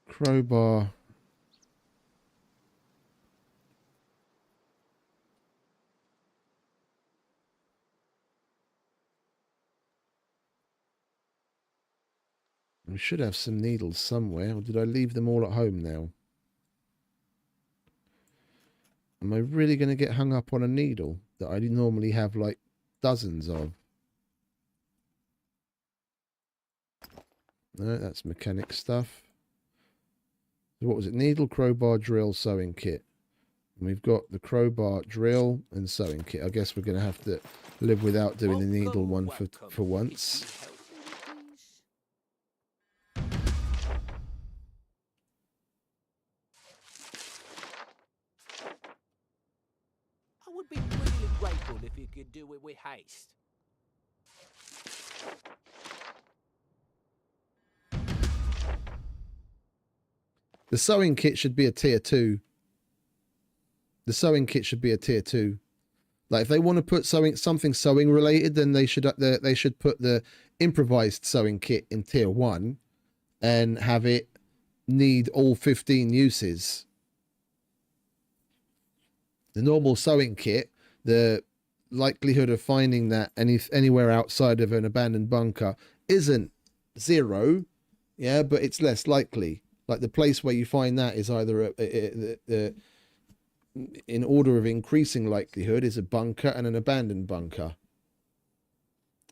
Crowbar. We should have some needles somewhere, or did I leave them all at home now? Am I really going to get hung up on a needle that I normally have like dozens of? No, that's mechanic stuff. What was it? Needle, crowbar, drill, sewing kit. And we've got the crowbar, drill, and sewing kit. I guess we're going to have to live without doing the needle one for once. I would be really grateful if you could do it with haste. The sewing kit should be a tier 2. The sewing kit should be a tier 2. Like if they want to put something sewing related, then they should put the improvised sewing kit in tier 1 and have it need all 15 uses. The normal sewing kit, the likelihood of finding that anywhere outside of an abandoned bunker isn't 0, yeah, but it's less likely. Like the place where you find that is either in order of increasing likelihood is a bunker and an abandoned bunker.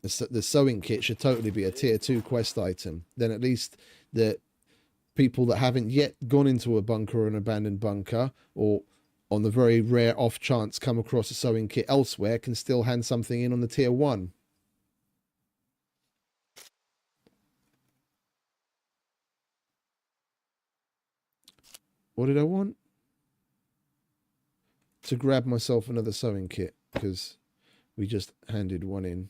The sewing kit should totally be a tier 2 quest item. Then at least the people that haven't yet gone into a bunker or an abandoned bunker, or on the very rare off chance come across a sewing kit elsewhere, can still hand something in on the tier 1. What did I want? To grab myself another sewing kit, because we just handed one in.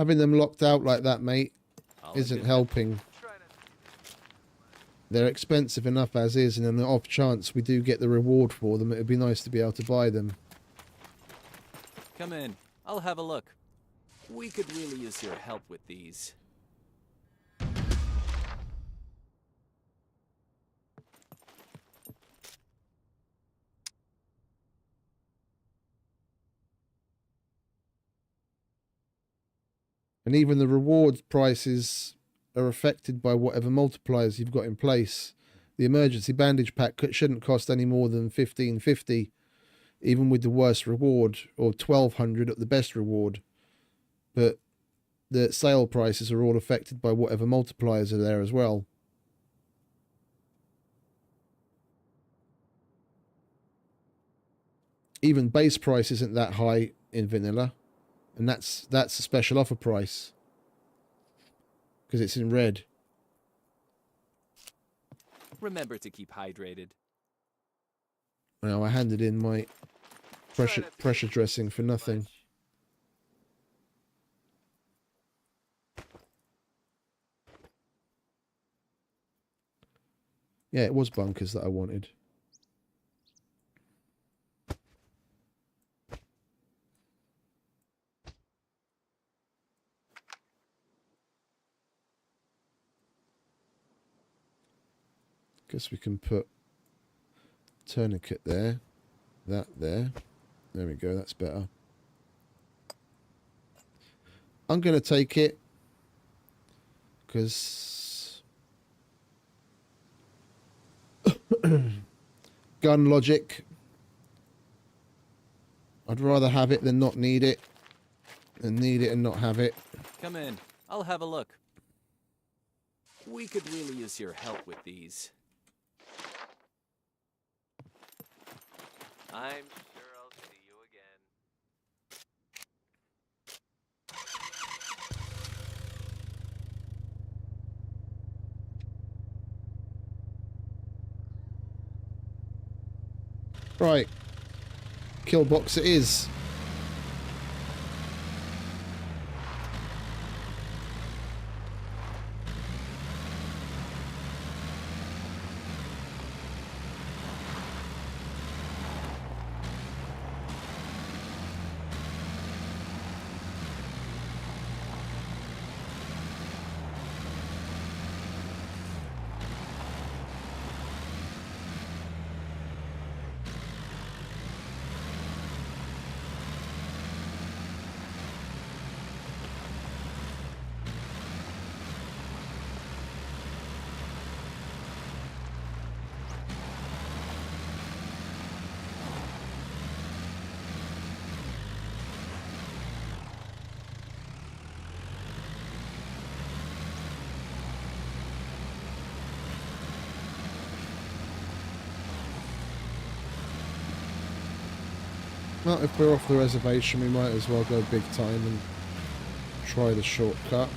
Having them locked out like that, mate, I'll isn't admit helping. They're expensive enough as is, and on the off chance we do get the reward for them, it would be nice to be able to buy them. Come in. I'll have a look. We could really use your help with these. And even the reward prices are affected by whatever multipliers you've got in place. The emergency bandage pack shouldn't cost any more than $15.50, even with the worst reward, or $1,200 at the best reward. But the sale prices are all affected by whatever multipliers are there as well. Even base price isn't that high in vanilla, and that's a special offer price because it's in red. Remember to keep hydrated. Now I handed in my pressure dressing for nothing. Yeah, it was bunkers that I wanted. Guess we can put tourniquet there, that there. There we go, that's better. I'm going to take it because gun logic. I'd rather have it than not need it, than need it and not have it. Come in. I'll have a look. We could really use your help with these. I'm sure I'll see you again. Right, kill box it is. Well, if we're off the reservation, we might as well go big time and try the shortcut.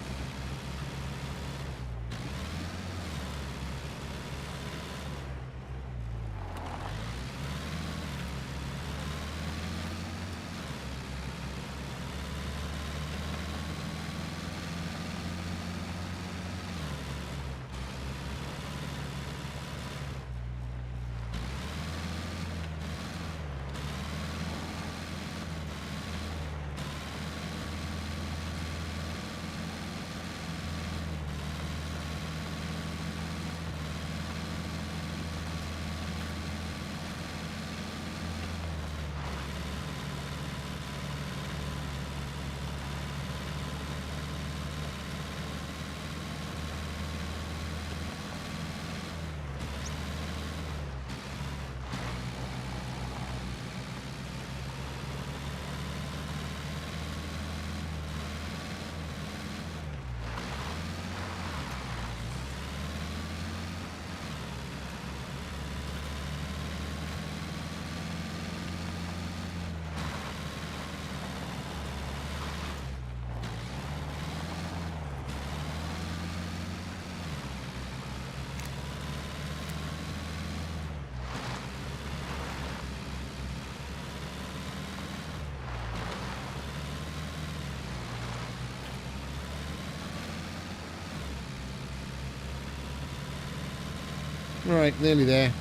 Right, nearly there.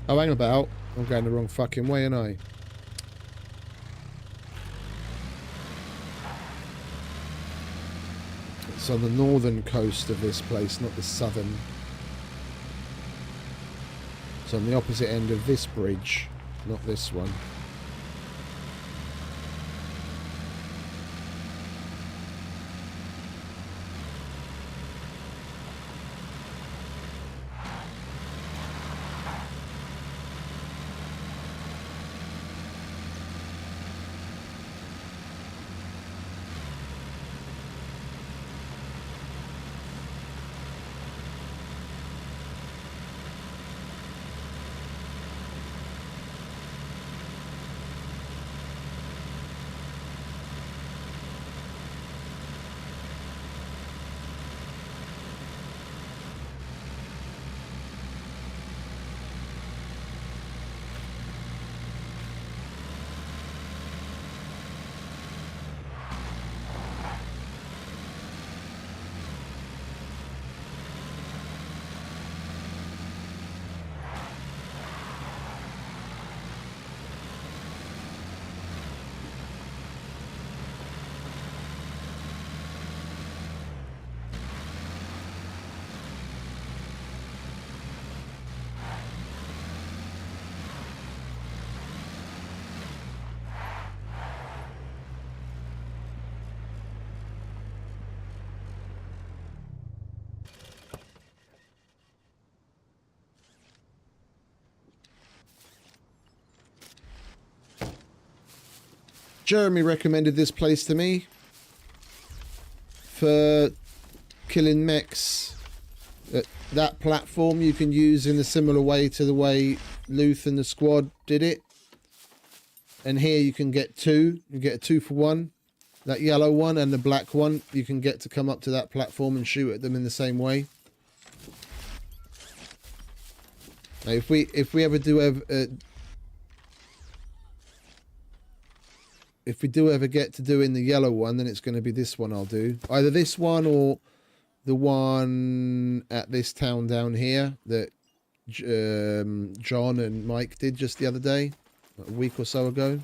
Oh, hang about. I'm going the wrong fucking way, ain't I? It's on the northern coast of this place, not the southern. It's on the opposite end of this bridge, not this one. Jeremy recommended this place to me for killing mechs. That platform you can use in a similar way to the way Luth and the squad did it. And here you can get two. You get a 2-for-1. That yellow one and the black one you can get to come up to that platform and shoot at them in the same way. Now, if we ever do ever get to doing the yellow one, then it's going to be this one I'll do. Either this one or the one at this town down here that John and Mike did just the other day, a week or so ago.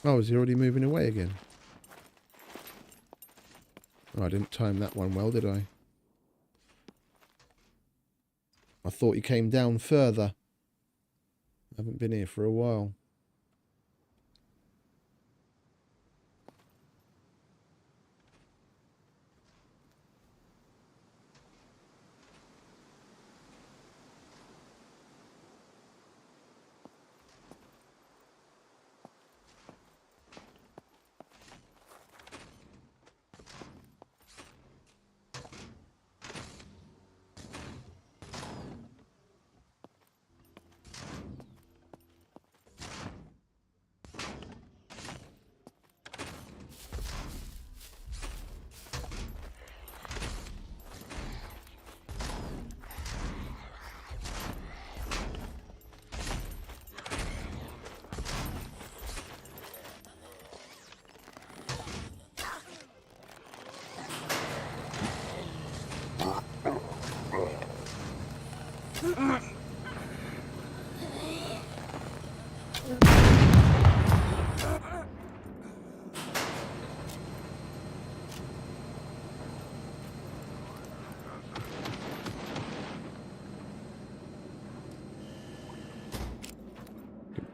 Oh, is he already moving away again? Oh, I didn't time that one well, did I? I thought he came down further. I haven't been here for a while.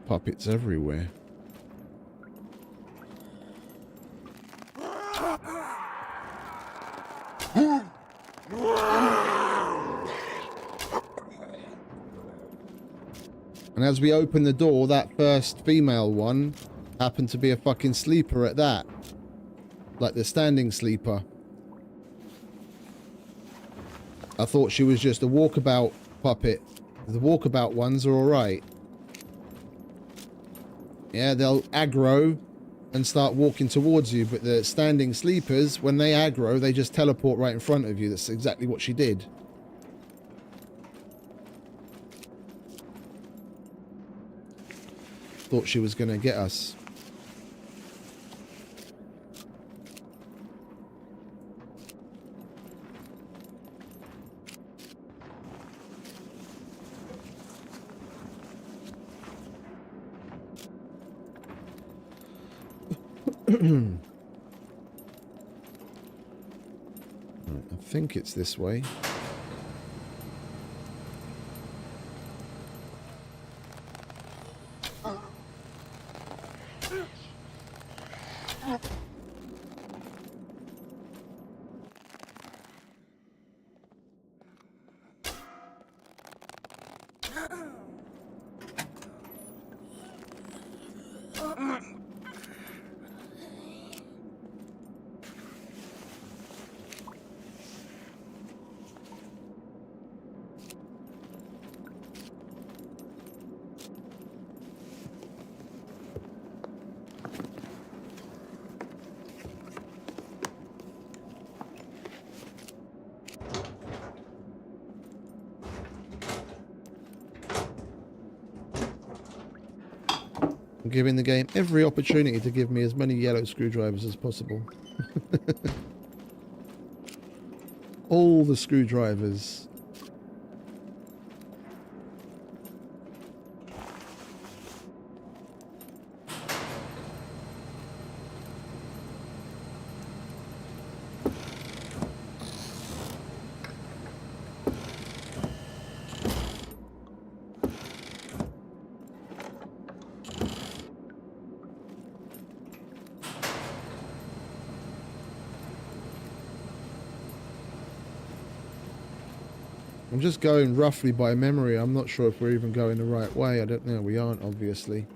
Puppets everywhere. And as we open the door, that first female one happened to be a fucking sleeper at that. Like the standing sleeper. I thought she was just a walkabout puppet. The walkabout ones are alright. Yeah, they'll aggro and start walking towards you, but the standing sleepers, when they aggro, they just teleport right in front of you. That's exactly what she did. Thought she was going to get us. I think it's this way. I'm giving the game every opportunity to give me as many yellow screwdrivers as possible. All the screwdrivers. I'm just going roughly by memory. I'm not sure if we're even going the right way. I don't know. We aren't, obviously.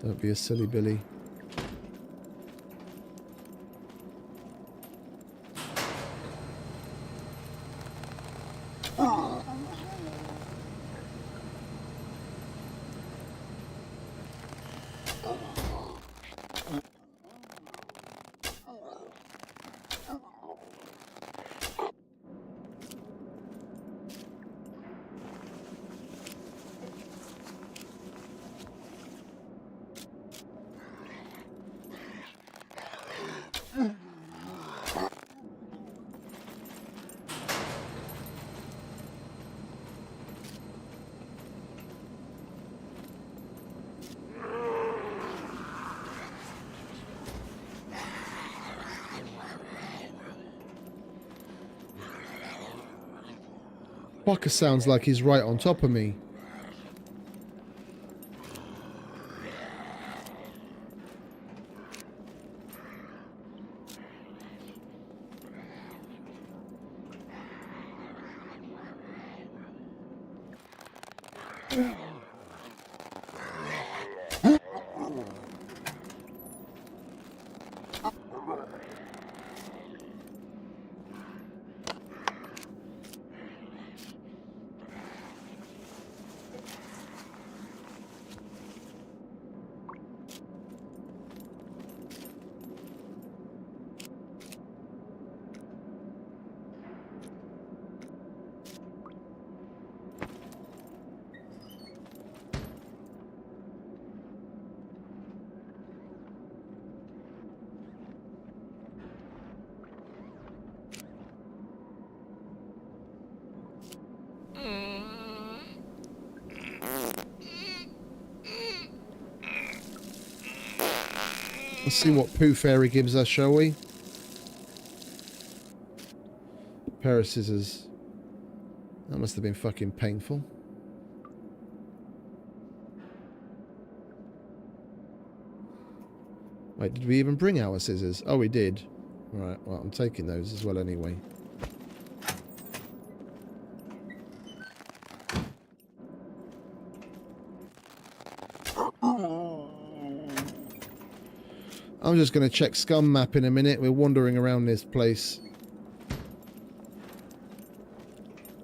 Don't be a silly Billy. Becker sounds like he's right on top of me. Let's see what Pooh Fairy gives us, shall we? Pair of scissors. That must have been fucking painful. Wait, did we even bring our scissors? Oh, we did. Right, well, I'm taking those as well anyway. I'm just going to check SCUM map in a minute. We're wandering around this place.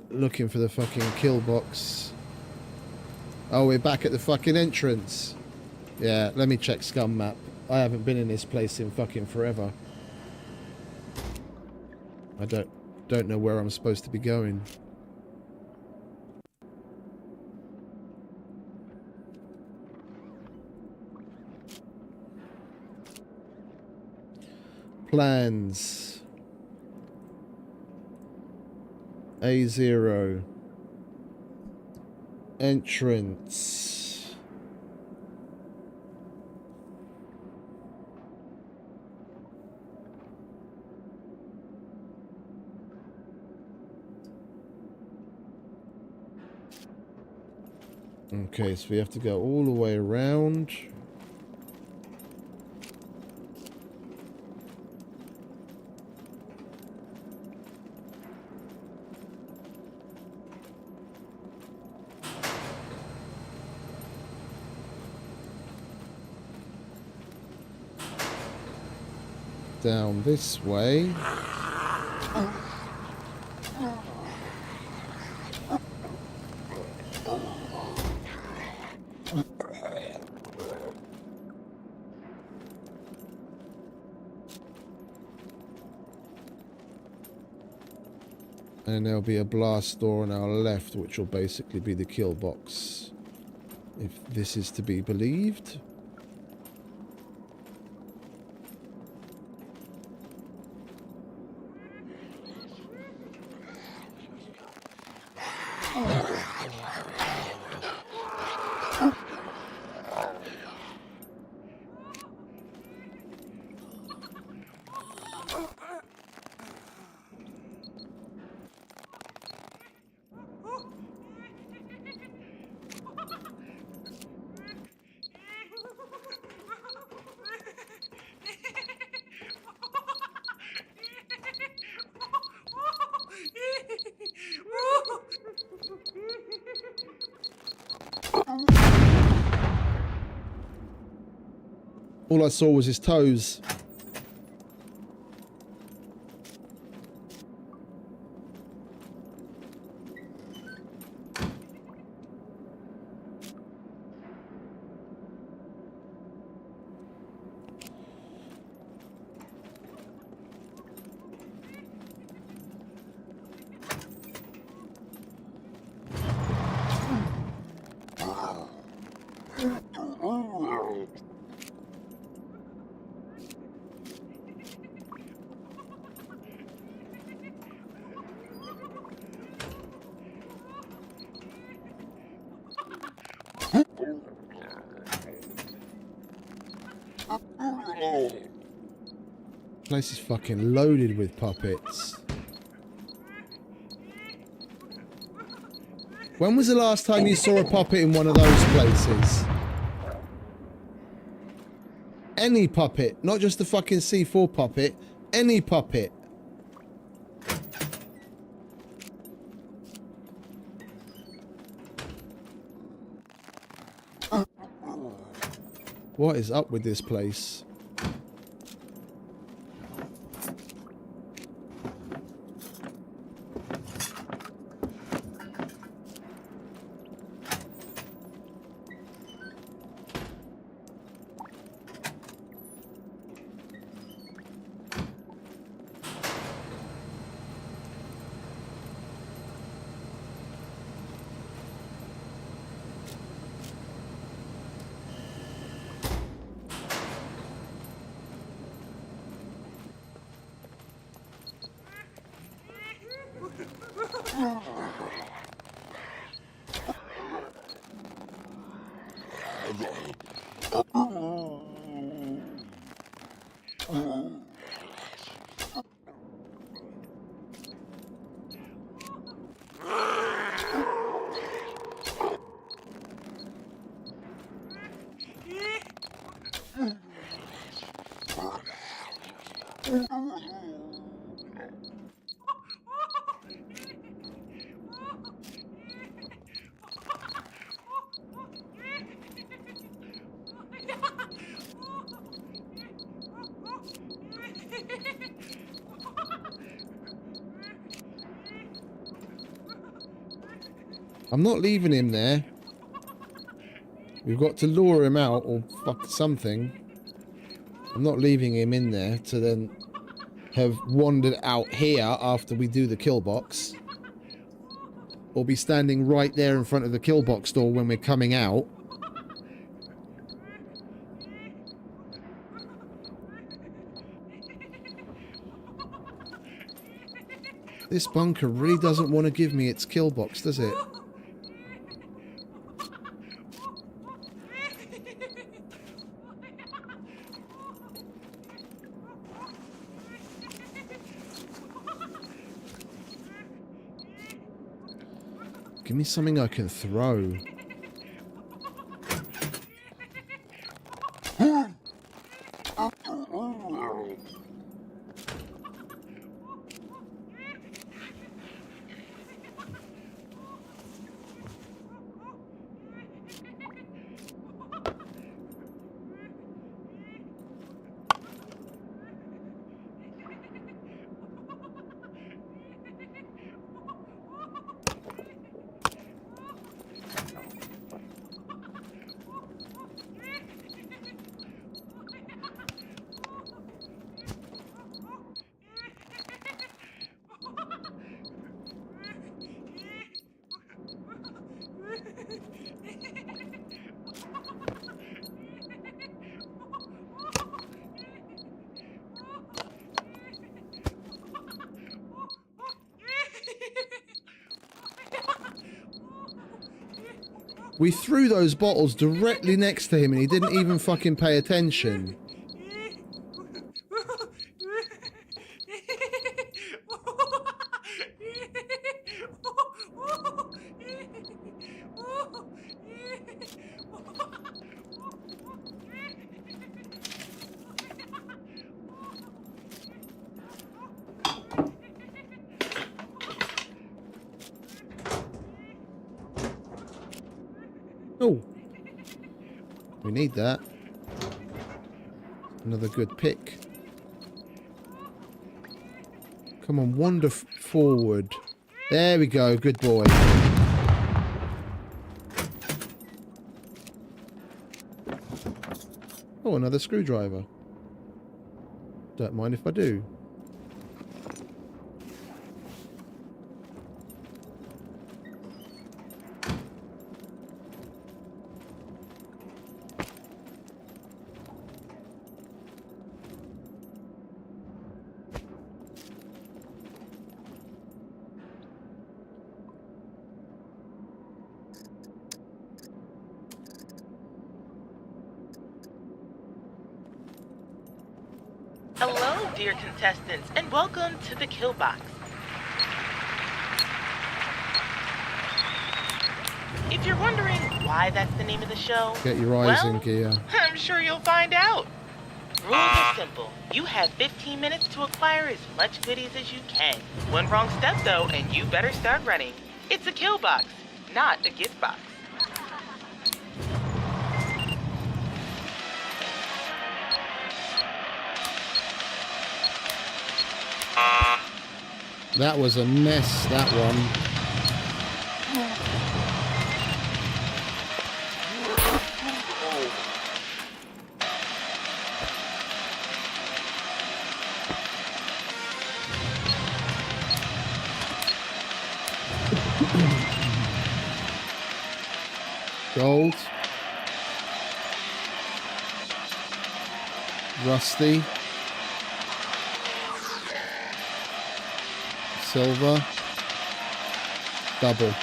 Looking for the fucking kill box. Oh, we're back at the fucking entrance. Yeah, let me check SCUM map. I haven't been in this place in fucking forever. I don't know where I'm supposed to be going. Plans. A0. Entrance. Okay, so we have to go all the way around. Down this way. And there'll be a blast door on our left, which will basically be the kill box, if this is to be believed. All I saw was his toes. Place is fucking loaded with puppets. When was the last time you saw a puppet in one of those places? Any puppet, not just the fucking C4 puppet, any puppet. What is up with this place? I'm not leaving him there. We've got to lure him out or fuck something. I'm not leaving him in there to then have wandered out here after we do the kill box. Or be standing right there in front of the kill box door when we're coming out. This bunker really doesn't want to give me its kill box, does it? Give me something I can throw. We threw those bottles directly next to him and he didn't even fucking pay attention. Oh, we need that. Another good pick. Come on, wander forward. There we go, good boy. Oh, another screwdriver. Don't mind if I do. Hello, dear contestants, and welcome to the Kill Box. If you're wondering why that's the name of the show, Get your eyes in gear. I'm sure you'll find out. Rules are simple. You have 15 minutes to acquire as much goodies as you can. One wrong step, though, and you better start running. It's a kill box, not a gift box. That was a mess, that one. Gold. Rusty. Silver. Double.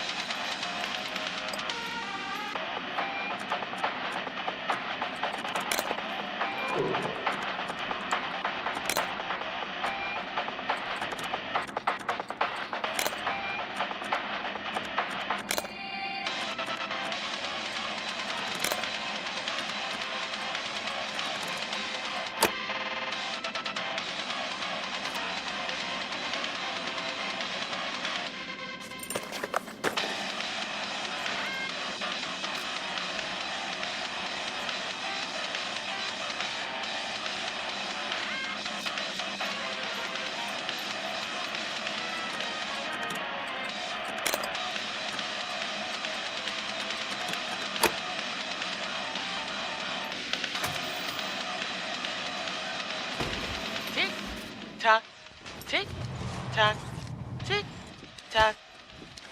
tock, tick tock, tick tock.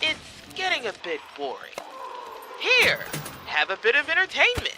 It's getting a bit boring. Here, have a bit of entertainment.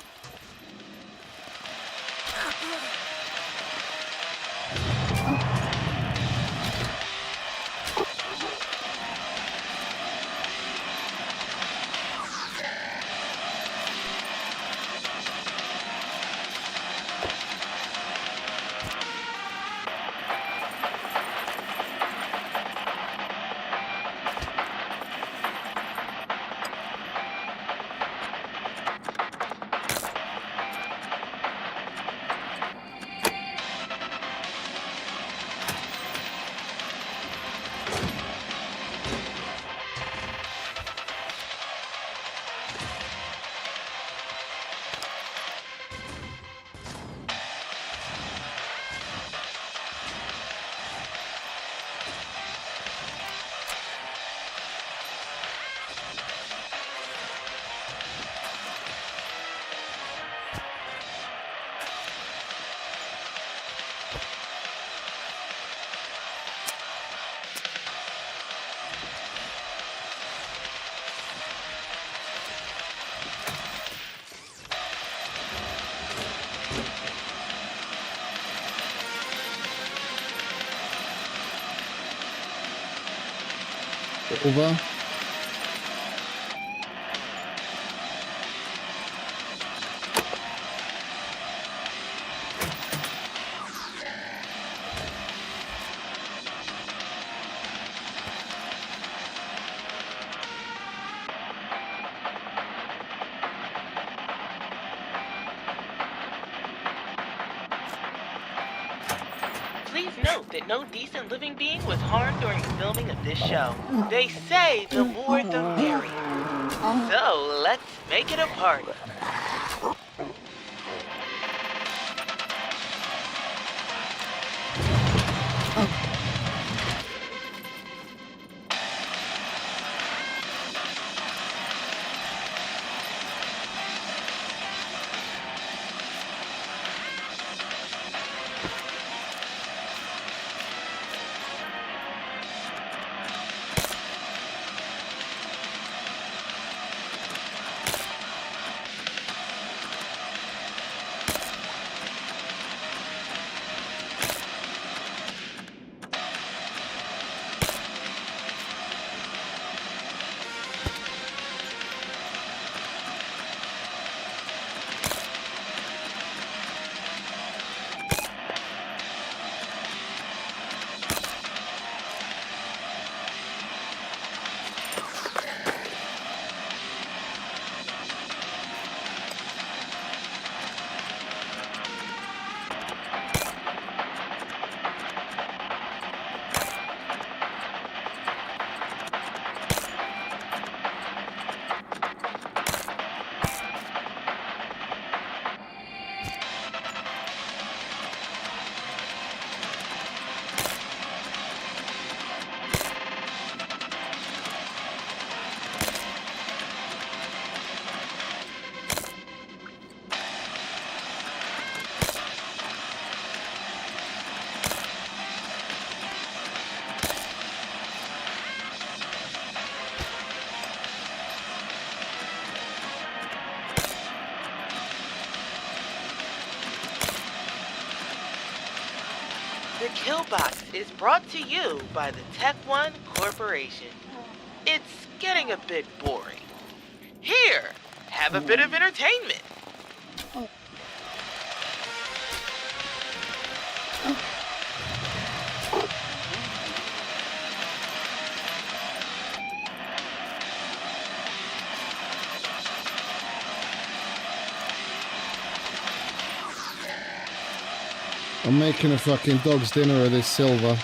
Over. Please note that no decent living being was harmed during the filming of this show. They say the more the merrier. So let's make it a party. The Killbox is brought to you by the Tech One Corporation. It's getting a bit boring. Here, have a bit of entertainment. I'm making a fucking dog's dinner of this silver.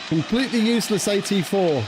Completely useless AT4.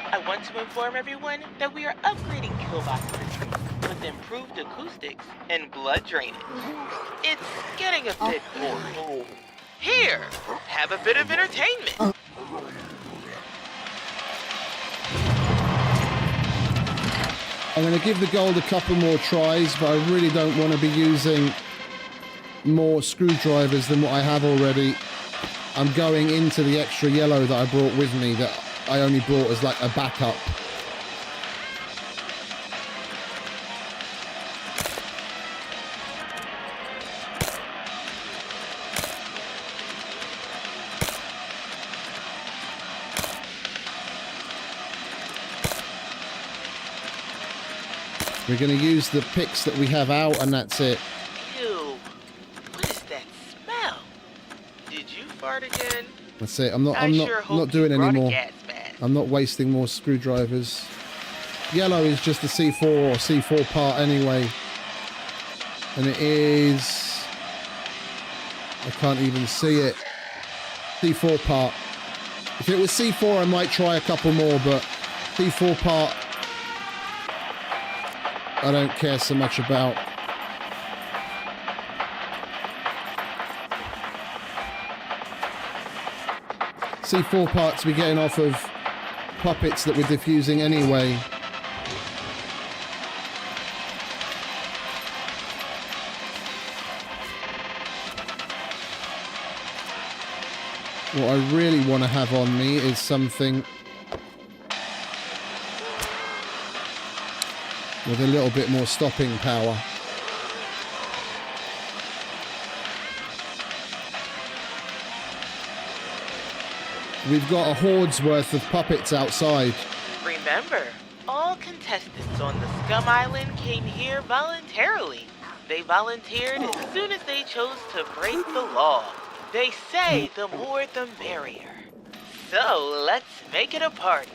I want to inform everyone that we are upgrading killbox systems with improved acoustics and blood drainage. It's getting a bit boring. Here, have a bit of entertainment. I'm going to give the gold a couple more tries, but I really don't want to be using more screwdrivers than what I have already. I'm going into the extra yellow that I brought with me that I only brought as like a backup. We're going to use the picks that we have out, and that's it. Ew, what is that smell? Did you fart again? That's it. I'm not sure doing you brought any a more. gas mask. I'm not wasting more screwdrivers. Yellow is just the C4 or C4 part anyway. And it is... I can't even see it. C4 part. If it was C4, I might try a couple more, but C4 part, I don't care so much about. C4 parts we're getting off of puppets that we're diffusing anyway. What I really want to have on me is something with a little bit more stopping power. We've got a horde's worth of puppets outside. Remember, all contestants on the SCUM Island came here voluntarily. They volunteered as soon as they chose to break the law. They say the more the merrier. So let's make it a party.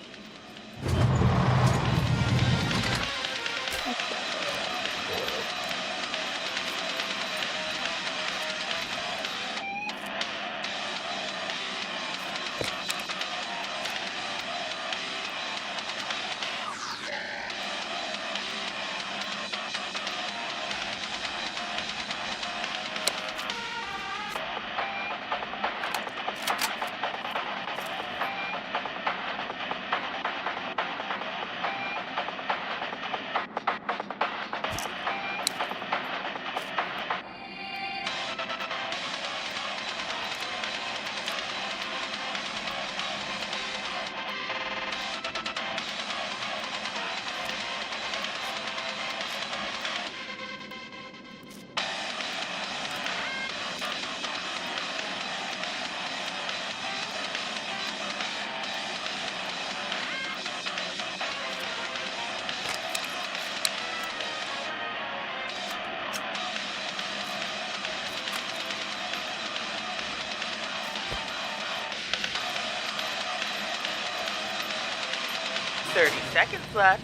Seconds left.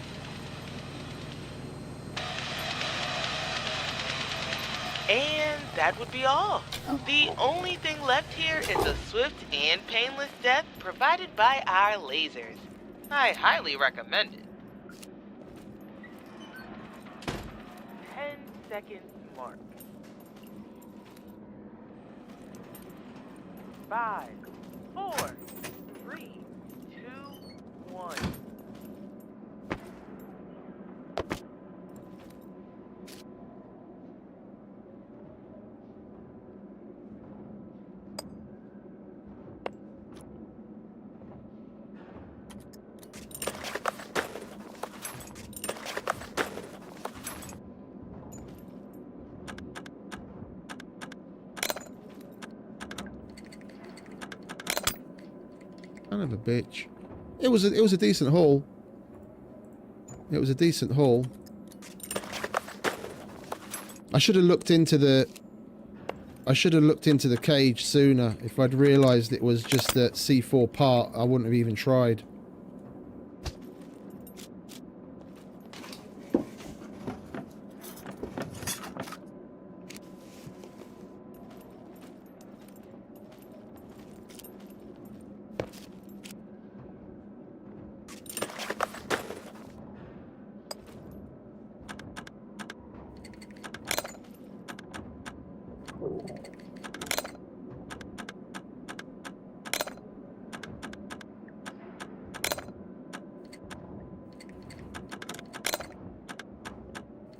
And that would be all. The only thing left here is a swift and painless death provided by our lasers. I highly recommend it. 10 seconds mark. 5, 4, 3, 2, 1. Son of a bitch. It was a decent haul. It was a decent haul. I should have looked into the cage sooner. If I'd realised it was just a C4 part, I wouldn't have even tried.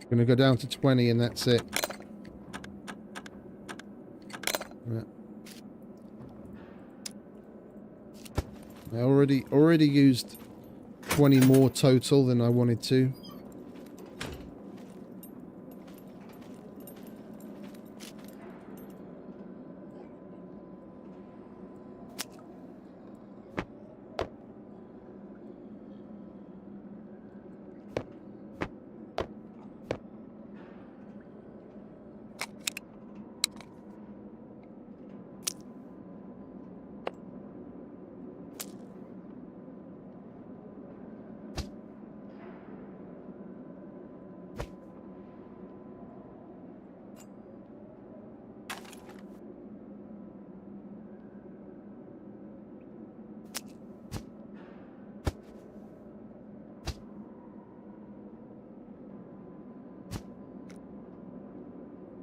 Gonna go down to 20 and that's it. Right. I already used 20 more total than I wanted to.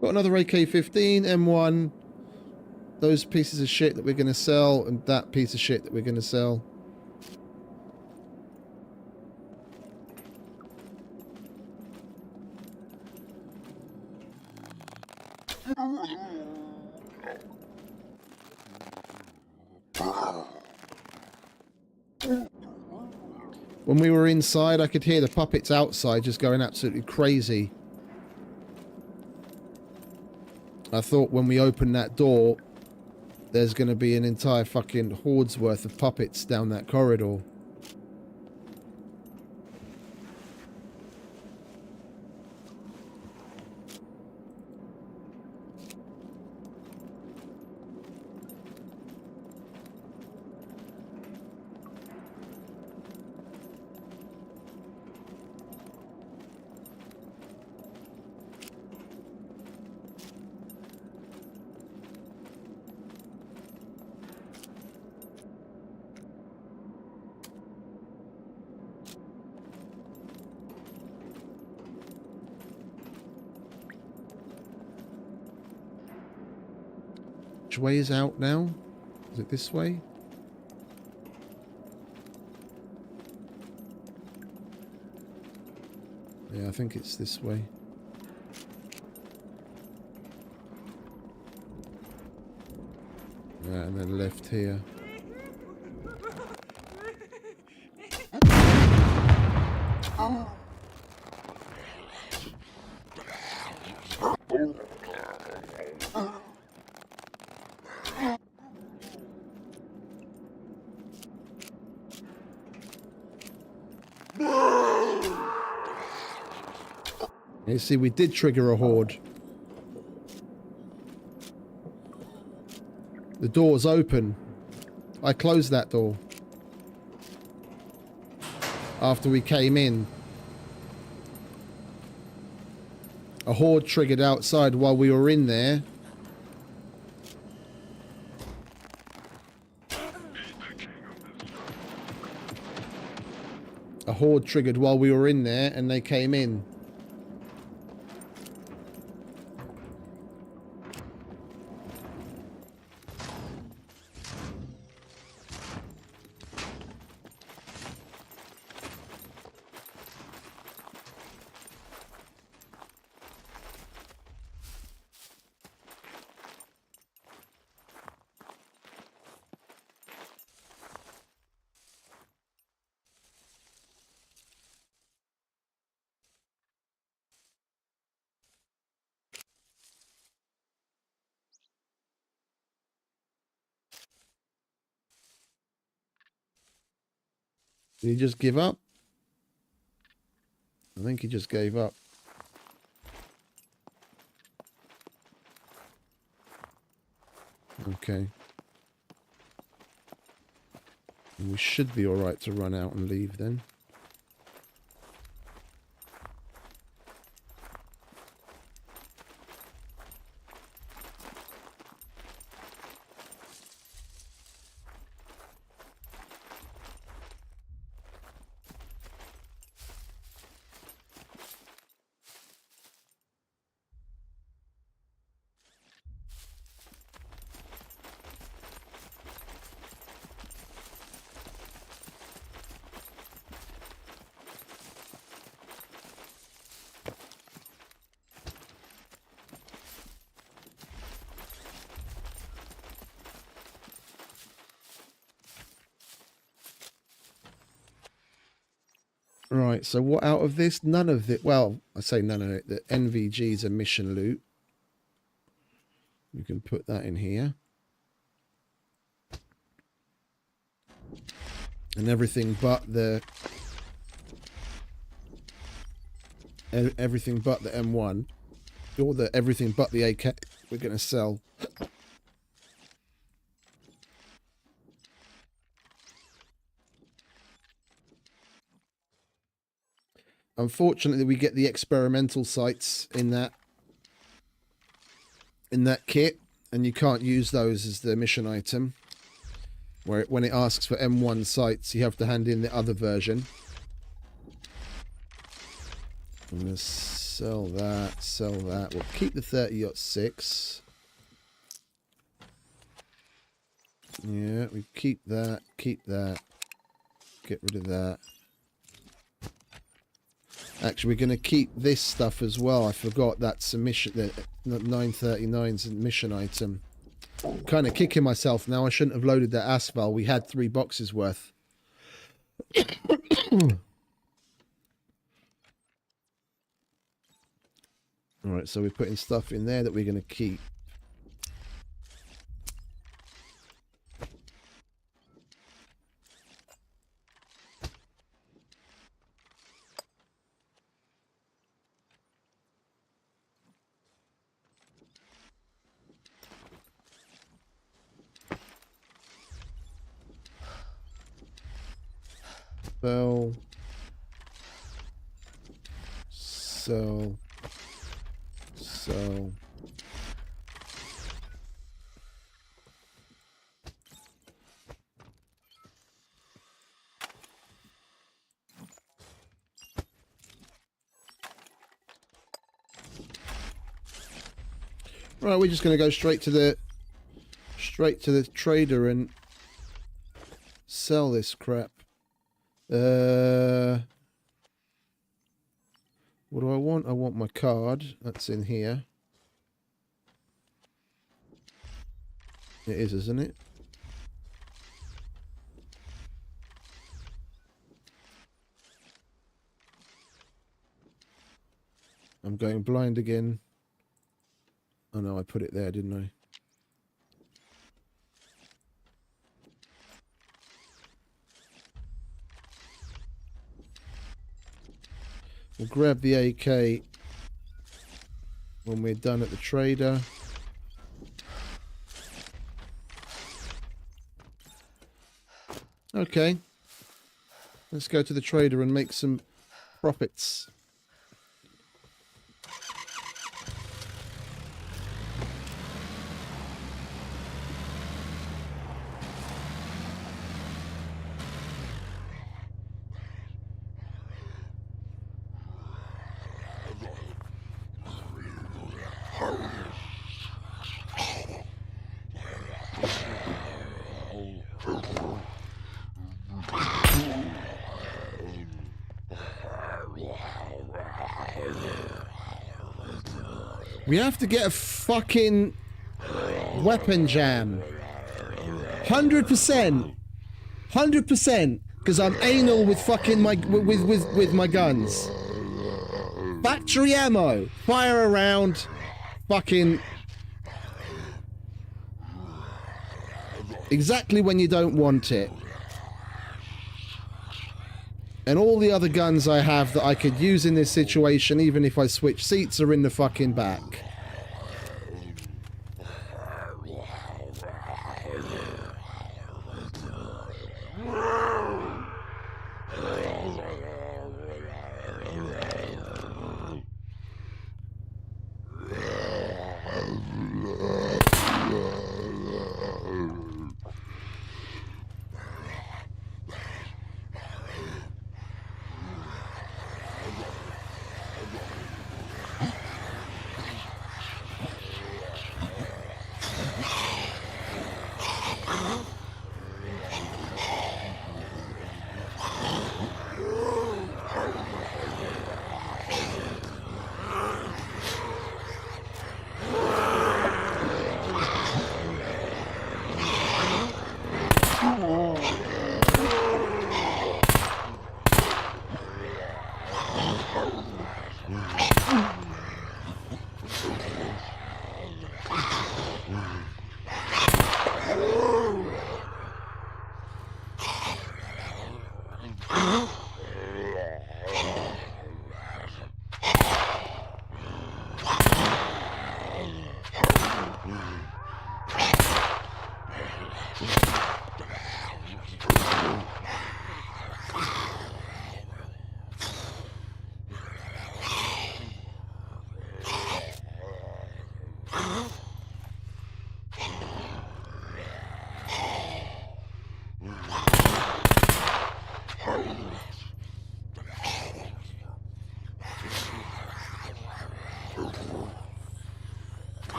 Got another AK-15, M1. Those pieces of shit that we're going to sell, and that piece of shit that we're going to sell. When we were inside, I could hear the puppets outside just going absolutely crazy. I thought when we opened that door, there's going to be an entire fucking horde's worth of puppets down that corridor. Which way is out now? Is it this way? Yeah, I think it's this way. Yeah, and then left here. You see, we did trigger a horde. The door's open. I closed that door after we came in. A horde triggered outside while we were in there. A horde triggered while we were in there and they came in. Did he just give up? I think he just gave up. Okay. We should be alright to run out and leave then. Right, so what out of this? None of it. Well, I say none of it. The NVG's a mission loot. You can put that in here. And everything but the... Everything but the M1. Or the everything but the AK we're going to sell. Unfortunately, we get the experimental sights in that kit, and you can't use those as the mission item. Where when it asks for M1 sights, you have to hand in the other version. I'm gonna sell that. Sell that. We'll keep the 30-06. Yeah, we keep that. Keep that. Get rid of that. Actually, we're going to keep this stuff as well. I forgot that's a mission. The 939's a mission item. I'm kind of kicking myself now. I shouldn't have loaded that asphalt. We had 3 boxes worth. Alright, so we're putting stuff in there that we're going to keep. So. Right, we're just going to go straight to the trader and sell this crap. What do I want? I want my card. That's in here. It is, isn't it? I'm going blind again. Oh no, I put it there, didn't I? We'll grab the AK when we're done at the trader. Okay. Let's go to the trader and make some profits. We have to get a fucking weapon jam. 100%. 100%. Because I'm anal with fucking with my guns. Factory ammo. Fire around. Fucking. Exactly when you don't want it. And all the other guns I have that I could use in this situation, even if I switch seats, are in the fucking back.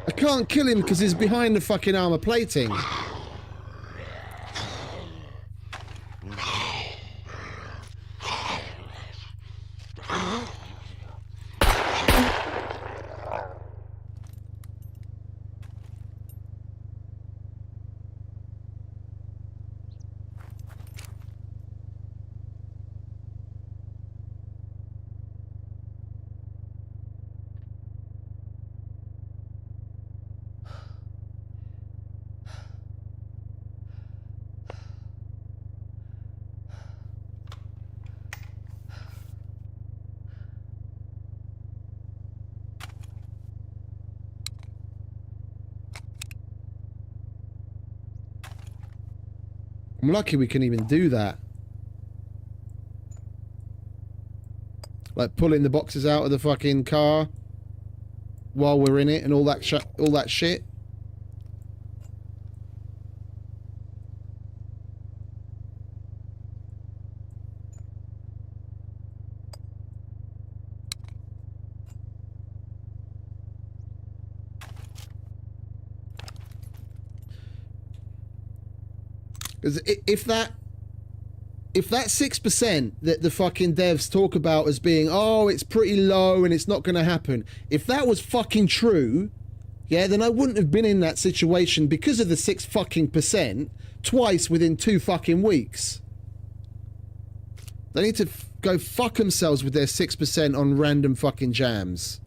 I can't kill him because he's behind the fucking armor plating. I'm lucky we can even do that. Like pulling the boxes out of the fucking car while we're in it and all that shit. Because if that 6% that the fucking devs talk about as being, oh, it's pretty low and it's not going to happen, if that was fucking true, yeah, then I wouldn't have been in that situation because of the 6 fucking percent twice within 2 fucking weeks. They need to go fuck themselves with their 6% on random fucking jams.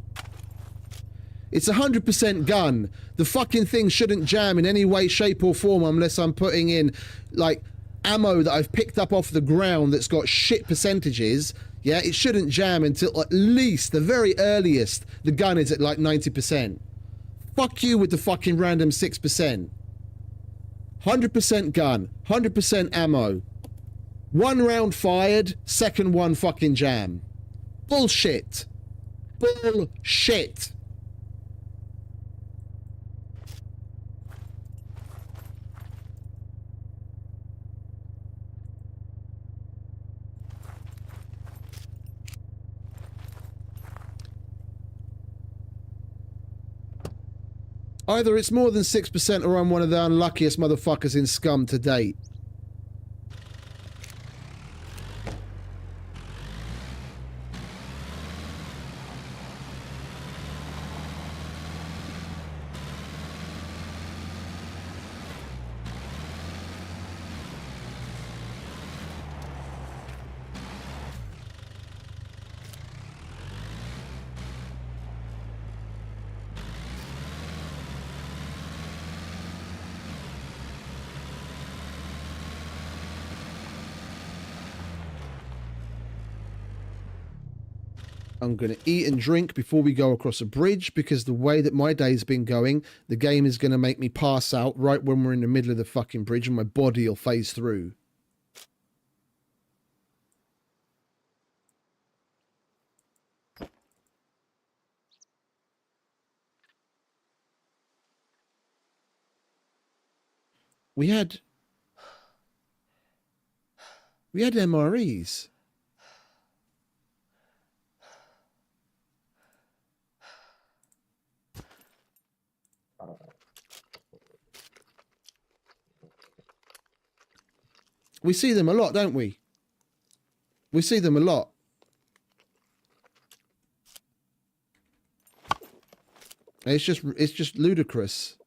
It's 100% gun. The fucking thing shouldn't jam in any way, shape or form unless I'm putting in, like, ammo that I've picked up off the ground that's got shit percentages. Yeah, it shouldn't jam until at least, the very earliest, the gun is at like 90%. Fuck you with the fucking random 6%. 100% gun, 100% ammo. 1 round fired, second one fucking jam. Bullshit. Bullshit. Either it's more than 6% or I'm one of the unluckiest motherfuckers in SCUM to date. I'm going to eat and drink before we go across a bridge, because the way that my day's been going, the game is going to make me pass out right when we're in the middle of the fucking bridge and my body will phase through. We had MREs. We see them a lot, don't we? We see them a lot. It's just ludicrous.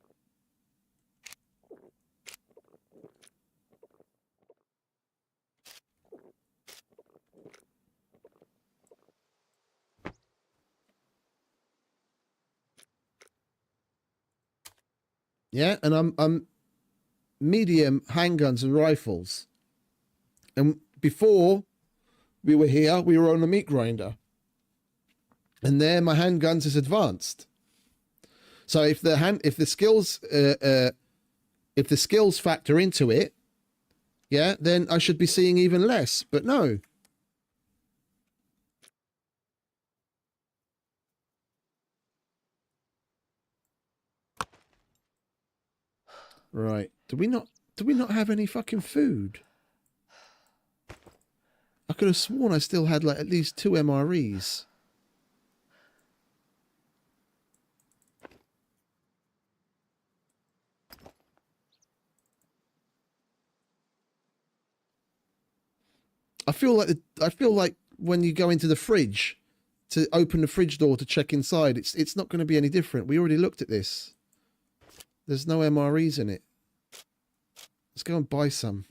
Yeah, and I'm medium handguns and rifles. And before we were here, we were on a meat grinder. And there my handguns is advanced. So if the skills factor into it, yeah, then I should be seeing even less. But no. Right. Do we not have any fucking food? I could have sworn I still had like at least 2 MREs. I feel like when you go into the fridge to open the fridge door to check inside, it's not going to be any different. We already looked at this. There's no MREs in it. Let's go and buy some.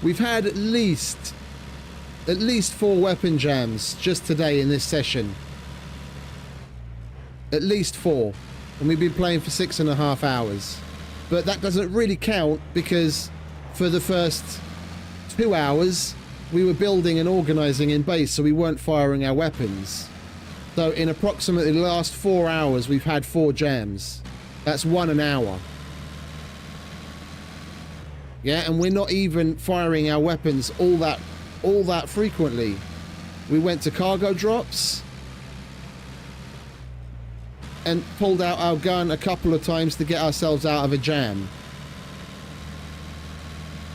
We've had at least 4 weapon jams just today in this session. At least 4. And we've been playing for 6.5 hours. But that doesn't really count because for the first 2 hours, we were building and organising in base, so we weren't firing our weapons. So in approximately the last 4 hours, we've had 4 jams. That's 1 an hour. Yeah, and we're not even firing our weapons all that frequently. We went to cargo drops and pulled out our gun a couple of times to get ourselves out of a jam.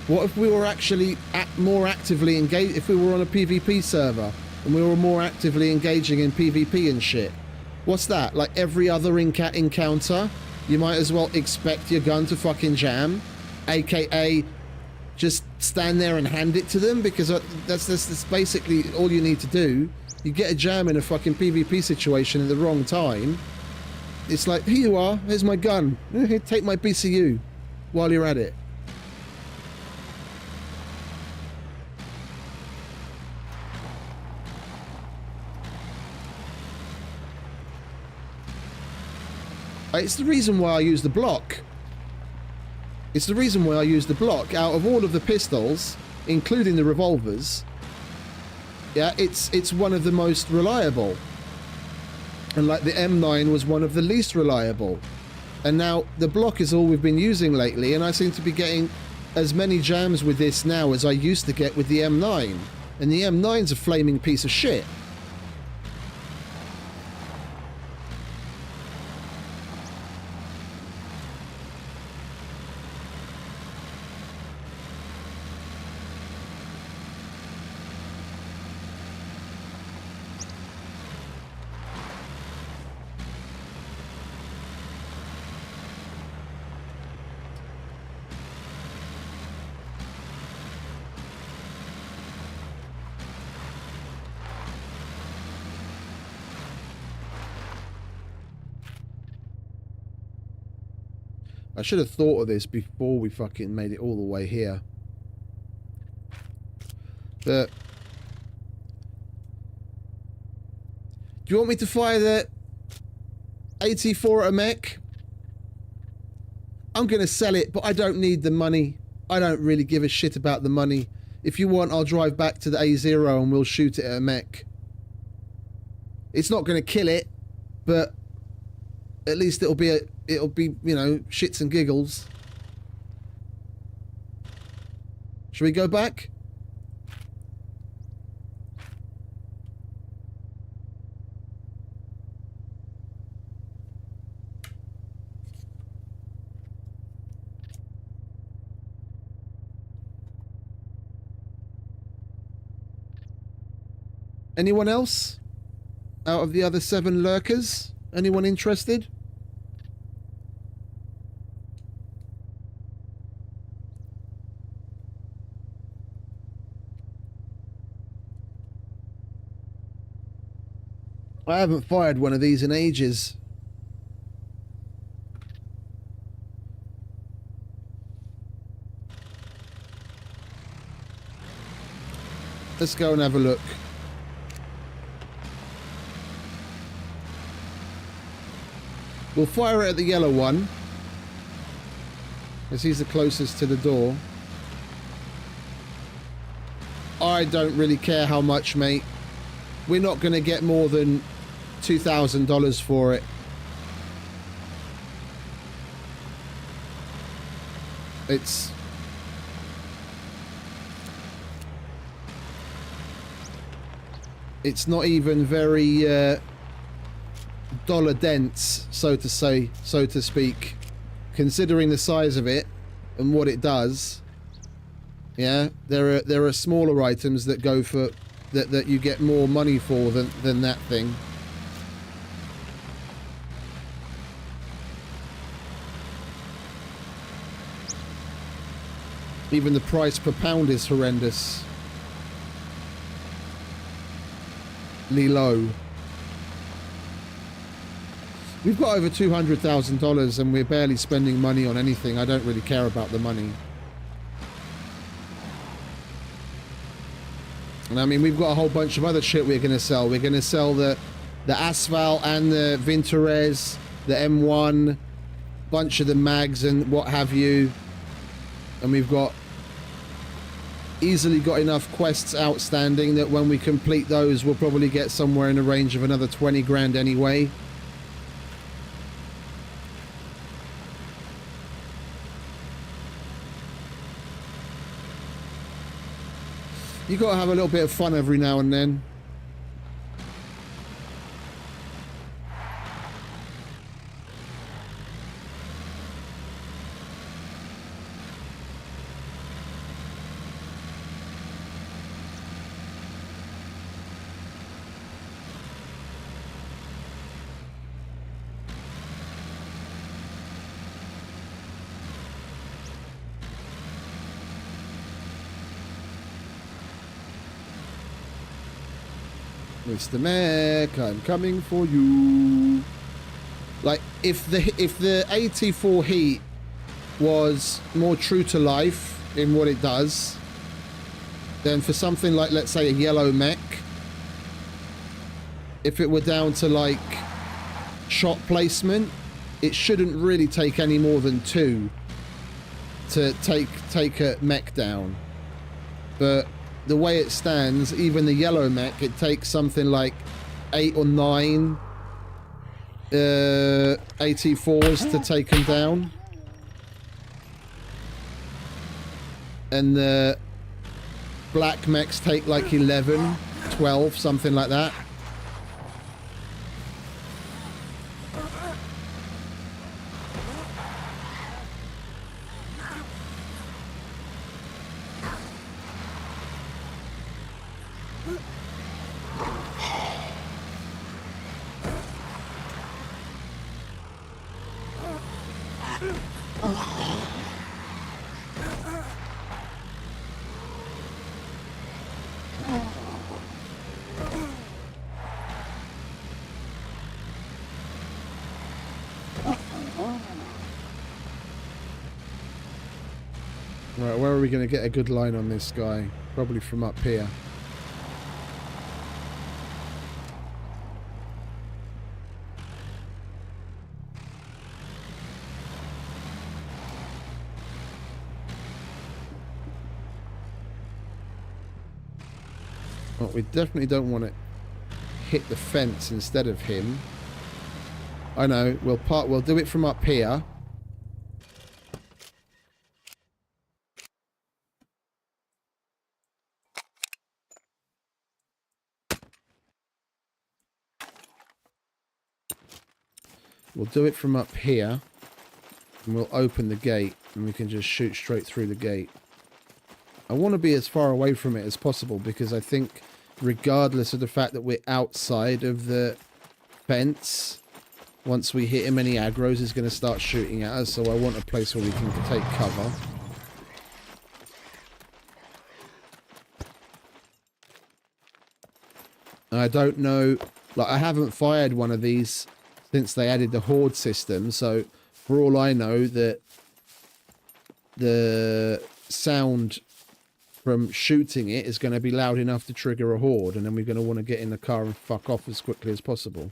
What if we were actually more actively engaged? If we were on a PvP server and we were more actively engaging in PvP and shit? What's that? Like every other encounter, you might as well expect your gun to fucking jam. AKA just stand there and hand it to them, because that's basically all you need to do. You get a jam in a fucking PvP situation at the wrong time. It's like, here you are, here's my gun. Take my BCU while you're at it. It's the reason why I use the block. It's the reason why I use the block. Out of all of the pistols, including the revolvers, yeah, it's one of the most reliable. And like the M9 was one of the least reliable. And now the block is all we've been using lately, and I seem to be getting as many jams with this now as I used to get with the M9. And the M9's a flaming piece of shit. I should have thought of this before we fucking made it all the way here. But... do you want me to fire the AT4 at a mech? I'm going to sell it, but I don't need the money. I don't really give a shit about the money. If you want, I'll drive back to the A0 and we'll shoot it at a mech. It's not going to kill it, but at least it'll be, you know, shits and giggles. Should we go back? Anyone else? Out of the other 7 lurkers? Anyone interested? I haven't fired one of these in ages. Let's go and have a look. We'll fire it at the yellow one, as he's the closest to the door. I don't really care how much, mate. We're not going to get more than $2,000 for it. It's not even very dollar dense, so to speak, considering the size of it and what it does. Yeah, there are smaller items that go for that you get more money for than that thing. Even the price per pound is horrendously low. We've got over $200,000 and we're barely spending money on anything. I don't really care about the money. And I mean, we've got a whole bunch of other shit we're going to sell. We're going to sell the Asphalt and the Vintorez, the M1, bunch of the mags and what have you. And we've easily got enough quests outstanding that when we complete those, we'll probably get somewhere in the range of another 20 grand anyway. You got to have a little bit of fun every now and then. Mr. Mech, I'm coming for you. Like, if the AT4 Heat was more true to life in what it does, then for something like, let's say, a yellow mech, if it were down to, like, shot placement, it shouldn't really take any more than 2 to take a mech down. But the way it stands, even the yellow mech, it takes something like 8 or 9 AT4s to take them down. And the black mechs take like 11, 12, something like that. are we going to get a good line on this guy? Probably from up here. Well, we definitely don't want to hit the fence instead of him. I know, we'll do it from up here. We'll do it from up here, and we'll open the gate, and we can just shoot straight through the gate. I want to be as far away from it as possible, because I think regardless of the fact that we're outside of the fence, once we hit him any aggro's, he's going to start shooting at us, so I want a place where we can take cover. And I don't know, like, I haven't fired one of these since they added the horde system, so for all I know, that the sound from shooting it is going to be loud enough to trigger a horde, and then we're going to want to get in the car and fuck off as quickly as possible.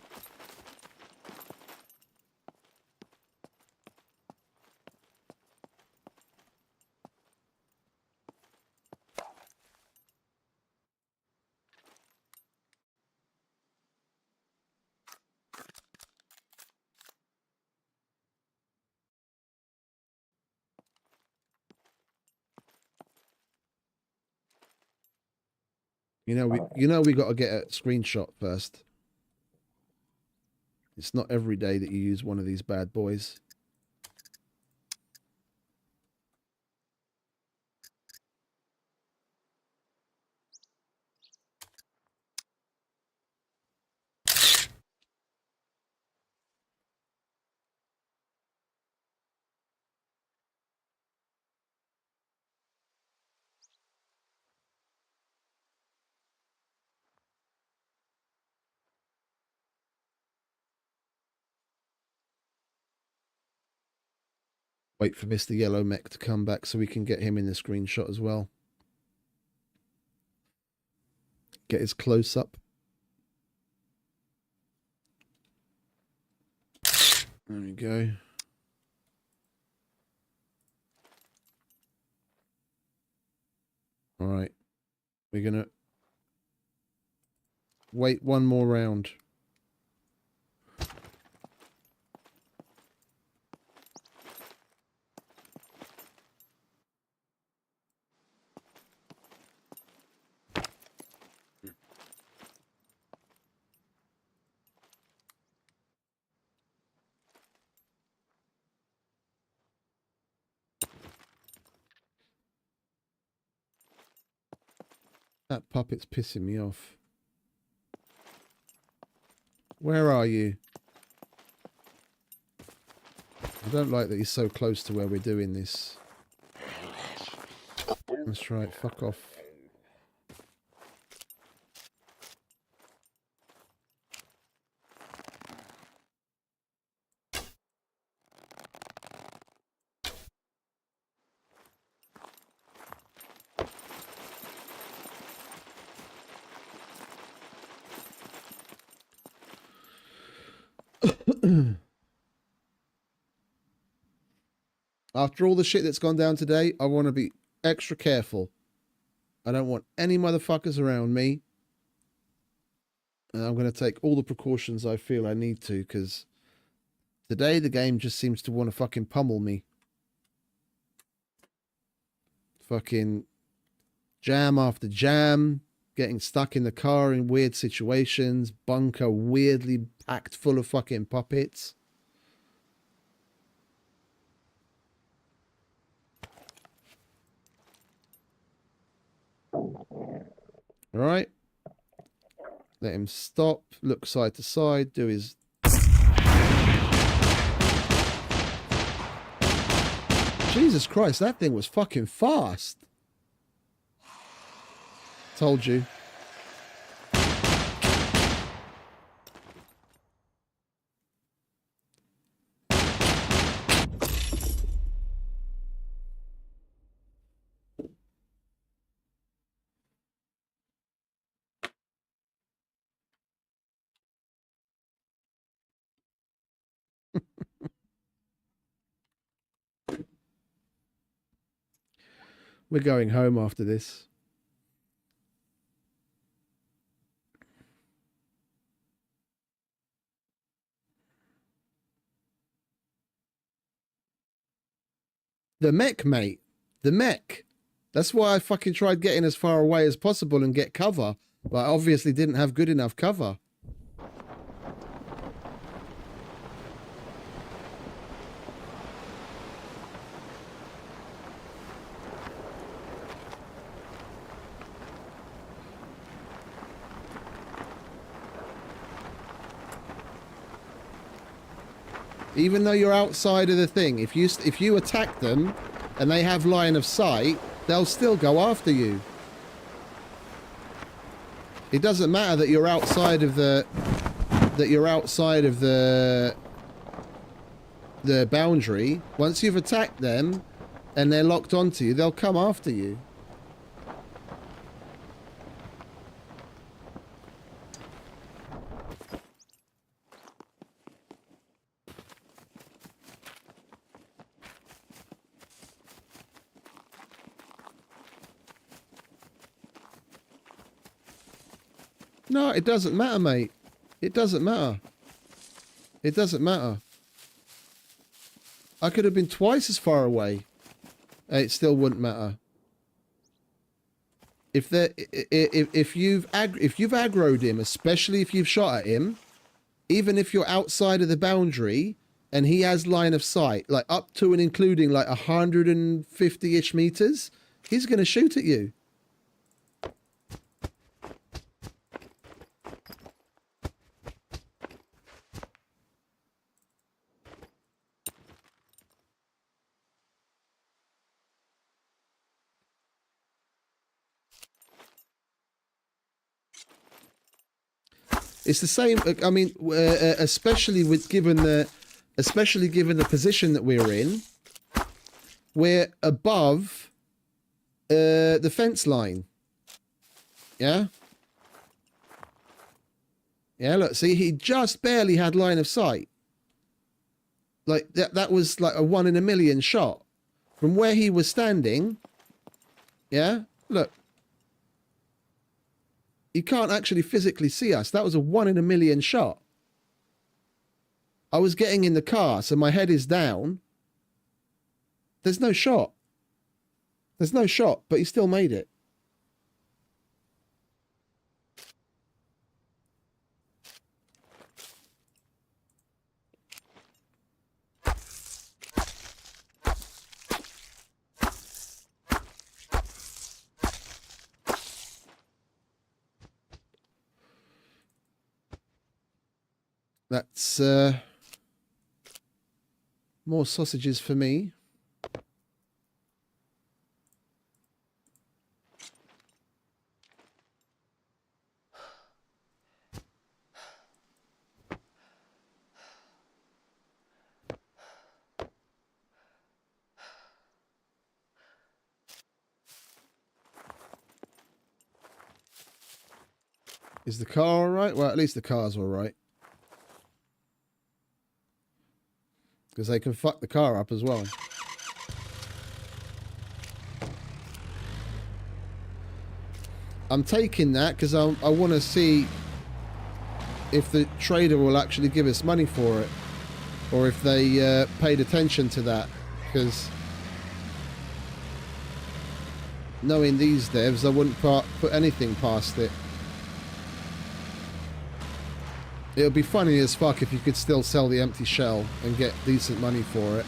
You know we got to get a screenshot first. It's not every day that you use one of these bad boys. Wait for Mr. Yellow Mech to come back so we can get him in the screenshot as well. Get his close up. There we go. All right. We're going to wait one more round. That puppet's pissing me off. Where are you? I don't like that he's so close to where we're doing this. That's right, fuck off. After all the shit that's gone down today, I want to be extra careful. I don't want any motherfuckers around me. And I'm going to take all the precautions I feel I need to, because today the game just seems to want to fucking pummel me. Fucking jam after jam, getting stuck in the car in weird situations, bunker weirdly packed full of fucking puppets. All right. Let him stop, look side to side, do his... Jesus Christ, that thing was fucking fast. Told you. We're going home after this. The mech, mate. The mech. That's why I fucking tried getting as far away as possible and get cover. But I obviously didn't have good enough cover. Even though you're outside of the thing, if you attack them and they have line of sight, they'll still go after you. It doesn't matter that you're outside of the boundary. Once you've attacked them and they're locked onto you, they'll come after you. No, it doesn't matter, mate. It doesn't matter. It doesn't matter. I could have been twice as far away. It still wouldn't matter. If you've aggroed him, especially if you've shot at him, even if you're outside of the boundary and he has line of sight, like up to and including like 150-ish meters, he's going to shoot at you. It's the same. I mean, especially given the position that we're in, we're above the fence line. Yeah. Yeah. Look, see, he just barely had line of sight. Like that was like a 1 in a million shot from where he was standing. Yeah. Look. You can't actually physically see us. That was a 1 in a million shot. I was getting in the car, so my head is down. There's no shot. There's no shot, but he still made it. That's more sausages for me. Is the car all right? Well, at least the car's all right. Because they can fuck the car up as well. I'm taking that because I want to see if the trader will actually give us money for it. Or if they paid attention to that. Because knowing these devs, I wouldn't put anything past it. It would be funny as fuck if you could still sell the empty shell and get decent money for it.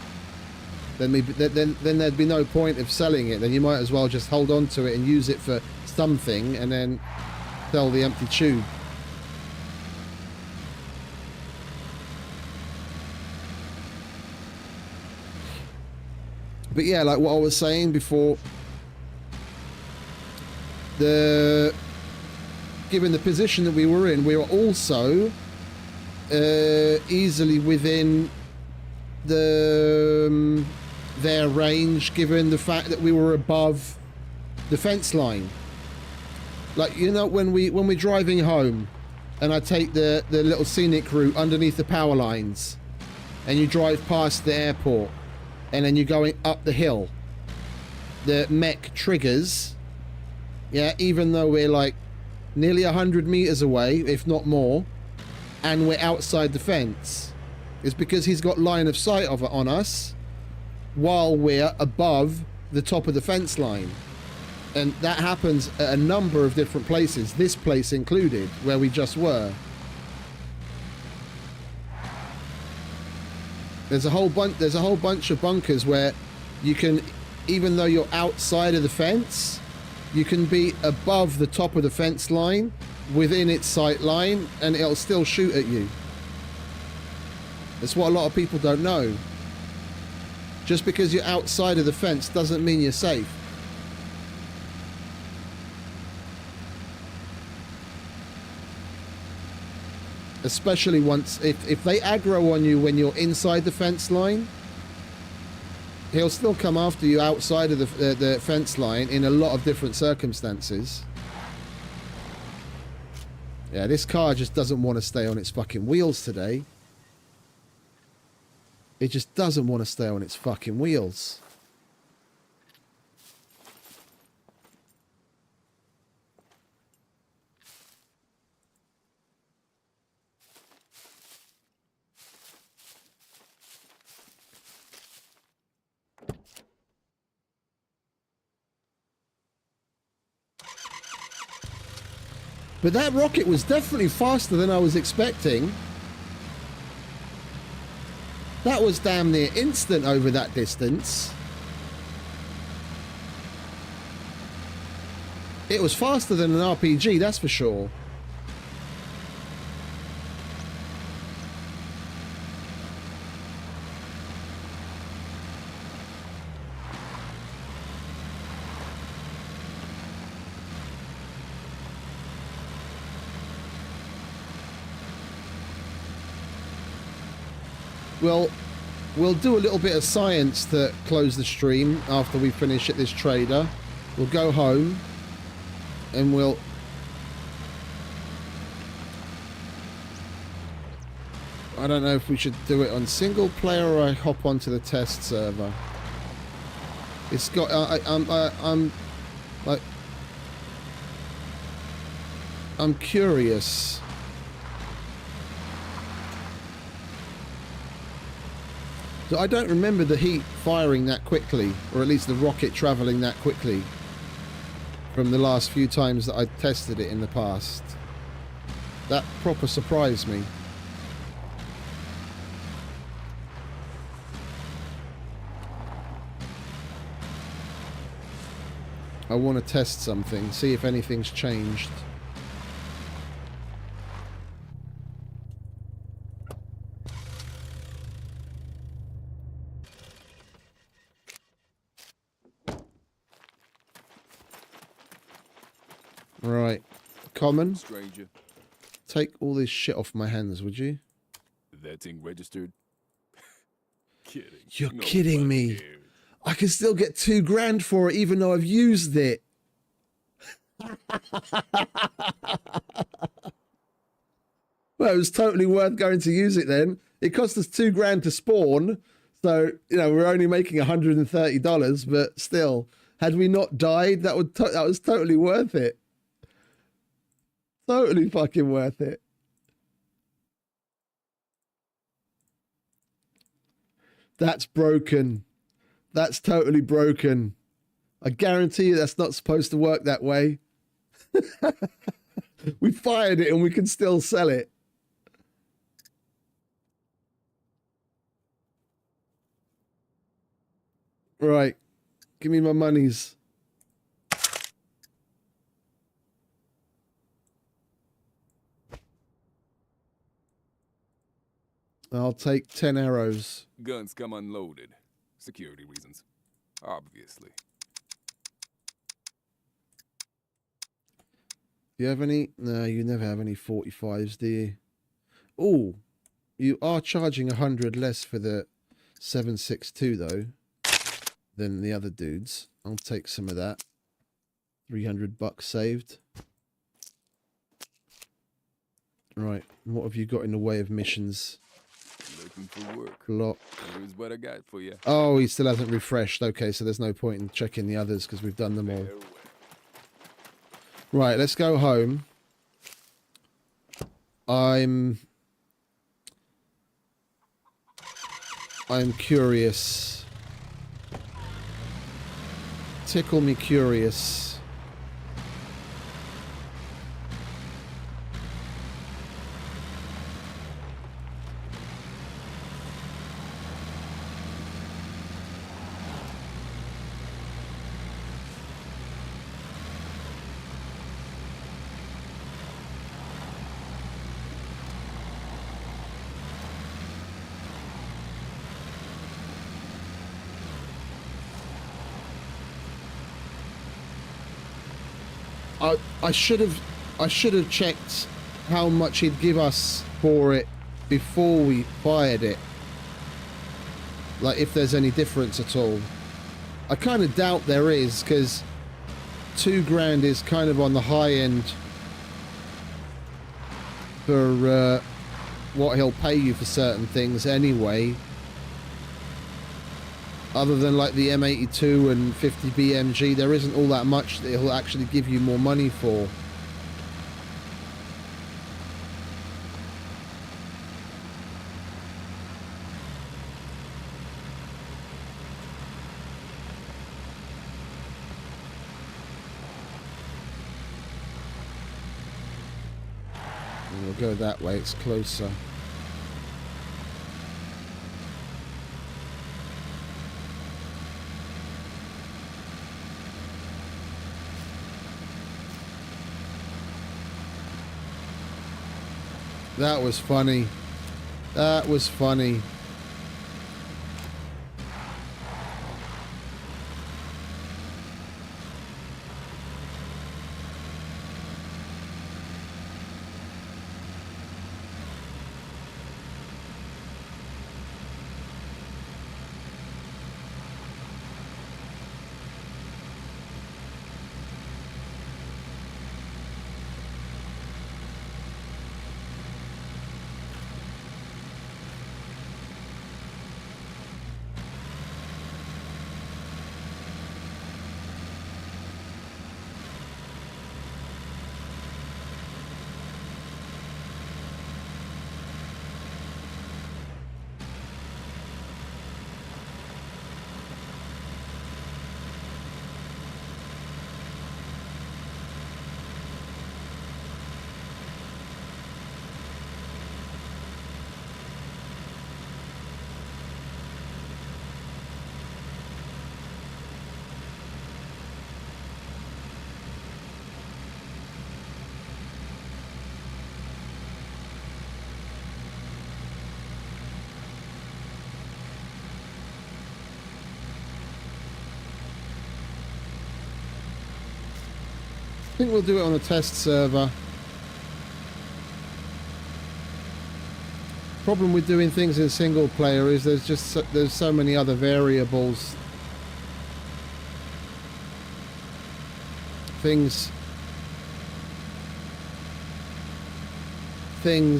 Then there'd be no point of selling it. Then you might as well just hold on to it and use it for something and then sell the empty tube. But yeah, like what I was saying before, given the position that we were in, we were also easily within their range, given the fact that we were above the fence line. Like, you know, when we're driving home and I take the little scenic route underneath the power lines and you drive past the airport and then you're going up the hill, the mech triggers, yeah, even though we're like nearly 100 meters away, if not more, and we're outside the fence, is because he's got line of sight on us while we're above the top of the fence line. And that happens at a number of different places, this place included, where we just were. There's a whole bunch of bunkers where you can, even though you're outside of the fence, you can be above the top of the fence line, within its sight line, and it'll still shoot at you. That's what a lot of people don't know. Just because you're outside of the fence doesn't mean you're safe. Especially once, if they aggro on you when you're inside the fence line, he'll still come after you outside of the fence line in a lot of different circumstances. Yeah, this car just doesn't want to stay on its fucking wheels today. It just doesn't want to stay on its fucking wheels. But that rocket was definitely faster than I was expecting. That was damn near instant over that distance. It was faster than an RPG, that's for sure. Well, we'll do a little bit of science to close the stream after we finish at this trader. We'll go home and we'll... I don't know if we should do it on single player or I hop onto the test server. It's got... I'm like... I'm curious. So I don't remember the heat firing that quickly, or at least the rocket travelling that quickly from the last few times that I tested it in the past. That proper surprised me. I want to test something, see if anything's changed. Right. Common. Stranger, Take all this shit off my hands, would you? that thing registered? Kidding. You're Nobody kidding me. cares. I can still get $2,000 for it even though I've used it. Well, it was totally worth going to use it then. It cost us $2,000 to spawn. So, you know, we're only making $130, but still, had we not died, that was totally worth it. Totally fucking worth it. That's broken. That's totally broken. I guarantee you that's not supposed to work that way. We fired it and we can still sell it. Right. Give me my monies. I'll take 10 arrows. Guns come unloaded. Security reasons. Obviously. Do you have any? No, you never have any 45s, do you? Oh, you are charging 100 less for the 7.62 though than the other dudes. I'll take some of that. $300 saved. Right, what have you got in the way of missions? Looking Looking for work. Block. Here's what I got for you. Oh, he still hasn't refreshed. Okay, so there's no point in checking the others because we've done them all. Farewell. Right, let's go home. I'm curious. Tickle me curious. I should have checked how much he'd give us for it before we fired it. Like if there's any difference at all. I kind of doubt there is, because $2,000 is kind of on the high end for what he'll pay you for certain things anyway. Other than like the M82 and 50 BMG, there isn't all that much that he'll actually give you more money for. And we'll go that way, it's closer. That was funny. That was funny. I think we'll do it on a test server. Problem with doing things in single player is there's so many other variables. Things can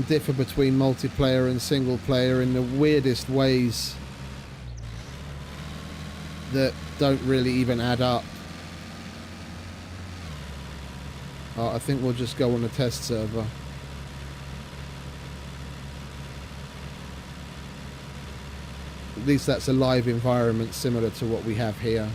differ between multiplayer and single player in the weirdest ways that don't really even add up. I think we'll just go on a test server. At least that's a live environment similar to what we have here.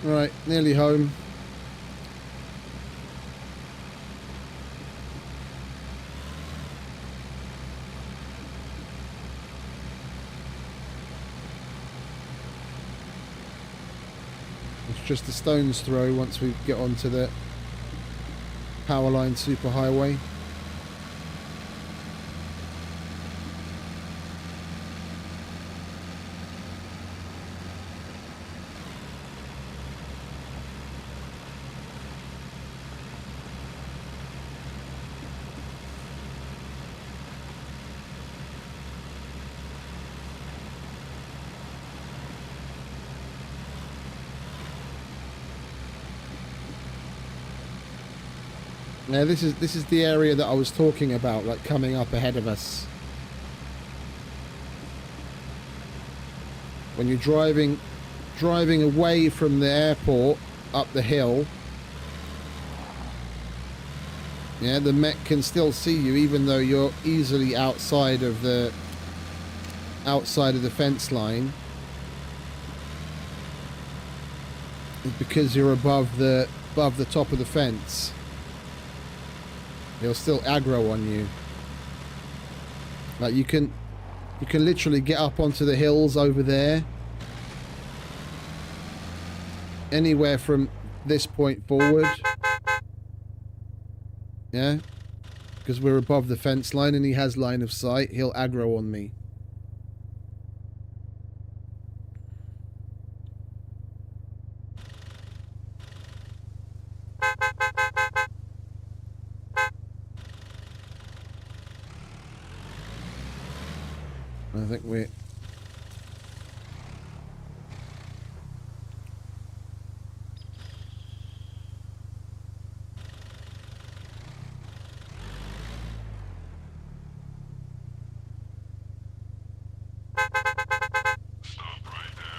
Right, nearly home. just a stone's throw once we get onto the Powerline superhighway. Now this is the area that I was talking about, like coming up ahead of us. When you're driving away from the airport up the hill, yeah, the mech can still see you even though you're easily outside of the fence line. It's because you're above the top of the fence. He'll still aggro on you. Like you can literally get up onto the hills over there. Anywhere from this point forward. Yeah? Because we're above the fence line and he has line of sight. He'll aggro on me. I think we're...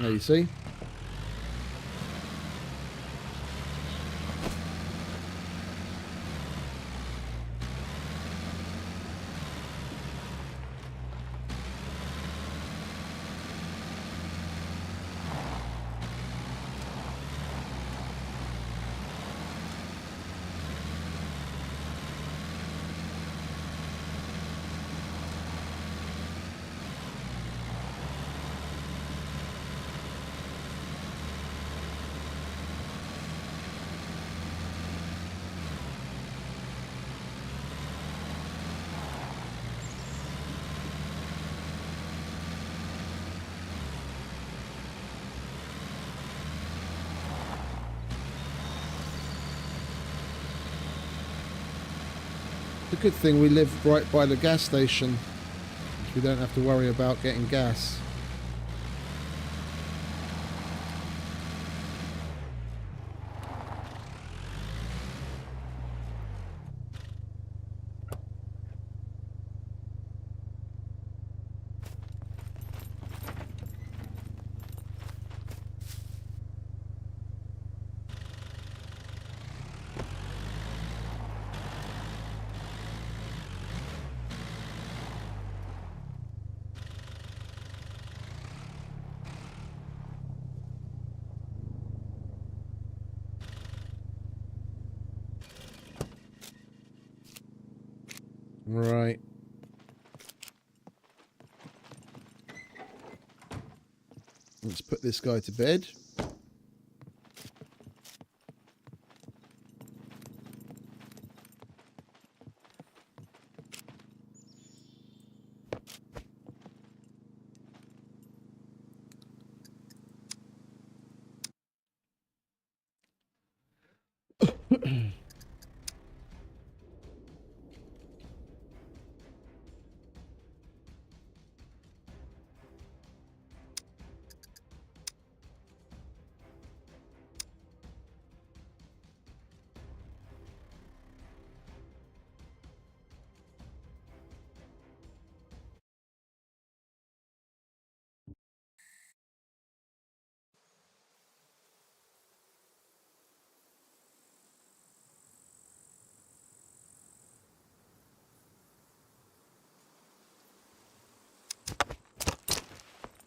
There, you see? It's a good thing we live right by the gas station. We don't have to worry about getting gas. Right. Let's put this guy to bed.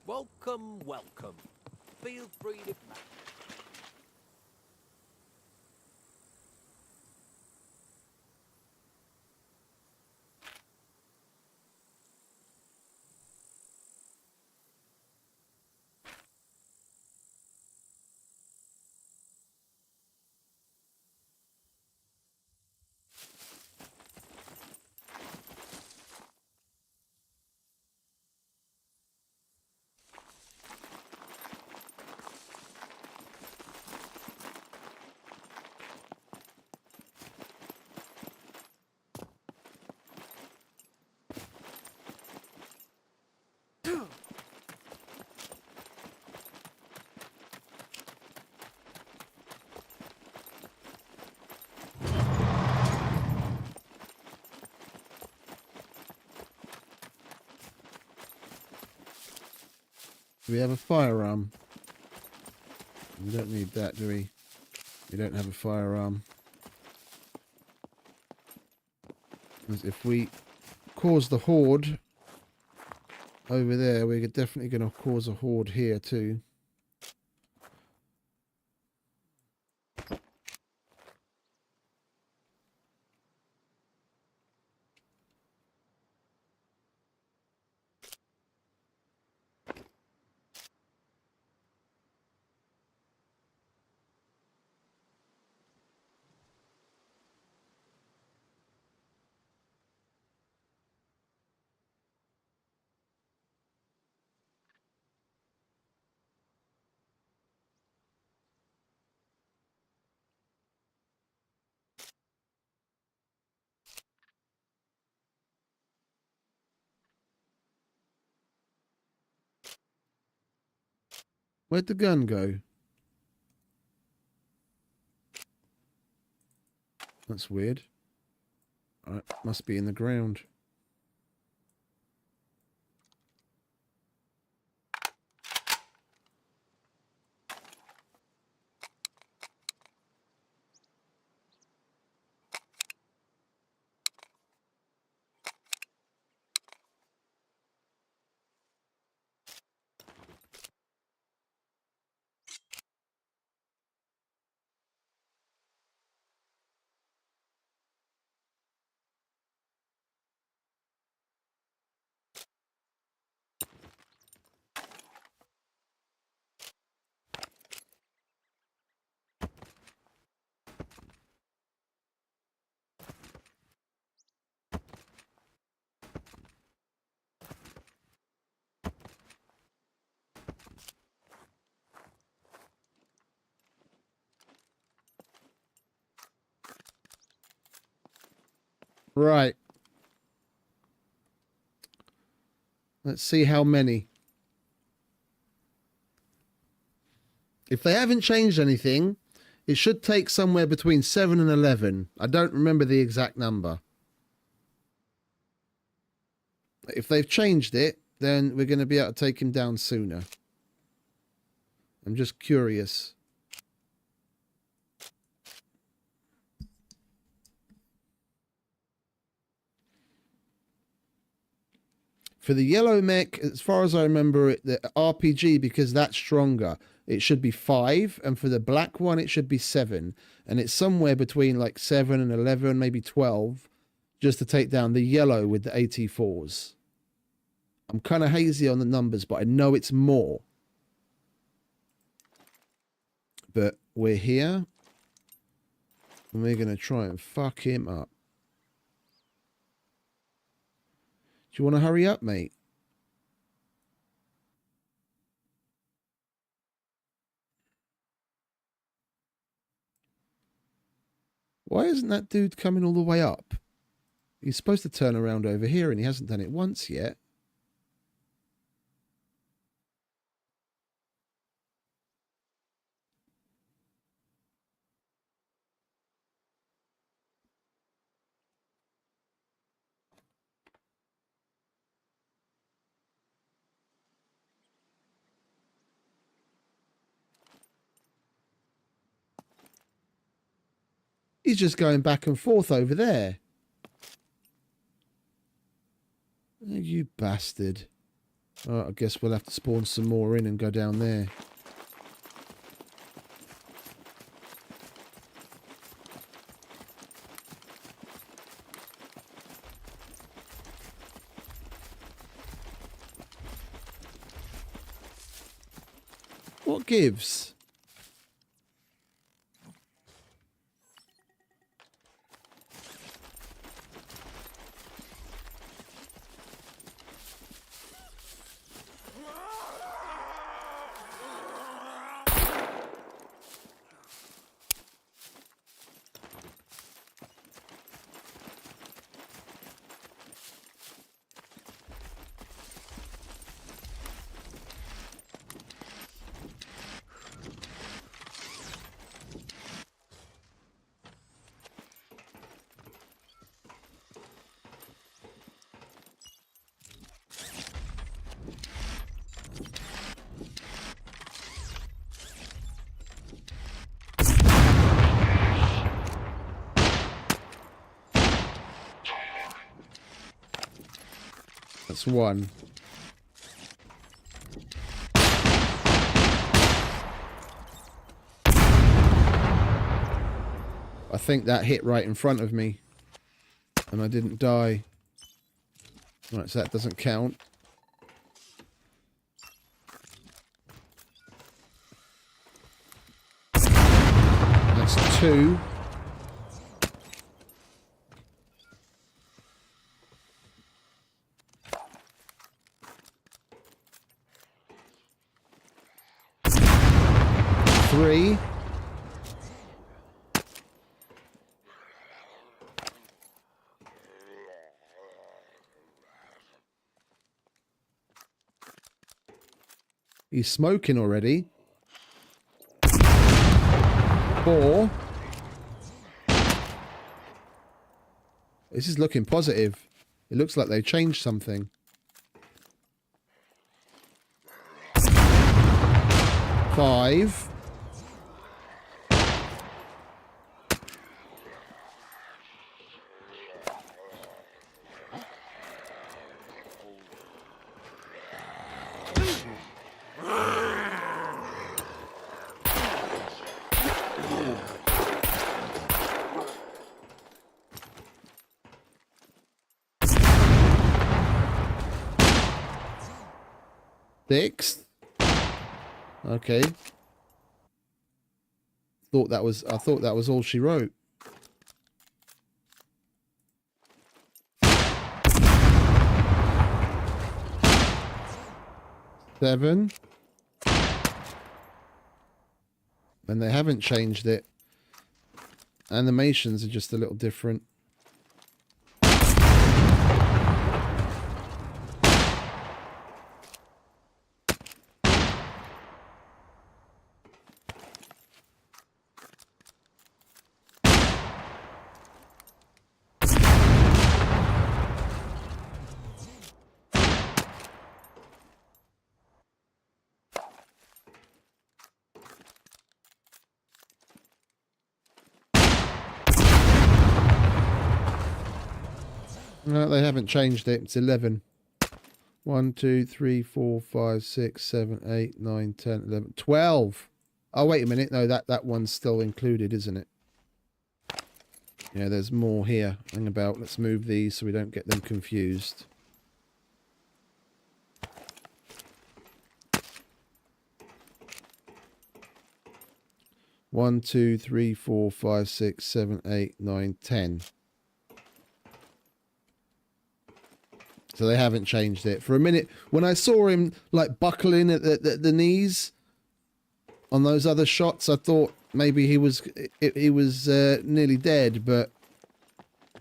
Welcome, welcome. Feel free to... Do we have a firearm? We don't need that, do we? We don't have a firearm. Because if we cause the horde over there, we're definitely going to cause a horde here too. Where'd the gun go? That's weird. Must be in the ground. Right. Let's see how many. If they haven't changed anything, it should take somewhere between 7 and 11. I don't remember the exact number. If they've changed it, then we're going to be able to take him down sooner. I'm just curious. For the yellow mech, as far as I remember it, the RPG, because that's stronger, it should be 5. And for the black one, it should be 7. And it's somewhere between like 7 and 11, maybe 12, just to take down the yellow with the AT4s. I'm kind of hazy on the numbers, but I know it's more. But we're here. And we're going to try and fuck him up. Do you want to hurry up, mate? Why isn't that dude coming all the way up? He's supposed to turn around over here, and he hasn't done it once yet. He's just going back and forth over there. Oh, you bastard. Oh, I guess we'll have to spawn some more in and go down there. What gives? That's one. I think that hit right in front of me. And I didn't die. Right, so that doesn't count. That's two. Three. He's smoking already. Four. This is looking positive. It looks like they changed something. Five. Six. Okay. I thought that was all she wrote. Seven. And they haven't changed it. Animations are just a little different. No, they haven't changed it. It's 11. 1, 2, 3, 4, 5, 6, 7, 8, 9, 10, 11, 12. Oh, wait a minute. No, that one's still included, isn't it? Yeah, there's more here. Hang about. Let's move these so we don't get them confused. One, 2, 3, 4, 5, 6, 7, 8, 9, 10. So they haven't changed it. For a minute, when I saw him like buckling at the knees on those other shots, I thought maybe he was nearly dead, but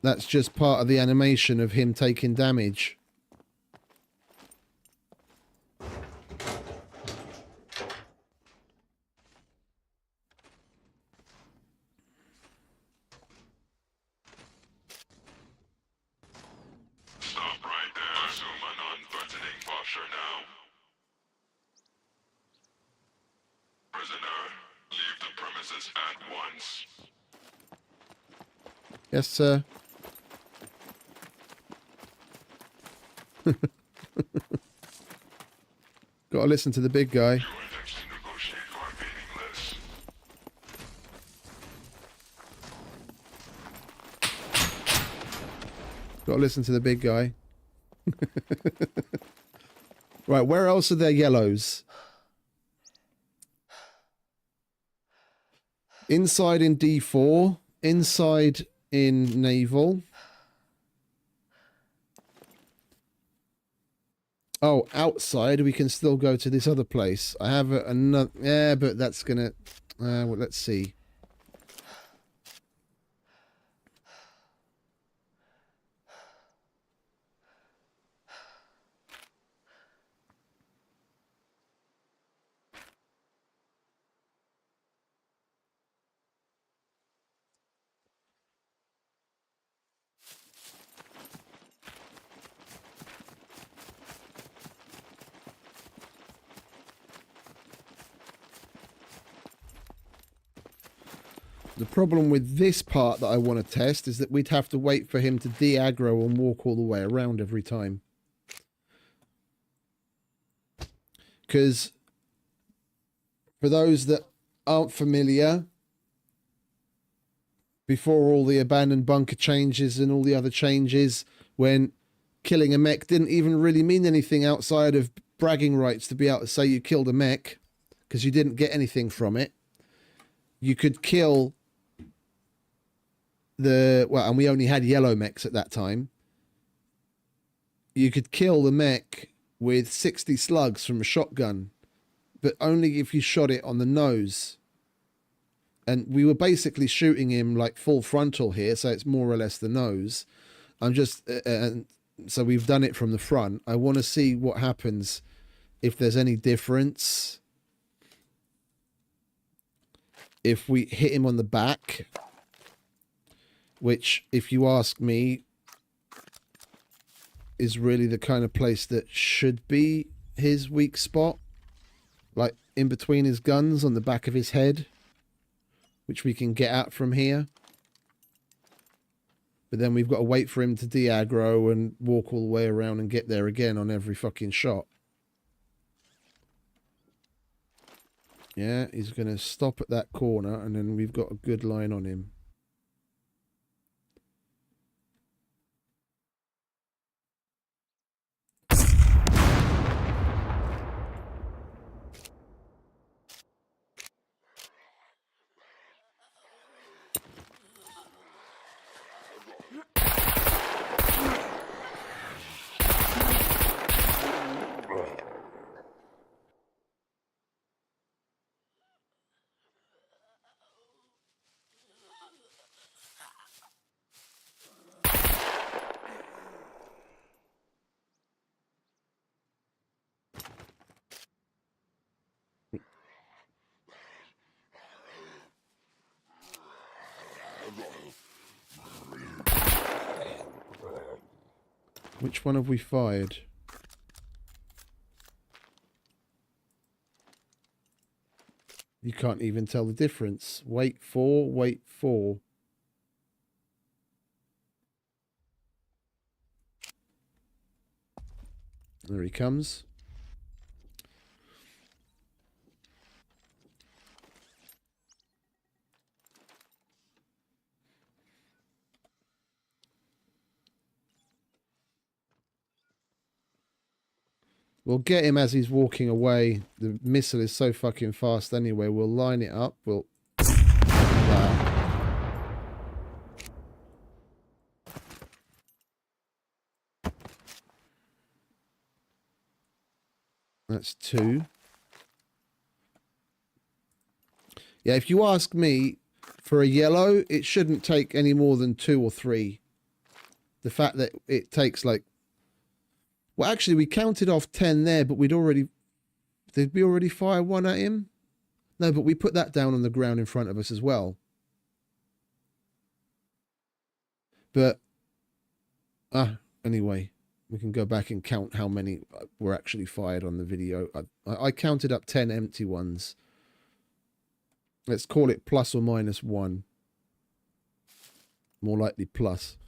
that's just part of the animation of him taking damage. Yes, sir. Got to listen to the big guy. Got to listen to the big guy. Right, where else are there yellows? Inside in D4. Inside in naval. Oh, outside we can still go to this other place. I have another. Yeah, but that's gonna. Well, let's see. The problem with this part that I want to test is that we'd have to wait for him to de-aggro and walk all the way around every time. Because for those that aren't familiar, before all the abandoned bunker changes and all the other changes, when killing a mech didn't even really mean anything outside of bragging rights to be able to say you killed a mech, because you didn't get anything from it. You could kill and we only had yellow mechs at that time. You could kill the mech with 60 slugs from a shotgun, but only if you shot it on the nose. And we were basically shooting him like full frontal here, so it's more or less the nose. So we've done it from the front. I want to see what happens if there's any difference. If we hit him on the back, which, if you ask me, is really the kind of place that should be his weak spot. Like in between his guns on the back of his head, which we can get at from here. But then we've got to wait for him to de-aggro and walk all the way around and get there again on every fucking shot. Yeah, he's going to stop at that corner, and then we've got a good line on him. Which one have we fired? You can't even tell the difference. Wait for, wait for. There he comes. We'll get him as he's walking away. The missile is so fucking fast anyway. We'll line it up. We'll... That's 2. Yeah, if you ask me, for a yellow, it shouldn't take any more than 2 or 3. The fact that it takes like... Well, actually, we counted off 10 there, but we'd already... Did we already fire 1 at him? No, but we put that down on the ground in front of us as well. But... anyway, we can go back and count how many were actually fired on the video. I counted up 10 empty ones. Let's call it plus or minus 1. More likely plus.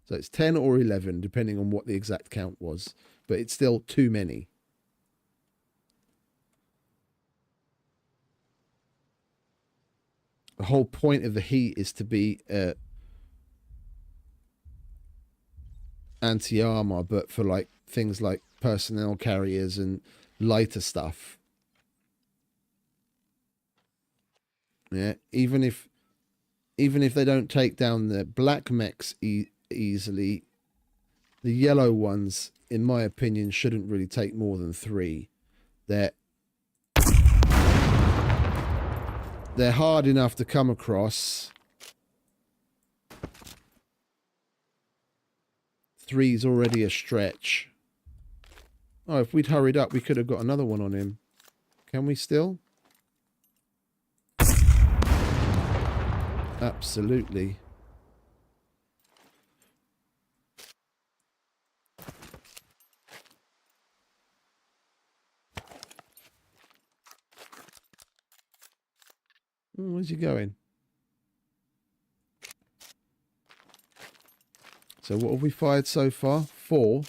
So it's 10 or 11, depending on what the exact count was. But it's still too many. The whole point of the heat is to be anti-armor, but for like things like personnel carriers and lighter stuff. Yeah, even if they don't take down the black mechs easily, the yellow ones, in my opinion, shouldn't really take more than 3. They're hard enough to come across. 3's already a stretch. Oh, if we'd hurried up, we could have got another one on him. Can we still? Absolutely. Where's he going? So what have we fired so far? 4.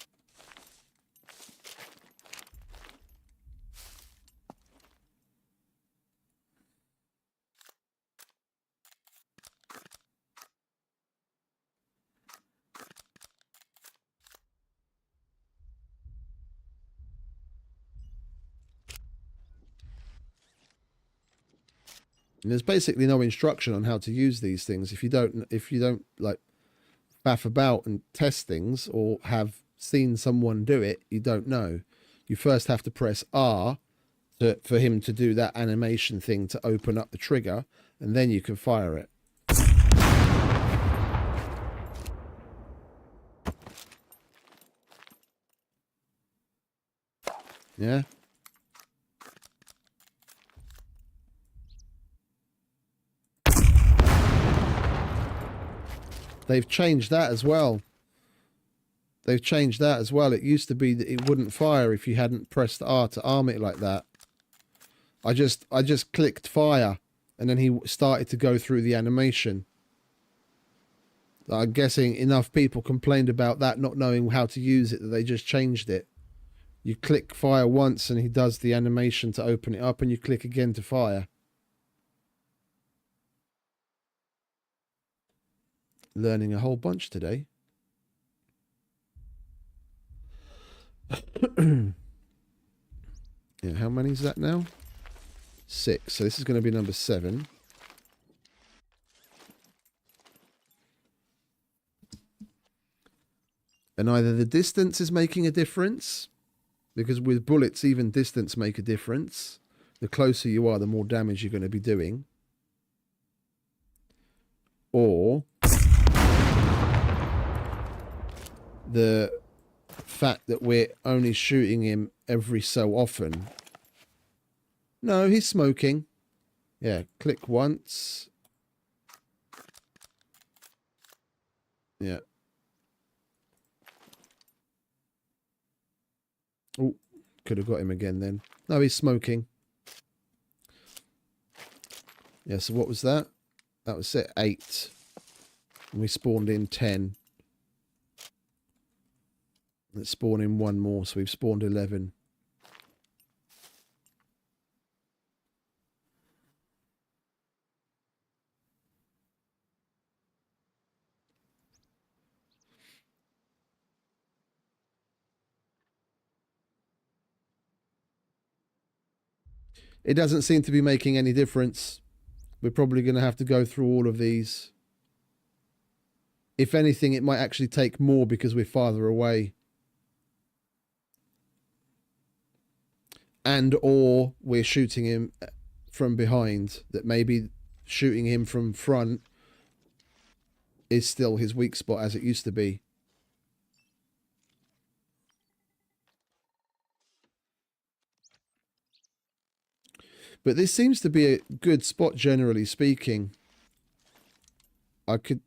And there's basically no instruction on how to use these things. If you don't like faff about and test things or have seen someone do it, you don't know. You first have to press R for him to do that animation thing to open up the trigger, and then you can fire it. Yeah. They've changed that as well. They've changed that as well. It used to be that it wouldn't fire if you hadn't pressed R to arm it like that. I just clicked fire, and then he started to go through the animation. I'm guessing enough people complained about that, not knowing how to use it, that they just changed it. You click fire once and he does the animation to open it up, and you click again to fire. Learning a whole bunch today. Yeah, how many is that now? 6. So this is going to be number 7. And either the distance is making a difference, because with bullets, even distance make a difference. The closer you are, the more damage you're going to be doing. Or the fact that we're only shooting him every so often. No, he's smoking. Yeah, click once. Yeah. Oh, could have got him again then. No, he's smoking. Yeah, so what was that? That was it, 8. And we spawned in 10. Let's spawn in 1 more, so we've spawned 11. It doesn't seem to be making any difference. We're probably going to have to go through all of these. If anything, it might actually take more because we're farther away. And or we're shooting him from behind. That maybe shooting him from front is still his weak spot as it used to be. But this seems to be a good spot, generally speaking. I could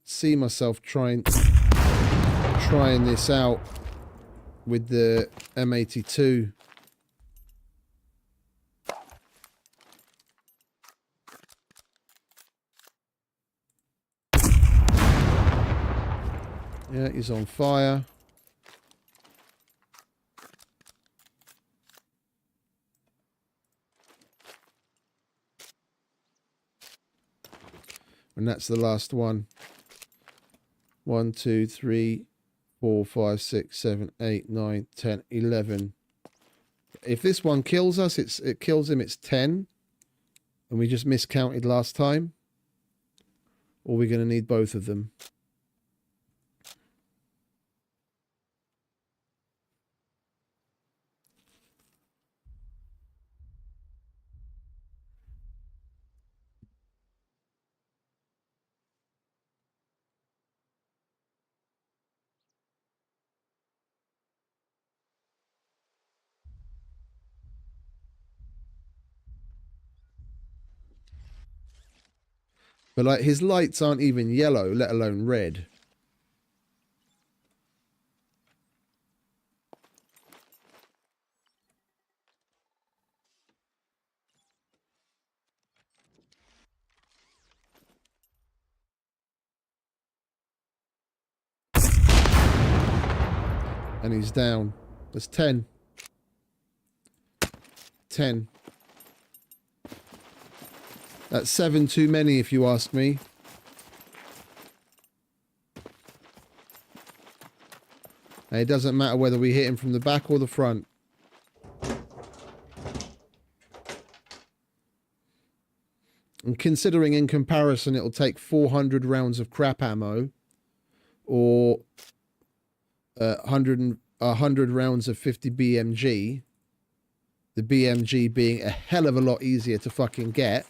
see myself trying this out with the M82. Yeah, he's on fire. And that's the last one. 1, 2, 3, 4, 5, 6, 7, 8, 9, 10, 11. If this one kills us, it kills him, it's 10. And we just miscounted last time. Or we're going to need both of them. But like his lights aren't even yellow, let alone red. And he's down. There's 10. 10. That's 7 too many, if you ask me. And it doesn't matter whether we hit him from the back or the front. And considering in comparison it'll take 400 rounds of crap ammo or 100 rounds of 50 BMG, the BMG being a hell of a lot easier to fucking get.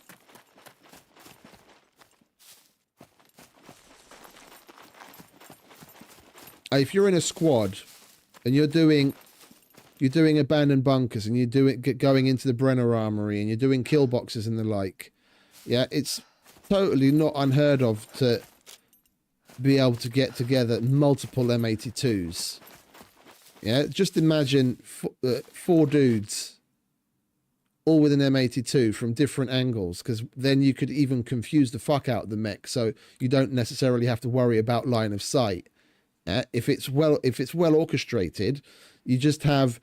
If you're in a squad and you're doing abandoned bunkers and going into the Brenner Armory and you're doing kill boxes and the like, yeah, it's totally not unheard of to be able to get together multiple M82s. Yeah, just imagine 4 dudes all with an M82 from different angles, because then you could even confuse the fuck out of the mech, so you don't necessarily have to worry about line of sight. If it's well orchestrated, you just have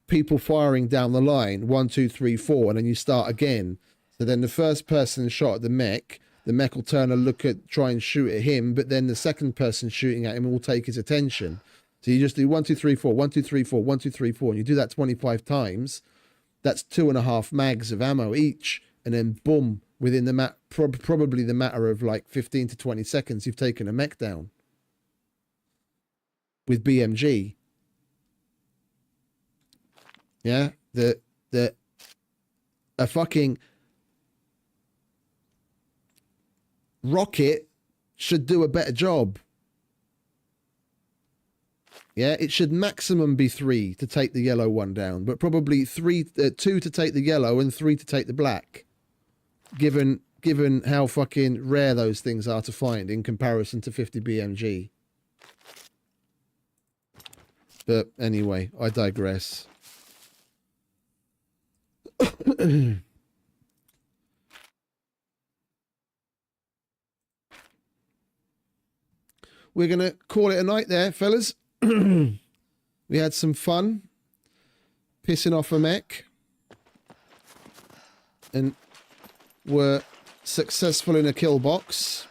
people firing down the line, 1, 2, 3, 4, and then you start again. So then the first person shot at the mech will turn and try and shoot at him, but then the second person shooting at him will take his attention. So you just do 1, 2, 3, 4, 1, 2, 3, 4, 1, 2, 3, 4, and you do that 25 times. That's 2.5 mags of ammo each, and then boom, within the probably the matter of like 15 to 20 seconds, you've taken a mech down with BMG. Yeah, a fucking rocket should do a better job. Yeah, it should maximum be 3 to take the yellow one down, but probably 2 to take the yellow and 3 to take the black, given how fucking rare those things are to find in comparison to 50 BMG. But anyway, I digress. We're going to call it a night there, fellas. We had some fun pissing off a mech and were successful in a kill box,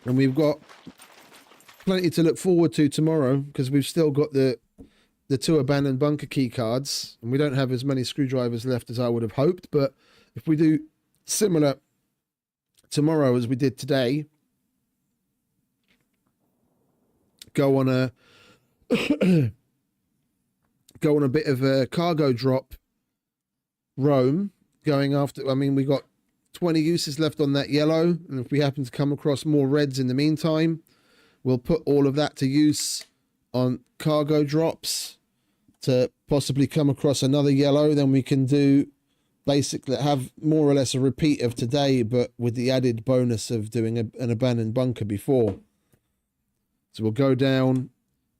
and we've got plenty to look forward to tomorrow, because we've still got the 2 abandoned bunker key cards, and we don't have as many screwdrivers left as I would have hoped. But if we do similar tomorrow as we did today, go on a bit of a cargo drop roam, going after, I mean, we got 20 uses left on that yellow, and if we happen to come across more reds in the meantime, we'll put all of that to use on cargo drops to possibly come across another yellow. Then we can do basically have more or less a repeat of today, but with the added bonus of doing an abandoned bunker before. So we'll go down,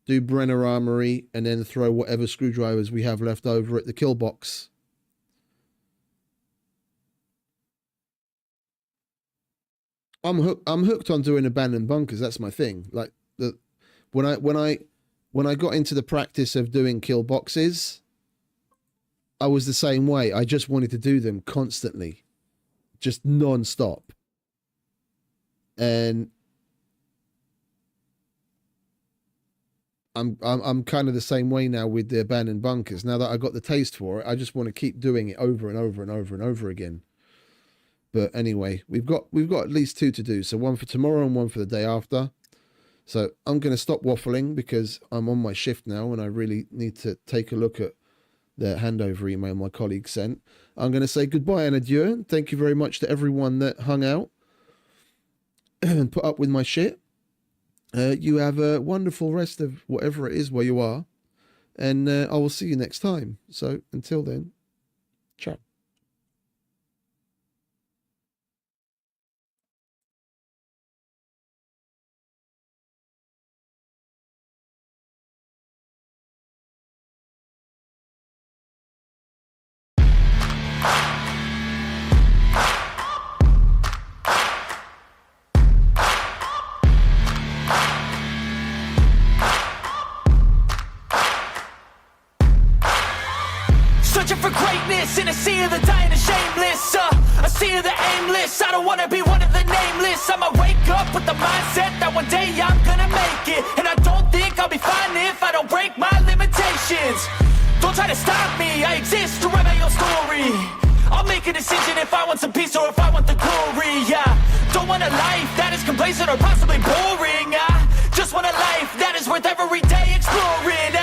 do Brenner Armory, and then throw whatever screwdrivers we have left over at the kill box. I'm hooked on doing abandoned bunkers. That's my thing. Like when I got into the practice of doing kill boxes, I was the same way. I just wanted to do them constantly, just non-stop. And I'm kind of the same way now with the abandoned bunkers. Now that I got the taste for it, I just want to keep doing it over and over and over and over again. But anyway, we've got at least 2 to do. So 1 for tomorrow and 1 for the day after. So I'm going to stop waffling because I'm on my shift now and I really need to take a look at the handover email my colleague sent. I'm going to say goodbye and adieu. Thank you very much to everyone that hung out and put up with my shit. You have a wonderful rest of whatever it is where you are. And I will see you next time. So until then, ciao. In a sea of the dying and shameless, a sea of the aimless. I don't wanna be one of the nameless. I'ma wake up with the mindset that one day I'm gonna make it. And I don't think I'll be fine if I don't break my limitations. Don't try to stop me, I exist to write my own story. I'll make it a decision if I want some peace or if I want the glory. Don't want a life that is complacent or possibly boring. Just want a life that is worth every day exploring.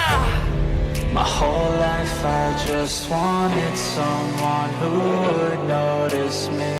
My whole life I just wanted someone who would notice me.